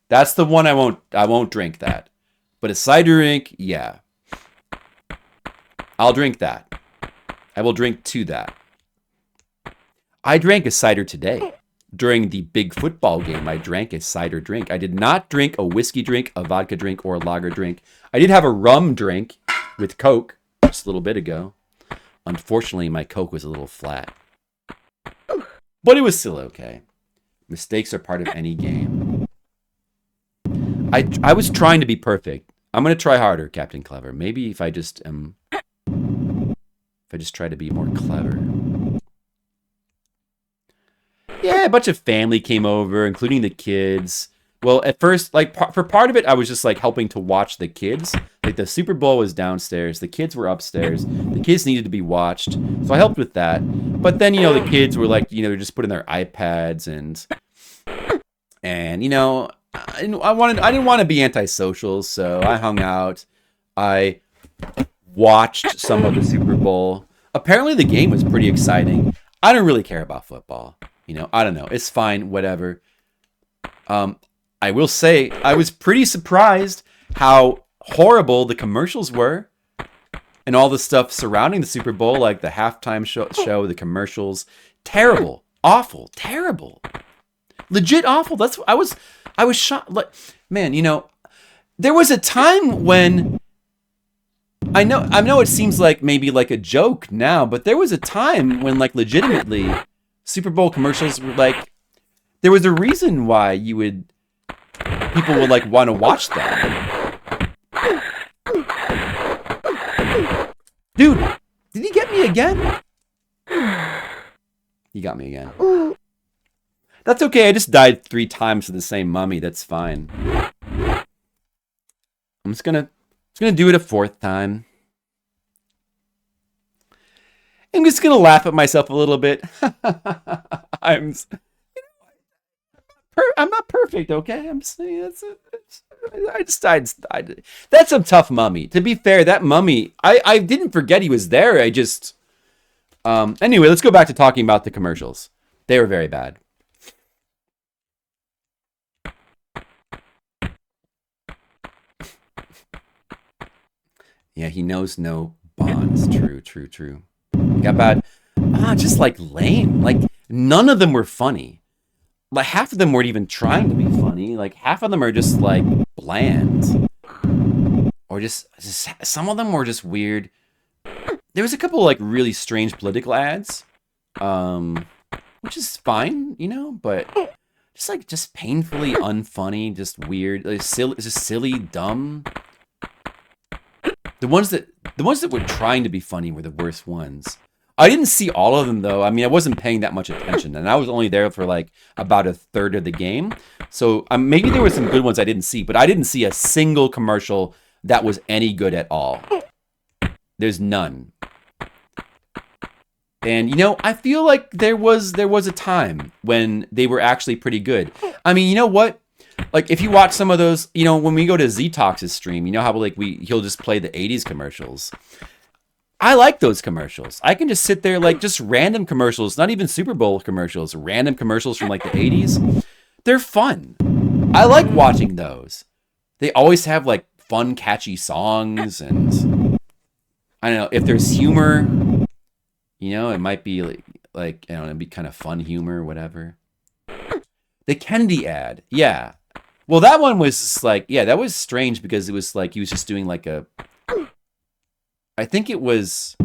That's the one I won't drink that. But a cider drink, yeah. I'll drink that. I will drink to that. I drank a cider today. During the big football game, I drank a cider drink. I did not drink a whiskey drink, a vodka drink, or a lager drink. I did have a rum drink with Coke just a little bit ago. Unfortunately, my Coke was a little flat. But it was still okay. Mistakes are part of any game. I was trying to be perfect. I'm going to try harder, Captain Clever. Maybe if I just try to be more clever. Yeah, a bunch of family came over, including the kids. Well, at first, like, for part of it, I was just, like, helping to watch the kids. Like, the Super Bowl was downstairs. The kids were upstairs. The kids needed to be watched. So I helped with that. But then, you know, the kids were, like, you know, they're just putting their iPads and you know, I didn't want to be antisocial, so I hung out. I watched some of the Super Bowl. Apparently, the game was pretty exciting. I don't really care about football. You know, I don't know. It's fine, whatever. I will say, I was pretty surprised how horrible the commercials were. And all the stuff surrounding the Super Bowl, like the halftime show, the commercials. Terrible. Awful. Terrible. Legit awful. That's I was shocked. Like, man, you know, there was a time when I know it seems like maybe like a joke now, but there was a time when, like, legitimately Super Bowl commercials were like, there was a reason why people would like want to watch them. Dude, did he get me again? He got me again. That's okay. I just died 3 times to the same mummy. That's fine. I'm just gonna do it a 4th time. I'm just gonna laugh at myself a little bit. I'm not perfect, okay? I'm saying I just died. That's a tough mummy. To be fair, that mummy, I didn't forget he was there. I just anyway, let's go back to talking about the commercials. They were very bad. Yeah, he knows no bonds. True. Got bad. Just like lame. Like, none of them were funny. Like, half of them weren't even trying to be funny. Like, half of them are just like bland. Or just some of them were just weird. There was a couple like really strange political ads. Which is fine, you know, but just painfully unfunny, just weird, like silly, dumb. The ones that were trying to be funny were the worst ones. I didn't see all of them though. I mean, I wasn't paying that much attention, and I was only there for like about a third of the game. So maybe there were some good ones I didn't see, but I didn't see a single commercial that was any good at all. There's none. And, you know, I feel like there was a time when they were actually pretty good. I mean, you know what? Like, if you watch some of those, you know, when we go to Z-Tox's stream, you know how, like, he'll just play the 80s commercials. I like those commercials. I can just sit there like just random commercials, not even Super Bowl commercials, random commercials from like the 80s. They're fun. I like watching those. They always have like fun, catchy songs, and I don't know if there's humor. You know, it might be like I don't know, it'd be kind of fun humor, or whatever. The Kennedy ad, yeah. Well, that one was just like, yeah, that was strange because it was like he was just doing like a. I think it was.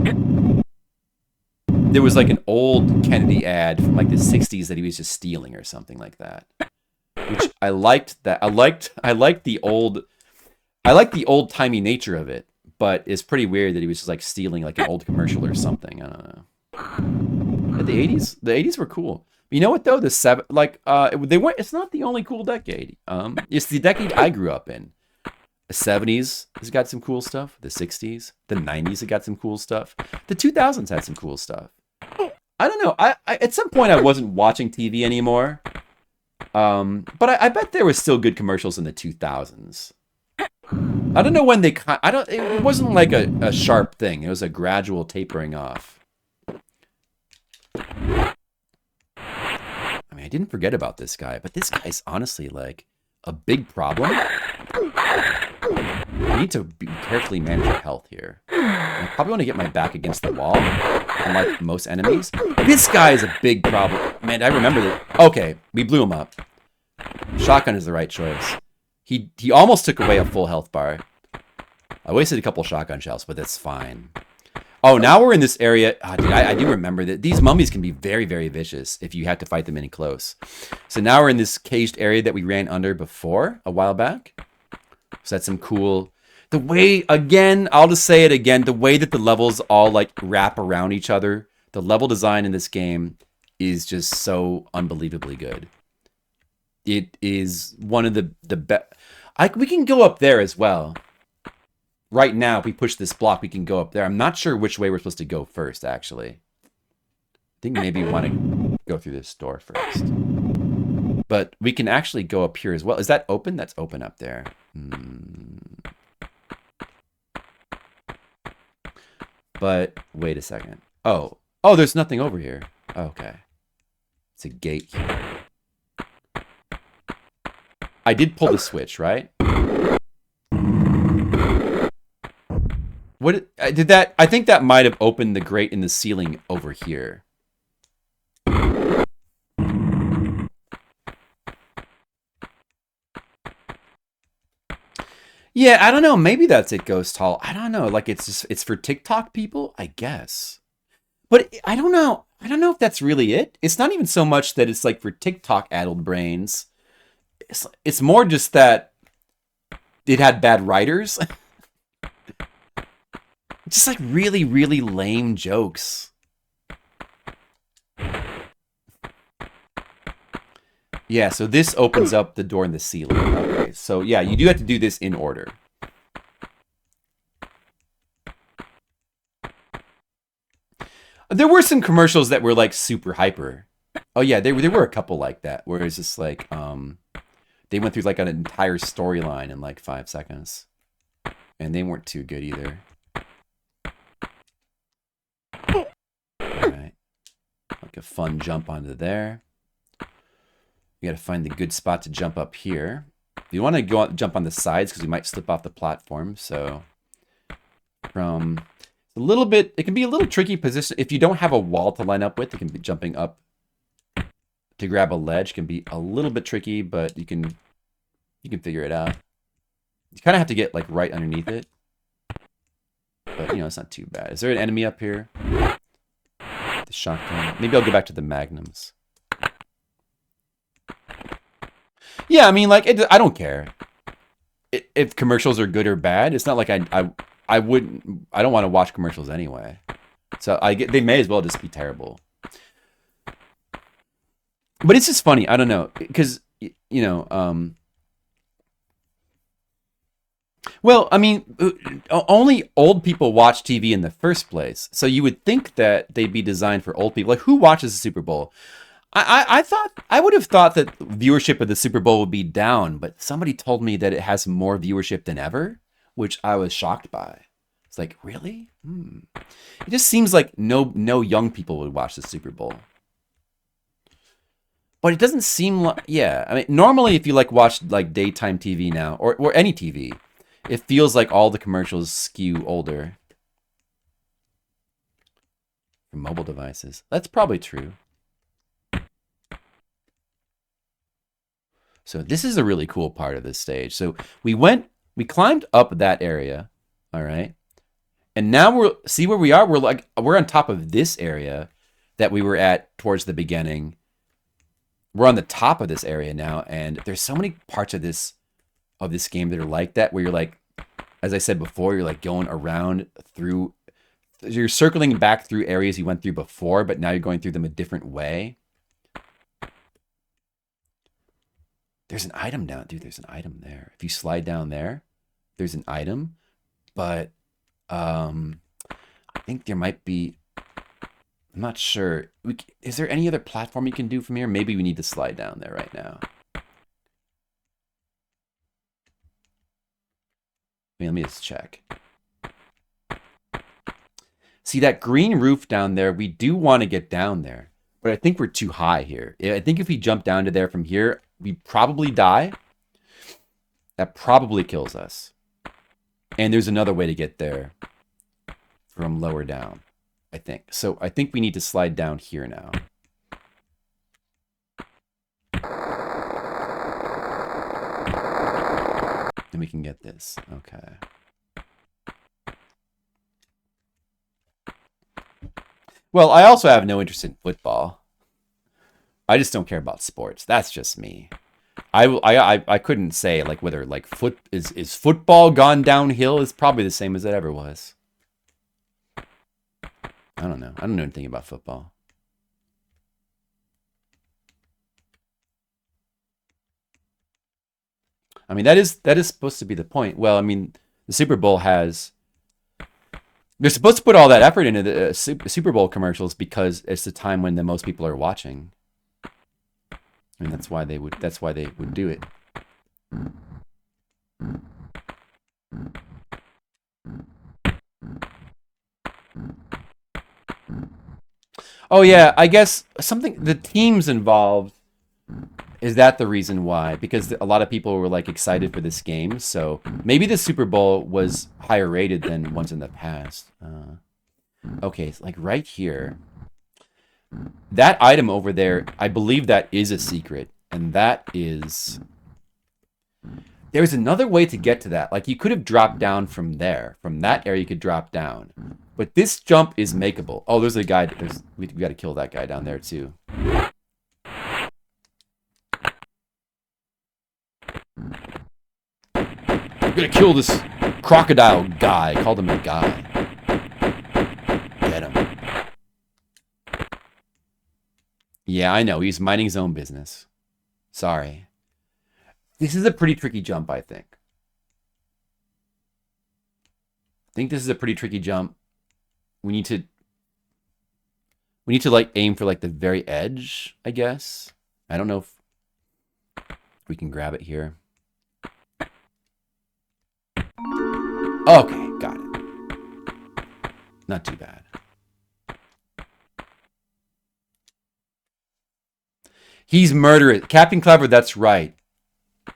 There was like an old Kennedy ad from like the 60s that he was just stealing or something like that. Which I liked that. I liked the old timey nature of it, but it's pretty weird that he was just like stealing like an old commercial or something. I don't know. But the 80s were cool. You know what though? They weren't. It's not the only cool decade. It's the decade I grew up in. The 70s has got some cool stuff. The 60s, the 90s have got some cool stuff. The 2000s had some cool stuff. I don't know. I at some point I wasn't watching TV anymore. But I bet there was still good commercials in the 2000s. I don't know when they. It wasn't like a sharp thing. It was a gradual tapering off. I mean, I didn't forget about this guy, but this guy's honestly like a big problem. I need to carefully manage your health here. I probably want to get my back against the wall, unlike most enemies. This guy is a big problem. Man, I remember that. Okay, we blew him up. Shotgun is the right choice. He almost took away a full health bar. I wasted a couple shotgun shells, but that's fine. Oh, now we're in this area. Oh, dude, I do remember that these mummies can be very, very vicious if you had to fight them in close. So now we're in this caged area that we ran under before, a while back. So that's some cool... The way, again, I'll just say it again, the way that the levels all like wrap around each other, the level design in this game is just so unbelievably good. It is one of the best... We can go up there as well. Right now, if we push this block, we can go up there. I'm not sure which way we're supposed to go first, actually. I think maybe we want to go through this door first. But we can actually go up here as well. Is that open? That's open up there. But wait a second. Oh, there's nothing over here. Okay. It's a gate here. I did pull the switch, right? What did that? I think that might have opened the grate in the ceiling over here. Yeah, I don't know. Maybe that's it, Ghost Hall. I don't know. Like it's for TikTok people, I guess. But I don't know. I don't know if that's really it. It's not even so much that it's like for TikTok addled brains. It's more just that it had bad writers. Just like really, really lame jokes. Yeah, so this opens up the door in the ceiling. Okay, so yeah, you do have to do this in order. There were some commercials that were like super hyper. Oh yeah, there were a couple like that where it's just like they went through like an entire storyline in like 5 seconds, and they weren't too good either. Alright. Like a fun jump onto there. You gotta find the good spot to jump up here. You want to jump on the sides because you might slip off the platform. So from a little bit, it can be a little tricky position. If you don't have a wall to line up with, it can be jumping up to grab a ledge can be a little bit tricky, but you can figure it out. You kind of have to get like right underneath it. But you know, it's not too bad. Is there an enemy up here? The shotgun. Maybe I'll go back to the magnums. Yeah, I mean, like, I don't care if commercials are good or bad. It's not like I don't want to watch commercials anyway. So they may as well just be terrible. But it's just funny. I don't know, because you know, well, I mean, only old people watch TV in the first place. So you would think that they'd be designed for old people. Like, who watches the Super Bowl? I would have thought that viewership of the Super Bowl would be down, but somebody told me that it has more viewership than ever, which I was shocked by. It's like, really? It just seems like no young people would watch the Super Bowl. But it doesn't seem like, yeah. I mean, normally if you like watch like daytime TV now, or any TV, it feels like all the commercials skew older. For mobile devices. That's probably true. So this is a really cool part of this stage. So we climbed up that area, all right? And now see where we are? We're on top of this area that we were at towards the beginning. We're on the top of this area now, and there's so many parts of this game that are like that, where you're like, as I said before, you're like going around through, you're circling back through areas you went through before, but now you're going through them a different way. There's an item down, dude. There's an item there. If you slide down there, there's an item, but I think there might be. I'm not sure. Is there any other platform you can do from here? Maybe we need to slide down there right now. Let me just check. See that green roof down there? We do want to get down there, but I think we're too high here. I think if we jump down to there from here, we probably die. That probably kills us. And there's another way to get there from lower down, I think. So I think we need to slide down here now. And we can get this. Okay. Well, I also have no interest in football. I just don't care about sports. That's just me. I couldn't say like whether like is football gone downhill. It's probably the same as it ever was. I don't know. I don't know anything about football. I mean, that is supposed to be the point. Well, I mean, the Super Bowl has. They're supposed to put all that effort into the Super Bowl commercials because it's the time when the most people are watching. And that's why they would do it. Oh yeah, I guess the teams involved, is that the reason why? Because a lot of people were like excited for this game, so maybe the Super Bowl was higher rated than ones in the past. Okay, so like right here. That item over there, I believe that is a secret. And that is... There's another way to get to that. Like, you could have dropped down from there. From that area, you could drop down. But this jump is makeable. Oh, there's a guy... we got to kill that guy down there, too. I'm gonna kill this crocodile guy. I called him a guy. Get him. Yeah, I know. He's minding his own business. Sorry. This is a pretty tricky jump, I think. I think this is a pretty tricky jump. We need to like aim for like the very edge, I guess. I don't know if we can grab it here. Okay, got it. Not too bad. He's murderous. Captain Clever, that's right.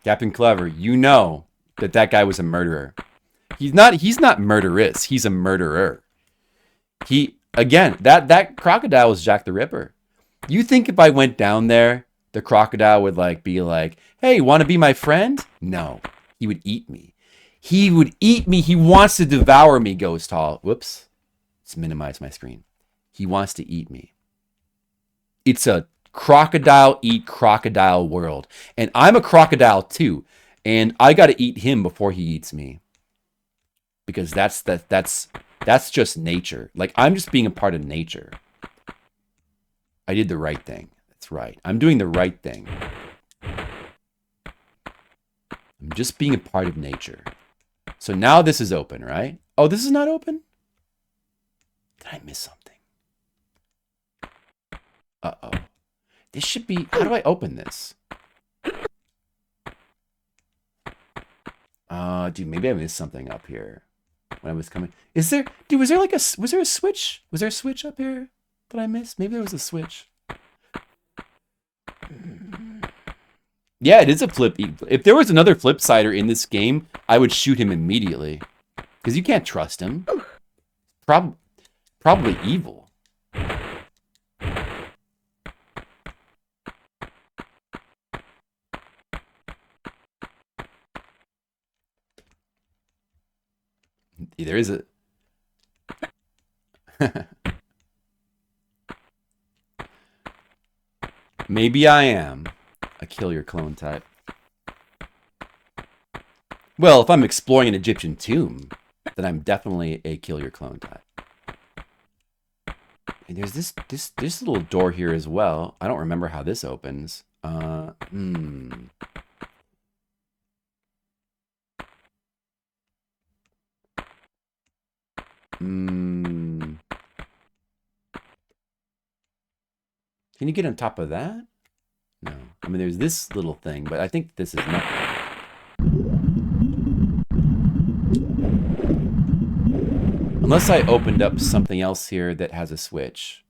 Captain Clever, you know that guy was a murderer. He's not murderous. He's a murderer. Again, that crocodile was Jack the Ripper. You think if I went down there, the crocodile would like be like, "Hey, want to be my friend?" No, he would eat me. He would eat me. He wants to devour me, Ghost Hall. Whoops. Let's minimize my screen. He wants to eat me. It's a crocodile eat crocodile world. And I'm a crocodile too. And I got to eat him before he eats me. Because that's just nature. Like, I'm just being a part of nature. I did the right thing. That's right. I'm doing the right thing. I'm just being a part of nature. So now this is open, right? Oh, this is not open? Did I miss something? Uh-oh. This should be... How do I open this? Dude, maybe I missed something up here. when I was coming. Is there, dude, was there like was there a switch? Was there a switch up here that I missed? Maybe there was a switch. Yeah, it is a flip. If there was another flip sider in this game, I would shoot him immediately. Because you can't trust him. Probably evil. There is a... Maybe I am a kill your clone type. Well, if I'm exploring an Egyptian tomb, then I'm definitely a kill your clone type. And there's this little door here as well. I don't remember how this opens. Can you get on top of that? No. I mean, there's this little thing, but I think this is nothing. Unless I opened up something else here that has a switch.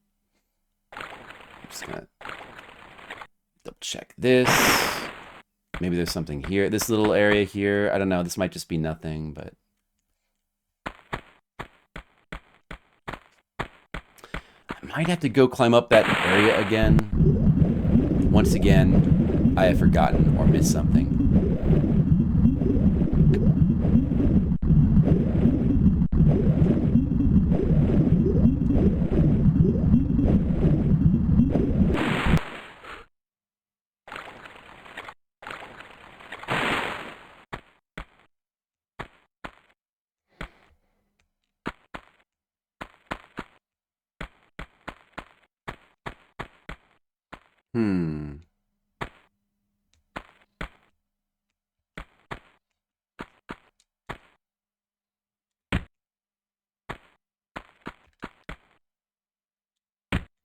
I'm just gonna double check this. Maybe there's something here. This little area here. I don't know. This might just be nothing, but... I might have to go climb up that area again. Once again, I have forgotten or missed something.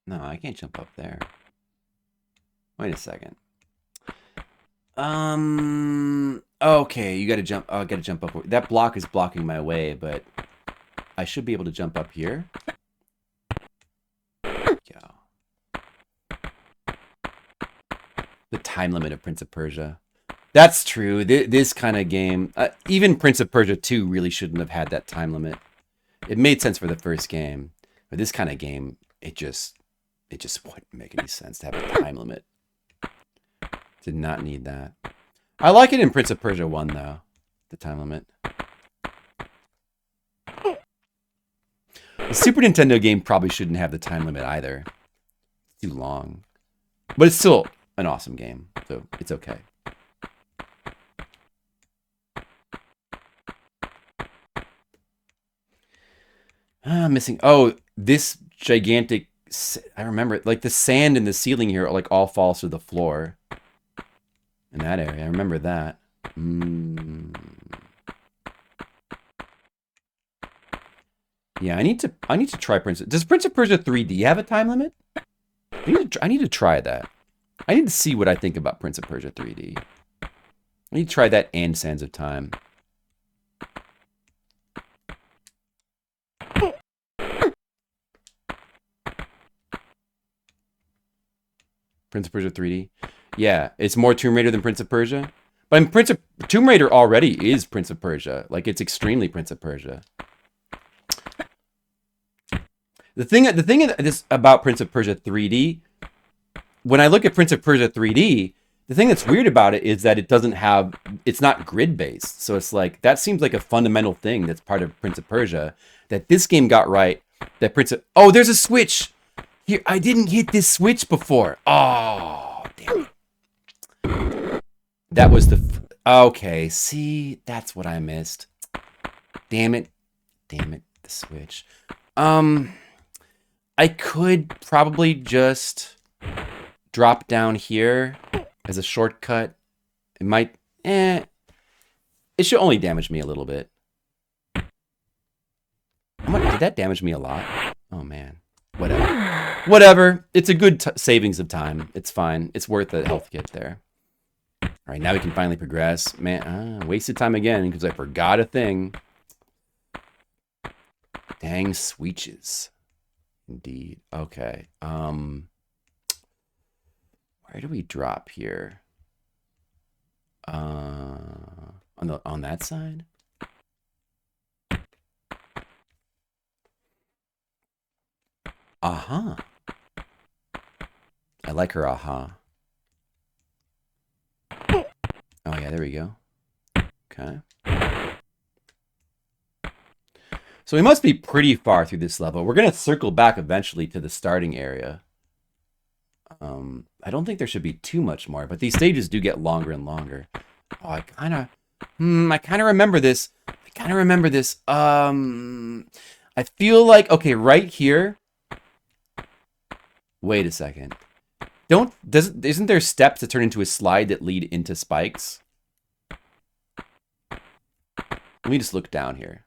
No, I can't jump up there. Wait a second. Okay, you gotta jump. Oh, I gotta jump up. That block is blocking my way, but I should be able to jump up here. Yeah. The time limit of Prince of Persia. That's true. This kind of game, even Prince of Persia 2 really shouldn't have had that time limit. It made sense for the first game, but this kind of game, it just wouldn't make any sense to have a time limit. Did not need that. I like it in Prince of Persia 1, though. The time limit. The Super Nintendo game probably shouldn't have the time limit either. It's too long. But it's still an awesome game, so it's okay. Missing... Oh, this gigantic... I remember it. Like, the sand in the ceiling here, like, all falls to the floor. In that area. I remember that. Yeah, I need to try Prince... Does Prince of Persia 3D have a time limit? I need to try that. I need to see what I think about Prince of Persia 3D. I need to try that and Sands of Time. Prince of Persia 3D. Yeah, it's more Tomb Raider than Prince of Persia. But Tomb Raider already is Prince of Persia. Like, it's extremely Prince of Persia. The thing about Prince of Persia 3D, when I look at Prince of Persia 3D, the thing that's weird about it is that it's not grid-based. So it's like, that seems like a fundamental thing that's part of Prince of Persia, that this game got right, oh, there's a switch! Here, I didn't hit this switch before. Oh, damn it. That was okay, see, that's what I missed. Damn it, the switch. I could probably just drop down here as a shortcut. It might, it should only damage me a little bit. Did that damage me a lot? Oh, man. Whatever. It's a good savings of time. It's fine. It's worth the health kit there. All right, now we can finally progress. Man, wasted time again because I forgot a thing. Dang sweeches. Indeed. Okay. Where do we drop here? On that side? Uh-huh. I like her uh-huh. Oh yeah, there we go. Okay. So we must be pretty far through this level. We're gonna circle back eventually to the starting area. I don't think there should be too much more, but these stages do get longer and longer. Oh, I kind of remember this. I feel like, okay, right here. Wait a second. Isn't there steps that turn into a slide that lead into spikes? Let me just look down here.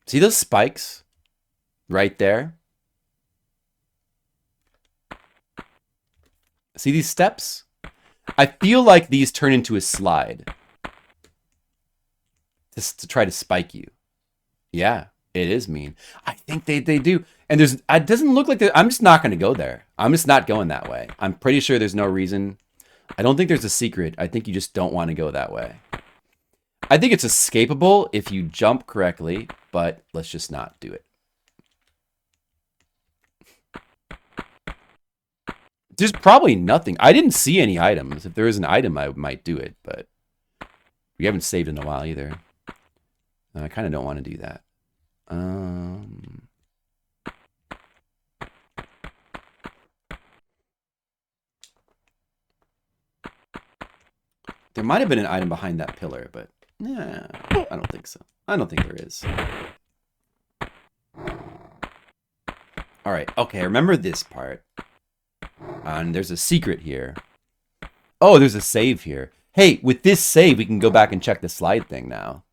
See those spikes? Right there? See these steps? I feel like these turn into a slide. Just to try to spike you. Yeah, it is mean. I think they do. And it doesn't look like I'm just not going to go there. I'm just not going that way. I'm pretty sure there's no reason. I don't think there's a secret. I think you just don't want to go that way. I think it's escapable if you jump correctly, but let's just not do it. There's probably nothing. I didn't see any items. If there is an item, I might do it, but we haven't saved in a while either. I kind of don't want to do that. There might have been an item behind that pillar, but yeah, I don't think so. I don't think there is. All right. Okay, remember this part. And there's a secret here. Oh, there's a save here. Hey, with this save, we can go back and check the slide thing now.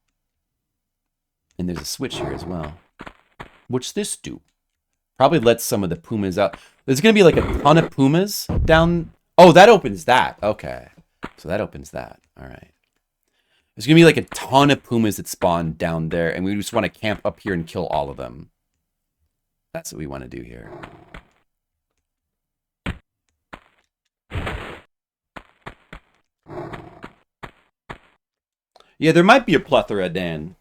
And there's a switch here as well. What's this do? Probably lets some of the pumas out. There's going to be like a ton of pumas down. Oh, that opens that. Okay. So that opens that. All right. There's going to be like a ton of pumas that spawn down there. And we just want to camp up here and kill all of them. That's what we want to do here. Yeah, there might be a plethora, Dan.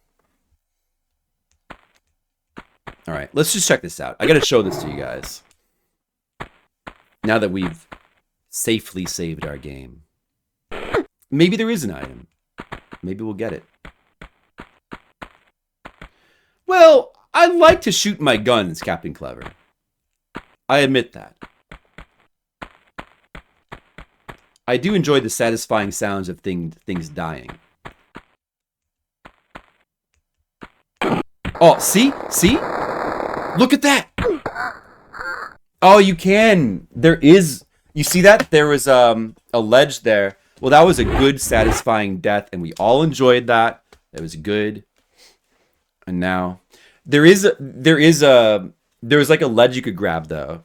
All right, let's just check this out. I got to show this to you guys. Now that we've safely saved our game. Maybe there is an item. Maybe we'll get it. Well, I like to shoot my guns, Captain Clever. I admit that. I do enjoy the satisfying sounds of things dying. Oh, see? See? Look at that! Oh, you can. There is... You see that? There was a ledge there. Well, that was a good, satisfying death, and we all enjoyed that. That was good. And now... There was like a ledge you could grab, though.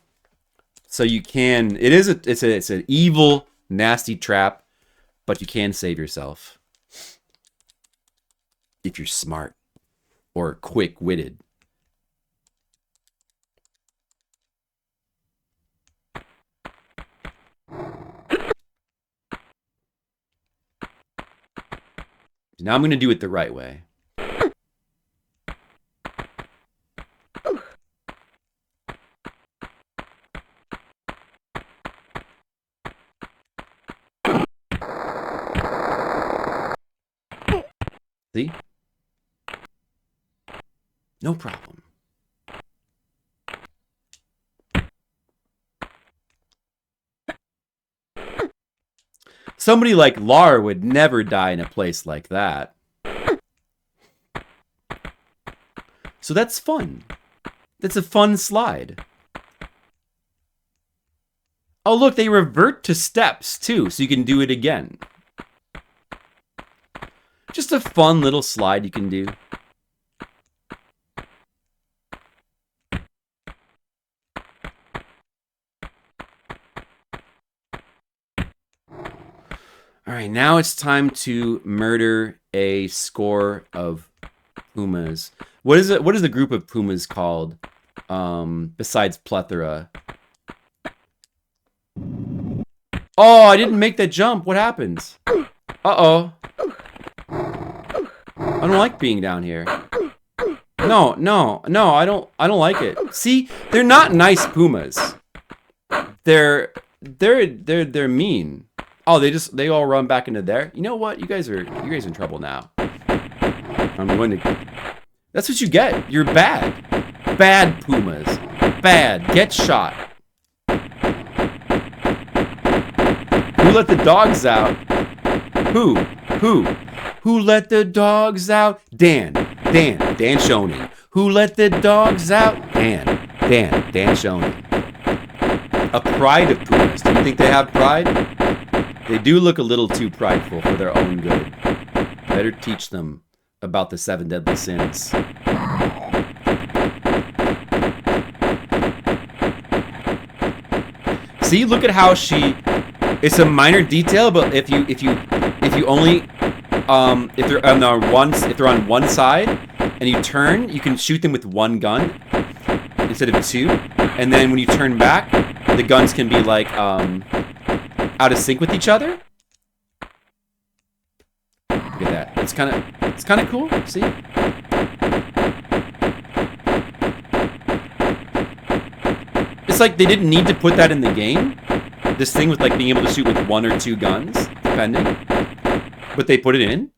So you can... It's an evil, nasty trap, but you can save yourself. If you're smart. Or quick-witted. Now I'm going to do it the right way. See? No problem. Somebody like Lar would never die in a place like that. So that's fun. That's a fun slide. Oh, look, they revert to steps, too, so you can do it again. Just a fun little slide you can do. All right, now it's time to murder a score of pumas. What is it? What is the group of pumas called? Besides plethora. Oh, I didn't make that jump. What happens? Uh-oh. I don't like being down here. No, I don't like it. See, they're not nice pumas. They're mean. Oh, they all run back into there. You know what? You guys are in trouble now. I'm going to. That's what you get. You're bad. Bad pumas. Bad. Get shot. Who let the dogs out? Who? Who let the dogs out? Dan Schoening. Who let the dogs out? Dan Schoening. A pride of pumas. Do you think they have pride? They do look a little too prideful for their own good. Better teach them about the 7 deadly sins. See, look at how she. It's a minor detail, but if you only if they're on one side and you turn, you can shoot them with one gun instead of 2. And then when you turn back, the guns can be like out of sync with each other. Look at that. It's kind of cool. See? It's like they didn't need to put that in the game. This thing with like being able to shoot with 1 or 2 guns, depending. But they put it in.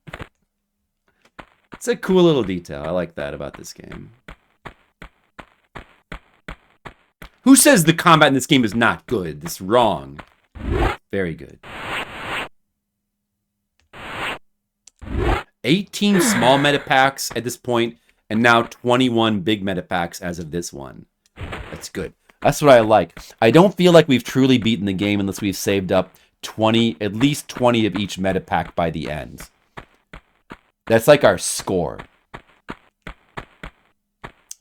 It's a cool little detail. I like that about this game. Who says the combat in this game is not good? It's wrong. Very good. 18 small meta packs at this point, and now 21 big meta packs as of this one. That's good. That's what I like. I don't feel like we've truly beaten the game unless we've saved up at least 20 of each meta pack by the end. That's like our score.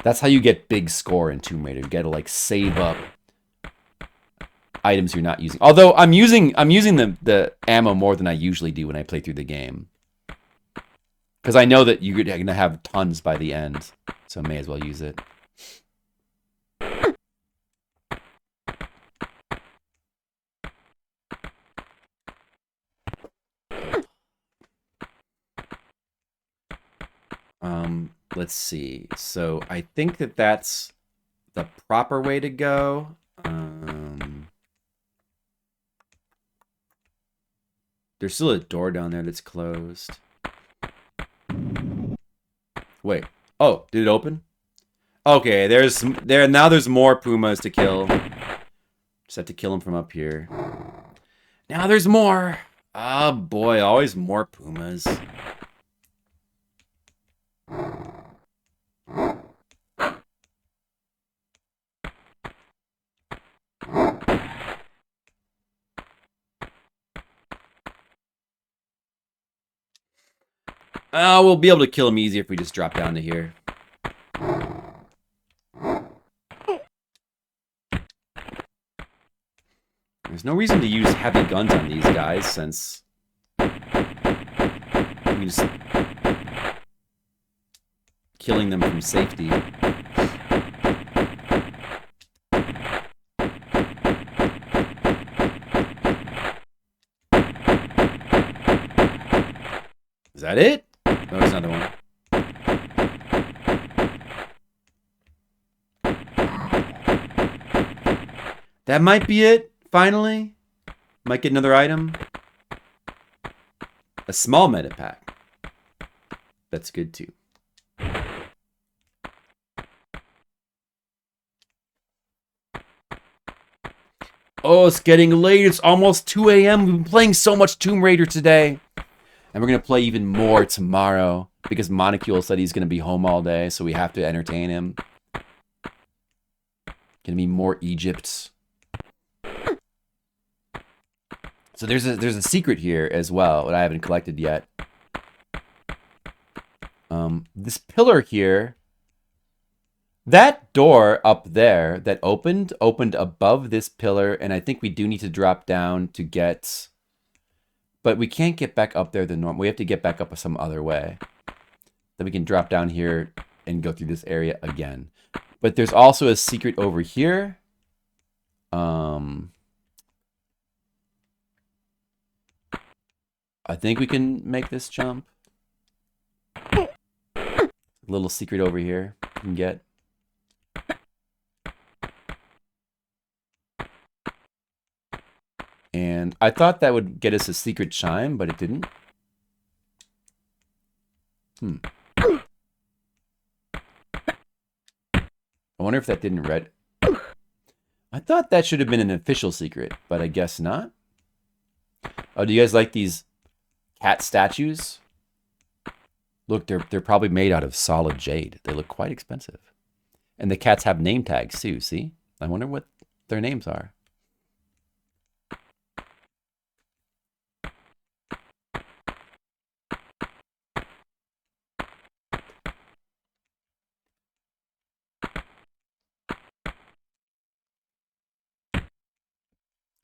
That's how you get big score in Tomb Raider. You gotta like save up items you're not using. Although I'm using the ammo more than I usually do when I play through the game. Because I know that you're gonna have tons by the end. So I may as well use it. Let's see. So I think that's the proper way to go. There's still a door down there that's closed. Wait. Oh, did it open? Okay, now there's more pumas to kill. Just have to kill them from up here. Now there's more. Oh boy, always more pumas. We'll be able to kill him easier if we just drop down to here. There's no reason to use heavy guns on these guys, since we just killing them from safety. Is that it? Oh, there's another one. That might be it, finally. Might get another item. A small meta pack. That's good too. Oh, it's getting late. It's almost 2 a.m. We've been playing so much Tomb Raider today. And we're going to play even more tomorrow because Monocule said he's going to be home all day, so we have to entertain him. Going to be more Egypt. So there's a secret here as well that I haven't collected yet. This pillar here, that door up there that opened above this pillar, and I think we do need to drop down to get... But we can't get back up there the norm. We have to get back up some other way. Then we can drop down here and go through this area again. But there's also a secret over here. I think we can make this jump. A little secret over here you can get. And I thought that would get us a secret chime, but it didn't. I wonder if that didn't read. I thought that should have been an official secret, but I guess not. Oh, do you guys like these cat statues? Look, they're probably made out of solid jade. They look quite expensive. And the cats have name tags too, see? I wonder what their names are.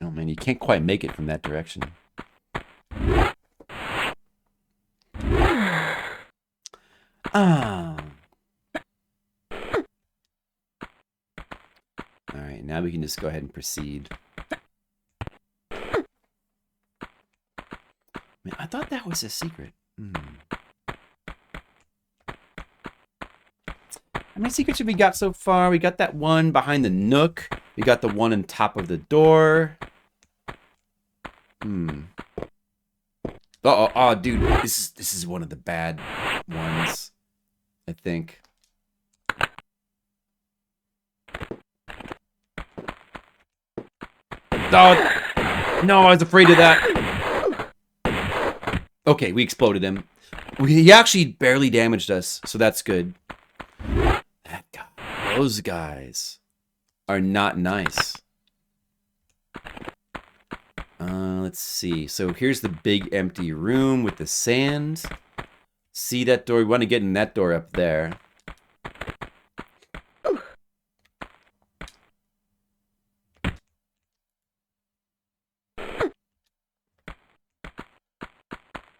Oh man, you can't quite make it from that direction. Ah. All right, now we can just go ahead and proceed. Man, I thought that was a secret. How many secrets have we got so far? We got that one behind the nook. We got the one on top of the door. Oh, dude, this is one of the bad ones, I think. Oh, no, I was afraid of that. Okay, we exploded him. He actually barely damaged us, so that's good. That guy, those guys are not nice. Let's see. So here's the big empty room with the sand. See that door? We want to get in that door up there.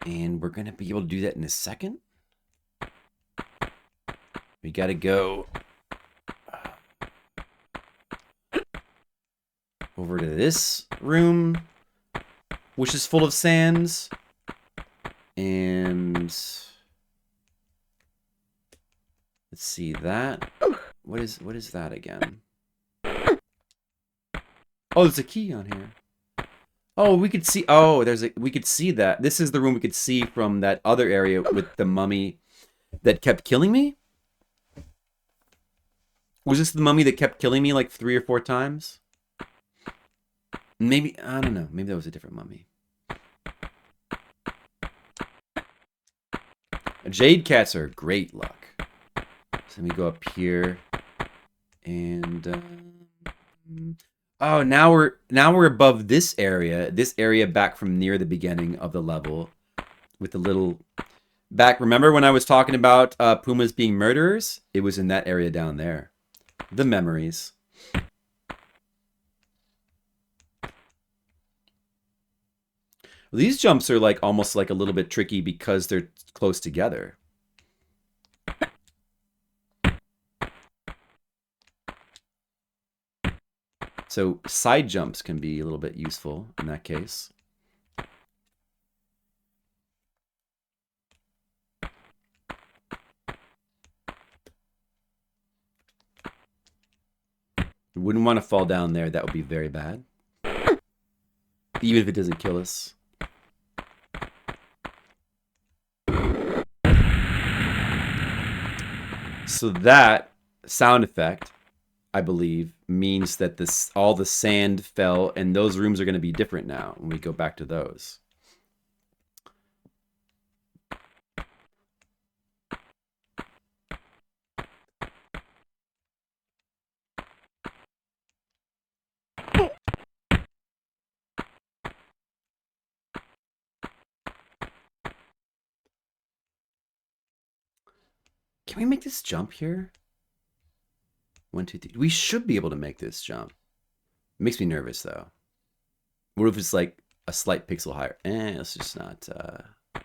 And we're going to be able to do that in a second. We got to go over to this room, which is full of sands. And let's see that. What is that again? Oh, there's a key on here. Oh, we could see. Oh, we could see that. This is the room we could see from that other area with the mummy that kept killing me. Was this the mummy that kept killing me like 3 or 4 times? Maybe, I don't know. Maybe that was a different mummy. Jade cats are great luck. So let me go up here, and oh, now we're above this area. This area back from near the beginning of the level, with the little back. Remember when I was talking about pumas being murderers? It was in that area down there. The memories. These jumps are like almost like a little bit tricky because they're close together. So side jumps can be a little bit useful in that case. You wouldn't want to fall down there. That would be very bad. Even if it doesn't kill us. So that sound effect, I believe, means that all the sand fell, and those rooms are going to be different now when we go back to those. Can we make this jump here? 1, 2, 3. We should be able to make this jump. It makes me nervous, though. What if it's like a slight pixel higher? Let's just not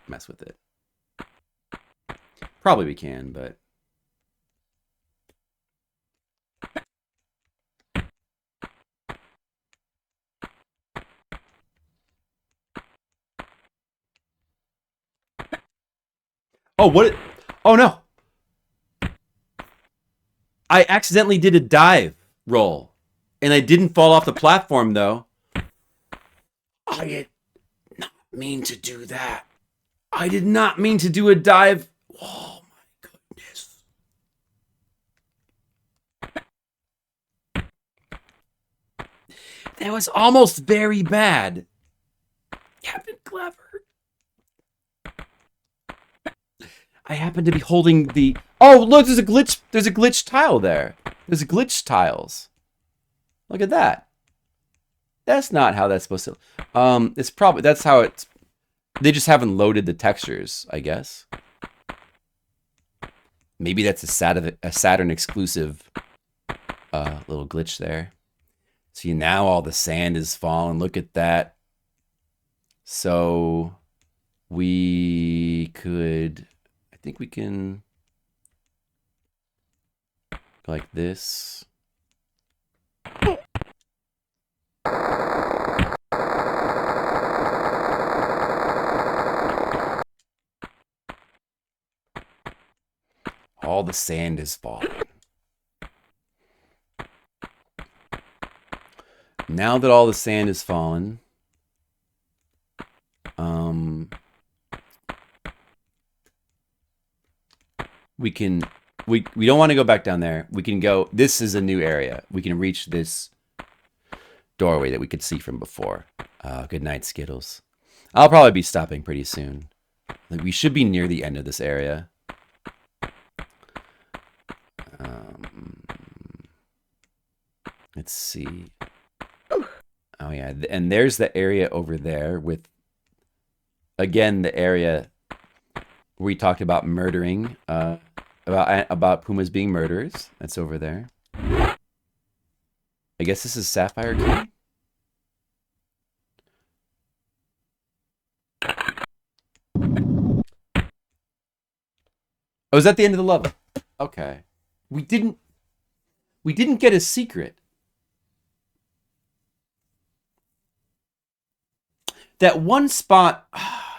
mess with it. Probably we can, but oh, what? Oh no! I accidentally did a dive roll, and I didn't fall off the platform though. I did not mean to do that. I did not mean to do a dive. Oh my goodness. That was almost very bad. Captain Clever. I happen to be holding the... Oh, look, there's a glitch. There's a glitch tile there. There's glitch tiles. Look at that. That's not how that's supposed to... It's probably... That's how it's... They just haven't loaded the textures, I guess. Maybe that's a Saturn exclusive little glitch there. See, now all the sand is falling. Look at that. So we could... I think we can go like this. All the sand is falling. Now that all the sand is fallen, we don't want to go back down there. We can go, this is a new area. We can reach this doorway that we could see from before. Good night, Skittles. I'll probably be stopping pretty soon. Like, we should be near the end of this area. Let's see. Oh yeah, and there's the area over there with, again, the area where we talked about murdering, about pumas being murderers. That's over there. I guess this is Sapphire Key. Oh, is that the end of the level? Okay. We didn't get a secret. That one spot,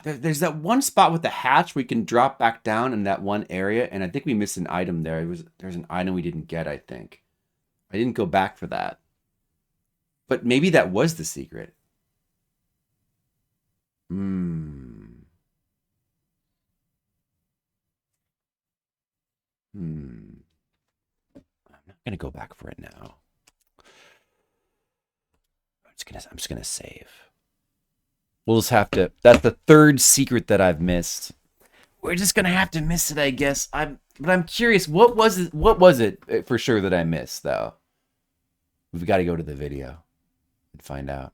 there's that one spot with the hatch where we can drop back down in that one area, and I think we missed an item there. There's an item we didn't get, I think. I didn't go back for that. But maybe that was the secret. I'm not gonna go back for it now. I'm just gonna save. We'll just have to. That's the third secret that I've missed. We're just gonna have to miss it, I guess. But I'm curious. What was it? What was it for sure that I missed, though? We've got to go to the video and find out.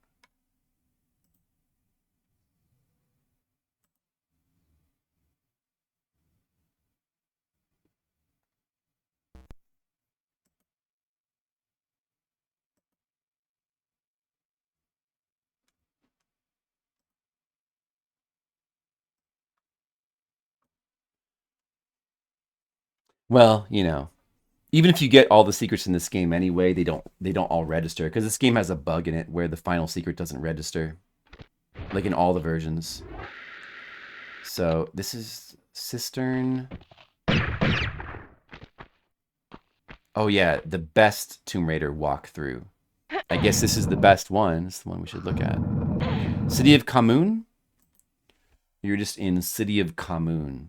Well, you know, even if you get all the secrets in this game anyway, they don't all register, because this game has a bug in it where the final secret doesn't register, like in all the versions. So this is Cistern. Oh yeah, the best Tomb Raider walkthrough. I guess this is the best one. It's the one we should look at. City of Kamun? You're just in City of Kamun.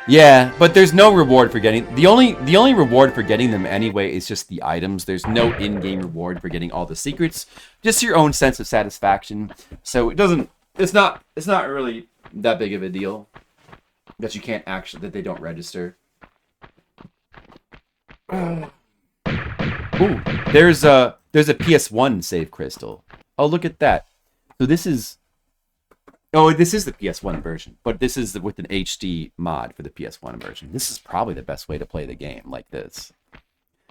Yeah, but there's no reward for getting... The only reward for getting them anyway is just the items. There's no in-game reward for getting all the secrets. Just your own sense of satisfaction. So it doesn't... It's not really that big of a deal that you can't actually... That they don't register. Ooh, there's a PS1 save crystal. Oh, look at that. So this is... Oh, this is the PS1 version, but this is with an HD mod for the PS1 version. This is probably the best way to play the game, like this.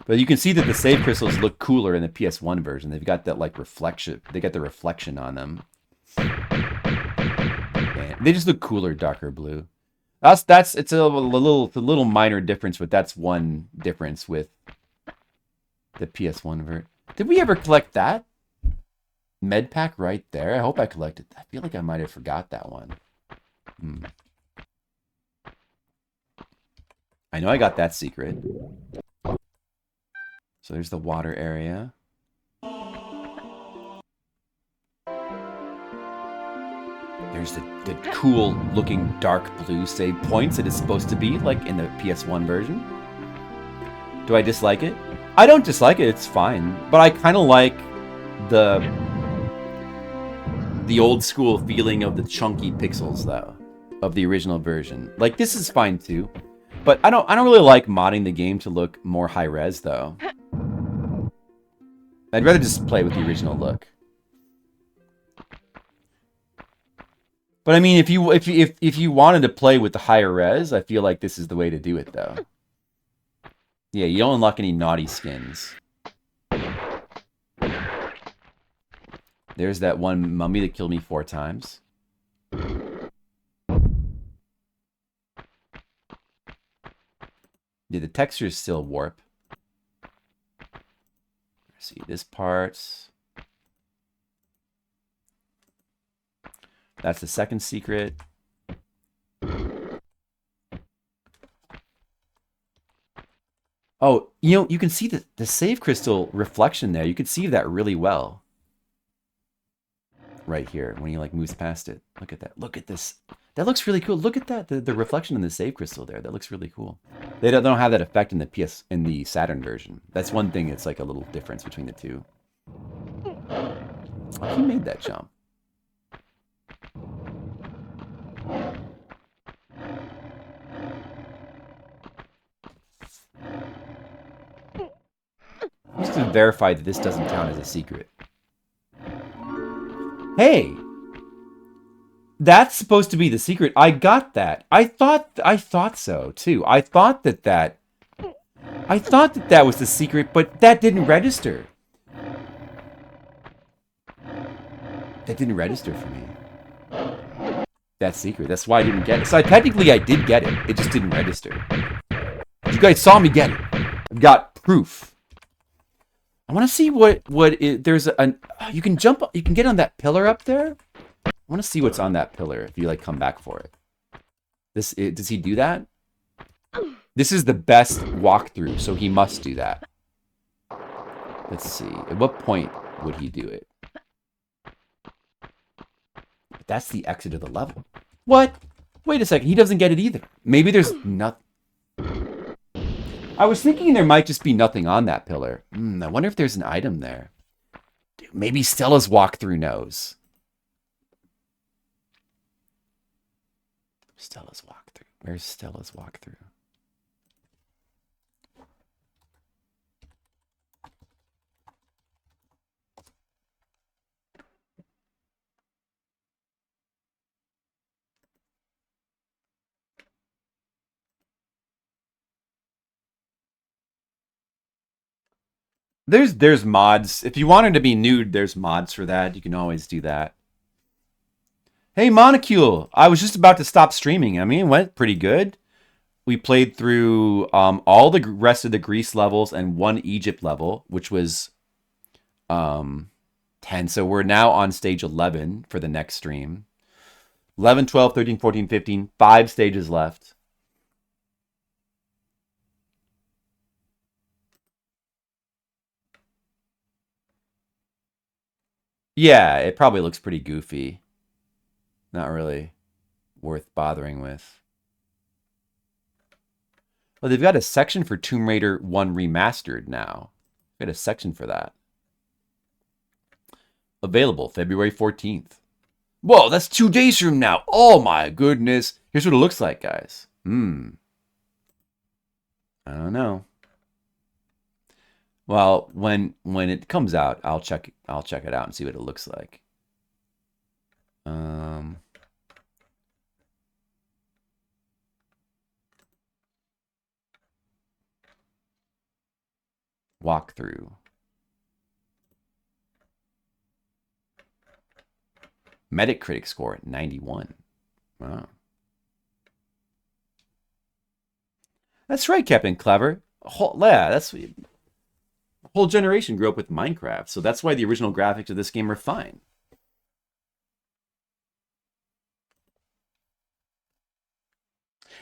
But you can see that the save crystals look cooler in the PS1 version. They've got that like reflection. They got the reflection on them. And they just look cooler, darker blue. It's a little minor difference, but that's one difference with the PS1 version. Did we ever collect that? Med pack right there. I hope I collected that. I feel like I might have forgot that one. I know I got that secret. So there's the water area. There's the cool looking dark blue save points that it's supposed to be, like in the PS1 version. Do I dislike it? I don't dislike it, it's fine. But I kind of like the old school feeling of the chunky pixels though, of the original version. Like this is fine too. But I don't really like modding the game to look more high res though. I'd rather just play with the original look. But I mean, if you wanted to play with the higher res, I feel like this is the way to do it, though. Yeah, you don't unlock any naughty skins. There's that one mummy that killed me 4 times. Yeah, the texture is still warp. Let's see this part. That's the second secret. Oh, you know, you can see the save crystal reflection there. You can see that really well. Right here, when he like moves past it. Look at that. Look at this. That looks really cool. Look at that. The reflection in the save crystal there. That looks really cool. They don't have that effect in the Saturn version. That's one thing. It's like a little difference between the two. Oh, he made that jump. Just to verify that this doesn't count as a secret. Hey! That's supposed to be the secret. I got that. I thought so, too. I thought that was the secret, but that didn't register. That didn't register for me. That secret. That's why I didn't get it. So technically I did get it. It just didn't register. You guys saw me get it. I've got proof. I want to see there's you can get on that pillar up there. I want to see what's on that pillar if you like come back for it. Does he do that? This is the best walkthrough, so he must do that. Let's see. At what point would he do it? That's the exit of the level. What? Wait a second. He doesn't get it either. Maybe there's nothing. I was thinking there might just be nothing on that pillar. I wonder if there's an item there. Dude, maybe Stella's walkthrough knows. Stella's walkthrough. Where's Stella's walkthrough? There's mods. If you want her to be nude, there's mods for that. You can always do that. Hey, Monocule. I was just about to stop streaming. I mean, it went pretty good. We played through all the rest of the Greece levels and one Egypt level, which was 10. So we're now on stage 11 for the next stream. 11, 12, 13, 14, 15. 5 stages left. Yeah, it probably looks pretty goofy. Not really worth bothering with. Well, they've got a section for Tomb Raider 1 Remastered now. Got a section for that. Available February 14th. Whoa, that's 2 days from now. Oh my goodness. Here's what it looks like, guys. I don't know. Well, when it comes out, I'll check it out and see what it looks like. Walkthrough. Metacritic score 91. Wow. That's right, Captain Clever. That's a whole generation grew up with Minecraft, so that's why the original graphics of this game are fine.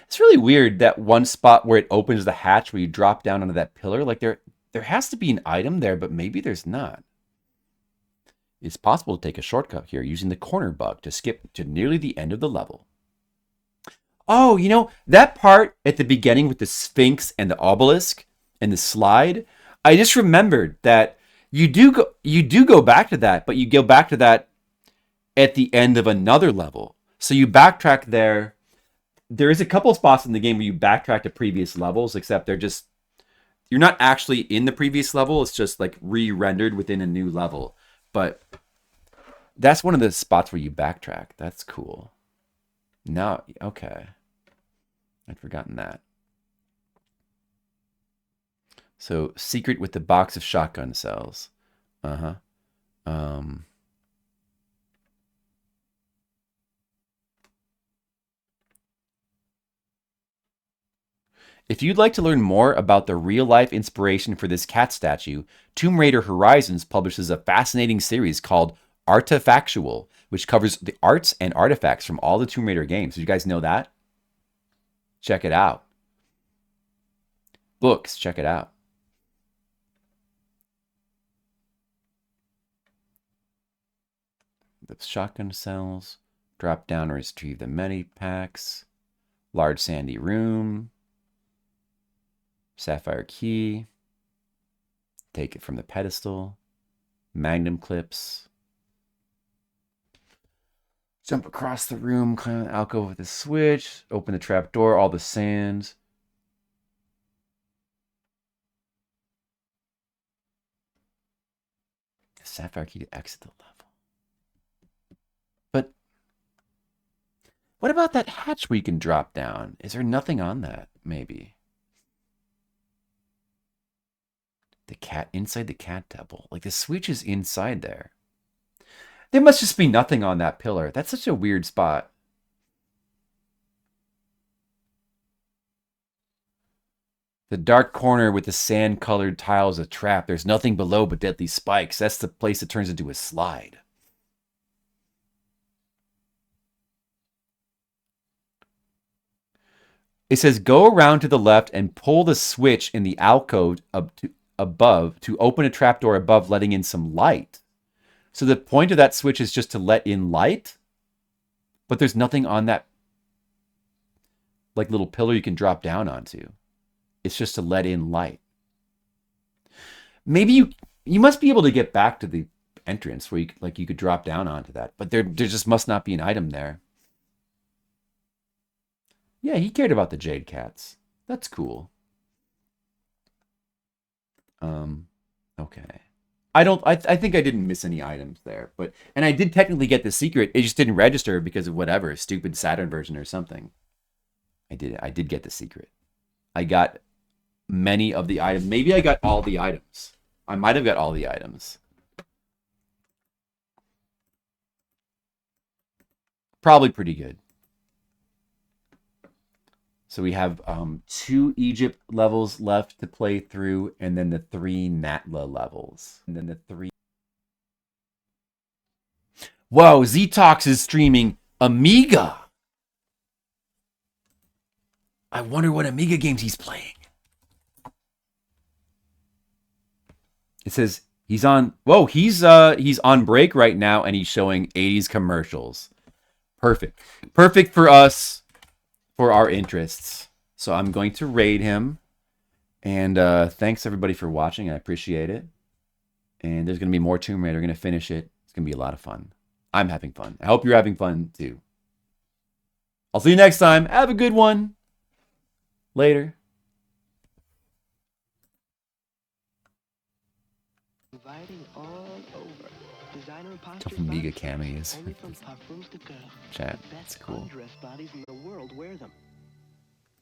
It's really weird that one spot where it opens the hatch where you drop down onto that pillar. Like there has to be an item there, but maybe there's not. It's possible to take a shortcut here using the corner bug to skip to nearly the end of the level. Oh, you know, that part at the beginning with the Sphinx and the obelisk and the slide, I just remembered that you do go back to that, but you go back to that at the end of another level. So you backtrack there. There is a couple spots in the game where you backtrack to previous levels, except you're not actually in the previous level. It's just like re-rendered within a new level. But that's one of the spots where you backtrack. That's cool. No, okay. I'd forgotten that. So, secret with the box of shotgun cells. Uh-huh. If you'd like to learn more about the real-life inspiration for this cat statue, Tomb Raider Horizons publishes a fascinating series called Artifactual, which covers the arts and artifacts from all the Tomb Raider games. Did you guys know that? Check it out. Books, check it out. The shotgun cells. Drop down or retrieve the medipacks. Large sandy room. Sapphire key. Take it from the pedestal. Magnum clips. Jump across the room, climb the alcove with the switch. Open the trap door, all the sands. Sapphire key to exit the level. But what about that hatch where you can drop down? Is there nothing on that, maybe? The cat, inside the cat temple. Like the switch is inside there. There must just be nothing on that pillar. That's such a weird spot. The dark corner with the sand-colored tile is a trap. There's nothing below but deadly spikes. That's the place that turns into a slide. It says, go around to the left and pull the switch in the alcove above to open a trapdoor above, letting in some light. So the point of that switch is just to let in light, but there's nothing on that like little pillar you can drop down onto. It's just to let in light. Maybe you must be able to get back to the entrance where you could drop down onto that, but there just must not be an item there. Yeah, he cared about the jade cats. That's cool. Okay. I think I didn't miss any items there, and I did technically get the secret. It just didn't register because of whatever stupid Saturn version or something. I did get the secret. I got many of the items. Maybe I got all the items. I might have got all the items. Probably pretty good. So we have 2 Egypt levels left to play through, and then the 3 Natla levels. And then the 3... Whoa, Ztox is streaming Amiga! I wonder what Amiga games he's playing. It says he's on... Whoa, he's on break right now, and he's showing 80s commercials. Perfect. Perfect for us. For our interests. So I'm going to raid him. And thanks everybody for watching. I appreciate it. And there's going to be more Tomb Raider. We're going to finish it. It's going to be a lot of fun. I'm having fun. I hope you're having fun too. I'll see you next time. Have a good one. Later. Tough Amiga cameos. Chat. That's cool. Bodies in the world wear them.